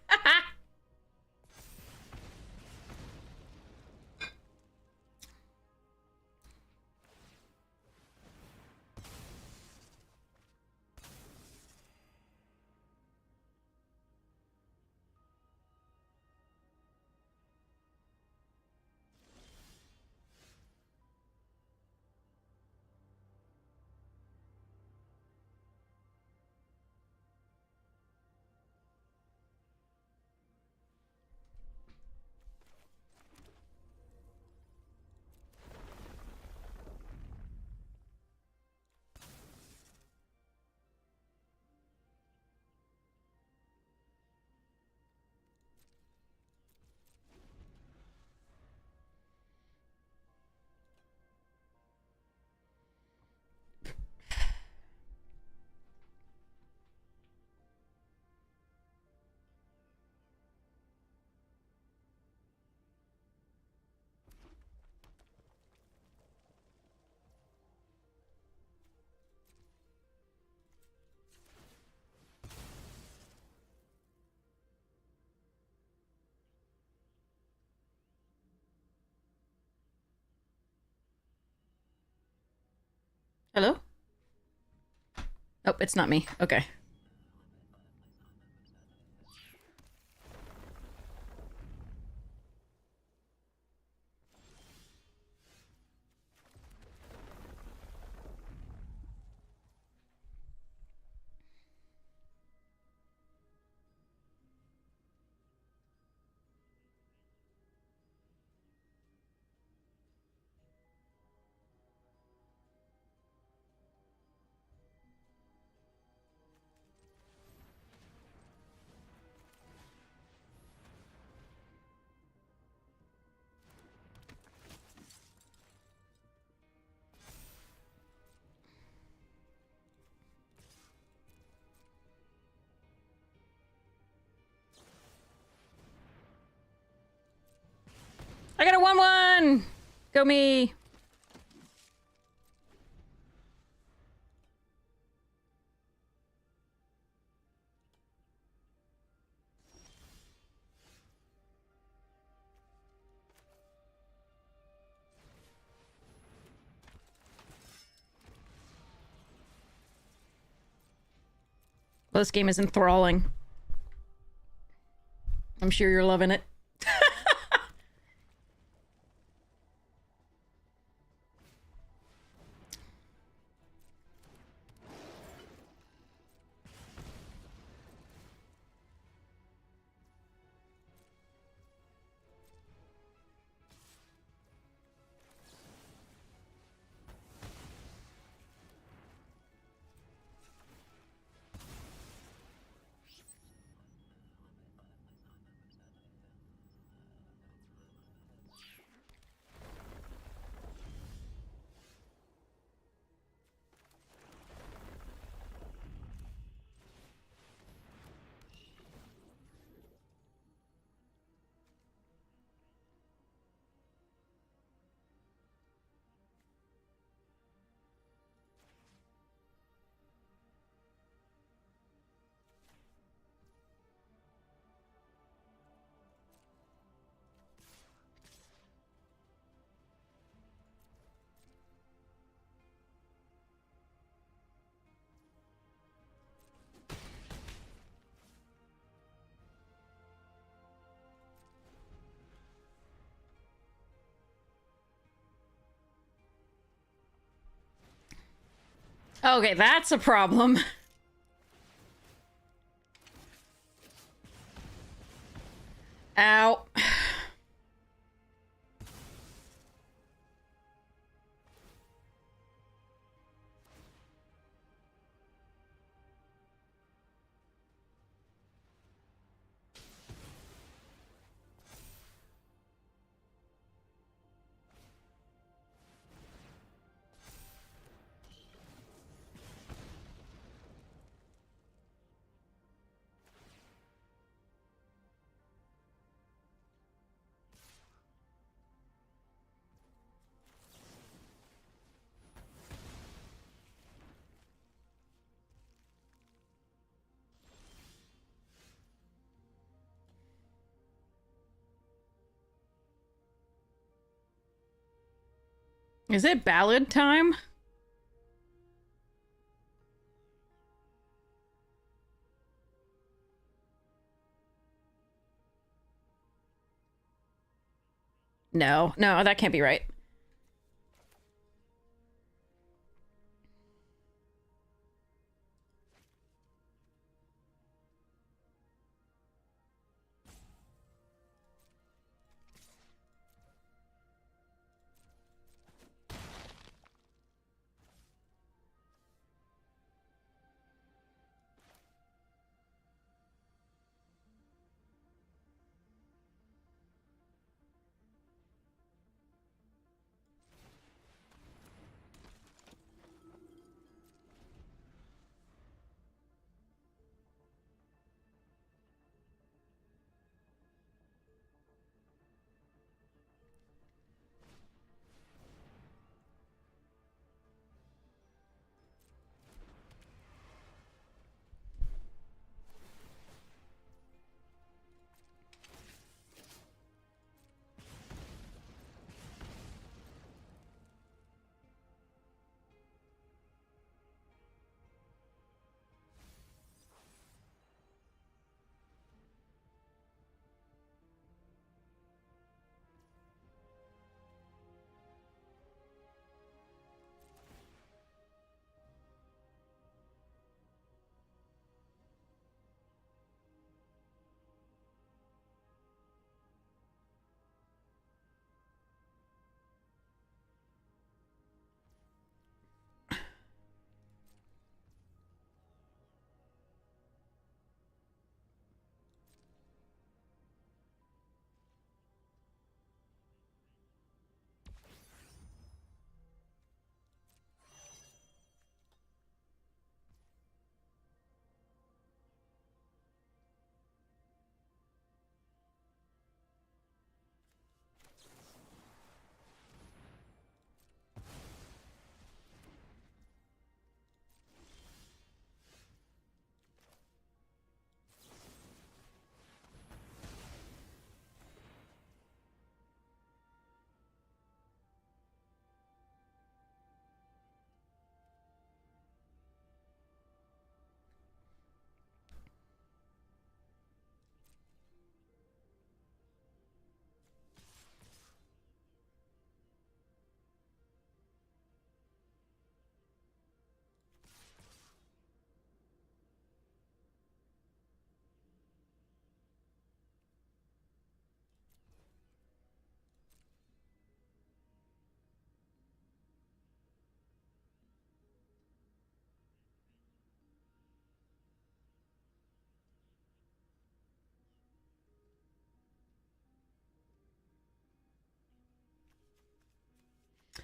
Hello? Oh, it's not me. Okay. I got a 1-1! Go me! Well, this game is enthralling. I'm sure you're loving it. Okay, that's a problem. Ow. Is it ballad time? No, no, that can't be right.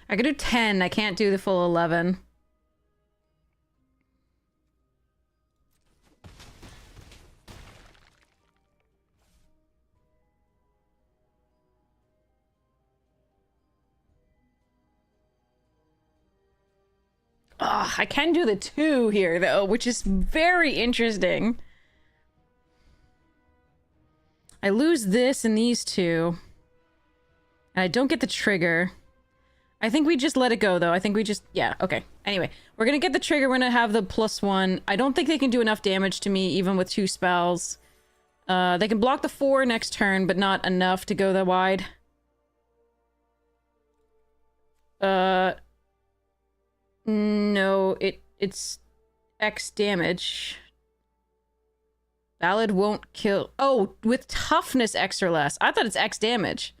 I could do 10. I can't do the full 11. Oh, I can do the 2 here, though, which is very interesting. I lose this and these 2. And I don't get the trigger. I think we just let it go, though. I think we just... Yeah, okay. Anyway, we're gonna get the trigger. We're gonna have the +1. I don't think they can do enough damage to me, even with 2 spells. They can block the 4 next turn, but not enough to go that wide. No, it's X damage. Valid won't kill... Oh, with toughness X or less. I thought it's X damage.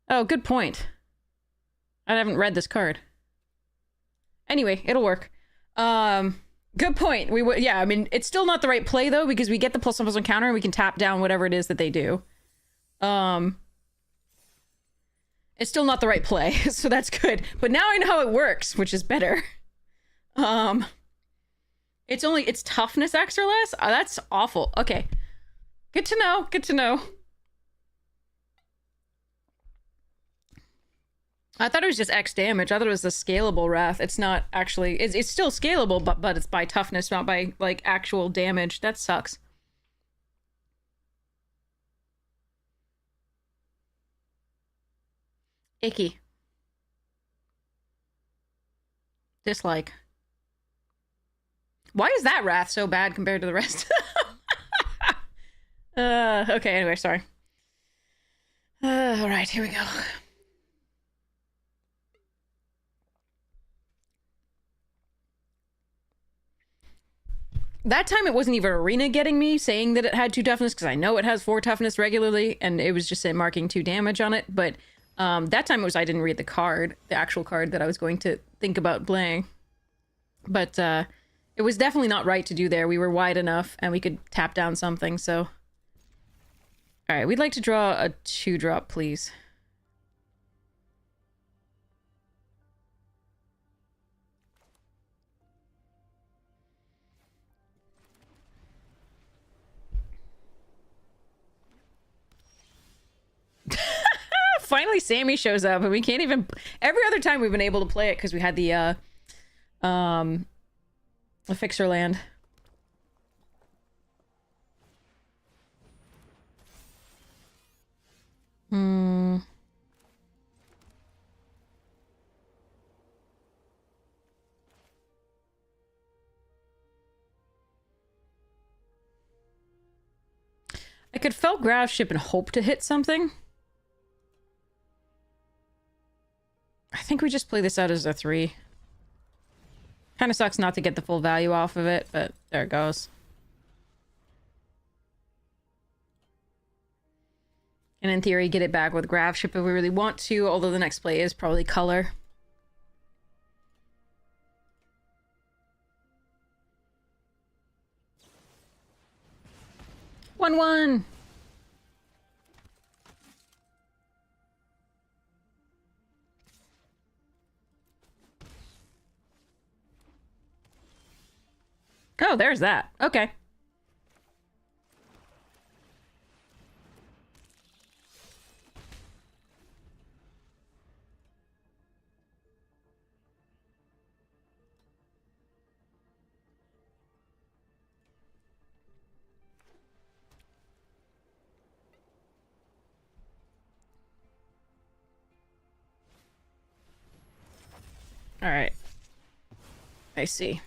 Oh, good point. I haven't read this card. Anyway, it'll work. Good point. Yeah, I mean, it's still not the right play, though, because we get the +1/+1 counter and we can tap down whatever it is that they do. It's still not the right play, so that's good. But now I know how it works, which is better. It's toughness X or less? Oh, that's awful. Okay. Good to know. Good to know. I thought it was just X damage. I thought it was the scalable wrath. It's not actually... It's still scalable, but it's by toughness, not by, like, actual damage. That sucks. Icky. Dislike. Why is that wrath so bad compared to the rest? Okay, anyway, sorry. Alright, here we go. That time it wasn't even Arena getting me, saying that it had 2 toughness, because I know it has 4 toughness regularly, and it was just marking 2 damage on it, but that time it was I didn't read the card, the actual card that I was going to think about playing. But it was definitely not right to do there. We were wide enough, and we could tap down something, so... Alright, we'd like to draw a 2-drop, please. Finally Sammy shows up, and we can't even... Every other time we've been able to play it, because we had the, Fixer land. I could fell Graph Ship and hope to hit something. I think we just play this out as a 3. Kind of sucks not to get the full value off of it, but there it goes. And in theory, get it back with Graph Ship if we really want to, although the next play is probably color. One. Oh, there's that. Okay. All right. I see.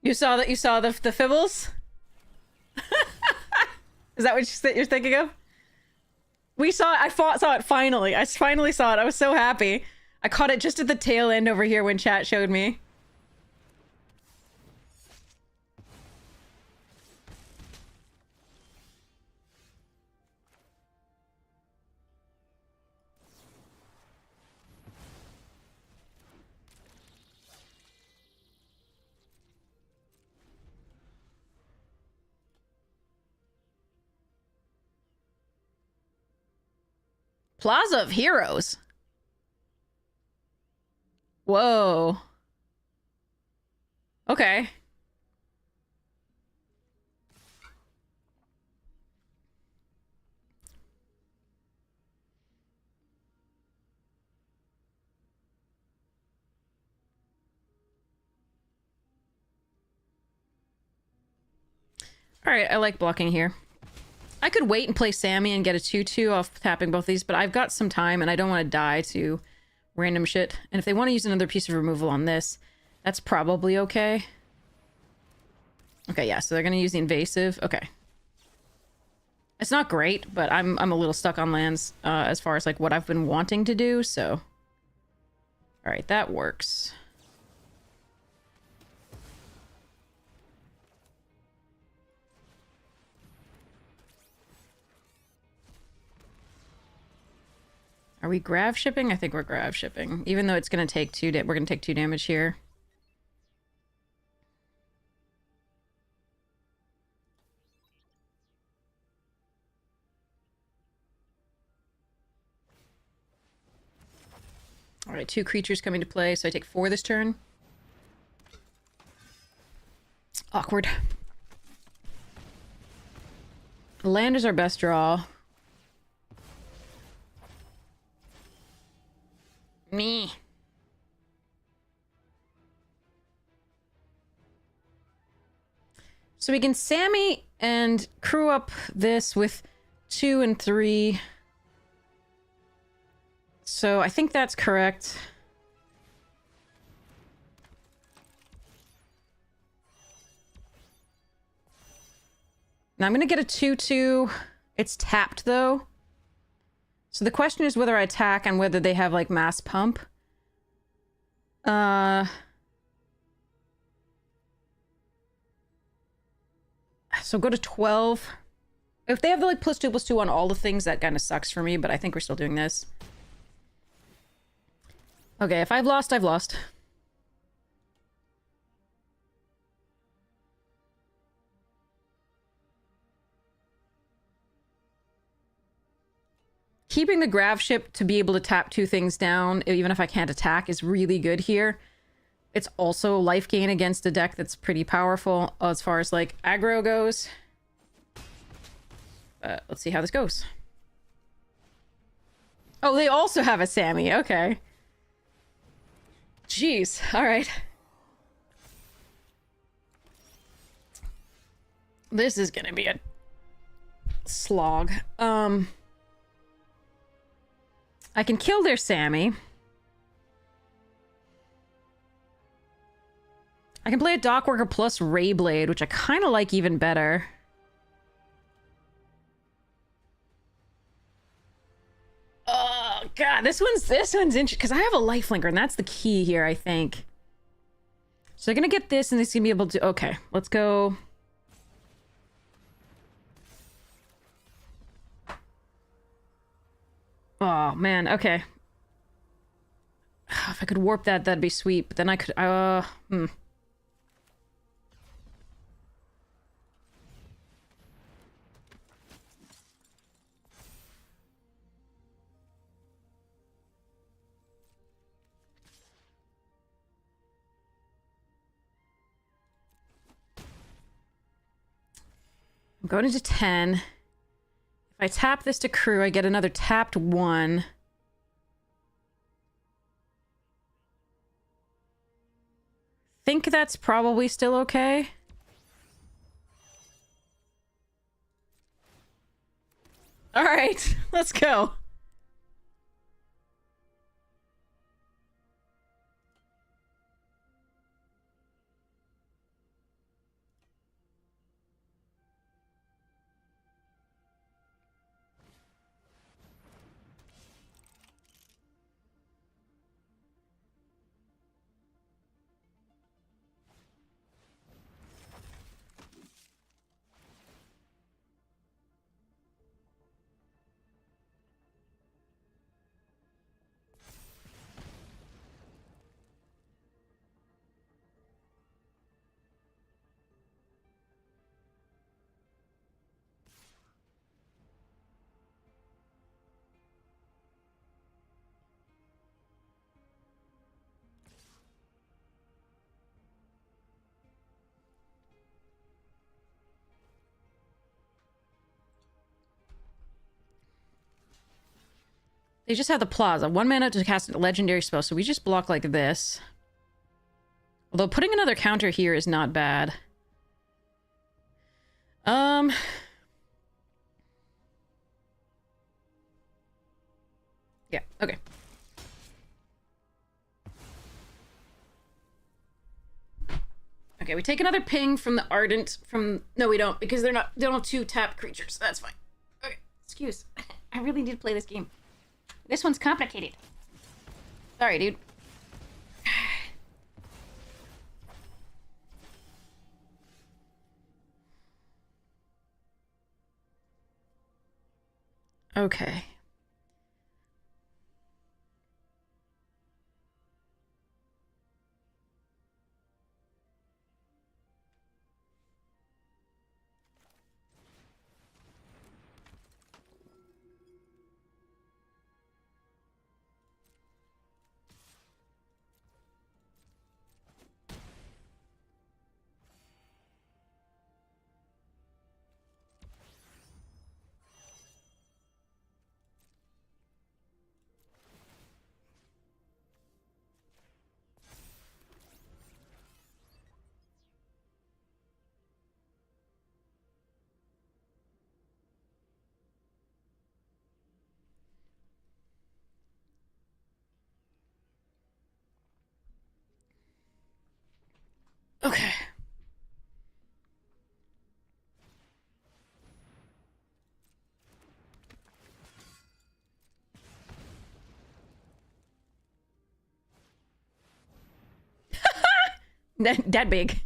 You saw that? You saw the Fibbles? Is that what you're thinking of? We saw it. Saw it finally. I finally saw it. I was so happy. I caught it just at the tail end over here when chat showed me. Plaza of Heroes. Whoa. Okay. Alright, I like blocking here. I could wait and play Sammy and get a 2-2 off tapping both these, but I've got some time and I don't want to die to random shit. And if they want to use another piece of removal on this, that's probably okay. Okay, yeah, so they're going to use the invasive. Okay. It's not great, but I'm a little stuck on lands as far as like what I've been wanting to do, so... Alright, that works. Are we grav shipping? I think we're grav shipping. Even though it's going to take we're going to take 2 damage here. All right, 2 creatures coming to play, so I take 4 this turn. Awkward. Land is our best draw. Me. So we can Sammy and crew up this with 2 and 3. So I think that's correct. Now I'm going to get a 2-2. It's tapped, though. So the question is whether I attack and whether they have, like, mass pump. So go to 12. If they have the, like, +2/+2 on all the things, that kind of sucks for me, but I think we're still doing this. Okay, if I've lost, I've lost. Keeping the grav ship to be able to tap 2 things down, even if I can't attack, is really good here. It's also life gain against a deck that's pretty powerful as far as, like, aggro goes. Let's see how this goes. Oh, they also have a Sammy. Okay. Jeez. All right. This is gonna be a slog. I can kill their Sammy. I can play a Dockworker plus Rayblade, which I kind of like even better. Oh god, this one's interesting because I have a lifelinker, and that's the key here, I think. So they're gonna get this, and they're gonna be able to. Okay, let's go. Oh man, okay. If I could warp that, that'd be sweet. But then I could. I'm going into 10. If I tap this to crew, I get another tapped 1. Think that's probably still okay. All right, let's go. they just have the Plaza. 1 mana to cast a legendary spell, so we just block like this. Although putting another counter here is not bad. Yeah, okay. Okay, we take another ping from the Ardent from... No, we don't, because they don't have 2 tap creatures. That's fine. Okay, excuse. I really need to play this game. This one's complicated. Sorry, dude. Okay. Okay. That big.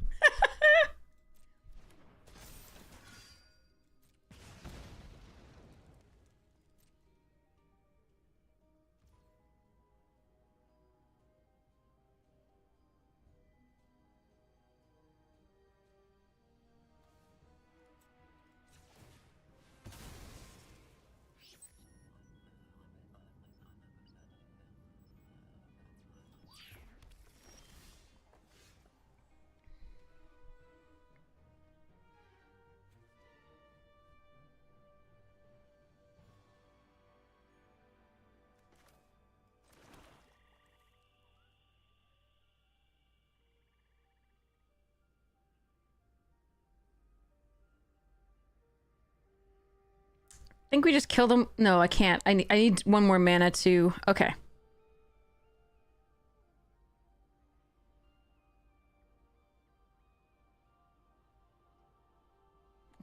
I think we just killed him. No, I can't. I need 1 more mana to... Okay.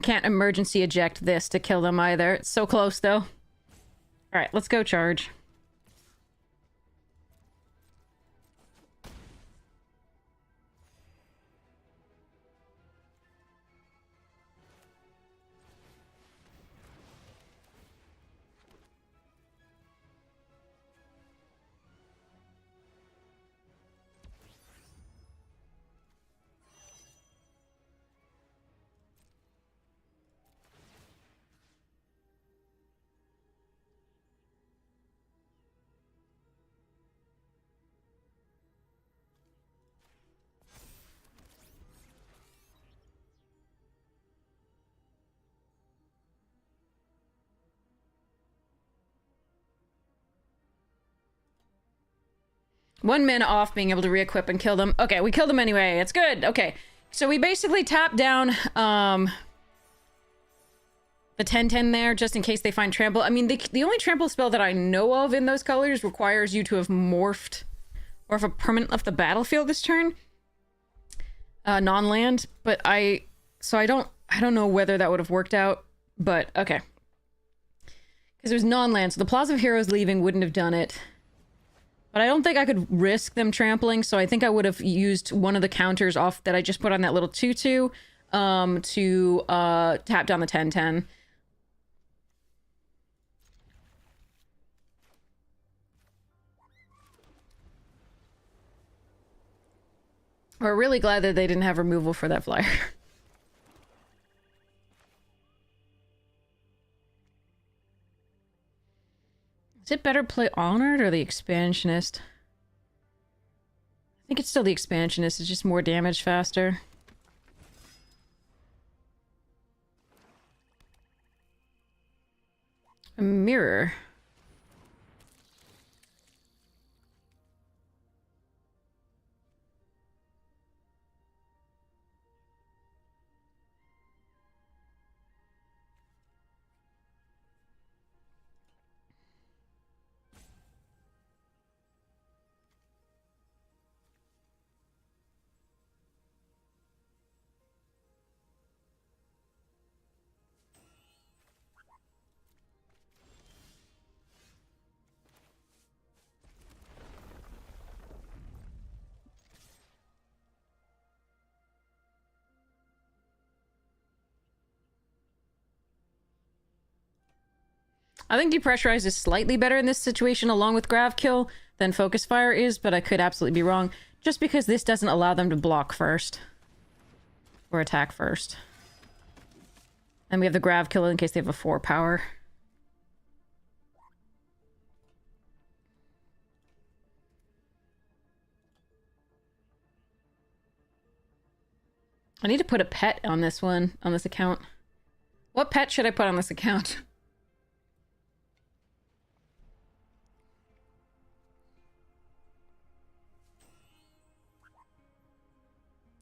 Can't emergency eject this to kill them either. It's so close, though. Alright, let's go charge. One mana off being able to re-equip and kill them. Okay, we killed them anyway. It's good. Okay. So we basically tap down the 10/10 there just in case they find trample. I mean, the only trample spell that I know of in those colors requires you to have morphed or if a permanent left the battlefield this turn. Non-land, but I don't know whether that would have worked out, but okay. Because it was non-land, so the Plaza of Heroes leaving wouldn't have done it. But I don't think I could risk them trampling, so I think I would have used one of the counters off that I just put on that little 2/2 to tap down the 10/10. We're really glad that they didn't have removal for that flyer. Is it better play Honored or the Expansionist? I think it's still the Expansionist. It's just more damage faster. A mirror. I think Depressurize is slightly better in this situation along with Grav Kill than Focus Fire is, but I could absolutely be wrong. Just because this doesn't allow them to block first. Or attack first. And we have the Grav Kill in case they have a 4 power. I need to put a pet on this one, on this account. What pet should I put on this account?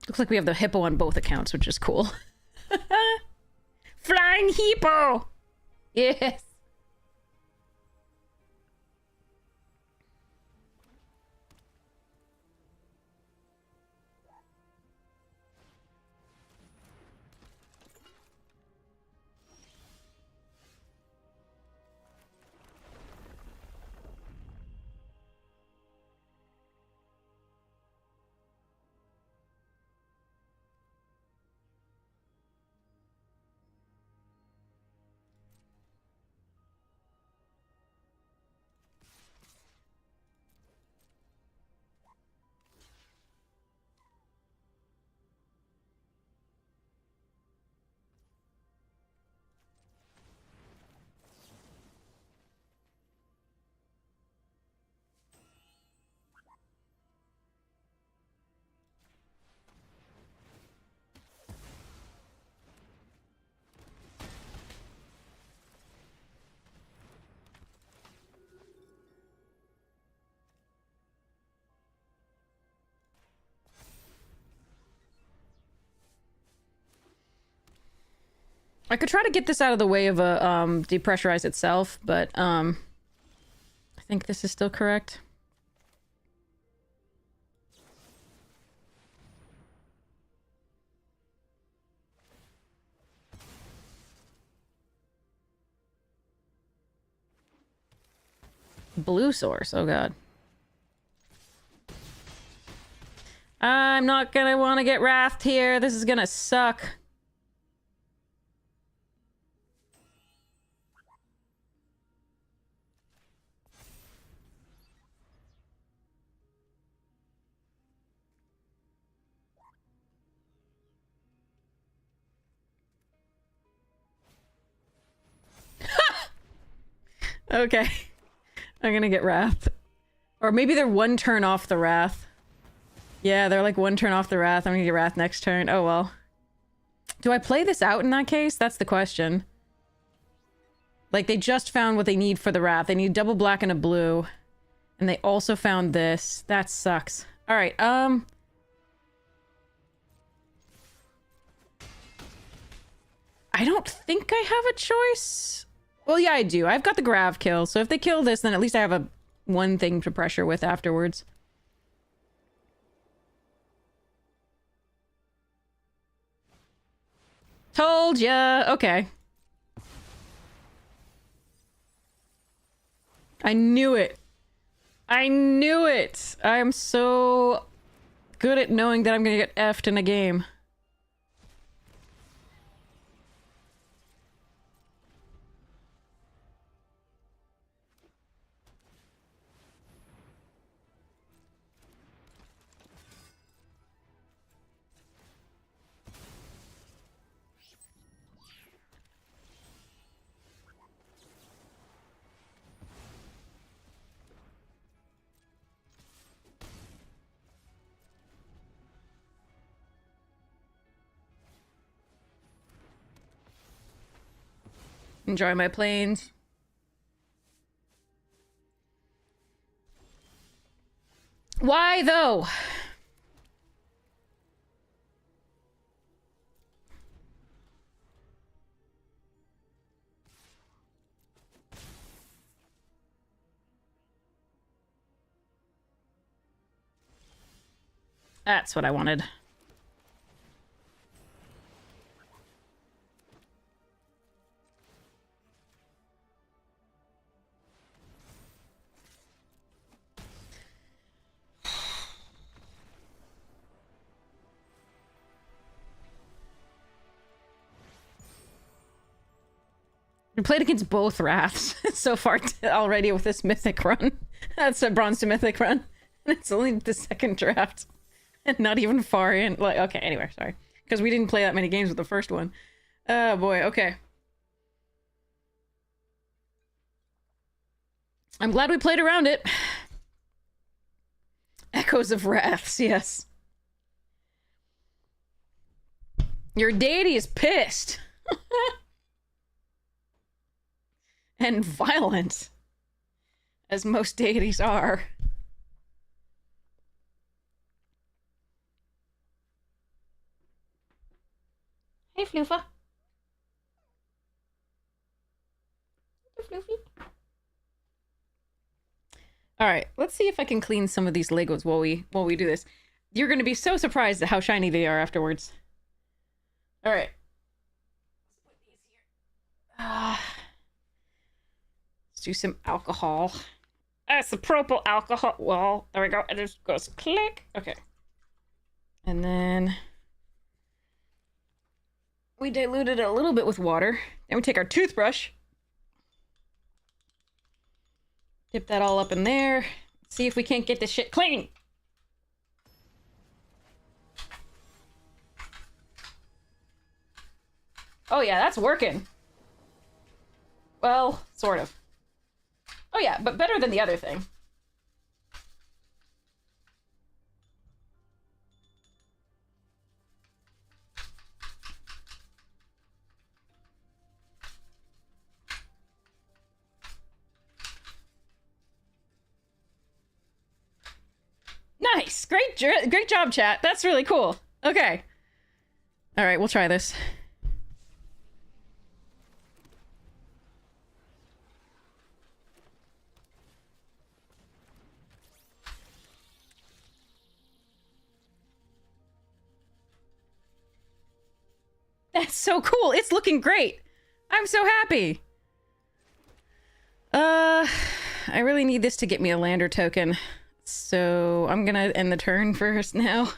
Looks like we have the hippo on both accounts, which is cool. Flying hippo! Yes! I could try to get this out of the way of a depressurize itself, but I think this is still correct. Blue source, oh god. I'm not gonna want to get wrathed here. This is gonna suck. Okay. I'm gonna get wrath. Or maybe they're one turn off the wrath. Yeah, they're like one turn off the wrath. I'm gonna get wrath next turn. Oh well. Do I play this out in that case? That's the question. Like, they just found what they need for the wrath. They need double black and a blue. And they also found this. That sucks. Alright, I don't think I have a choice. Well, yeah, I do. I've got the Grav Kill, so if they kill this, then at least I have a one thing to pressure with afterwards. Told ya! Okay. I knew it! I knew it! I am so good at knowing that I'm gonna get effed in a game. Enjoy my planes. Why, though? That's what I wanted. We played against both Wraths so far already with this Mythic run. That's a Bronze to Mythic run. It's only the second draft. And not even far in. Like, okay, anyway, sorry. Because we didn't play that many games with the first one. Oh, boy, okay. I'm glad we played around it. Echoes of Wraths, yes. Your deity is pissed. And violent. As most deities are. Hey, Floofa. Hey, Floofy. All right, let's see if I can clean some of these Legos while we do this. You're going to be so surprised at how shiny they are afterwards. All right. Let's do some alcohol. Isopropyl alcohol. Well, there we go. It just goes click. Okay. And then we diluted it a little bit with water. Then we take our toothbrush. Dip that all up in there. See if we can't get this shit clean. Oh yeah, that's working. Well, sort of. Oh yeah, but better than the other thing. Nice! Great job, chat. That's really cool. Okay. All right, we'll try this. That's so cool. It's looking great. I'm so happy. I really need this to get me a lander token. So I'm gonna end the turn first now.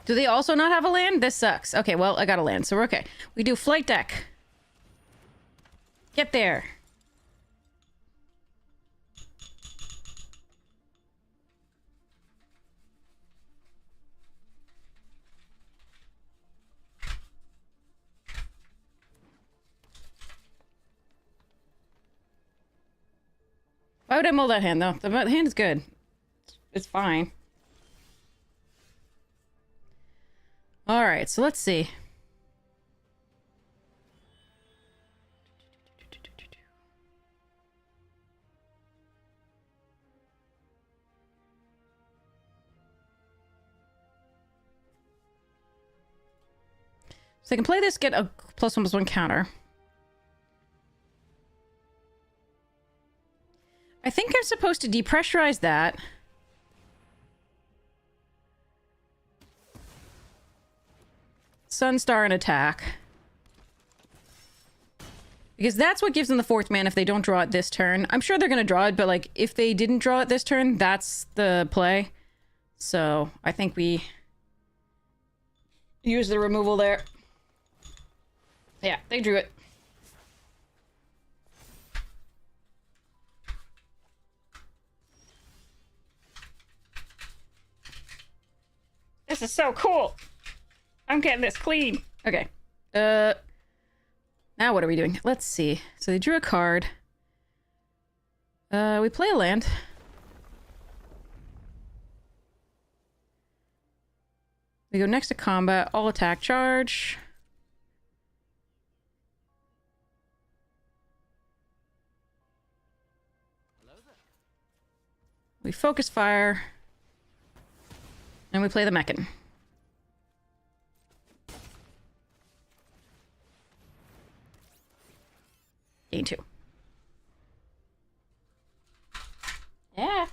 Do they also not have a land? This sucks. Okay, well, I got a land, so we're okay. We do flight deck. Get there. Why would I mull that hand, though? The hand is good. It's fine. Alright, so let's see. So I can play this, get a +1/+1 counter. I think I'm supposed to depressurize that. Sunstar and attack. Because that's what gives them the 4th mana if they don't draw it this turn. I'm sure they're going to draw it, but like if they didn't draw it this turn, that's the play. So I think we use the removal there. Yeah, they drew it. This is so cool. I'm getting this clean. Okay. Now what are we doing? Let's see. So they drew a card. We play a land. We go next to combat. All attack charge. We focus fire. And we play the Mechan. Gain 2. Yeah.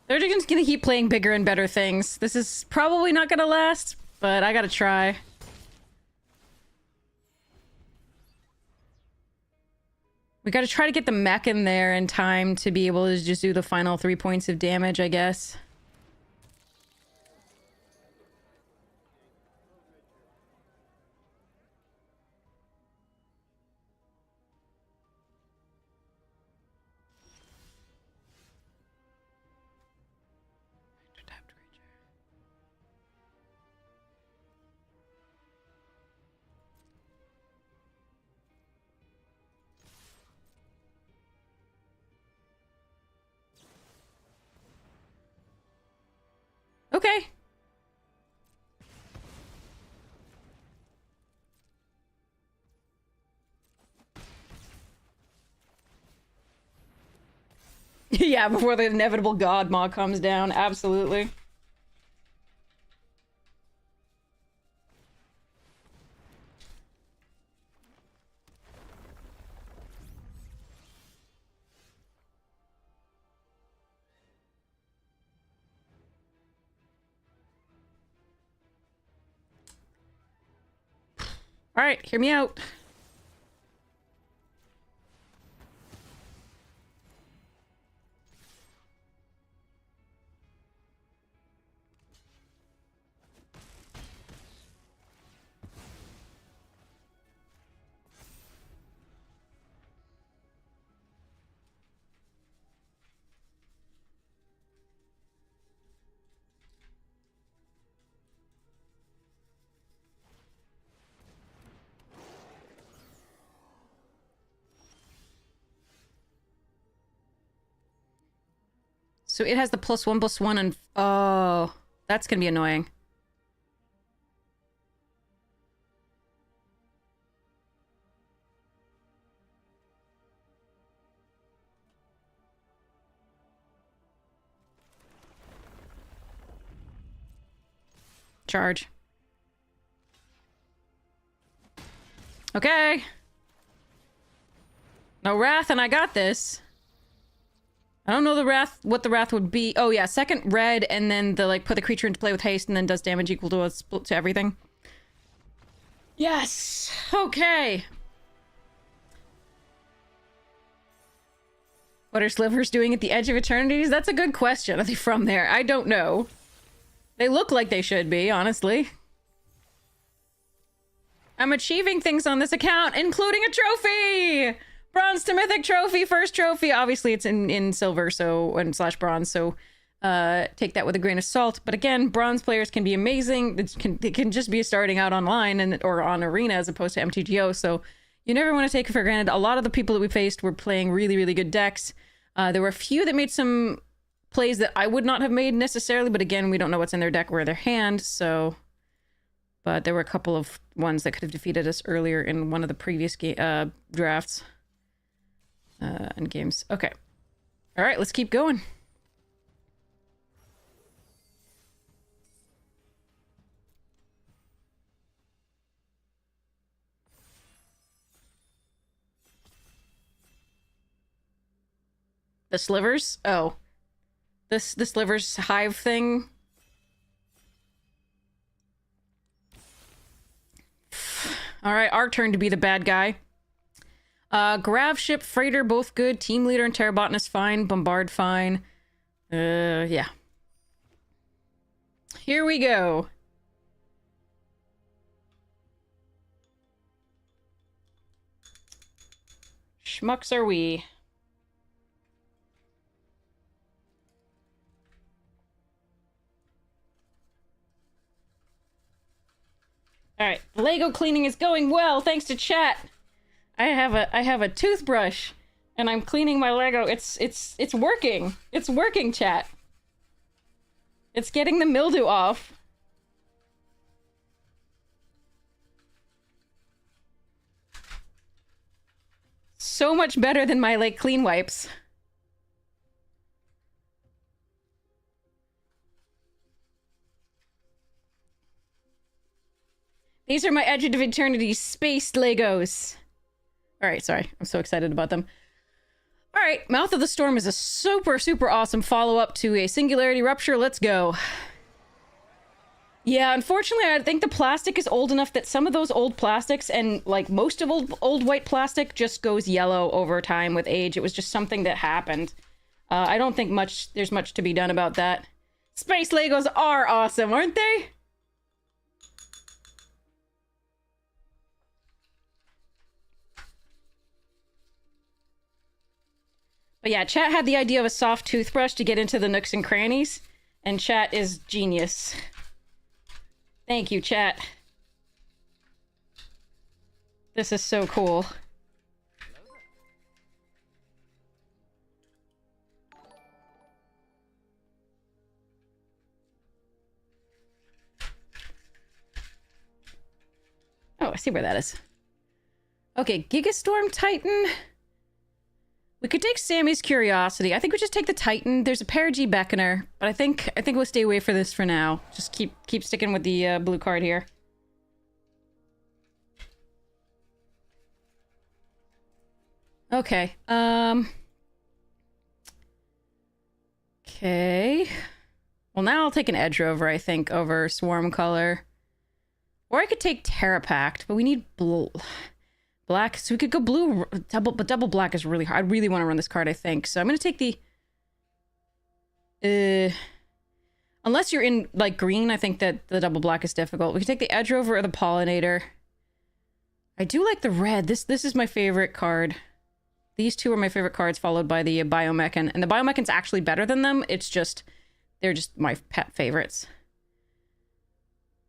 They're just gonna keep playing bigger and better things. This is probably not gonna last, but I gotta try. We gotta try to get the mech in there in time to be able to just do the final 3 points of damage, I guess. Okay. Yeah, before the inevitable god maw comes down, absolutely. All right, hear me out. So it has the +1/+1 and... Oh, that's gonna be annoying. Charge. Okay. No wrath, and I got this. I don't know the wrath, what the wrath would be. Oh yeah, second red, and then the like put the creature into play with haste, and then does damage equal to a split to everything. Yes. Okay. What are slivers doing at the edge of Eternities? That's a good question. Are they from there? I don't know. They look like they should be, honestly. I'm achieving things on this account, including a trophy! Bronze to Mythic trophy, first trophy. Obviously, it's in silver, so and slash bronze, so take that with a grain of salt. But again, bronze players can be amazing. It can just be starting out online and or on arena as opposed to MTGO. So you never want to take it for granted. A lot of the people that we faced were playing really, really good decks. There were a few that made some plays that I would not have made necessarily, but again, we don't know what's in their deck or their hand, so... But there were a couple of ones that could have defeated us earlier in one of the previous drafts and games. Okay. All right, let's keep going. The slivers? Oh. The slivers hive thing? All right, our turn to be the bad guy. Grav ship, freighter, both good. Team leader and terrabotanist, fine. Bombard, fine. Yeah. Here we go. Schmucks are we. All right, Lego cleaning is going well thanks to chat. I have a toothbrush and I'm cleaning my Lego. It's working. It's working, chat. It's getting the mildew off. So much better than my like clean wipes. These are my Edge of Eternity spaced Legos. All right, sorry. I'm so excited about them. All right, Mouth of the Storm is a super, super awesome follow-up to a Singularity Rupture. Let's go. Yeah, unfortunately, I think the plastic is old enough that some of those old plastics, and like most of old white plastic, just goes yellow over time with age. It was just something that happened. I don't think there's much to be done about that. Space Legos are awesome, aren't they? But yeah, chat had the idea of a soft toothbrush to get into the nooks and crannies, and chat is genius. Thank you, chat. This is so cool. Oh, I see where that is. Okay, Gigastorm Titan. We could take Sammy's Curiosity. I think we just take the Titan. There's a Perigee Beckoner, but I think we'll stay away for this for now. Just keep sticking with the blue card here. Okay. Okay. Well, now I'll take an Edge Rover, I think, over Swarm Color. Or I could take Terrapact, but we need black, so we could go blue. But double black is really hard. I really want to run this card, I think. So I'm going to take the... unless you're in, like, green, I think that the double black is difficult. We can take the Edge Rover or the Pollinator. I do like the red. This is my favorite card. These two are my favorite cards, followed by the Biomechan. And the Biomechan's actually better than them. It's just... they're just my pet favorites.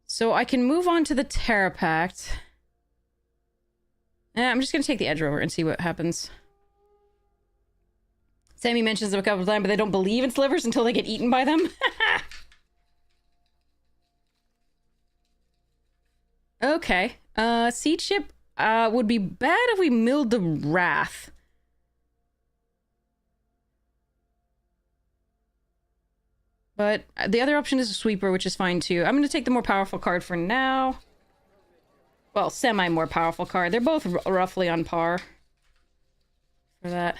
So I can move on to the Terrapact. I'm just going to take the Edge Rover and see what happens. Sammy mentions them a couple of times, but they don't believe in slivers until they get eaten by them. Okay. Seed Ship would be bad if we milled the Wrath. But the other option is a Sweeper, which is fine too. I'm going to take the more powerful card for now. Well, semi-more powerful card. They're both roughly on par for that.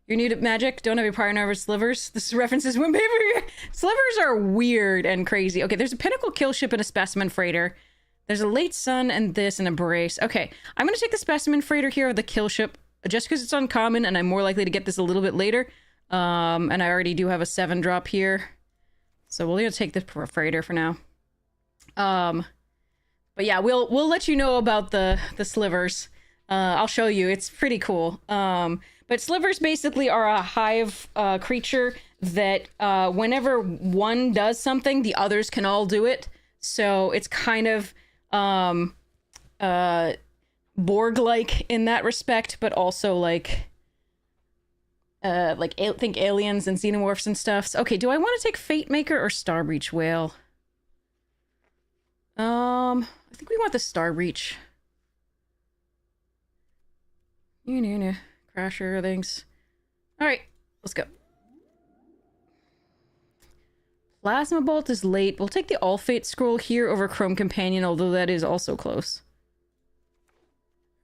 You're new to Magic? Don't have your prior nervous slivers? This references when paper. Slivers are weird and crazy. Okay, there's a Pinnacle Kill Ship and a Specimen Freighter. There's a Late Sun and this and a Brace. Okay, I'm going to take the Specimen Freighter here or the Kill Ship just because it's uncommon and I'm more likely to get this a little bit later. And I already do have a 7-drop here. So we're gonna take the Freighter for now. But yeah, we'll let you know about the slivers. I'll show you. It's pretty cool. But slivers basically are a hive creature that whenever one does something, the others can all do it. So it's kind of Borg-like in that respect, but also like think aliens and xenomorphs and stuff. So, okay, do I want to take Fate Maker or Starbreach Whale? I think we want the Starbreach. Crasher things. All right, let's go. Plasma Bolt is late. We'll take the All Fate Scroll here over Chrome Companion, although that is also close.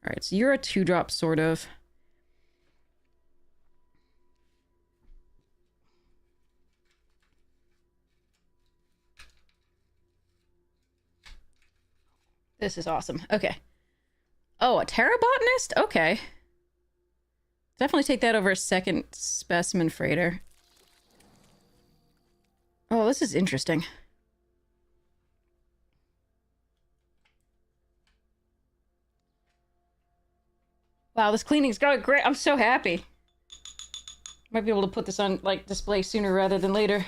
All right, so you're a 2-drop, sort of. This is awesome. Okay. Oh, a Terrabotanist? Okay. Definitely take that over a second Specimen Freighter. Oh, this is interesting. Wow, this cleaning's going great. I'm so happy. Might be able to put this on, like, display sooner rather than later.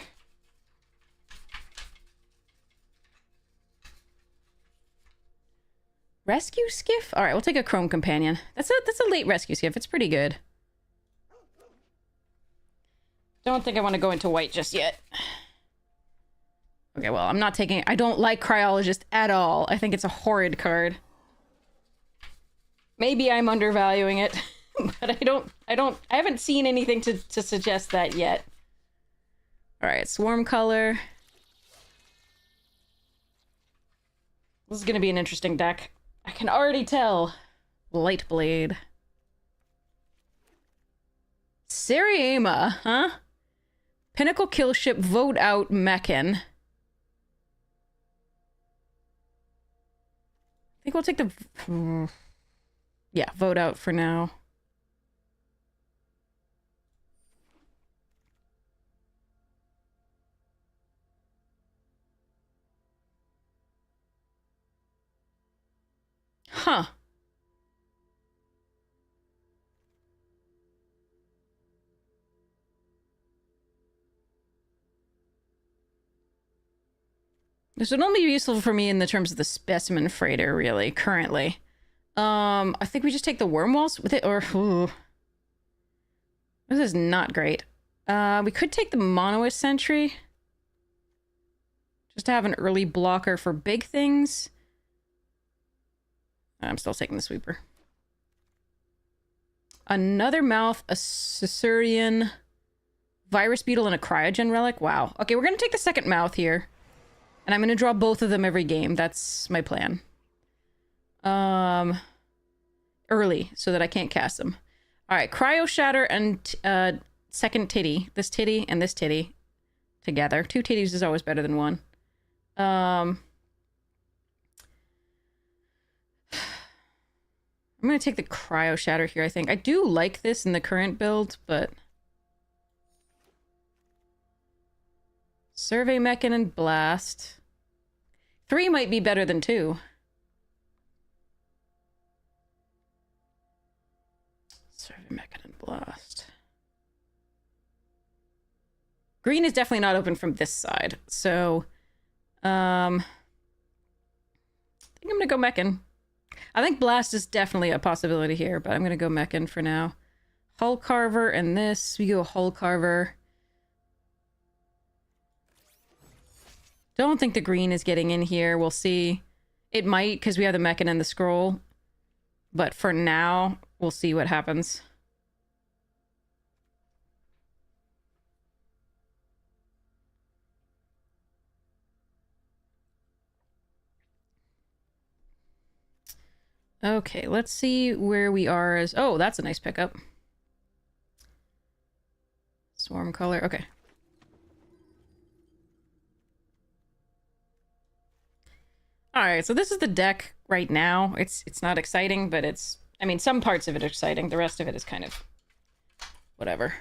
Rescue Skiff? All right, we'll take a Chrome Companion. That's a late Rescue Skiff. It's pretty good. Don't think I want to go into white just yet. Okay, well, I'm not taking... I don't like Cryologist at all. I think it's a horrid card. Maybe I'm undervaluing it, but I haven't seen anything to suggest that yet. All right, Swarm Color. This is going to be an interesting deck. I can already tell. Light Blade. Seriema, huh? Pinnacle kill ship, vote out Meccan. I think we'll take the... Yeah, vote out for now. Huh. This would only be useful for me in the terms of the specimen freighter, really, currently. I think we just take the worm walls with it, or... Ooh. This is not great. We could take the Monoist Sentry. Just to have an early blocker for big things. I'm still taking the Sweeper. Another Mouth, a Caesarean, Virus Beetle, and a Cryogen Relic. Wow. Okay, we're going to take the second Mouth here. And I'm going to draw both of them every game. That's my plan. Early, so that I can't cast them. Alright, Cryo Shatter and second Titty. This Titty and this Titty together. 2 Titties is always better than 1. I'm going to take the Cryo Shatter here, I think. I do like this in the current build, but... Survey Mechan and Blast. 3 might be better than 2. Survey Mechan and Blast. Green is definitely not open from this side, so... I think I'm gonna go Mechan. I think Blast is definitely a possibility here, but I'm gonna go Mechan for now. Hull Carver and this. We go Hull Carver. Don't think the green is getting in here. We'll see. It might, because we have the Mechan and the scroll. But for now, we'll see what happens. Okay, let's see where we are as... Oh, that's a nice pickup. Swarm color, okay. Alright, so this is the deck right now. It's not exciting, but it's... I mean, some parts of it are exciting. The rest of it is kind of... whatever.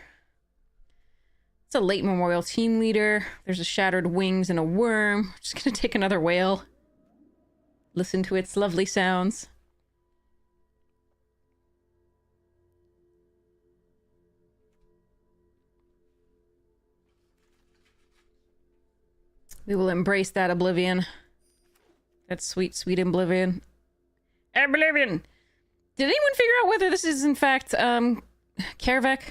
It's a late Memorial team leader. There's a Shattered Wings and a worm. Just gonna take another whale. Listen to its lovely sounds. We will embrace that oblivion. That sweet, sweet oblivion. Oblivion! Did anyone figure out whether this is, in fact, Kervek?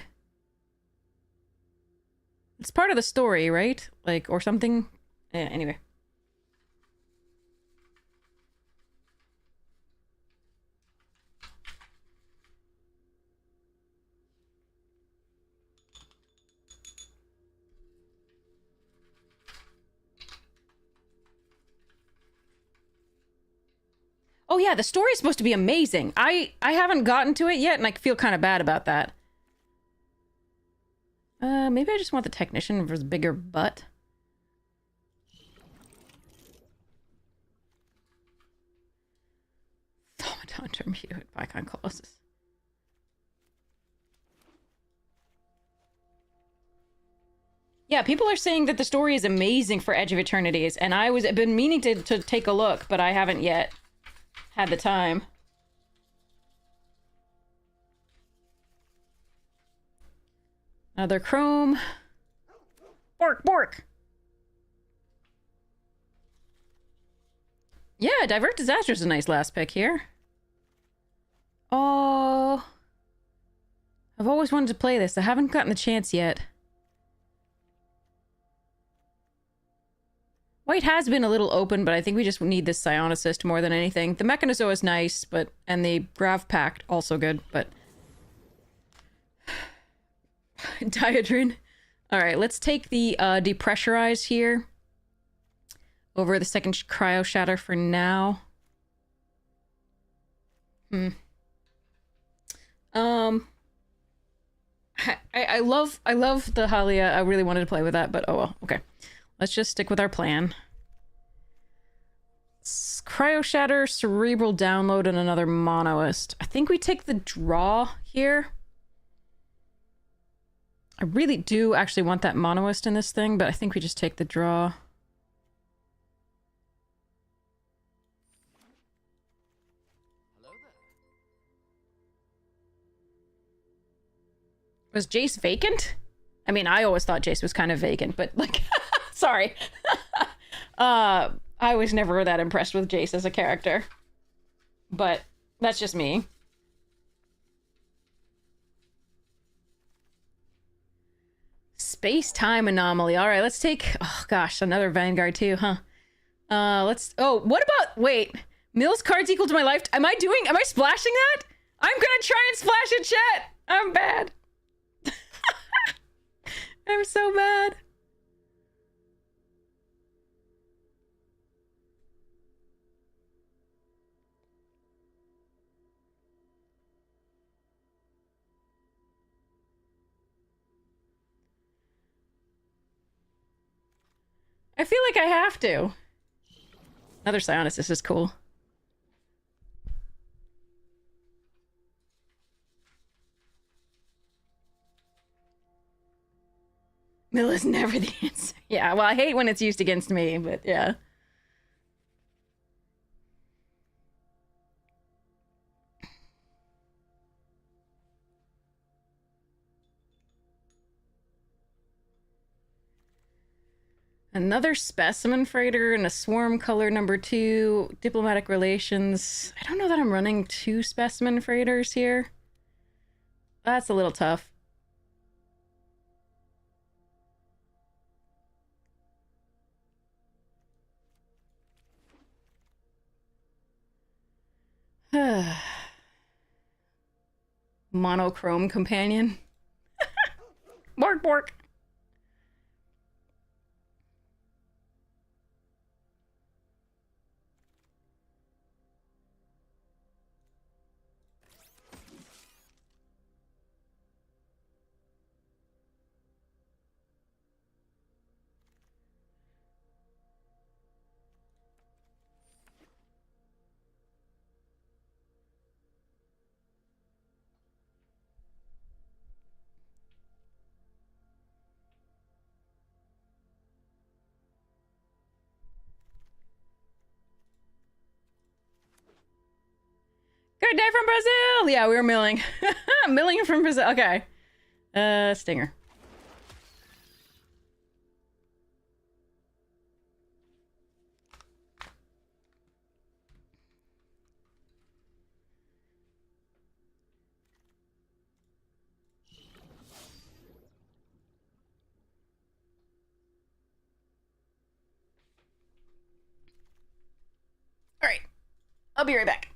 It's part of the story, right? Like, or something? Yeah, anyway. Oh yeah, the story is supposed to be amazing. I haven't gotten to it yet, and I feel kind of bad about that. Maybe I just want the technician for his bigger butt. Automaton torpedo at Bicon Colossus. Yeah, people are saying that the story is amazing for Edge of Eternities, and I've been meaning to take a look, but I haven't yet had the time. Another Chrome. Bork, bork! Yeah, Divert Disaster is a nice last pick here. Oh, I've always wanted to play this. I haven't gotten the chance yet. White has been a little open, but I think we just need this Psion Assist more than anything. The Mechanizo is nice, but and the Grav Pact also good, but Diadrin. All right, let's take the Depressurize here over the second Cryo Shatter for now. I love the Halia. I really wanted to play with that, but oh well. Okay, let's just stick with our plan. Cryo Shatter, Cerebral Download, and another Monoist. I think we take the draw here. I really do actually want that Monoist in this thing, but I think we just take the draw. Was Jace vacant? I mean, I always thought Jace was kind of vacant, but like, sorry. I was never that impressed with Jace as a character. But that's just me. Space-time anomaly. All right, let's take... Oh, gosh, another Vanguard too, huh? Let's... Oh, what about... Wait. Mill's cards equal to my life... Am I splashing that? I'm gonna try and splash it, chat! I'm bad. I'm so bad. I feel like I have to. Another Psionis, this is cool. Mill is never the answer. Yeah, well, I hate when it's used against me, but yeah. Another specimen freighter and a swarm color #2. Diplomatic relations. I don't know that I'm running 2 specimen freighters here. That's a little tough. Monochrome companion. Bork bork. Good day from Brazil! Yeah, we were milling. Milling from Brazil. Okay. Stinger. All right. I'll be right back.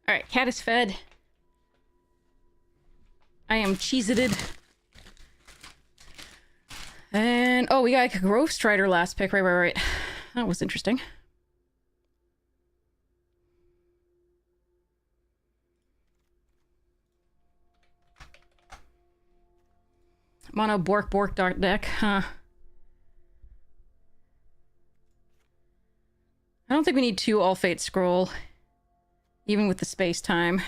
Alright, cat is fed. I am cheeseted. And, oh, we got a Growth Strider last pick. Right. That was interesting. Mono Bork Dart deck, huh? I don't think we need 2 All Fate Scroll, even with the space time.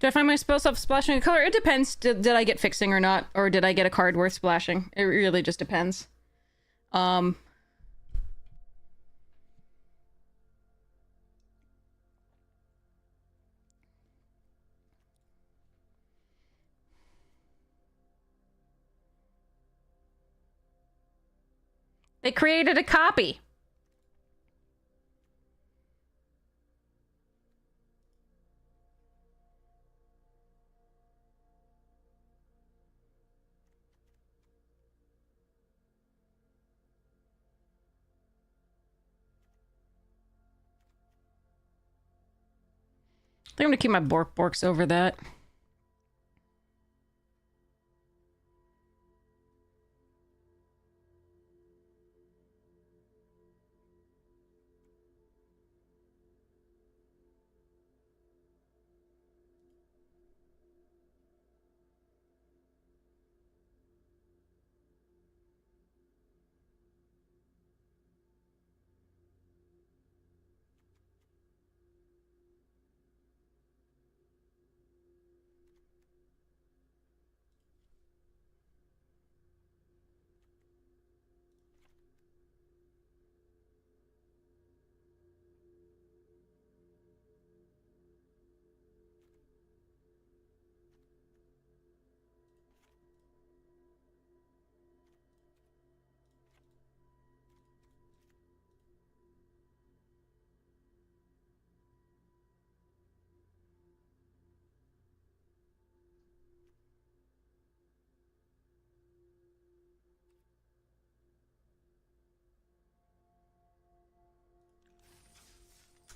Do I find my spell stuff splashing a color? It depends. Did I get fixing or not? Or did I get a card worth splashing? It really just depends. They created a copy. I think I'm gonna keep my Borks over that.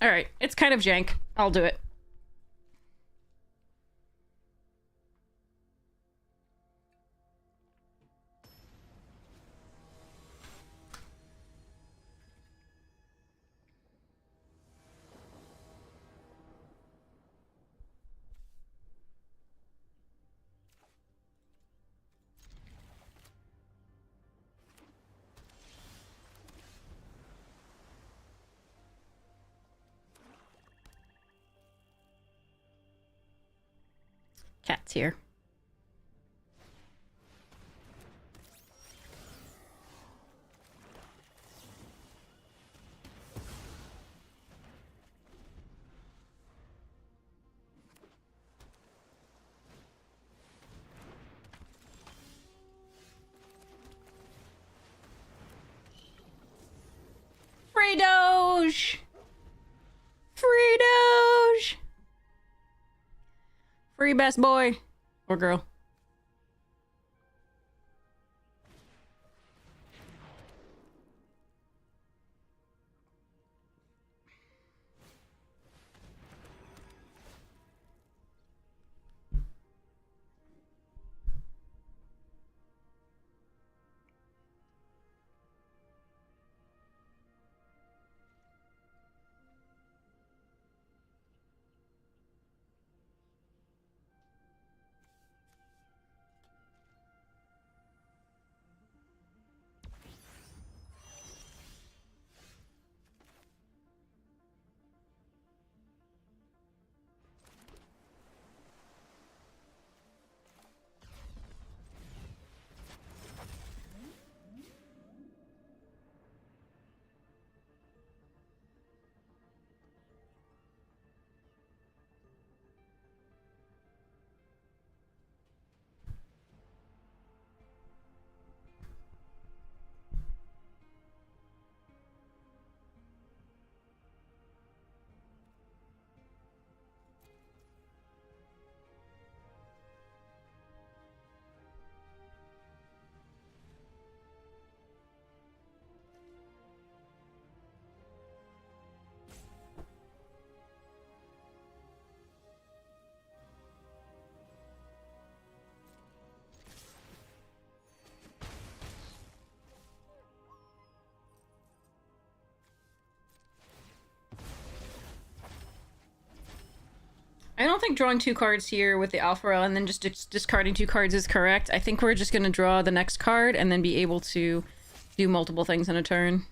Alright, it's kind of jank. I'll do it. Cat's here. Free Doge! Free Doge! Free best boy. Or girl. I don't think drawing 2 cards here with the Alpharel and then just discarding 2 cards is correct. I think we're just going to draw the next card and then be able to do multiple things in a turn.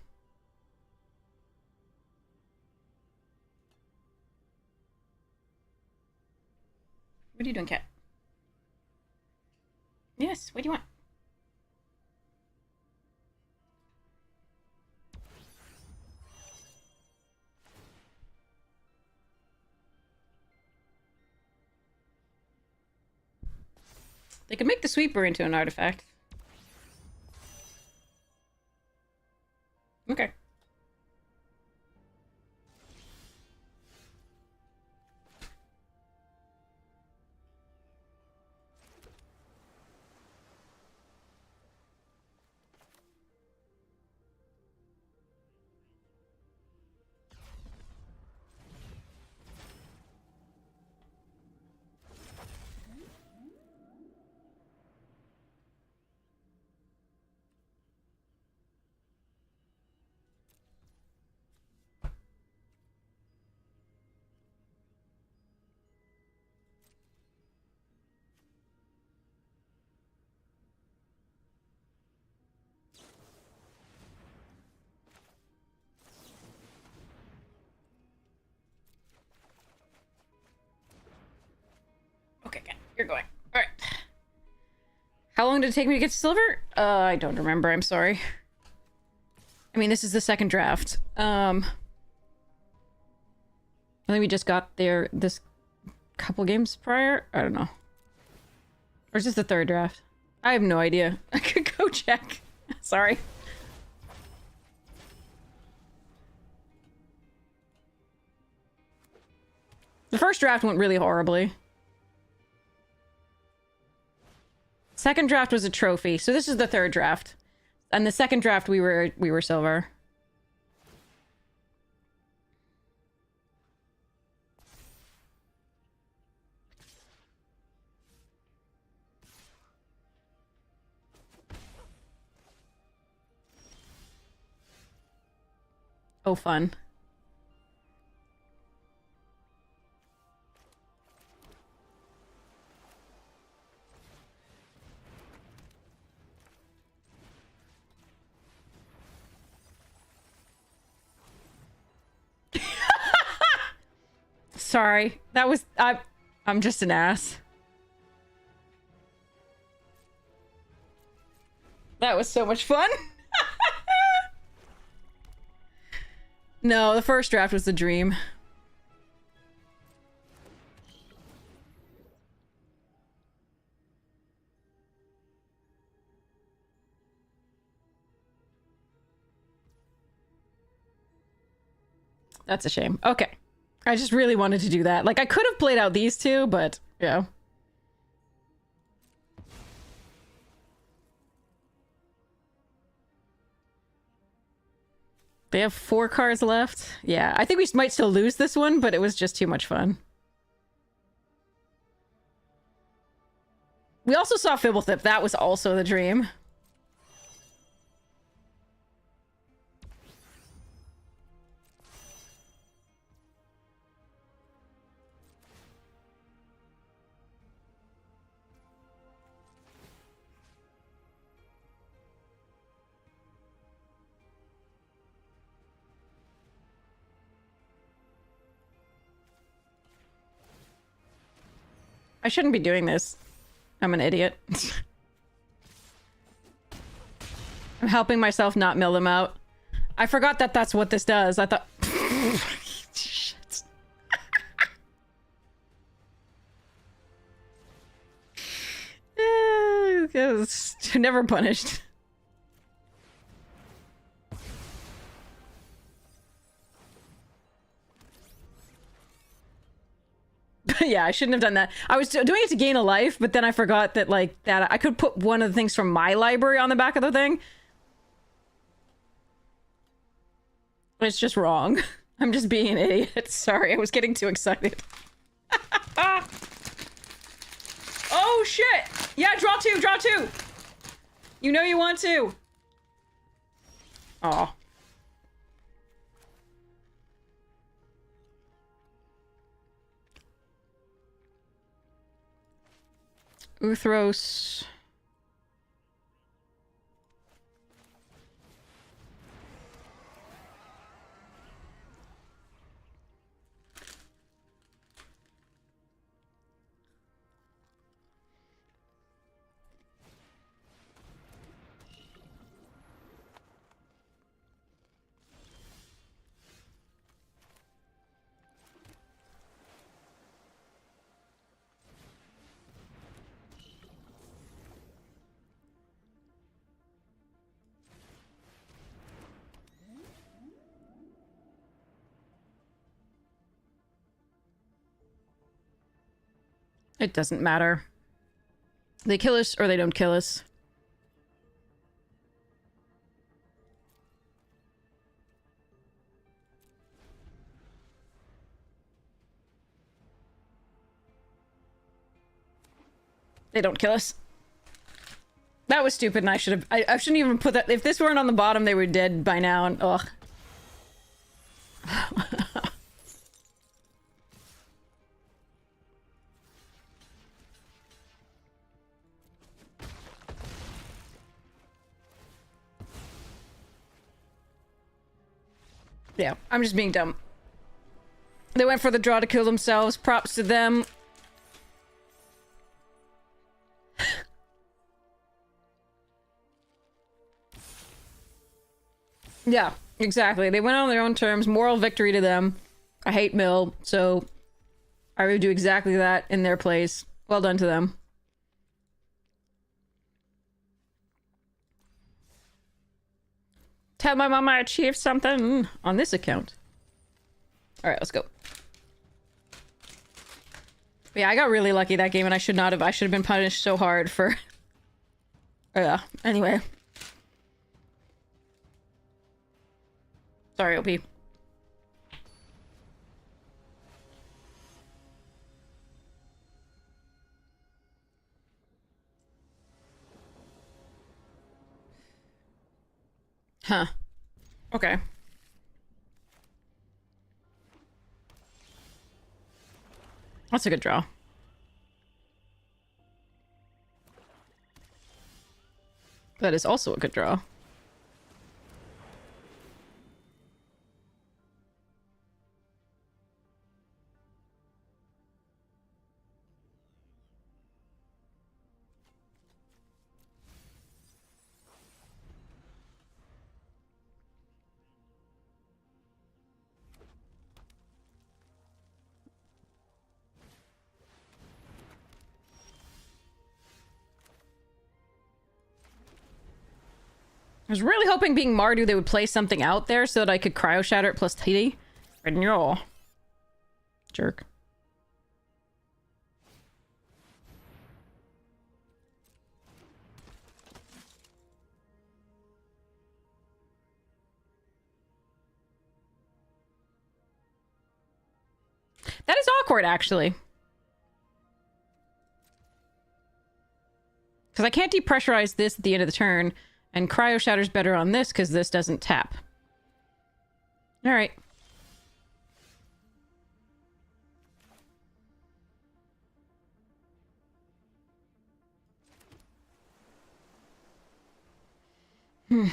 What are you doing, cat? Yes, what do you want? They could make the sweeper into an artifact. Okay. Okay, you're going. All right. How long did it take me to get to silver? I don't remember. I'm sorry. I mean, this is the second draft. I think we just got there this couple games prior. I don't know. Or is this the third draft? I have no idea. I could go check. Sorry. The first draft went really horribly. Second draft was a trophy, so this is the third draft. And the second draft we were silver. Oh, fun. Sorry. That was... I'm just an ass. That was so much fun. No, the first draft was the dream. That's a shame. Okay. I just really wanted to do that. Like, I could have played out these two, but, yeah. They have 4 cards left. Yeah, I think we might still lose this one, but it was just too much fun. We also saw Fibblethip. That was also the dream. I shouldn't be doing this. I'm an idiot. I'm helping myself not mill them out. I forgot that that's what this does. I thought... Shit. Never punished. Yeah, I shouldn't have done that. I was doing it to gain a life, but then I forgot that, like, that I could put one of the things from my library on the back of the thing. It's just wrong. I'm just being an idiot. Sorry, I was getting too excited. Oh, shit! Yeah, draw 2, draw 2! You know you want to. Aw. Uthros. It doesn't matter. They kill us or they don't kill us. They don't kill us. That was stupid, and I should have. I shouldn't even put that. If this weren't on the bottom, they were dead by now. And ugh. Yeah, I'm just being dumb. They went for the draw to kill themselves. Props to them. Yeah, exactly. They went on their own terms. Moral victory to them. I hate Mill, so I would do exactly that in their place. Well done to them. Tell my mama I achieved something on this account. Alright, let's go. Yeah, I got really lucky that game, and I should not have. I should have been punished so hard for... Yeah, anyway. Sorry, OP. Huh. Okay. That's a good draw. That is also a good draw. I was really hoping being Mardu they would play something out there so that I could cryo shatter it plus TD. And no. Jerk. That is awkward, actually. Because I can't depressurize this at the end of the turn, and Cryo Shatter's better on this because this doesn't tap. Alright. Do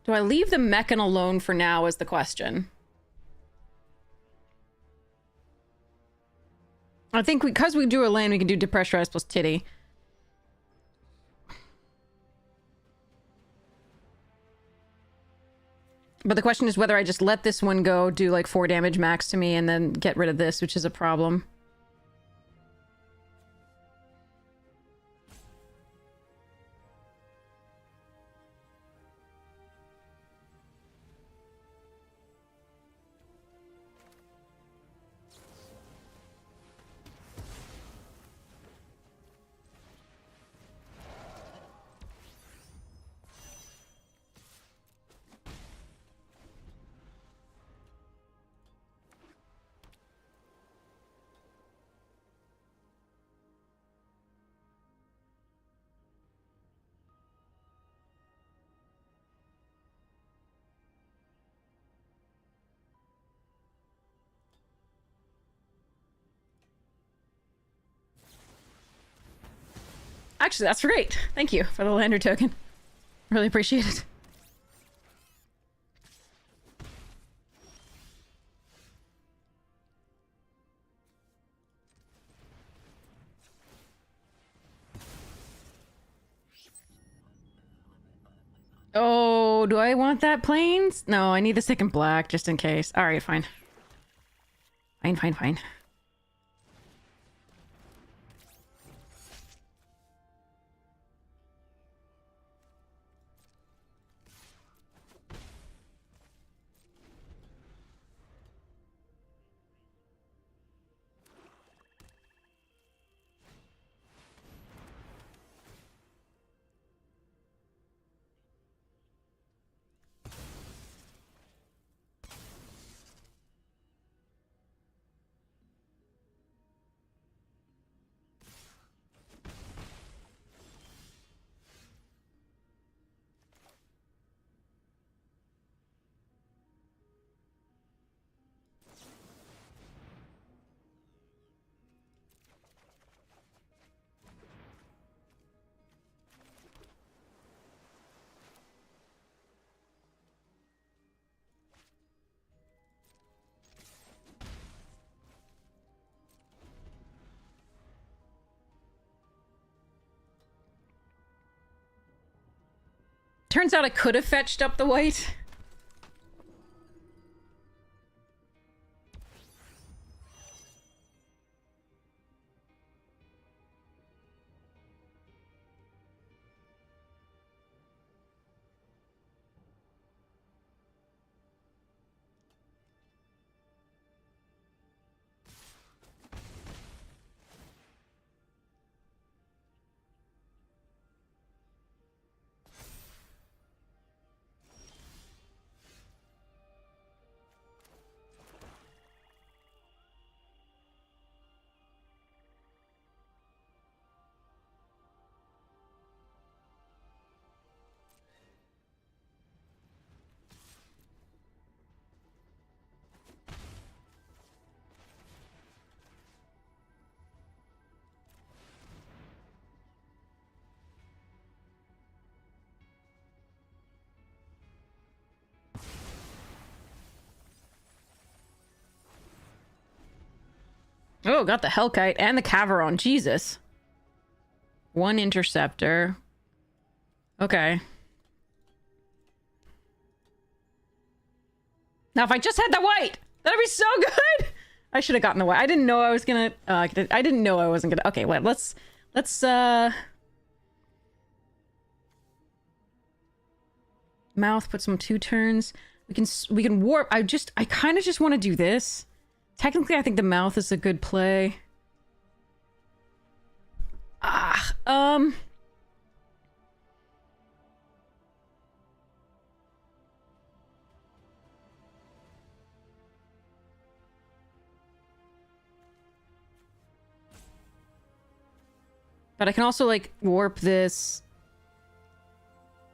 I leave the Mechan alone for now is the question. I think because we drew a land, we can do Depressurize plus Titty. But the question is whether I just let this one go, do like 4 damage max to me, and then get rid of this, which is a problem. actually, that's great. Thank you for the lander token. Really appreciate it. Oh, do I want that plains? No, I need the second black just in case. All right, fine. Fine. Turns out I could have fetched up the white. Oh, got the Hellkite and the Caveron. Jesus. One interceptor. Okay. Now, if I just had the white, that'd be so good. I should have gotten the white. I didn't know I was gonna. I didn't know I wasn't gonna. Okay, wait. Let's. Mouth. Put some 2 turns. We can warp. I kind of just want to do this. Technically, I think the mouth is a good play. But I can also, like, warp this.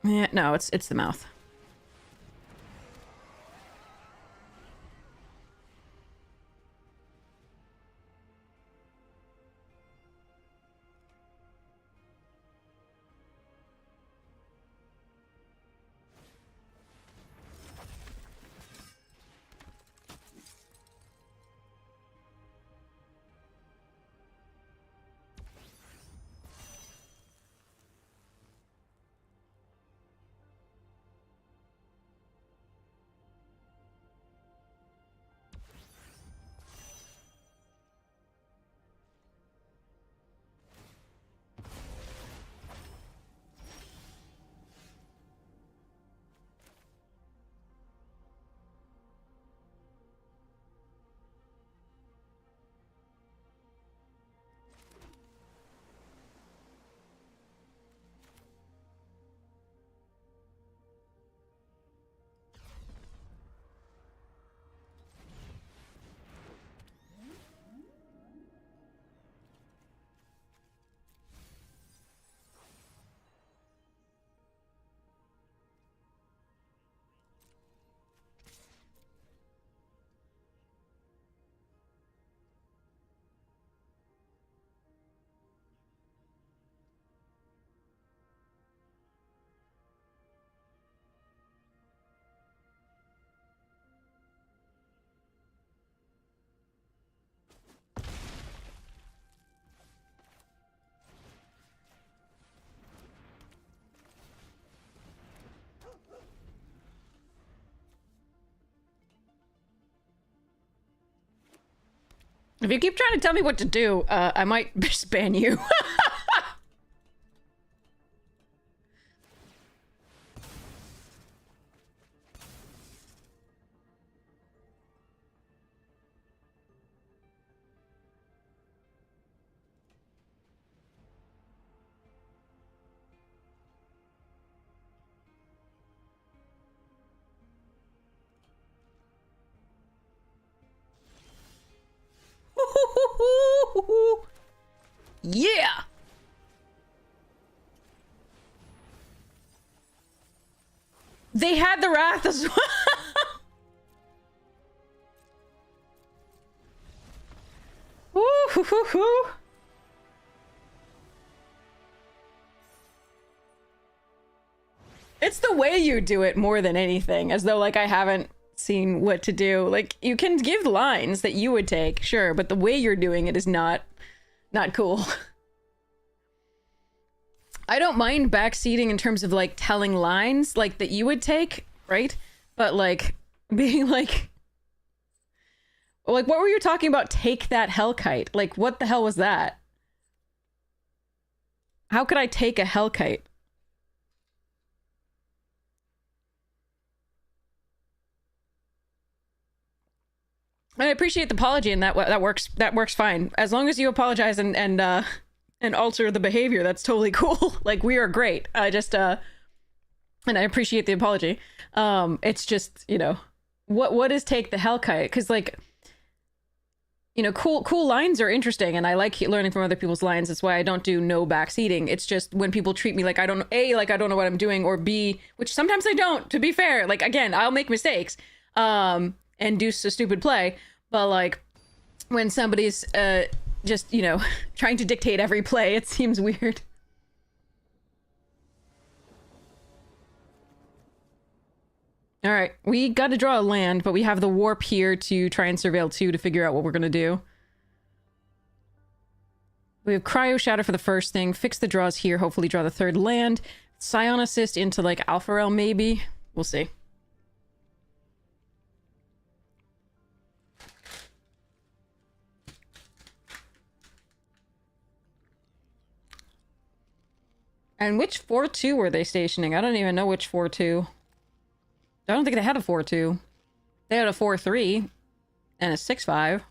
Yeah, no, it's the mouth. If you keep trying to tell me what to do, I might just ban you. Yeah! They had the wrath as well. Woo-hoo-hoo-hoo. It's the way you do it more than anything, as though, like, I haven't seen what to do. Like, you can give lines that you would take, sure, but the way you're doing it is not cool. I don't mind backseating in terms of, like, telling lines, like, that you would take, right? But, like, being like, what were you talking about? Take that Hellkite. Like, what the hell was that? How could I take a Hellkite? I appreciate the apology, and that works. That works fine. As long as you apologize and alter the behavior, that's totally cool. Like, we are great. I just and I appreciate the apology. It's just, you know, what is take the Hellkite? Because, like, you know, cool lines are interesting, and I like learning from other people's lines. That's why I don't do no backseating. It's just when people treat me like I don't know, A, like I don't know what I'm doing, or B, which sometimes I don't, to be fair. Like, again, I'll make mistakes. And do a stupid play, but, like, when somebody's just, you know, trying to dictate every play, it seems weird. All right, we got to draw a land, but we have the warp here to try and surveil 2 to figure out what we're gonna do. We have Cryo Shatter for the first thing, fix the draws here, hopefully draw the third land, Scion Assist into, like, Alpharel maybe? We'll see. And which 4-2 were they stationing? I don't even know which 4-2. I don't think they had a 4-2. They had a 4-3 and a 6-5.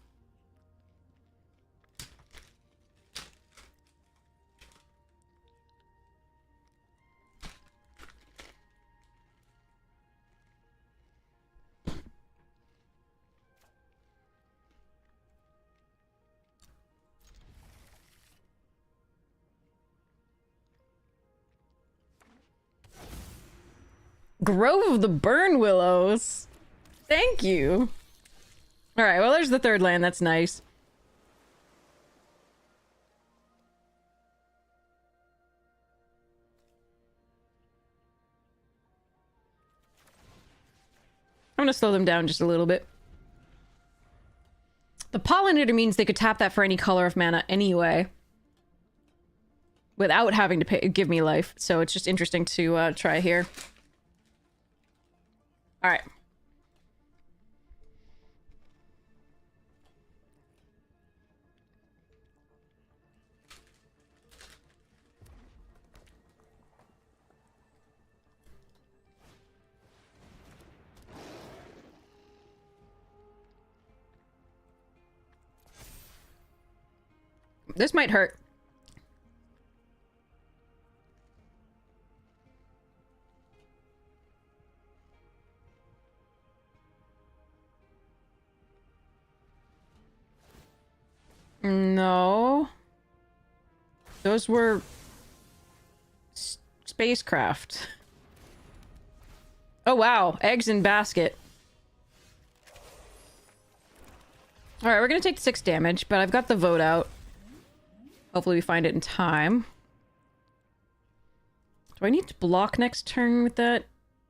Grove of the Burn Willows. Thank you. All right, well, there's the third land. That's nice. I'm gonna slow them down just a little bit. The Pollinator means they could tap that for any color of mana anyway, without having to give me life. So it's just interesting to try here. All right. This might hurt. No. Those were spacecraft. Oh, wow. Eggs in basket. Alright, we're gonna take 6 damage, but I've got the vote out. Hopefully we find it in time. Do I need to block next turn with that?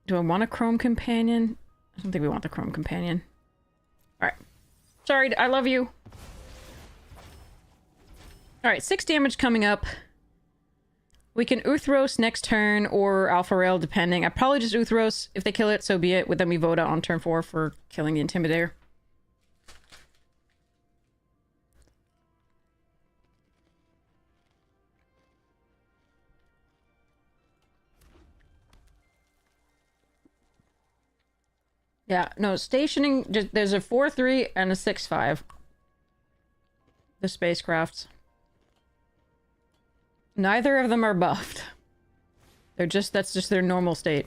Do I want a Chrome Companion? I don't think we want the Chrome Companion. Alright. Sorry, I love you. Alright, 6 damage coming up. We can Uthros next turn, or Alpha Rail, depending. I probably just Uthros. If they kill it, so be it. Then we vote out on turn 4 for killing the Intimidator. Yeah, no, stationing, just, there's a 4-3 and a 6-5. The spacecrafts. Neither of them are buffed. They're just, that's just their normal state.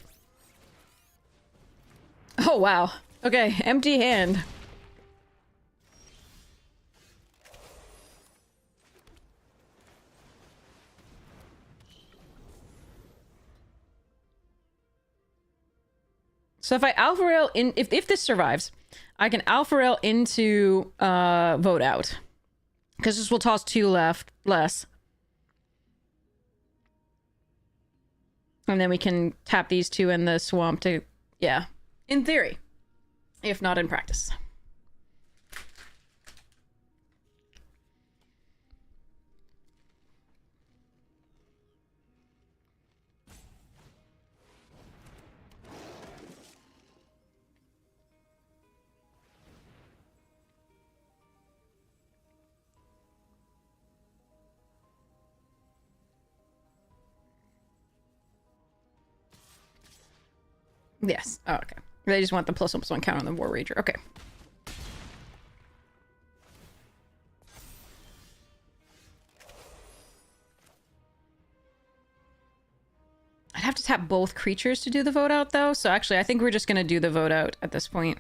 Oh, wow. Okay, empty hand. So if I alpha rail in, if this survives, I can alpha rail into vote out. Because this will toss 2 less. And then we can tap these 2 in the swamp to, yeah. In theory. If not in practice. Yes. Oh, okay. They just want the +1/+1 count on the War Rager. Okay. I'd have to tap both creatures to do the vote out, though. So actually, I think we're just going to do the vote out at this point.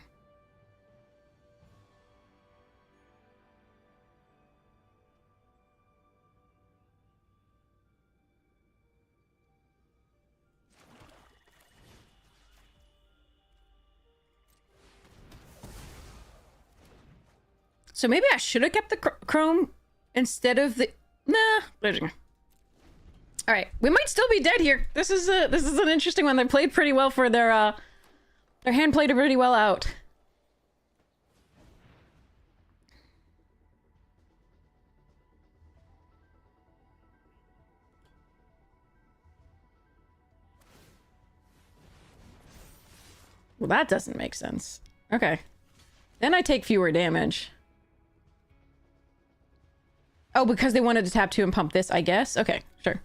So maybe I should have kept the chrome instead of the... Nah. All right, we might still be dead here. This is an interesting one. They played pretty well for their hand played pretty well out. Well, that doesn't make sense. Okay. Then I take fewer damage. Oh, because they wanted to tap 2 and pump this, I guess? Okay, sure.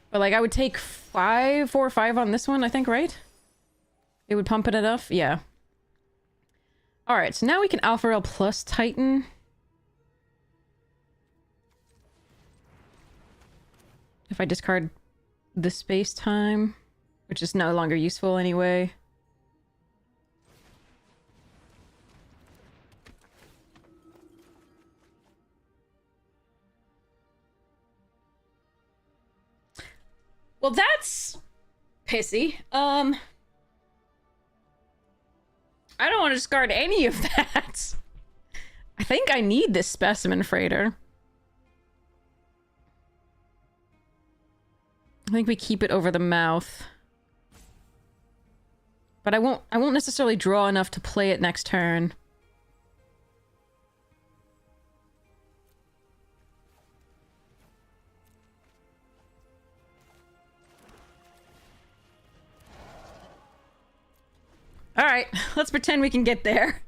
But, like, I would take 5, 4, 5 on this one, I think, right? It would pump it enough? Yeah. Alright, so now we can Alpha Rail plus Titan. If I discard the space-time, which is no longer useful anyway. Well, that's pissy. I don't want to discard any of that. I think I need this specimen freighter. I think we keep it over the mouth. But I won't necessarily draw enough to play it next turn. Alright, let's pretend we can get there.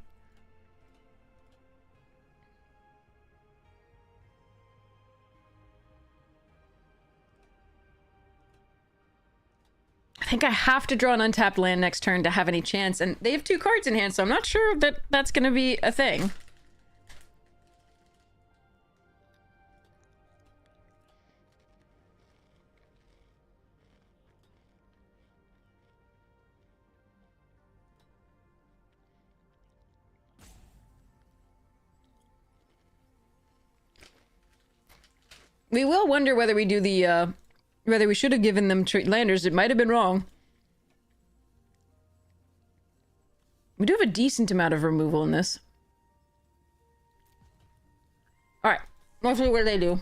I think I have to draw an untapped land next turn to have any chance, and they have 2 cards in hand, so I'm not sure that that's gonna be a thing. We will wonder whether we do the, whether we should have given them landers. It might have been wrong. We do have a decent amount of removal in this. Alright, let's see what they do.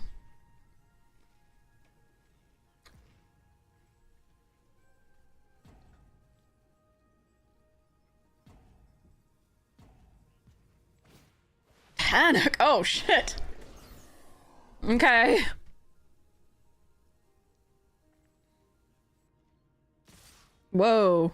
Panic? Oh, shit. Okay. Whoa.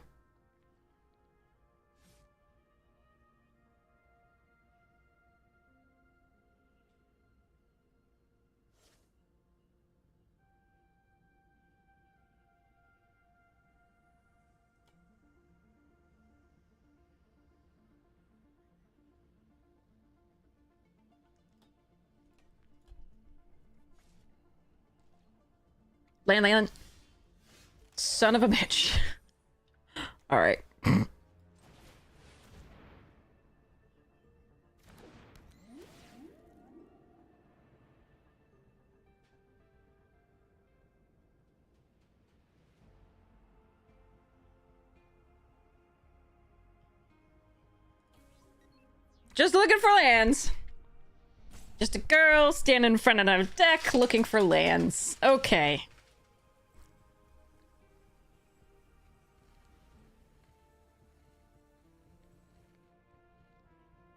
Land, land. Son of a bitch. Alright. Just looking for lands. Just a girl standing in front of a deck looking for lands. Okay.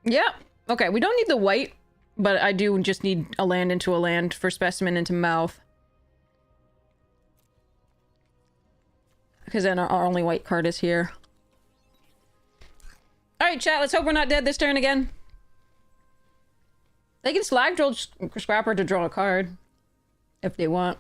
Yep. Okay, we don't need the white, but I do just need a land into a land for specimen into mouth. Because then our only white card is here. Alright, chat, let's hope we're not dead this turn again. They can slag drill Scrapper to draw a card. If they want.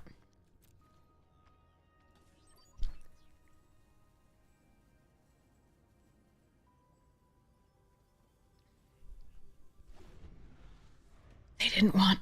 They didn't want.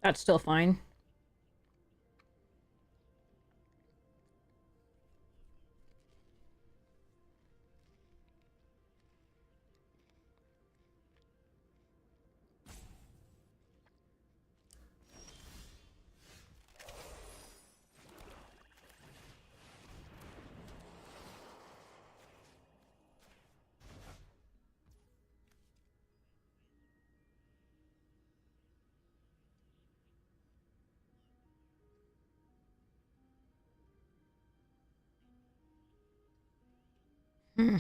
That's still fine. Hmm.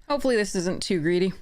Hopefully this isn't too greedy.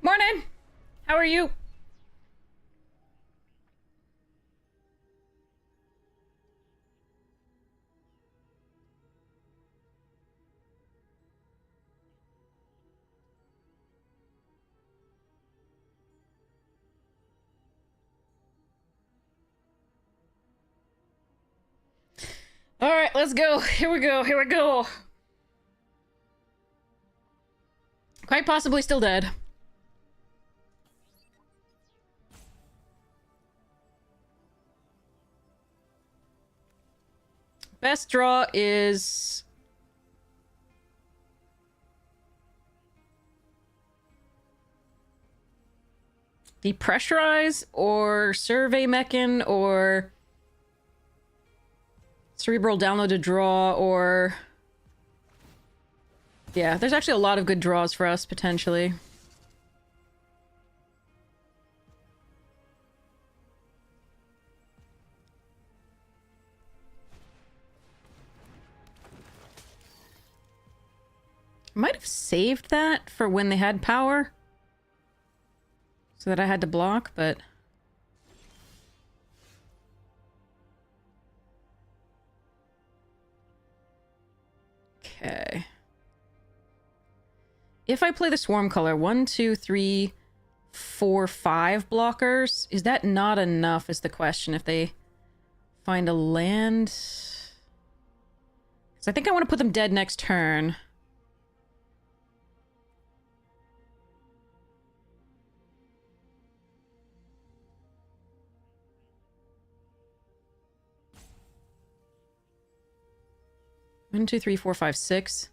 Morning! How are you? Alright, let's go. Here we go, here we go. Quite possibly still dead. Best draw is... Depressurize, or Survey Mechan, or... Cerebral Download to draw, or... Yeah, there's actually a lot of good draws for us, potentially. I might have saved that for when they had power. So that I had to block, but... Okay. If I play the swarm color, 1, 2, 3, 4, 5 blockers, is that not enough is the question if they find a land? Because I think I want to put them dead next turn. One, two, three, four, five, six.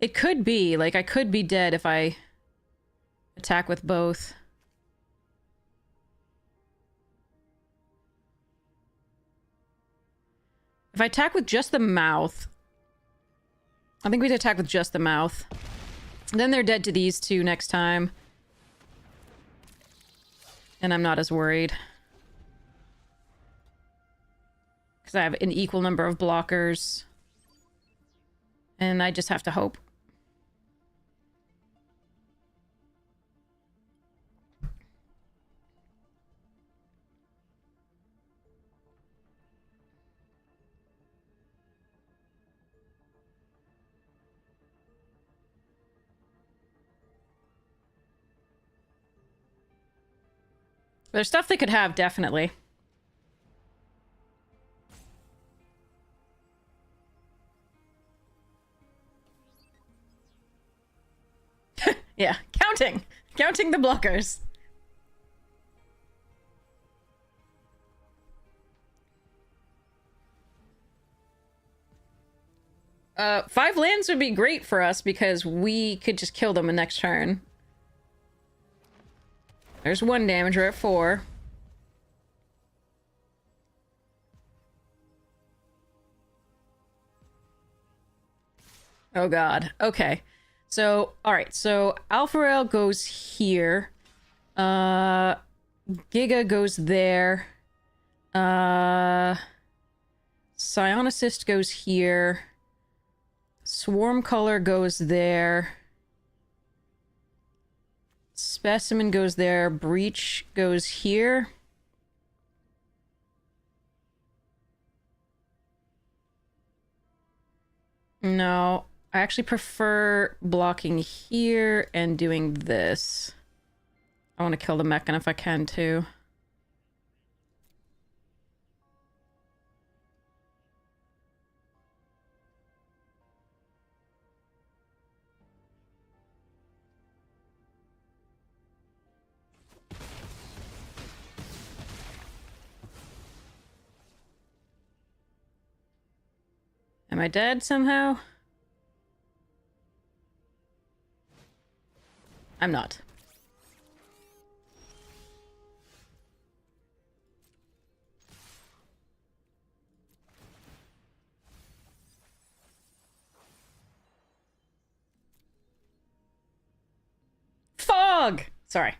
It could be, like, I could be dead if I attack with both. If I attack with just the mouth... I think we'd attack with just the mouth. Then they're dead to these two next time. And I'm not as worried. Because I have an equal number of blockers. And I just have to hope. There's stuff they could have, definitely. Yeah, counting! Counting the blockers. Five lands would be great for us because we could just kill them the next turn. There's 1 damage, we're at 4. Oh god. Okay. So, alright. So, Alpharel goes here. Giga goes there. Psionicist goes here. Swarm Color goes there. Specimen goes there. Breach goes here. No, I actually prefer blocking here and doing this. I want to kill the Mechan if I can too. Am I dead somehow? I'm not. Fog! Sorry.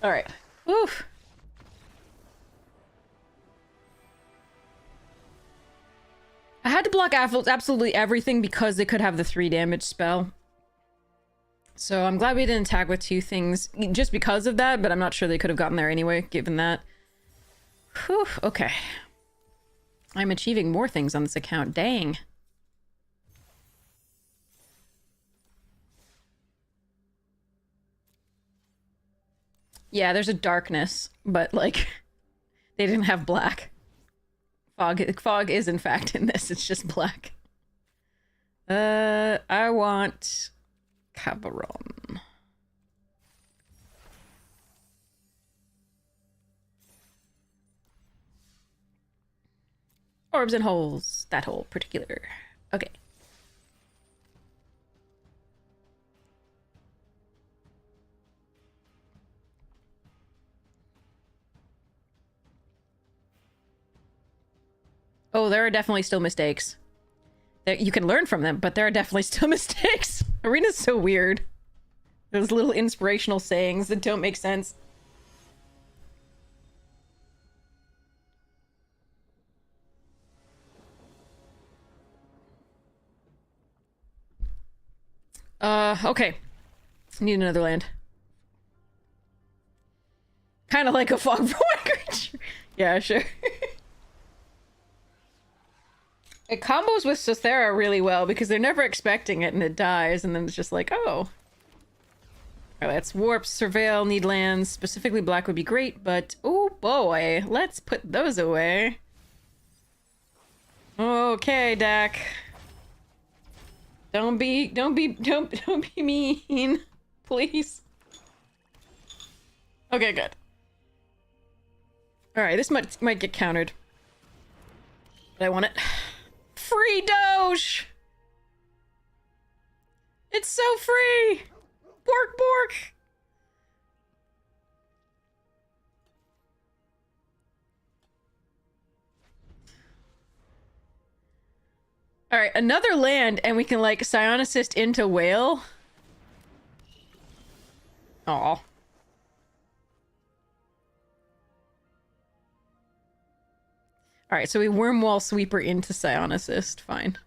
Alright. Oof. I had to block absolutely everything because they could have the 3 damage spell. So I'm glad we didn't attack with 2 things just because of that, but I'm not sure they could have gotten there anyway, given that. Whew, okay. I'm achieving more things on this account. Dang. Yeah, there's a darkness, but, like, they didn't have black. Fog is, in fact, in this. It's just black. I want... Cabaron. Orbs and holes. That hole, particular. Okay. Oh, there are definitely still mistakes. You can learn from them, but there are definitely still mistakes. Arena's so weird. Those little inspirational sayings that don't make sense. Okay. Need another land. Kind of like a fog creature. Yeah, sure. It combos with Sothera really well because they're never expecting it and it dies, and then it's just like, oh. Alright, let's warp, surveil, need lands. Specifically black would be great, but oh boy, let's put those away. Okay, Dak. Don't be mean. Please. Okay, good. Alright, this might get countered. But I want it. Free Doge! It's so free! Bork bork! Alright, another land and we can like Scion Assist into Whale. Aw. Alright, so we Wormwall Sweeper into Scion Assist. Fine.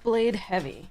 Blade Heavy.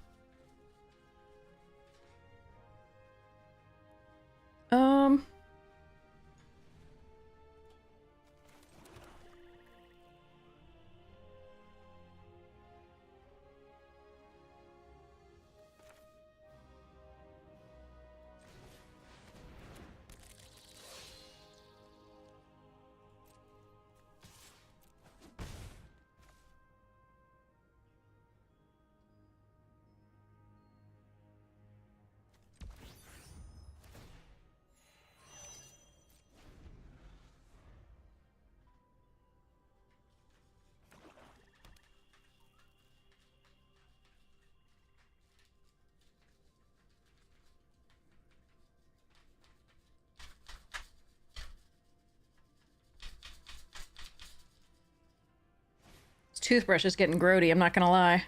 Toothbrush is getting grody, I'm not gonna lie.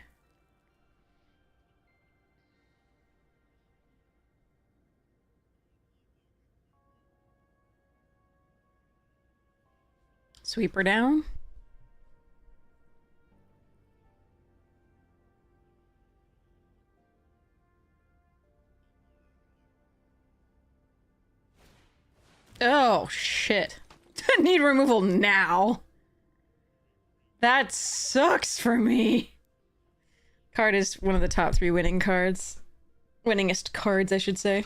Sweep her down. Oh, shit. Need removal now. That sucks for me. Card is one of the top 3 winning cards. Winningest cards, I should say.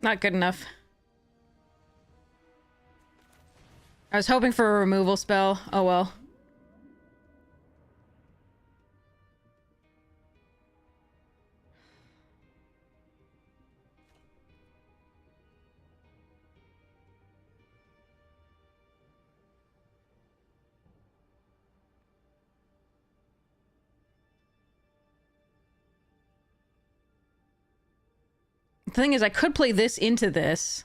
Not good enough. I was hoping for a removal spell. Oh well. The thing is, I could play this into this.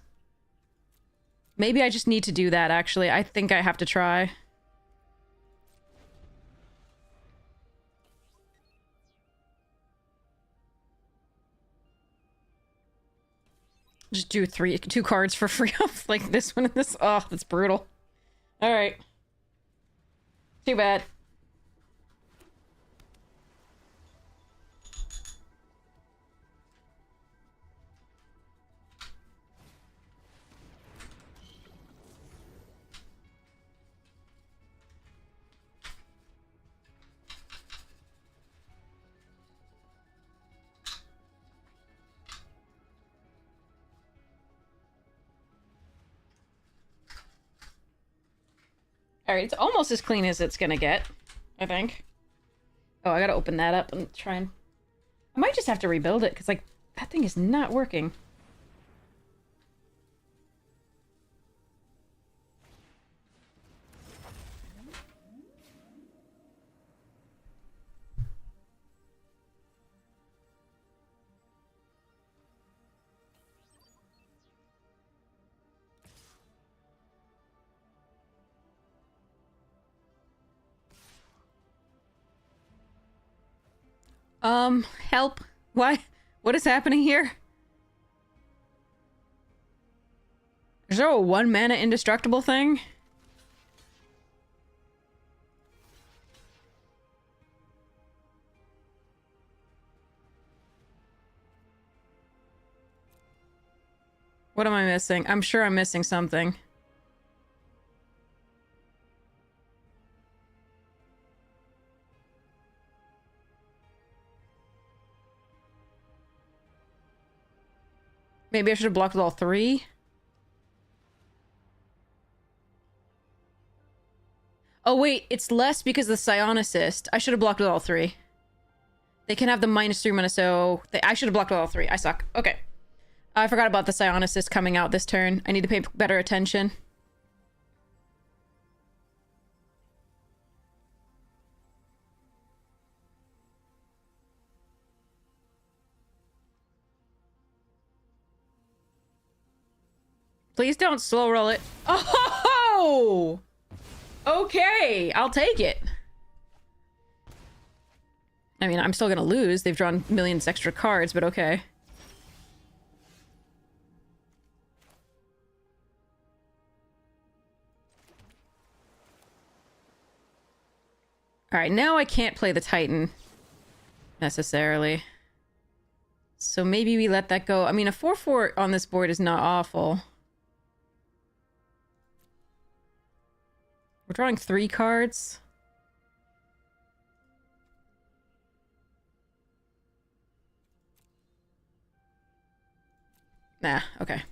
Maybe I just need to do that, actually. I think I have to try. Just do two cards for free off, like this one and this. Oh, that's brutal. Alright. Too bad. Alright, it's almost as clean as it's gonna get, I think. Oh, I gotta open that up and try and... I might just have to rebuild it, because, like, that thing is not working. Help. Why? What is happening here? Is there a 1-mana indestructible thing? What am I missing? I'm sure I'm missing something. Maybe I should have blocked with all 3? Oh wait, it's less because of the Scion Assist. I should have blocked with all 3. They can have the -3, -0. I should have blocked with all 3. I suck. Okay. I forgot about the Scion Assist coming out this turn. I need to pay better attention. Please don't slow roll it. Oh! Okay, I'll take it. I mean, I'm still gonna lose. They've drawn millions extra cards, but okay. Alright, now I can't play the Titan. Necessarily. So maybe we let that go. I mean, a 4/4 on this board is not awful. We're drawing 3 cards. Nah, okay.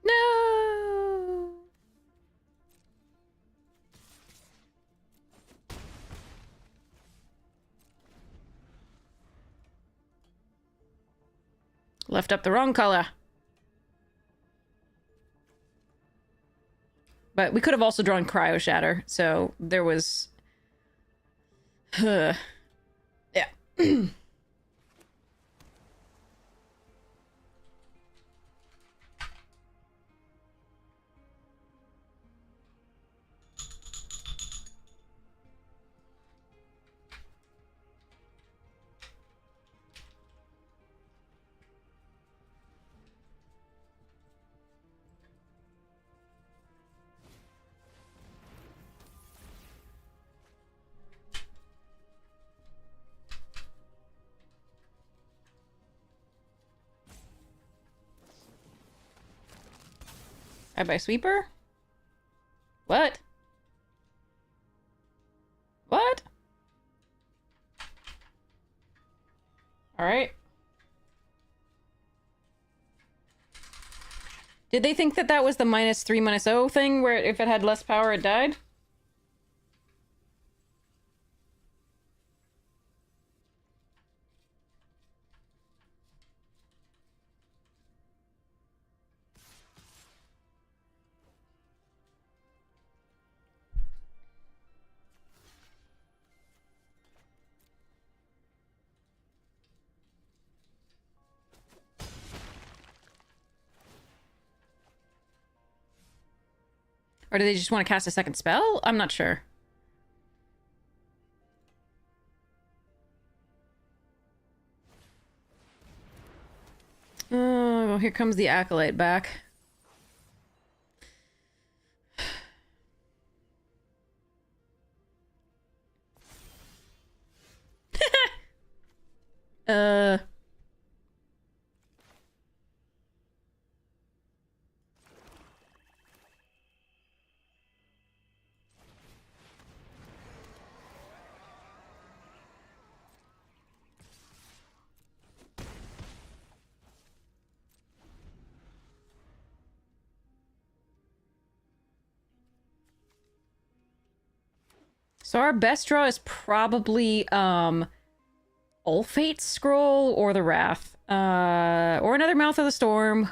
No! Left up the wrong color. But we could have also drawn Cryo Shatter, so there was... yeah. I buy Sweeper? What? What? Alright. Did they think that that was the -3 -0 thing, where if it had less power it died? Or do they just want to cast a second spell? I'm not sure. Oh, here comes the Acolyte back. uh... So our best draw is probably, Ulfate Scroll or the Wrath. Or another Mouth of the Storm.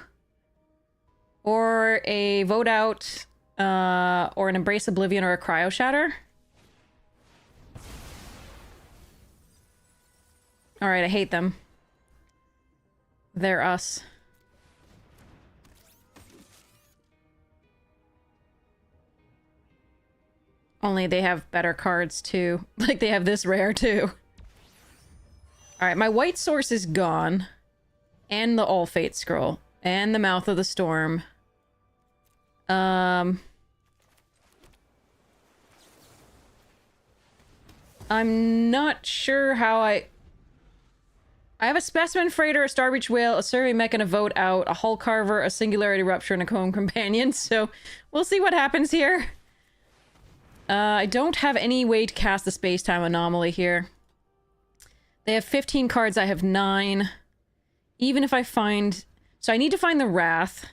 Or a Vote Out, or an Embrace Oblivion or a Cryo Shatter. Alright, I hate them. They're us. Only they have better cards, too. Like, they have this rare, too. Alright, my white source is gone. And the Ulfate Scroll. And the Mouth of the Storm. I'm not sure how I have a Specimen Freighter, a Starbreach Whale, a Survey Mech, and a Vote Out, a Hull Carver, a Singularity Rupture, and a Comb Companion, so we'll see what happens here. I don't have any way to cast the Space-Time Anomaly here. They have 15 cards, I have 9. Even if I find... So I need to find the Wrath.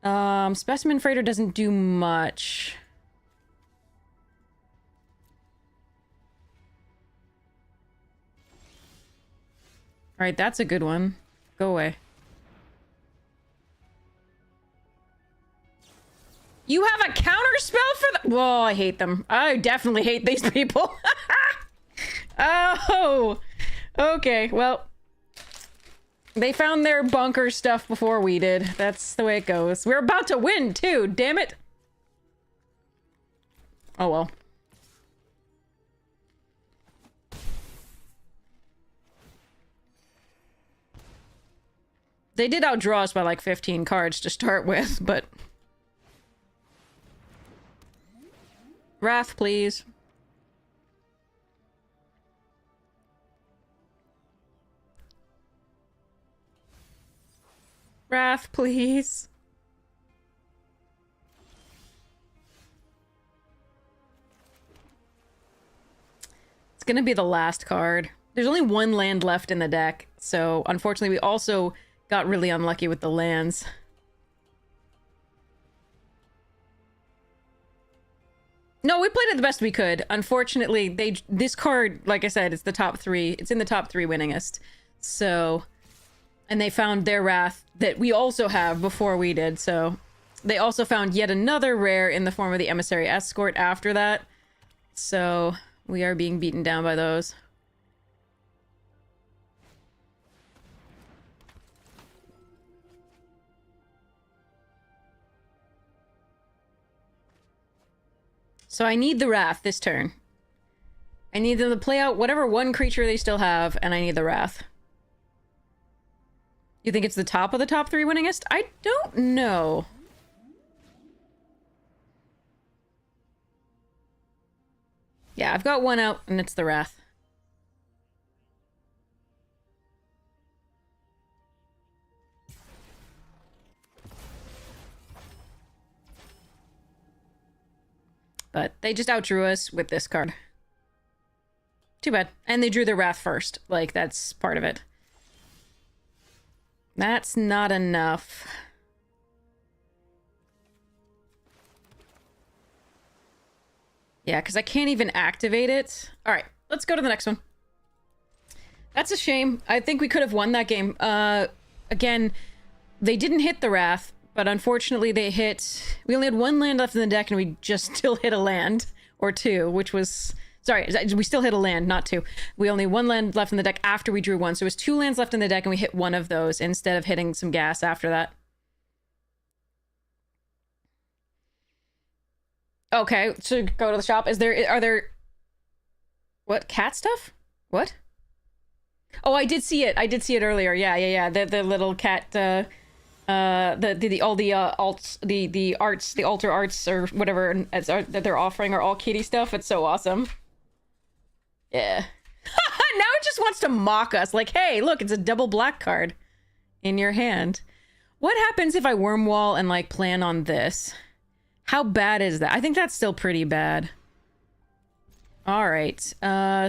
Specimen Freighter doesn't do much. Alright, that's a good one. Go away. You have a counter spell for the— Whoa, I hate them. I definitely hate these people. Oh! Okay, well. They found their bunker stuff before we did. That's the way it goes. We're about to win, too! Damn it! Oh well. They did outdraw us by like 15 cards to start with, but... Wrath, please. Wrath, please. It's gonna be the last card. There's only one land left in the deck, so unfortunately we also got really unlucky with the lands. No, we played it the best we could. Unfortunately, this card, like I said, it's the top 3. It's in the top 3 winningest. So, and they found their Wrath that we also have before we did. So, they also found yet another rare in the form of the Emissary Escort after that. So, we are being beaten down by those. So I need the Wrath this turn. I need them to play out whatever one creature they still have, and I need the Wrath. You think it's the top of the top 3 winningest? I don't know. Yeah, I've got one out, and it's the Wrath. But they just outdrew us with this card. Too bad. And they drew their Wrath first. Like, that's part of it. That's not enough. Yeah, because I can't even activate it. Alright, let's go to the next one. That's a shame. I think we could have won that game. Again, they didn't hit the Wrath. But unfortunately, they hit... We only had one land left in the deck, and we just still hit a land. Or 2, which was... Sorry, we still hit a land, not 2. We only had 1 land left in the deck after we drew 1. So it was 2 lands left in the deck, and we hit 1 of those instead of hitting some gas after that. Okay, so go to the shop. Are there... What? Cat stuff? What? Oh, I did see it. I did see it earlier. Yeah. The little cat, all the alts, the arts, the altar arts or whatever that they're offering are all kitty stuff. It's so awesome. Yeah. Now it just wants to mock us. Like, hey, look, it's a double black card in your hand. What happens if I worm wall and like plan on this? How bad is that? I think that's still pretty bad. All right.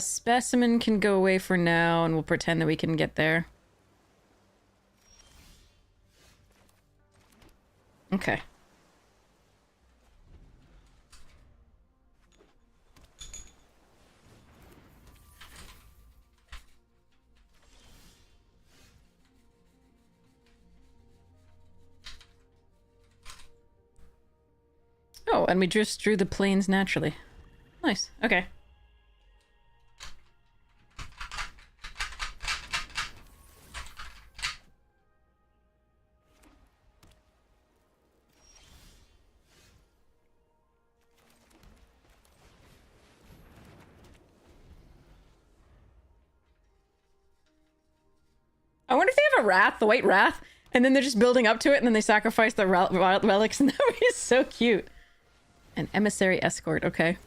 Specimen can go away for now, and we'll pretend that we can get there. Okay. Oh, and we just drew the planes naturally. Nice. Okay. I wonder if they have a wrath, the white wrath, and then they're just building up to it, and then they sacrifice the relics, and that would be so cute. An emissary escort, okay.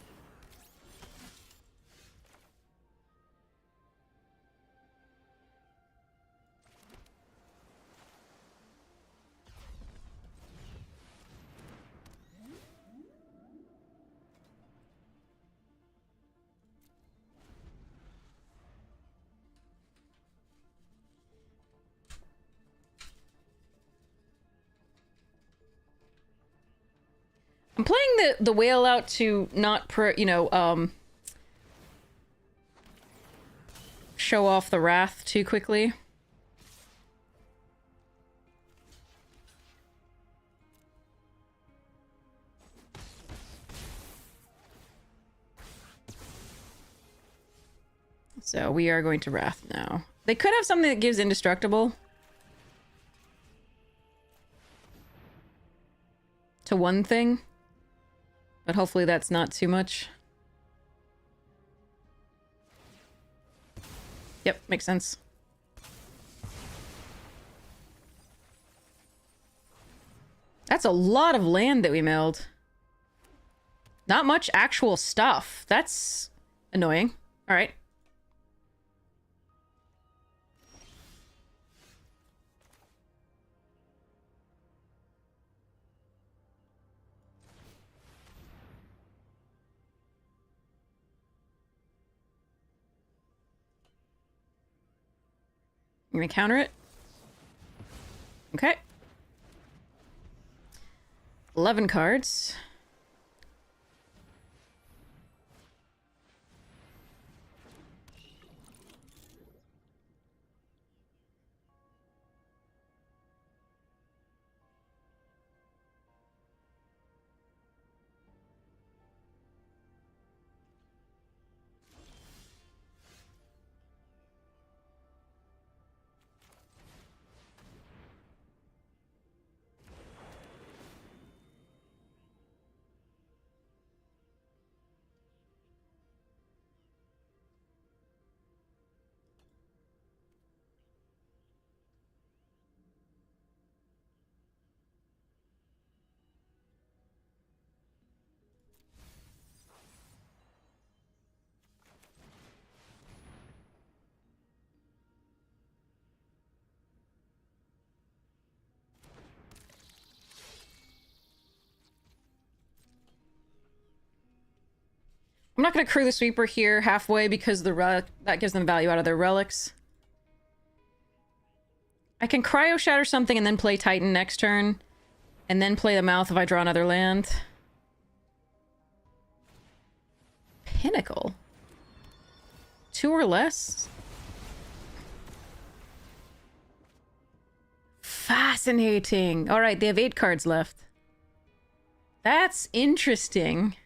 I'm playing the whale out to not show off the wrath too quickly. So we are going to wrath now. They could have something that gives indestructible to one thing, but hopefully that's not too much. Yep, makes sense. That's a lot of land that we milled. Not much actual stuff. That's annoying. All right. I'm gonna counter it. Okay. 11 cards. I'm not going to crew the sweeper here halfway because that gives them value out of their relics. I can cryo shatter something and then play Titan next turn. And then play the mouth if I draw another land. Pinnacle? 2 or less? Fascinating. Alright, they have 8 cards left. That's interesting.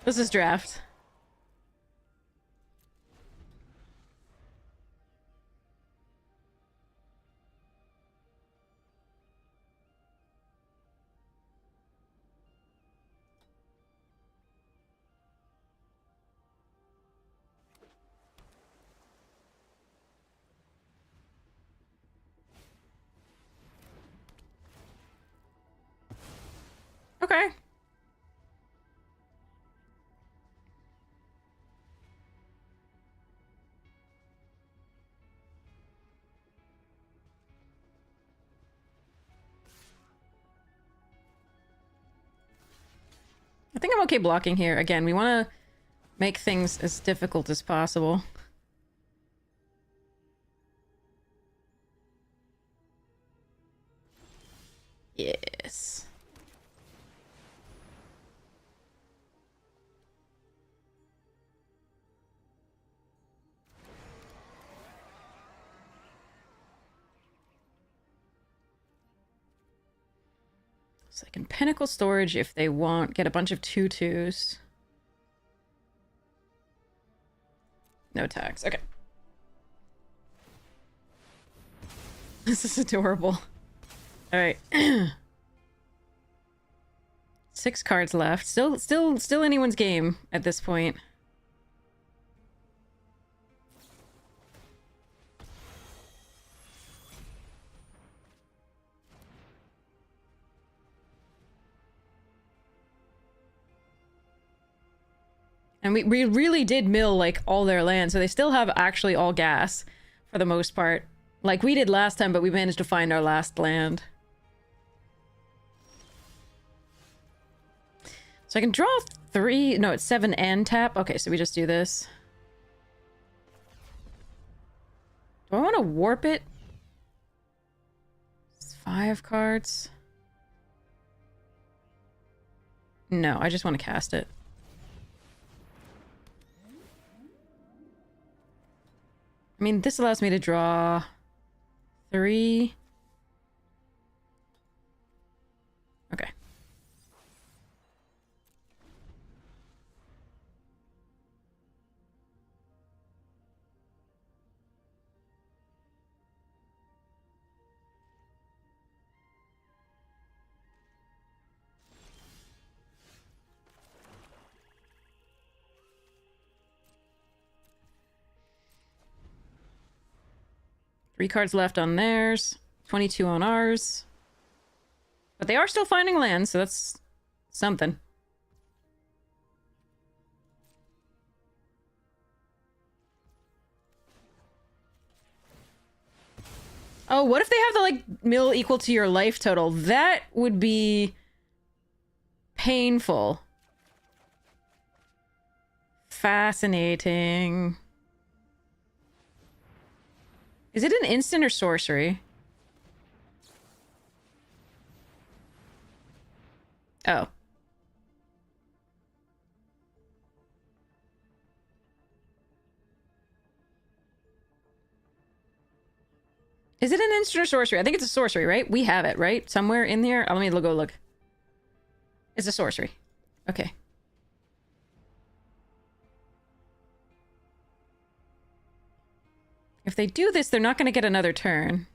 This is draft. Okay. I think I'm okay blocking here. Again, we want to make things as difficult as possible. Yes. So I can pinnacle storage if they want. Get a bunch of 2/2s. No tax. Okay. This is adorable. Alright. 6 cards left. Still anyone's game at this point. And we really did mill, like, all their land, so they still have actually all gas, for the most part. Like we did last time, but we managed to find our last land. So I can draw 3... No, it's 7 and tap. Okay, so we just do this. Do I want to warp it? It's 5 cards. No, I just want to cast it. I mean, this allows me to draw 3. Okay. Three cards left on theirs. 22 on ours. But they are still finding land, so that's something. Oh, what if they have the, like, mill equal to your life total? That would be painful. Fascinating. Is it an instant or sorcery? Oh. Is it an instant or sorcery? I think it's a sorcery, right? We have it, right? Somewhere in there? Oh, let me go look. It's a sorcery. Okay. If they do this, they're not going to get another turn.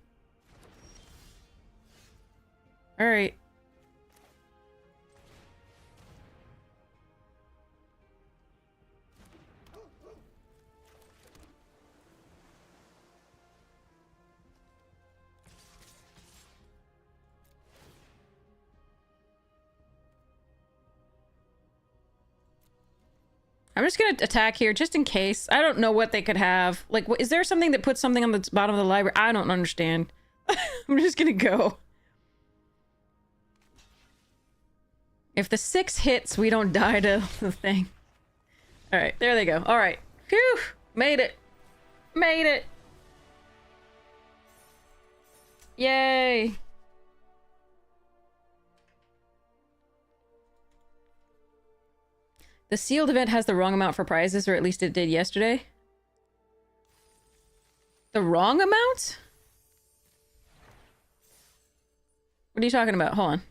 Alright. I'm just gonna attack here just in case. I don't know what they could have. Like, is there something that puts something on the bottom of the library? I don't understand. I'm just gonna go. If the 6 hits, we don't die to the thing. Alright, there they go. Alright. Phew! Made it. Made it. Yay. The sealed event has the wrong amount for prizes, or at least it did yesterday. The wrong amount? What are you talking about? Hold on.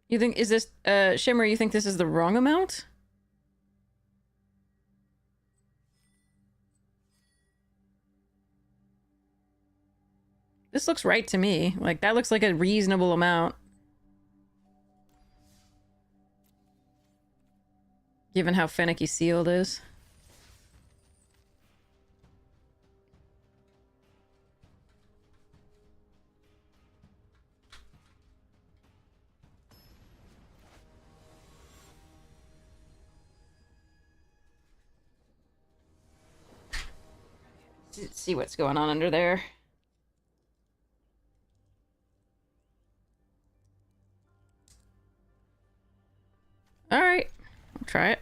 You think, is this, Shimmer, you think this is the wrong amount? This looks right to me. Like, that looks like a reasonable amount. Given how finicky sealed is. see what's going on under there. Alright, I'll try it.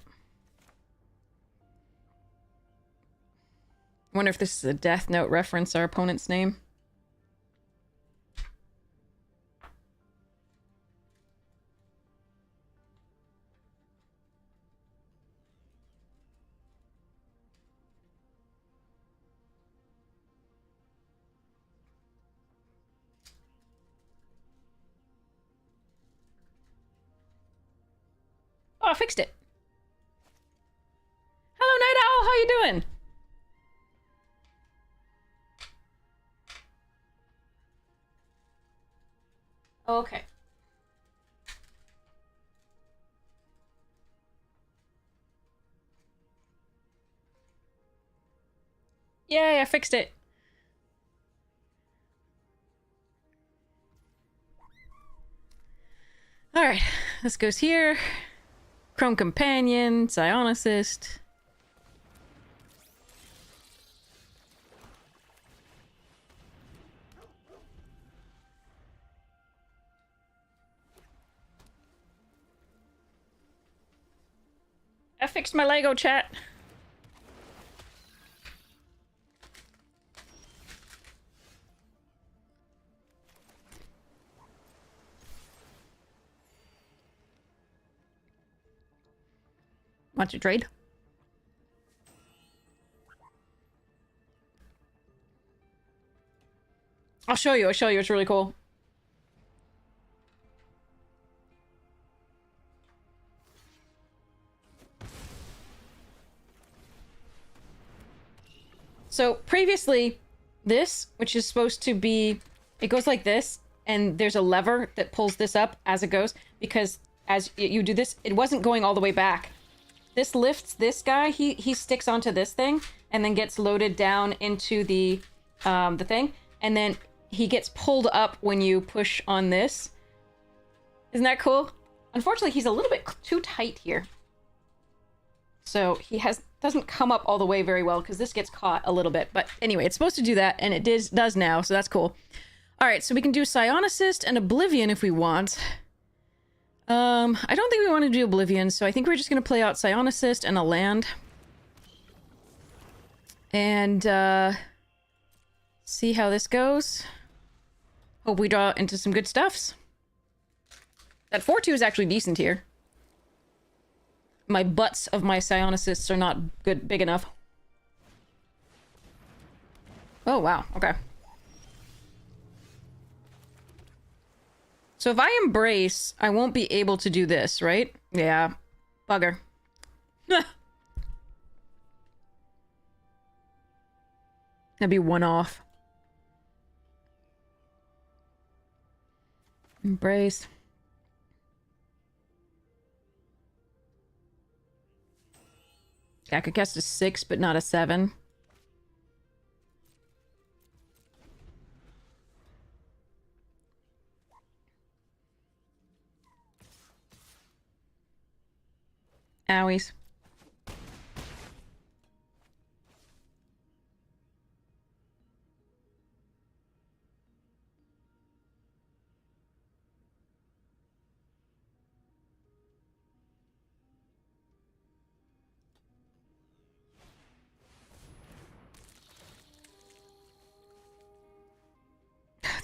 Wonder if this is a Death Note reference, our opponent's name. Oh, I fixed it. Hello, Night Owl. How you doing? Okay. Yay, I fixed it. Alright, this goes here. Chrome Companion, Psionicist. I fixed my Lego, chat. Want to trade? I'll show you. It's really cool. So previously, this, which is supposed to be, it goes like this, and there's a lever that pulls this up as it goes, because as you do this, it wasn't going all the way back. This lifts this guy, he sticks onto this thing, and then gets loaded down into the thing, and then he gets pulled up when you push on this. Isn't that cool? Unfortunately, he's a little bit too tight here. So he doesn't come up all the way very well because this gets caught a little bit. But anyway, it's supposed to do that, and it does now, so that's cool. All right, so we can do Psionicist and Oblivion if we want. I don't think we want to do Oblivion, so I think we're just going to play out Psionicist and a land. And, see how this goes. Hope we draw into some good stuffs. That 4-2 is actually decent here. My butts of my Psionicists are not big enough. Oh, wow. Okay. So if I embrace, I won't be able to do this, right? Yeah. Bugger. That'd be one off. Embrace. I could cast a 6, but not a 7. Owies.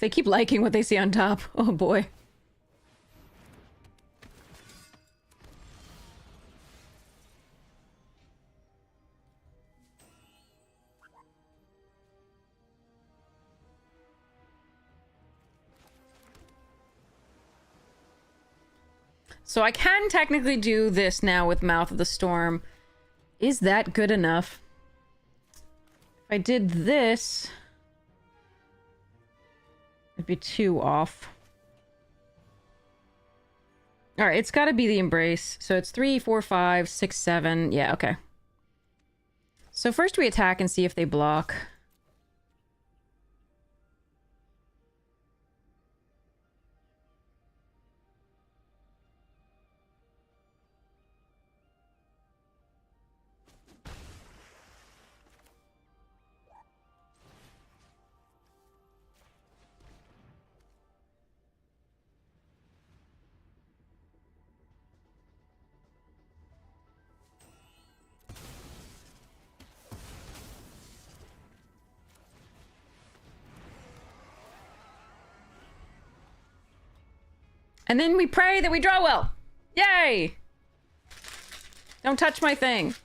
They keep liking what they see on top. Oh boy. So I can technically do this now with Mouth of the Storm. Is that good enough? If I did this, it'd be 2 off. Alright, it's gotta be the Embrace. So it's 3, 4, 5, 6, 7. Yeah, okay. So first we attack and see if they block. And then we pray that we draw well. Yay! Don't touch my thing.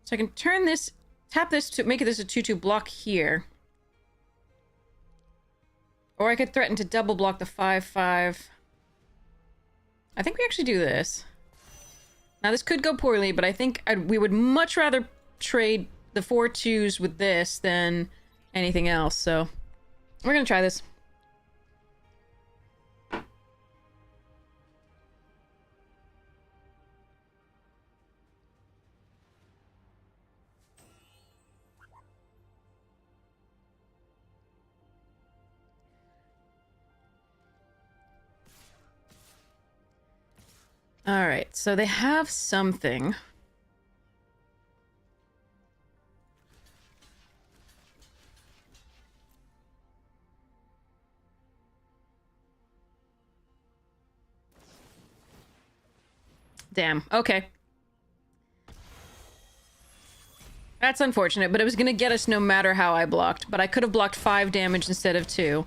So I can turn this, tap this to make this a 2/2 block here. Or I could threaten to double block the 5/5. I think we actually do this. Now this could go poorly, but I think we would much rather trade the 4/2s with this than anything else, so we're gonna try this. Alright, so they have something. Damn, okay. That's unfortunate, but it was gonna get us no matter how I blocked. But I could have blocked 5 damage instead of 2.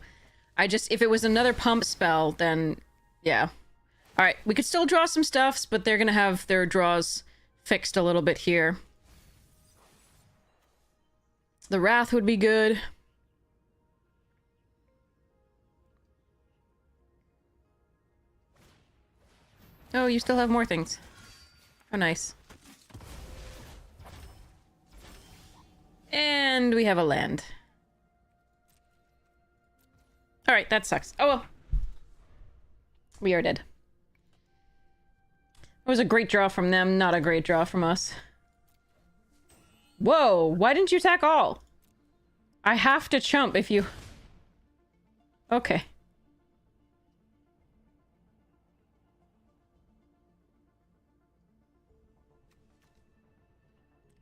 If it was another pump spell, then yeah. Alright, we could still draw some stuffs, but they're gonna have their draws fixed a little bit here. The Wrath would be good. Oh, you still have more things. Oh, nice. And we have a land. Alright, that sucks. Oh well. We are dead. It was a great draw from them, not a great draw from us. Whoa, why didn't you attack all? I have to chump if you... Okay.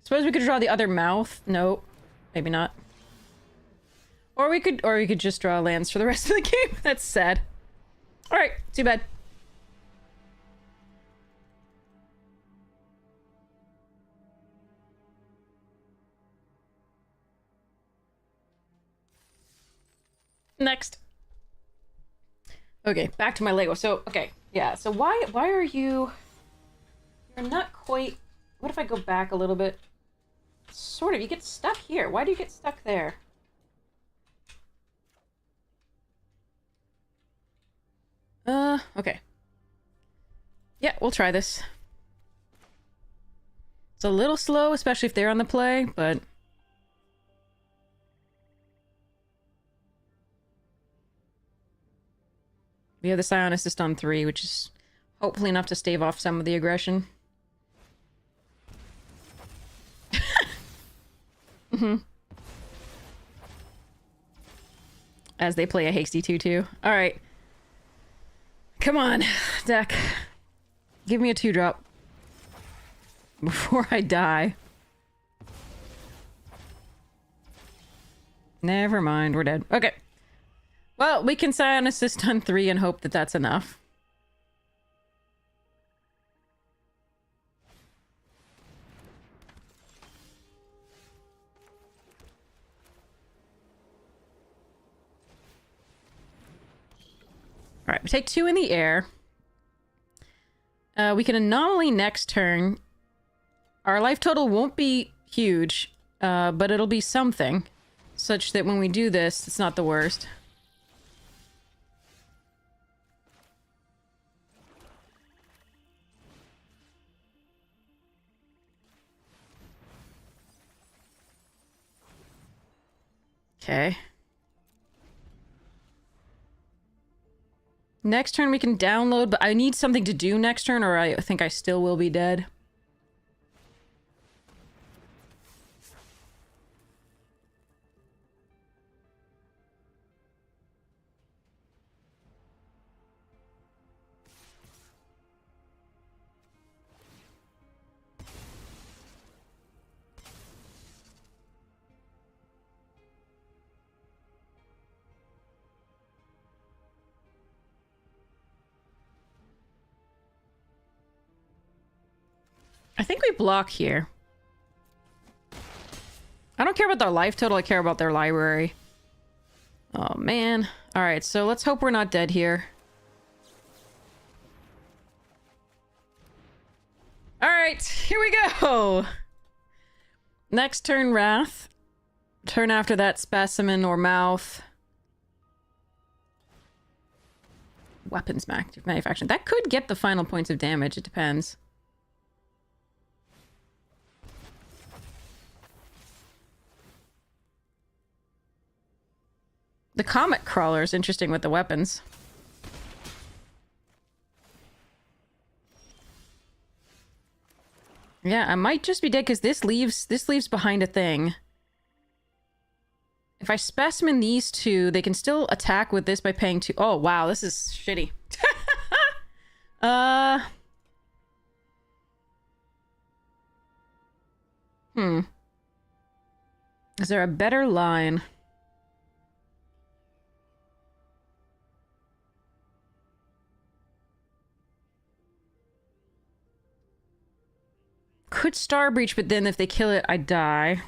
Suppose we could draw the other mouth? No, maybe not. Or we could just draw lands for the rest of the game. That's sad. Alright, too bad. Next. Okay, back to my Lego. So, okay, yeah. So why are you... You're not quite... What if I go back a little bit? Sort of. You get stuck here. Why do you get stuck there? Okay. Yeah, we'll try this. It's a little slow, especially if they're on the play, but... We have the Scion Assist on 3, which is hopefully enough to stave off some of the aggression. As they play a hasty 2/2. Alright. Come on, deck. Give me a 2-drop. Before I die. Never mind, we're dead. Okay. Well, we can Scion Assist on 3 and hope that that's enough. Alright, we take 2 in the air. We can Anomaly next turn. Our life total won't be huge, but it'll be something. Such that when we do this, it's not the worst. Okay. Next turn we can download, but I need something to do next turn or I think I still will be dead. I think we block here. I don't care about their life total, I care about their library. Oh, man. Alright, so let's hope we're not dead here. Alright, here we go! Next turn, Wrath. Turn after that, Specimen or Mouth. Weapons manufacturing. That could get the final points of damage, it depends. The Comet Crawler is interesting with the weapons. Yeah, I might just be dead because this leaves behind a thing. If I specimen these two, they can still attack with this by paying 2. Oh, wow, this is shitty. Is there a better line? Could Star Breach, but then if they kill it, I die.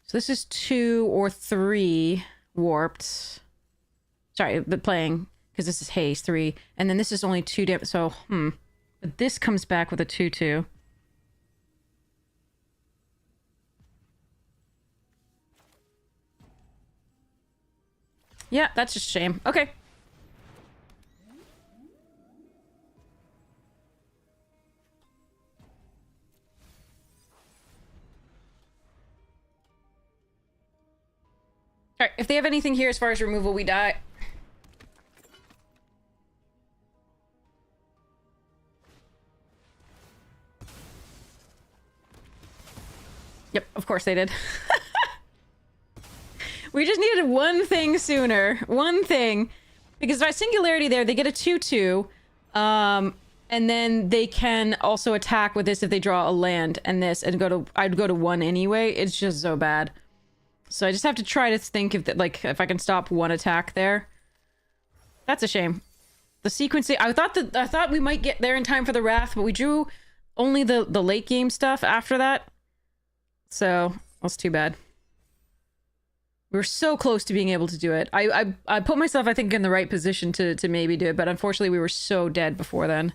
So this is 2 or 3 warped. Sorry, but playing, because this is haste, 3. And then this is only 2 damage, so, But this comes back with a 2/2. Yeah, that's just a shame. Okay. Alright, if they have anything here as far as removal, we die. Yep, of course they did. We just needed one thing sooner. One thing. Because by Singularity there, they get a 2/2. And then they can also attack with this if they draw a land and this and I'd go to 1 anyway. It's just so bad. So I just have to try to think if I can stop one attack there. That's a shame. The sequencing, I thought we might get there in time for the Wrath, but we drew only the late game stuff after that. So that's too bad. We were so close to being able to do it. I put myself, I think, in the right position to maybe do it, but unfortunately we were so dead before then.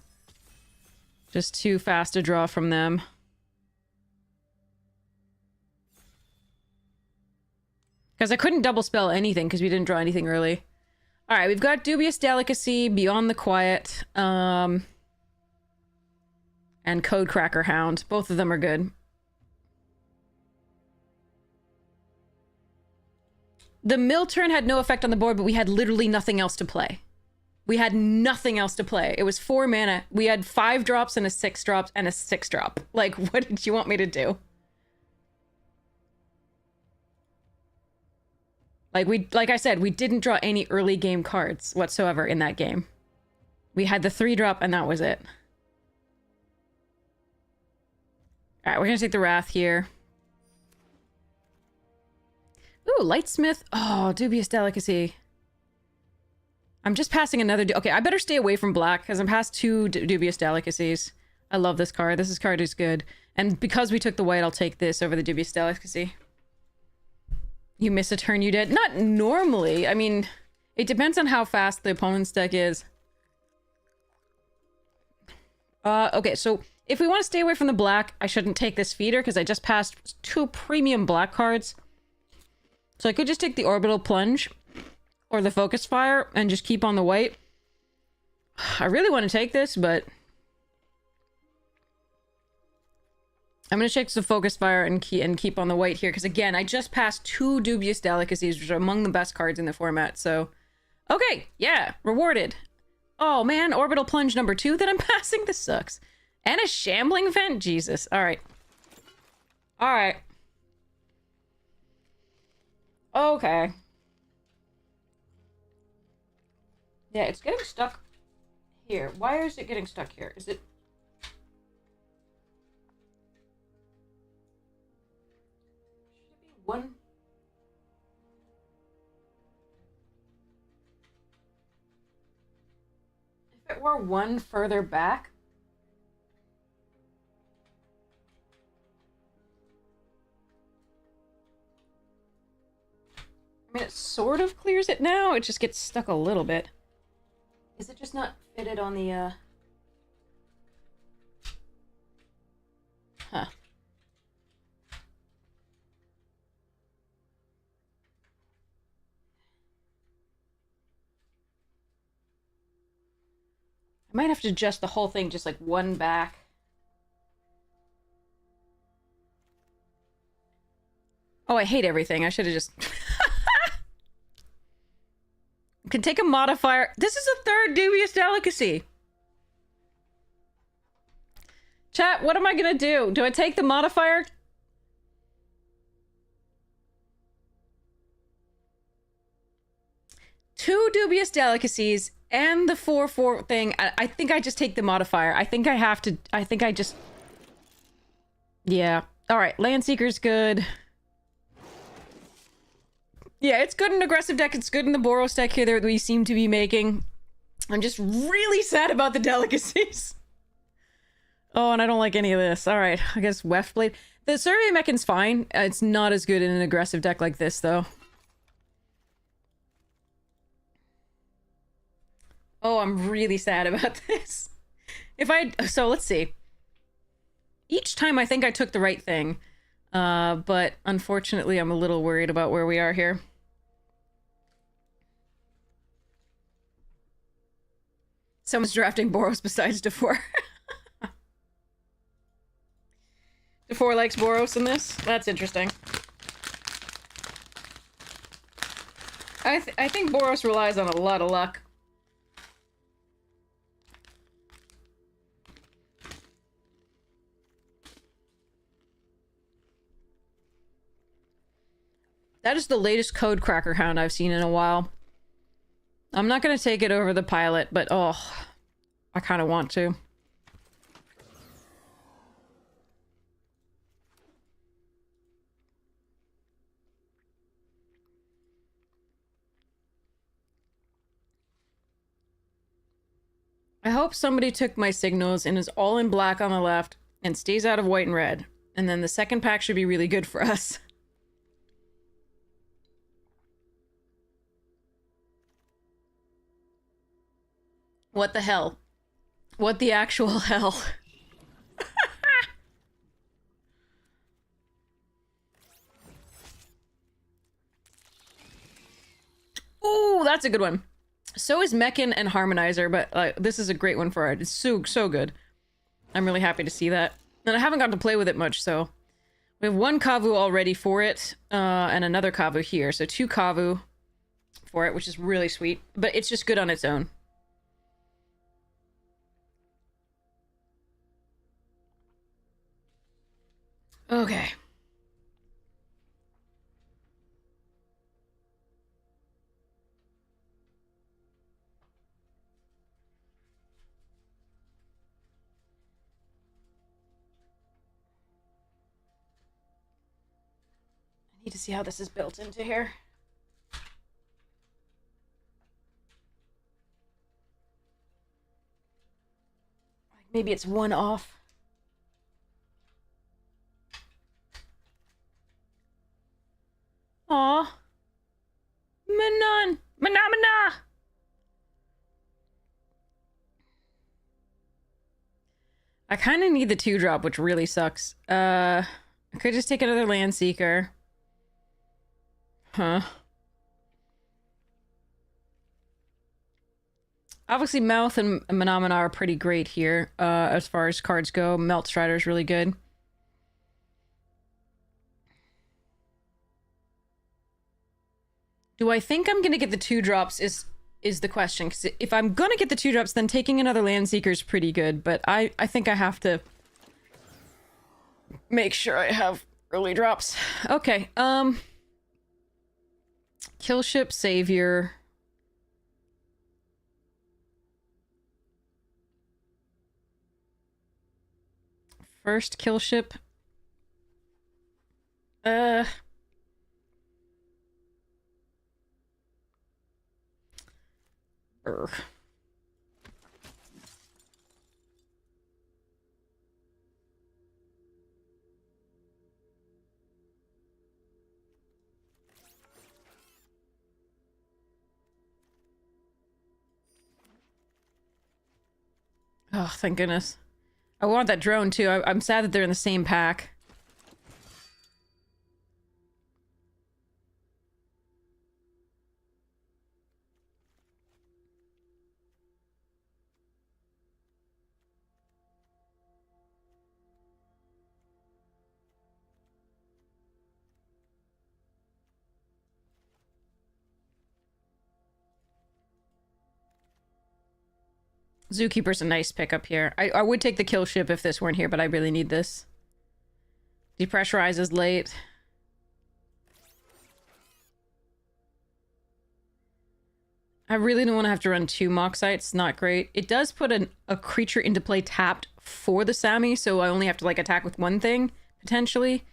Just too fast to draw from them. Because I couldn't double spell anything because we didn't draw anything early. Alright, we've got Dubious Delicacy, Beyond the Quiet, and Codecracker Hound. Both of them are good. The mill turn had no effect on the board, but we had literally nothing else to play. We had nothing else to play. It was 4 mana. We had 5 drops and a 6 drop and a 6 drop. Like, what did you want me to do? Like I said, we didn't draw any early game cards whatsoever in that game. We had the 3 drop and that was it. Alright, we're gonna take the Wrath here. Ooh, Lightsmith. Oh, Dubious Delicacy. I'm just passing another... Okay, I better stay away from black, because I'm past 2 Dubious Delicacies. I love this card. This card is good. And because we took the white, I'll take this over the Dubious Delicacy. You miss a turn, you did? Not normally. I mean, it depends on how fast the opponent's deck is. Okay, so if we want to stay away from the black, I shouldn't take this feeder, because I just passed 2 premium black cards. So I could just take the Orbital Plunge or the Focus Fire and just keep on the white. I really want to take this, but I'm gonna check the focus fire and keep on the white here, because again, I just passed 2 dubious delicacies, which are among the best cards in the format, so... Okay, yeah, rewarded. Oh man, orbital plunge number 2 that I'm passing? This sucks. And a shambling vent? Jesus. Alright. Alright. Okay. Yeah, it's getting stuck here. Why is it getting stuck here? Is it... one? If it were one further back? I mean, it sort of clears it now. It just gets stuck a little bit. Is it just not fitted on the, Huh. I might have to adjust the whole thing just like one back. Oh, I hate everything. I should have just... Can take a modifier. This is a 3rd dubious delicacy. Chat, what am I gonna do? Do I take the modifier? Two dubious delicacies and the 4/4 thing. I think I just take the modifier. I think I have to... I think I just... Yeah. Alright, Landseeker's good. Yeah, it's good in aggressive deck. It's good in the Boros deck here that we seem to be making. I'm just really sad about the delicacies. Oh, and I don't like any of this. Alright, I guess Weft Blade. The Survey Mechan's fine. It's not as good in an aggressive deck like this, though. Oh, I'm really sad about this. So, let's see. Each time I think I took the right thing. But unfortunately, I'm a little worried about where we are here. Someone's drafting Boros besides DeFore. DeFore likes Boros in this? That's interesting. I think Boros relies on a lot of luck. That is the latest Code Cracker Hound I've seen in a while. I'm not going to take it over the pilot, but oh, I kind of want to. I hope somebody took my signals and is all in black on the left and stays out of white and red. And then the second pack should be really good for us. What the hell? What the actual hell? Ooh, that's a good one. So is Mechan and Harmonizer, but this is a great one for it. It's so good. I'm really happy to see that. And I haven't gotten to play with it much, so... We have 1 Kavu already for it, and another Kavu here. So 2 Kavu for it, which is really sweet. But it's just good on its own. Okay. I need to see how this is built into here. Maybe it's 1 off. Aw. Manon. Mana. I kind of need the 2-drop, which really sucks. I could just take another Landseeker. Huh. Obviously, Mouth and Menomina are pretty great here, as far as cards go. Melt Strider is really good. Do I think I'm gonna get the 2-drops is the question. Because if I'm gonna get the 2-drops, then taking another Landseeker is pretty good. But I think I have to make sure I have early drops. Okay, Killship Savior. First Killship. Urgh. Oh, thank goodness. I want that drone too. I'm sad that they're in the same pack. Zookeeper's a nice pickup here. I would take the kill ship if this weren't here, but I really need this. Depressurize is late. I really don't want to have to run 2 Moxites. Not great. It does put a creature into play tapped for the Sami, so I only have to like attack with one thing, potentially,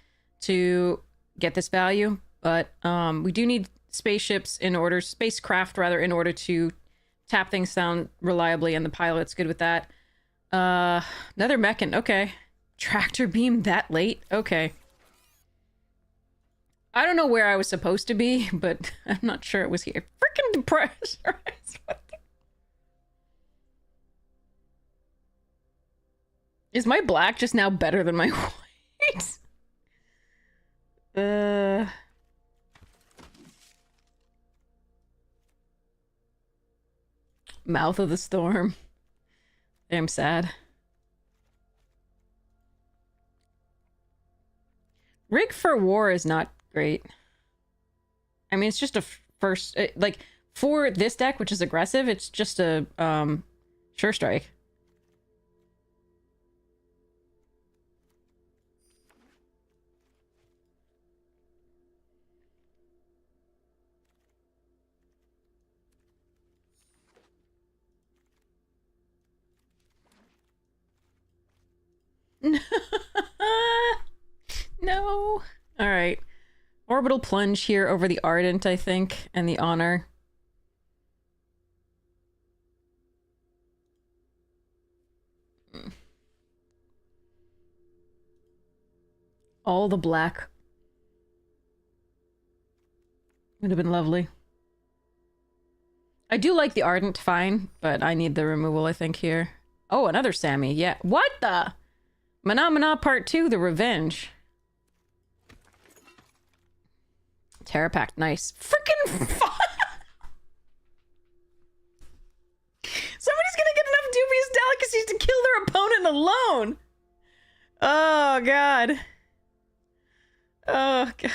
to get this value. But we do need spacecraft rather, in order to tap things down reliably, and the pilot's good with that. Another Mechan, okay. Tractor beam that late? Okay. I don't know where I was supposed to be, but I'm not sure it was here. Freaking depressurized. Is my black just now better than my white? Mouth of the Storm. I'm sad. Rig for War is not great. I mean, it's just a first... like, for this deck, which is aggressive, it's just a, Sure Strike. No. All right. Orbital Plunge here over the Ardent, I think, and the Honor. All the black. Would have been lovely. I do like the Ardent fine, but I need the removal, I think, here. Oh, another Sami. Yeah. What the? Mana Part 2, The Revenge. Terra Pact, nice. Freaking somebody's gonna get enough dubious delicacies to kill their opponent alone. Oh, God. Oh, God.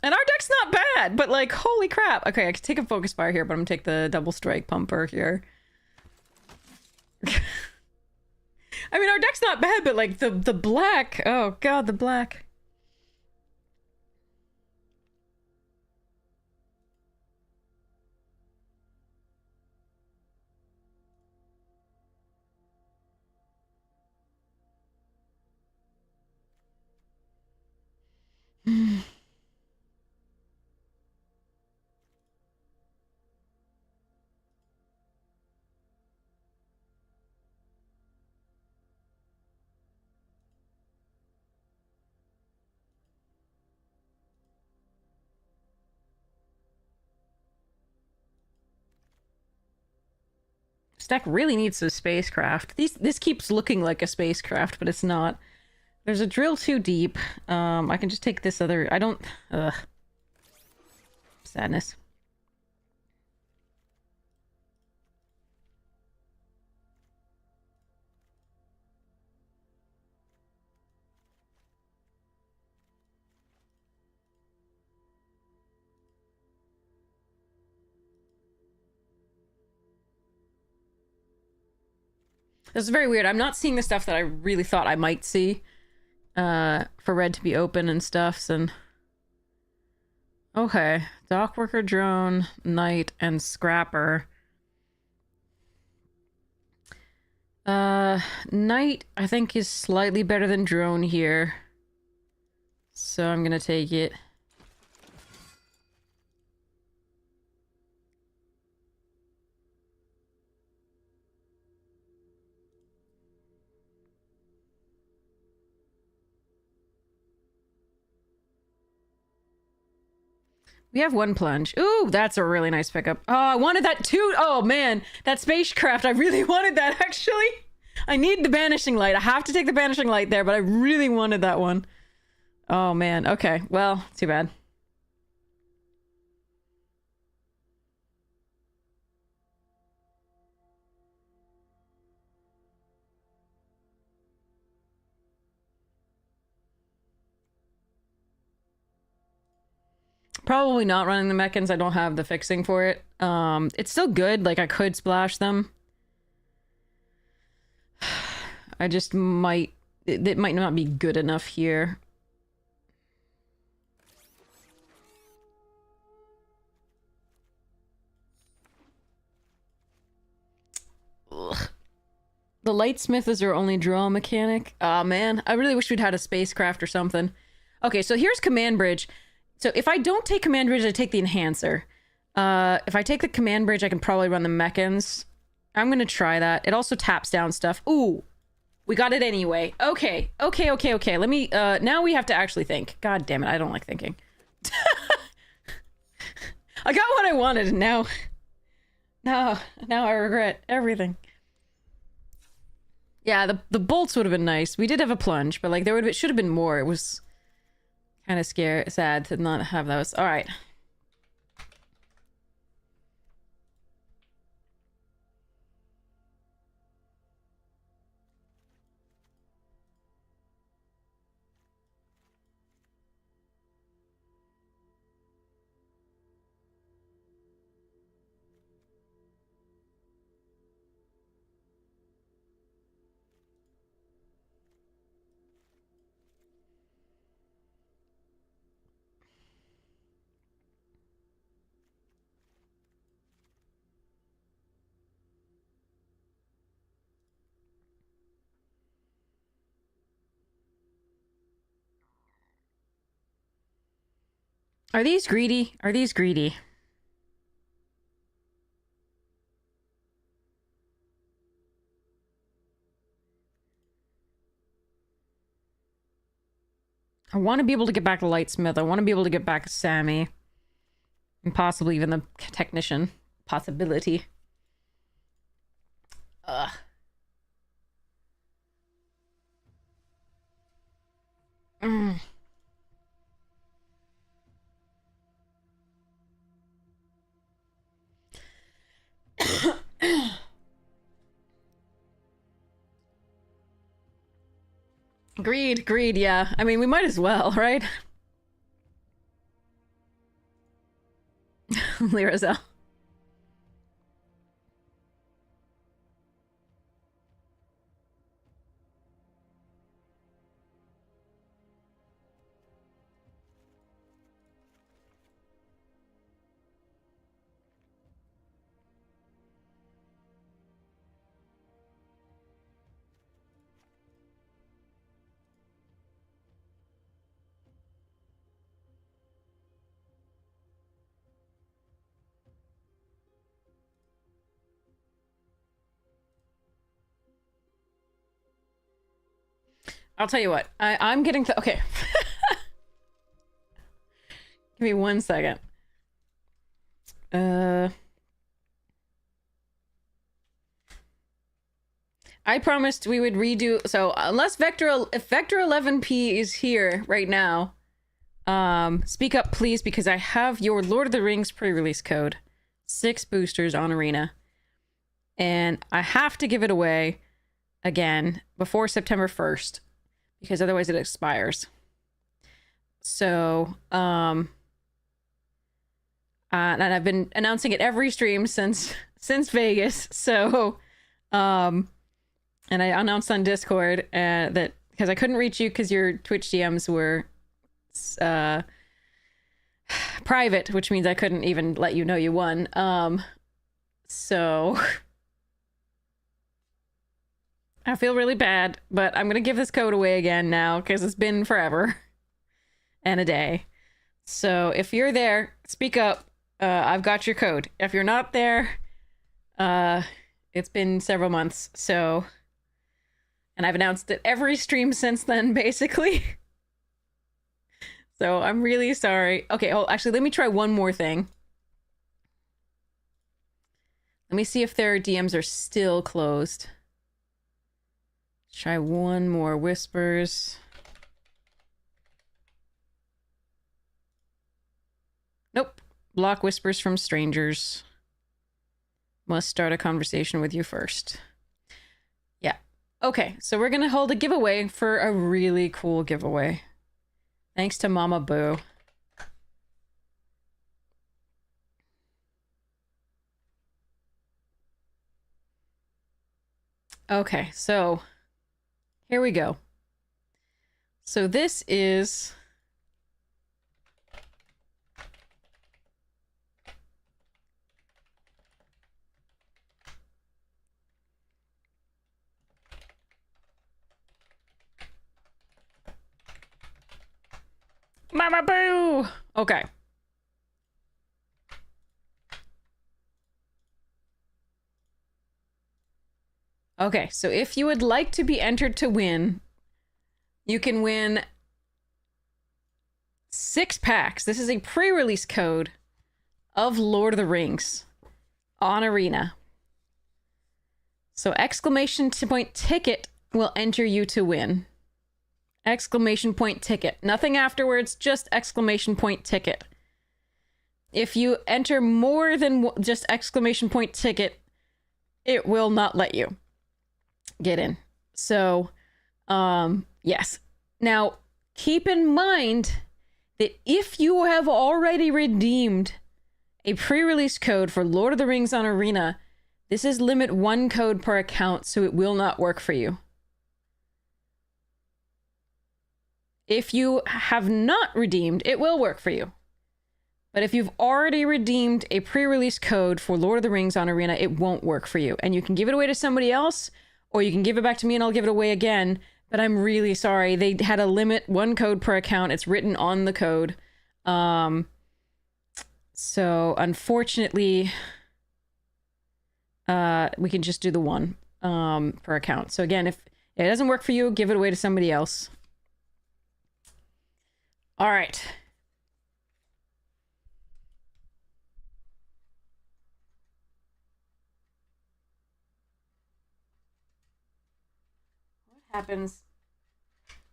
And our deck's not bad, but like, holy crap. Okay, I could take a Focus Fire here, but I'm gonna take the Double Strike Pumper here. I mean, our deck's not bad, but like the black. Oh, God, the black. This deck really needs a spacecraft. This keeps looking like a spacecraft, but it's not. There's a drill too deep. I can just take this other... I don't... Ugh. Sadness. This is very weird. I'm not seeing the stuff that I really thought I might see. For red to be open and stuffs and... Okay. Dockworker, drone, knight, and scrapper. Knight, I think, is slightly better than drone here. So I'm gonna take it. We have one plunge. Ooh, that's a really nice pickup. Oh, I wanted that too. Oh, man. That spacecraft, I really wanted that, actually. I need the banishing light. I have to take the banishing light there, but I really wanted that one. Oh, man. Okay. Well, too bad. Probably not running the mechans. I don't have the fixing for it. It's still good. Like, I could splash them. I just might... It might not be good enough here. Ugh. The lightsmith is our only draw mechanic. Aw, man. I really wish we'd had a spacecraft or something. Okay, so here's command bridge. So if I don't take command bridge, I take the enhancer. If I take the command bridge, I can probably run the mechans. I'm gonna try that. It also taps down stuff. Ooh, we got it anyway. Okay. Let me, now we have to actually think. God damn it, I don't like thinking. I got what I wanted, and now I regret everything. Yeah, the bolts would have been nice. We did have a plunge, but like there should have been more. It was kind of sad to not have those. All right. Are these greedy? Are these greedy? I want to be able to get back to Lightsmith. I want to be able to get back Sammy. And possibly even the technician. Possibility. Ugh. Mm. Greed, yeah. I mean, we might as well, right? Lyrazel. I'll tell you what. I'm getting to... Okay. Give me 1 second. I promised we would redo... So, unless if Vector 11P is here right now, speak up, please, because I have your Lord of the Rings pre-release code. 6 boosters on Arena. And I have to give it away again before September 1st. Because otherwise it expires. So, and I've been announcing it every stream since Vegas. So, And I announced on Discord that because I couldn't reach you because your Twitch DMs were private, which means I couldn't even let you know you won. So I feel really bad, but I'm gonna give this code away again now because it's been forever and a day. So if you're there, speak up. I've got your code. If you're not there, it's been several months, so... And I've announced it every stream since then, basically. So I'm really sorry. Okay, oh, actually, let me try one more thing. Let me see if their DMs are still closed. Let's try one more. Whispers. Nope. Block whispers from strangers. Must start a conversation with you first. Yeah. Okay, so we're gonna hold a giveaway for a really cool giveaway. Thanks to Mama Boo. Okay, so here we go. So this is... Mama Boo! Okay. Okay, so if you would like to be entered to win, you can win 6 packs. This is a pre-release code of Lord of the Rings on Arena. So exclamation point ticket will enter you to win. Exclamation point ticket. Nothing afterwards, just exclamation point ticket. If you enter more than just exclamation point ticket, it will not let you get in. So, yes. Now, keep in mind that if you have already redeemed a pre-release code for Lord of the Rings on Arena, this is limit 1 code per account, so it will not work for you. If you have not redeemed, it will work for you. But if you've already redeemed a pre-release code for Lord of the Rings on Arena, it won't work for you. And you can give it away to somebody else, or you can give it back to me and I'll give it away again. But I'm really sorry. They had a limit 1 code per account. It's written on the code. So unfortunately, we can just do the 1 per account. So again, if it doesn't work for you, give it away to somebody else. All right. What happens?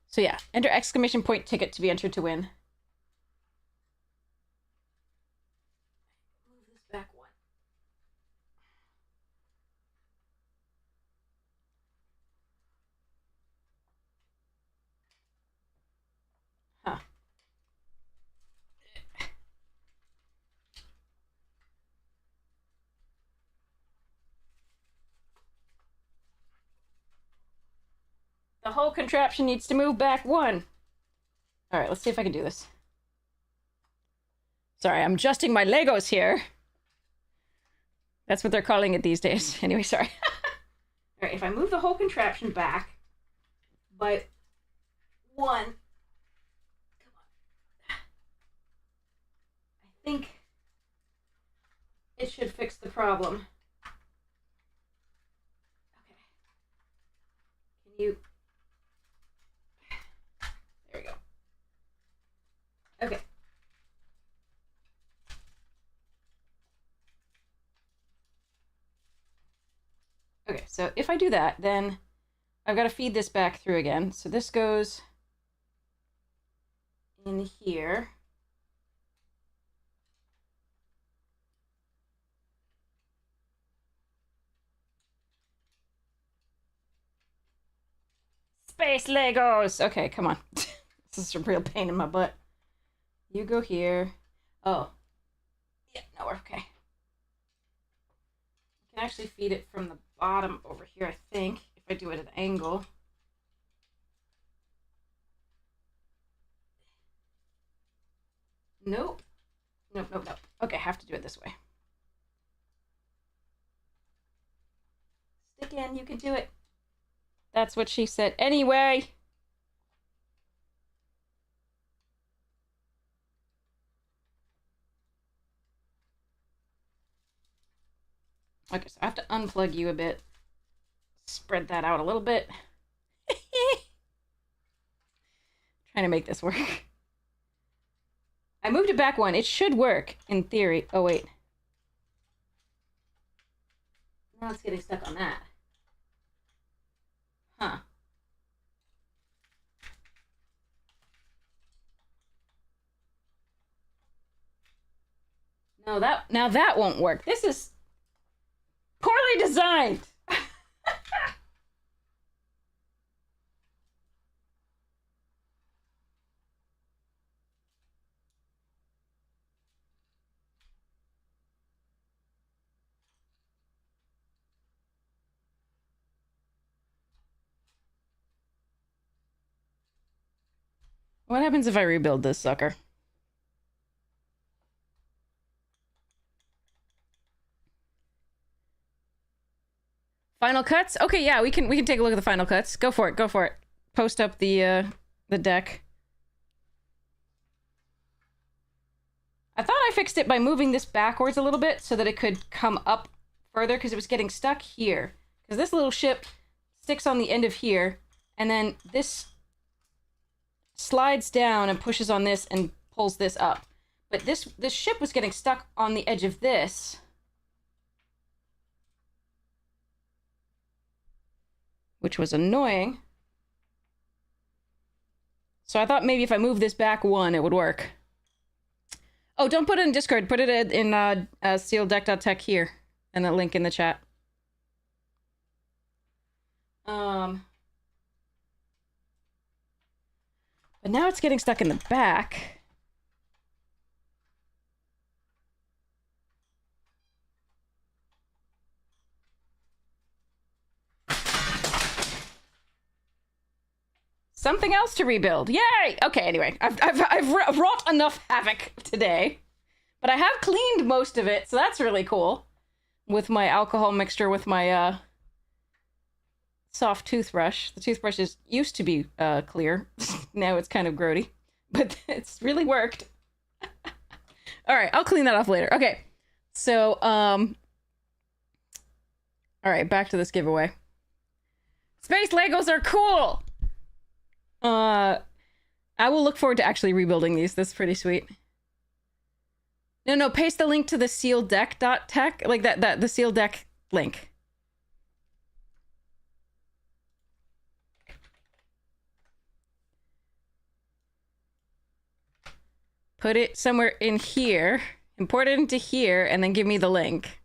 So yeah, enter exclamation point ticket to be entered to win. Move this back 1. Huh. The whole contraption needs to move back 1. All right, let's see if I can do this. Sorry, I'm adjusting my Legos here. That's what they're calling it these days. Anyway, sorry. All right, if I move the whole contraption back by 1, come on. I think it should fix the problem. Okay. Can you... There we go. Okay. Okay, so if I do that, then I've got to feed this back through again. So this goes in here. Space Legos! Okay, come on. This is a real pain in my butt. You go here. Oh. Yeah, no, we're okay. You can actually feed it from the bottom over here, I think, if I do it at an angle. Nope. Nope, nope, nope. Okay, have to do it this way. Stick in, you can do it. That's what she said. Anyway. Okay, so I have to unplug you a bit. Spread that out a little bit. Trying to make this work. I moved it back one. It should work, in theory. Oh, wait. Now it's getting stuck on that. Huh. No, now that won't work. This is poorly designed. What happens if I rebuild this sucker? Final cuts? Okay, yeah, we can take a look at the final cuts. Go for it, go for it. Post up the deck. I thought I fixed it by moving this backwards a little bit so that it could come up further because it was getting stuck here. Because this little ship sticks on the end of here, and then this slides down and pushes on this and pulls this up. But this ship was getting stuck on the edge of this. Which was annoying. So I thought maybe if I move this back one, it would work. Oh, don't put it in Discord. Put it in sealeddeck.tech here. And a link in the chat. But now it's getting stuck in the back. Something else to rebuild. Yay! Okay, anyway. I've wrought enough havoc today. But I have cleaned most of it, so that's really cool. With my alcohol mixture with my soft toothbrush. The toothbrush used to be clear. Now it's kind of grody. But it's really worked. Alright, I'll clean that off later. Okay. So, alright, back to this giveaway. Space Legos are cool! I will look forward to actually rebuilding these. That's pretty sweet. No, paste the link to the sealeddeck.tech. Like the sealed deck link. Put it somewhere in here. Import it into here, and then give me the link.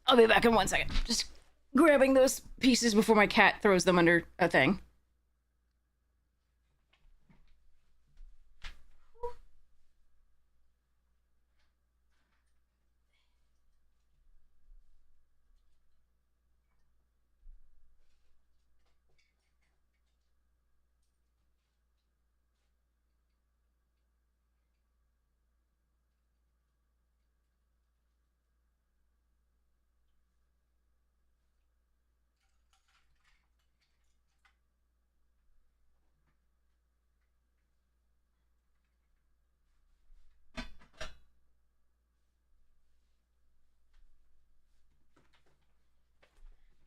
I'll be back in 1 second. Just grabbing those pieces before my cat throws them under a thing.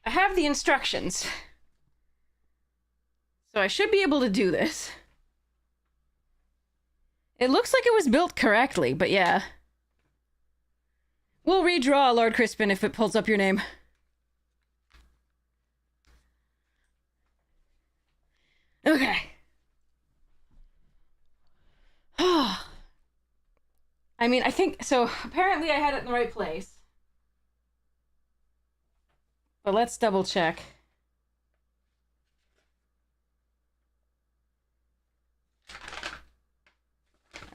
I have the instructions. So I should be able to do this. It looks like it was built correctly, but yeah. We'll redraw Lord Crispin if it pulls up your name. Okay. I mean, I think so. Apparently, I had it in the right place, but let's double check.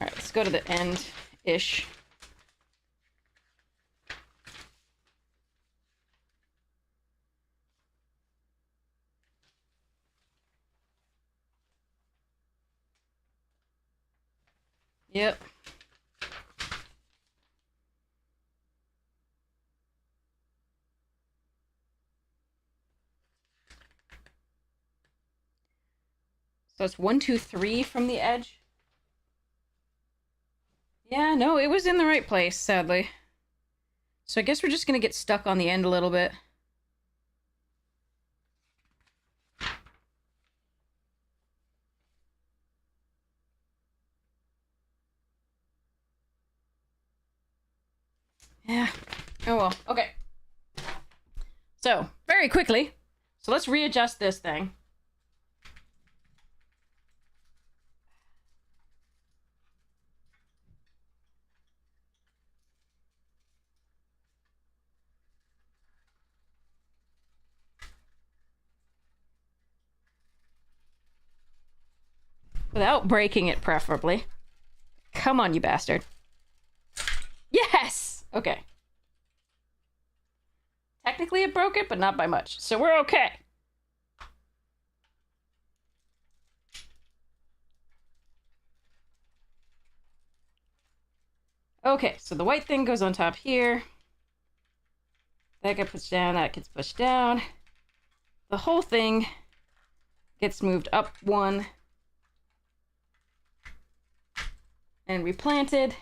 All right, let's go to the end ish. Yep. So it's 1, 2, 3 from the edge. Yeah, no, it was in the right place, sadly. So I guess we're just gonna get stuck on the end a little bit. Yeah. Oh well. Okay. So, very quickly. So let's readjust this thing. Without breaking it, preferably. Come on, you bastard. Yes! Okay. Technically it broke it, but not by much. So we're okay. Okay, so the white thing goes on top here. That gets pushed down, that gets pushed down. The whole thing gets moved up 1 and replanted.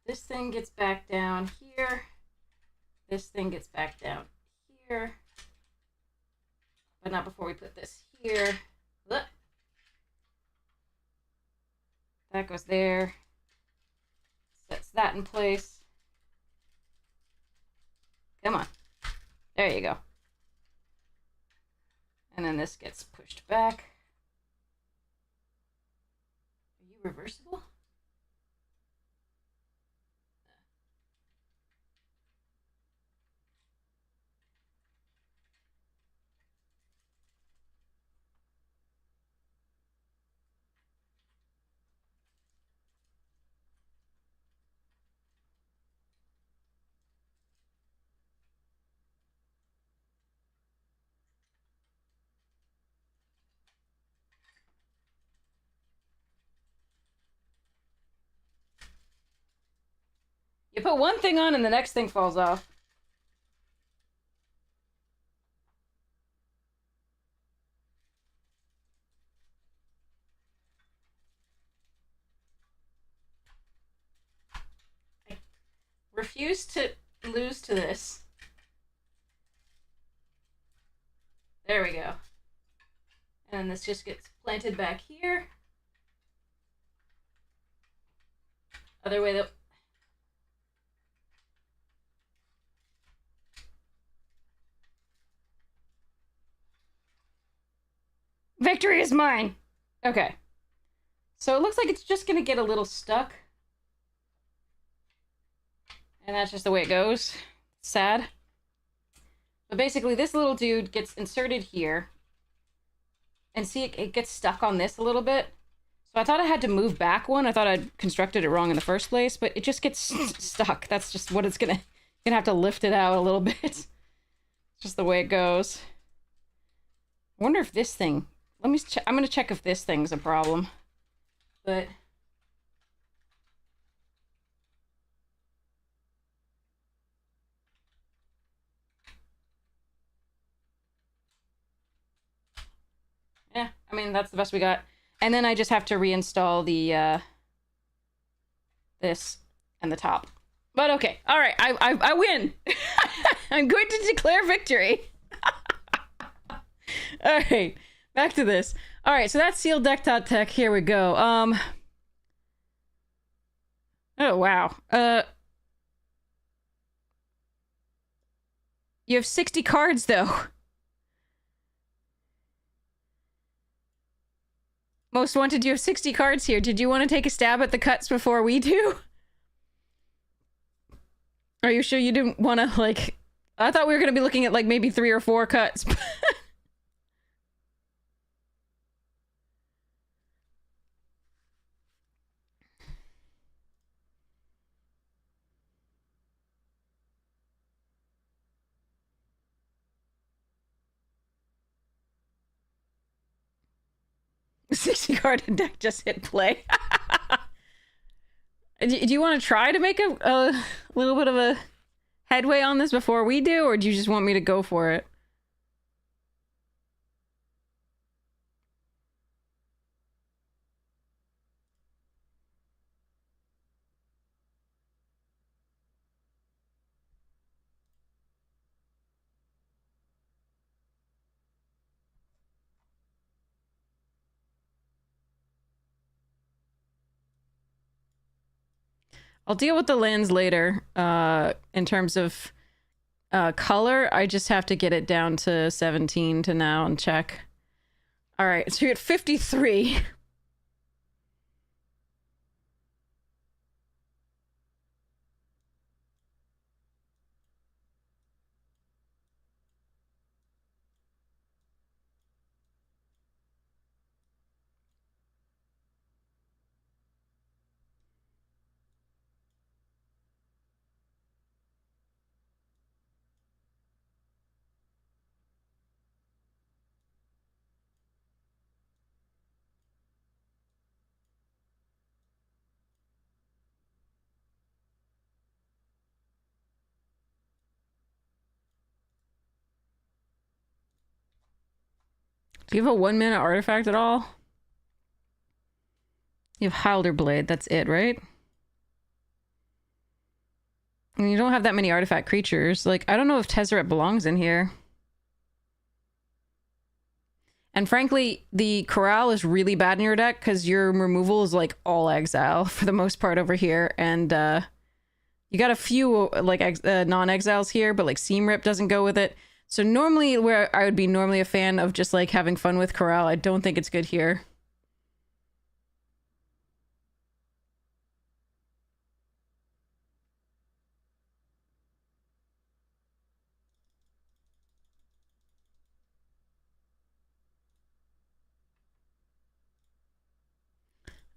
This thing gets back down here. This thing gets back down here. But not before we put this here. Look. That goes there. Sets that in place. Come on. There you go. And then this gets pushed back. Are you reversible? You put one thing on and the next thing falls off. I refuse to lose to this. There we go. And then this just gets planted back here. Other way that... Victory is mine! Okay. So it looks like it's just gonna get a little stuck. And that's just the way it goes. Sad. But basically this little dude gets inserted here. And see, it gets stuck on this a little bit. So I thought I had to move back 1. I thought I'd constructed it wrong in the first place, but it just gets stuck. That's just what it's gonna have to lift it out a little bit. It's just the way it goes. I wonder if this thing... I'm gonna check if this thing's a problem. But... yeah, I mean, that's the best we got. And then I just have to reinstall the, this and the top. But okay, all right, I win. I'm going to declare victory. All right, back to this. All right, so that's sealed deck.tech. Here we go. Oh, wow. You have 60 cards, though. Most Wanted, you have 60 cards here. Did you want to take a stab at the cuts before we do? Are you sure you didn't want to, like... I thought we were going to be looking at, like, maybe 3 or 4 cuts. 60 card deck just hit play. Do you want to try to make a little bit of a headway on this before we do, or do you just want me to go for it? I'll deal with the lands later. In terms of color, I just have to get it down to 17 to now and check. All right, so you're at 53. Do you have a 1-mana artifact at all? You have Hilder Blade, that's it, right? I mean, you don't have that many artifact creatures. Like, I don't know if Tezzeret belongs in here. And frankly, the Corral is really bad in your deck because your removal is like all exile for the most part over here. And you got a few like non-exiles here, but like Seam Rip doesn't go with it. So normally where I would be normally a fan of just like having fun with Corral, I don't think it's good here.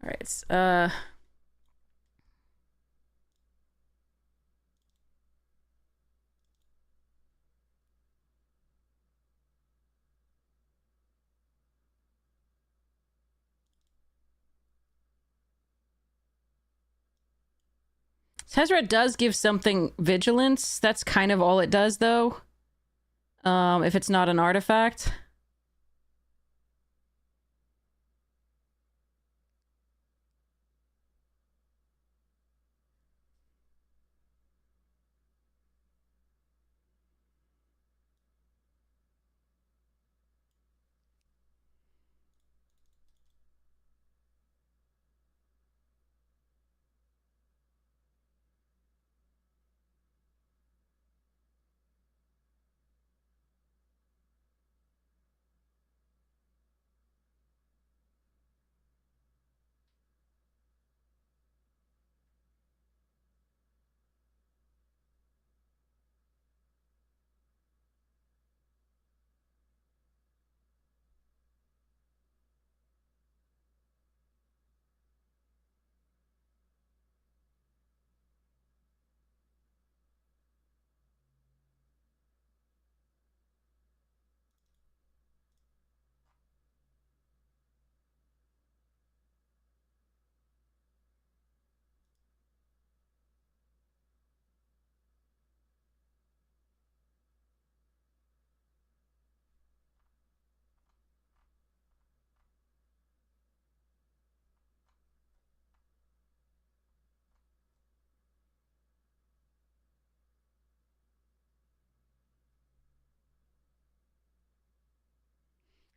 All right, Tezzeret does give something vigilance. That's kind of all it does, though. If it's not an artifact.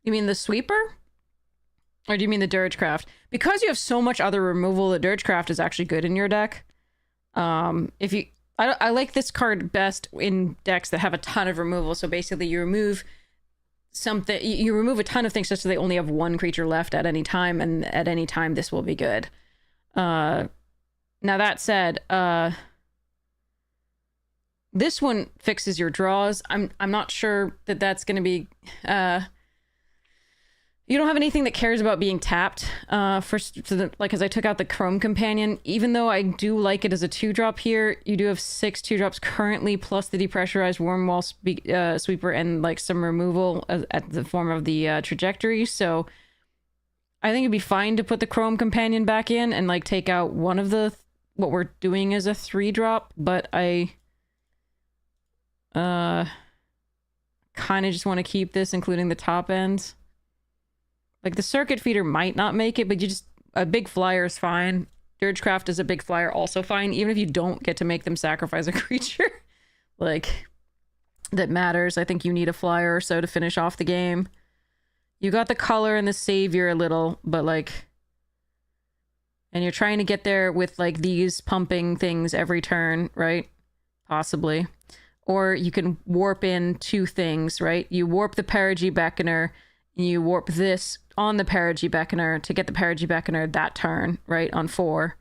You mean the Sweeper? Or do you mean the Dirgecraft? Because you have so much other removal, the Dirgecraft is actually good in your deck. If you... I like this card best in decks that have a ton of removal. So basically you remove something, you remove a ton of things just so they only have one creature left at any time, and at any time this will be good. Now that said, this one fixes your draws. I'm not sure that that's going to be... you don't have anything that cares about being tapped. Because I took out the Chrome Companion. Even though I do like it as a 2-drop here, you do have 6 2-drops currently, plus the Depressurized Wormwall Sweeper and like some removal at the form of the Trajectory. So I think it'd be fine to put the Chrome Companion back in and like take out one of the... what we're doing as a 3-drop, but I... kind of just want to keep this, including the top end. Like, the Circuit Feeder might not make it, but a big flyer is fine. Dirgecraft is a big flyer, also fine, even if you don't get to make them sacrifice a creature. Like, that matters. I think you need a flyer or so to finish off the game. You got the color and the savior a little, but like... and you're trying to get there with, like, these pumping things every turn, right? Possibly. Or you can warp in 2 things, right? You warp the Perigee Beckoner, and you warp this on the Perigee Beckoner to get the Perigee Beckoner that turn, right? On 4.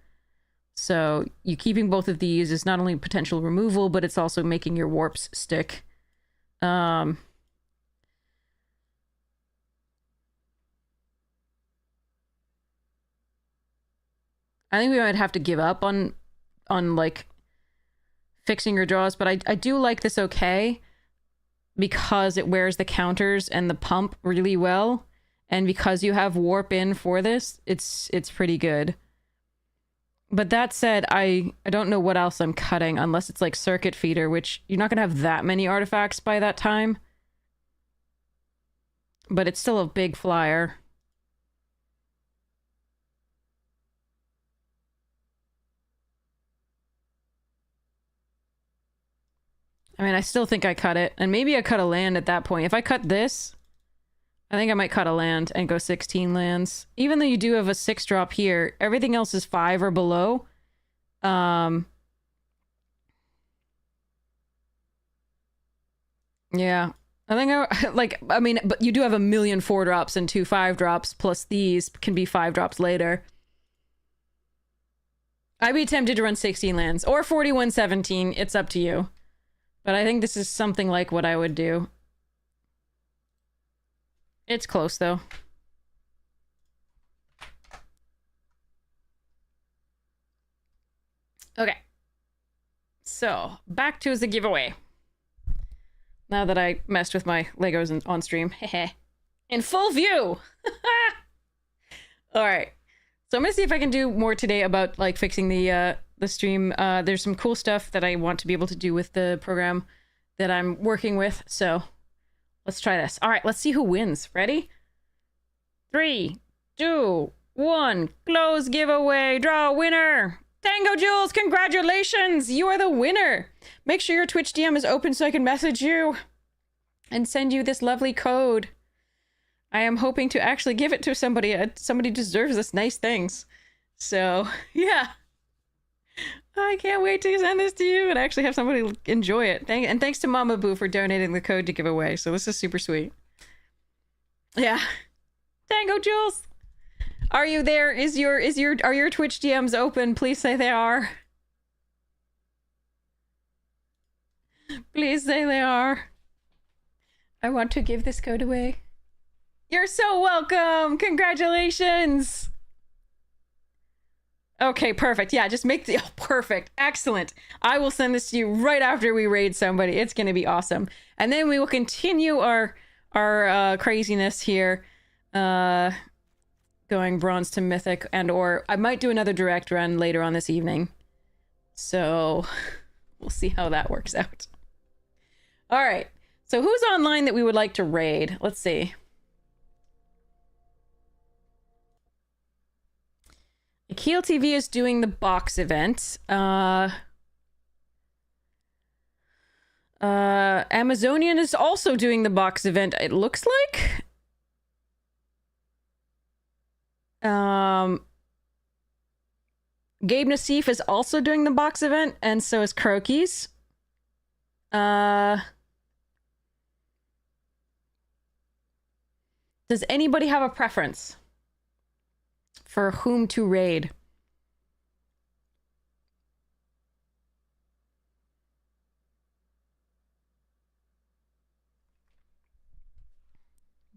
So you keeping both of these is not only potential removal, but it's also making your warps stick. I think we might have to give up on like fixing your draws, but I do like this okay because it wears the counters and the pump really well, and because you have warp in for this, it's pretty good. But that said, I don't know what else I'm cutting unless it's like Circuit Feeder, which you're not gonna have that many artifacts by that time, but it's still a big flyer. I mean, I still think I cut it. And maybe I cut a land at that point. If I cut this, I think I might cut a land and go 16 lands. Even though you do have a 6-drop here, everything else is 5 or below. Yeah. I think but you do have a million 4-drops and 2 5-drops, plus these can be 5-drops later. I'd be tempted to run 16 lands or 41-17. It's up to you. But I think this is something like what I would do. It's close, though. Okay. So, back to the giveaway. Now that I messed with my Legos on stream. In full view! Alright. So I'm gonna see if I can do more today about, like, fixing the stream. There's some cool stuff that I want to be able to do with the program that I'm working with, so let's try this. All right, let's see who wins. Ready? 3, 2, 1. Close giveaway. Draw a winner. Tango Jules, congratulations! You are the winner. Make sure your Twitch DM is open so I can message you and send you this lovely code. I am hoping to actually give it to somebody. Somebody deserves this nice things. So, yeah. I can't wait to send this to you and actually have somebody enjoy it. And thanks to Mama Boo for donating the code to give away. So this is super sweet. Yeah. Tango Jules! Are you there? Are your Twitch DMs open? Please say they are. Please say they are. I want to give this code away. You're so welcome! Congratulations! Okay, perfect. Yeah, just make the... Oh, perfect. Excellent. I will send this to you right after we raid somebody. It's going to be awesome. And then we will continue our craziness here. Going bronze to mythic, and or I might do another direct run later on this evening. So we'll see how that works out. All right. So who's online that we would like to raid? Let's see. Akil TV is doing the box event. Amazonian is also doing the box event, it looks like. Gabe Nassif is also doing the box event, and so is Crokies. Does anybody have a preference for whom to raid?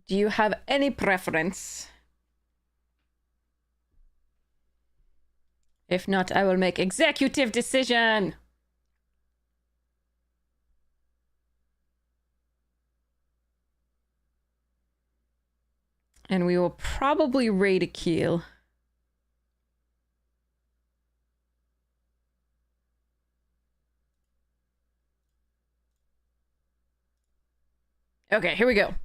Do you have any preference? If not, I will make executive decision. And we will probably raid Akil. Okay, here we go.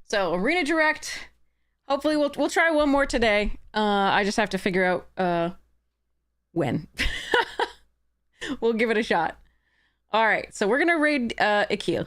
So Arena Direct. Hopefully we'll try one more today. I just have to figure out when. We'll give it a shot. All right, so we're gonna raid Akil.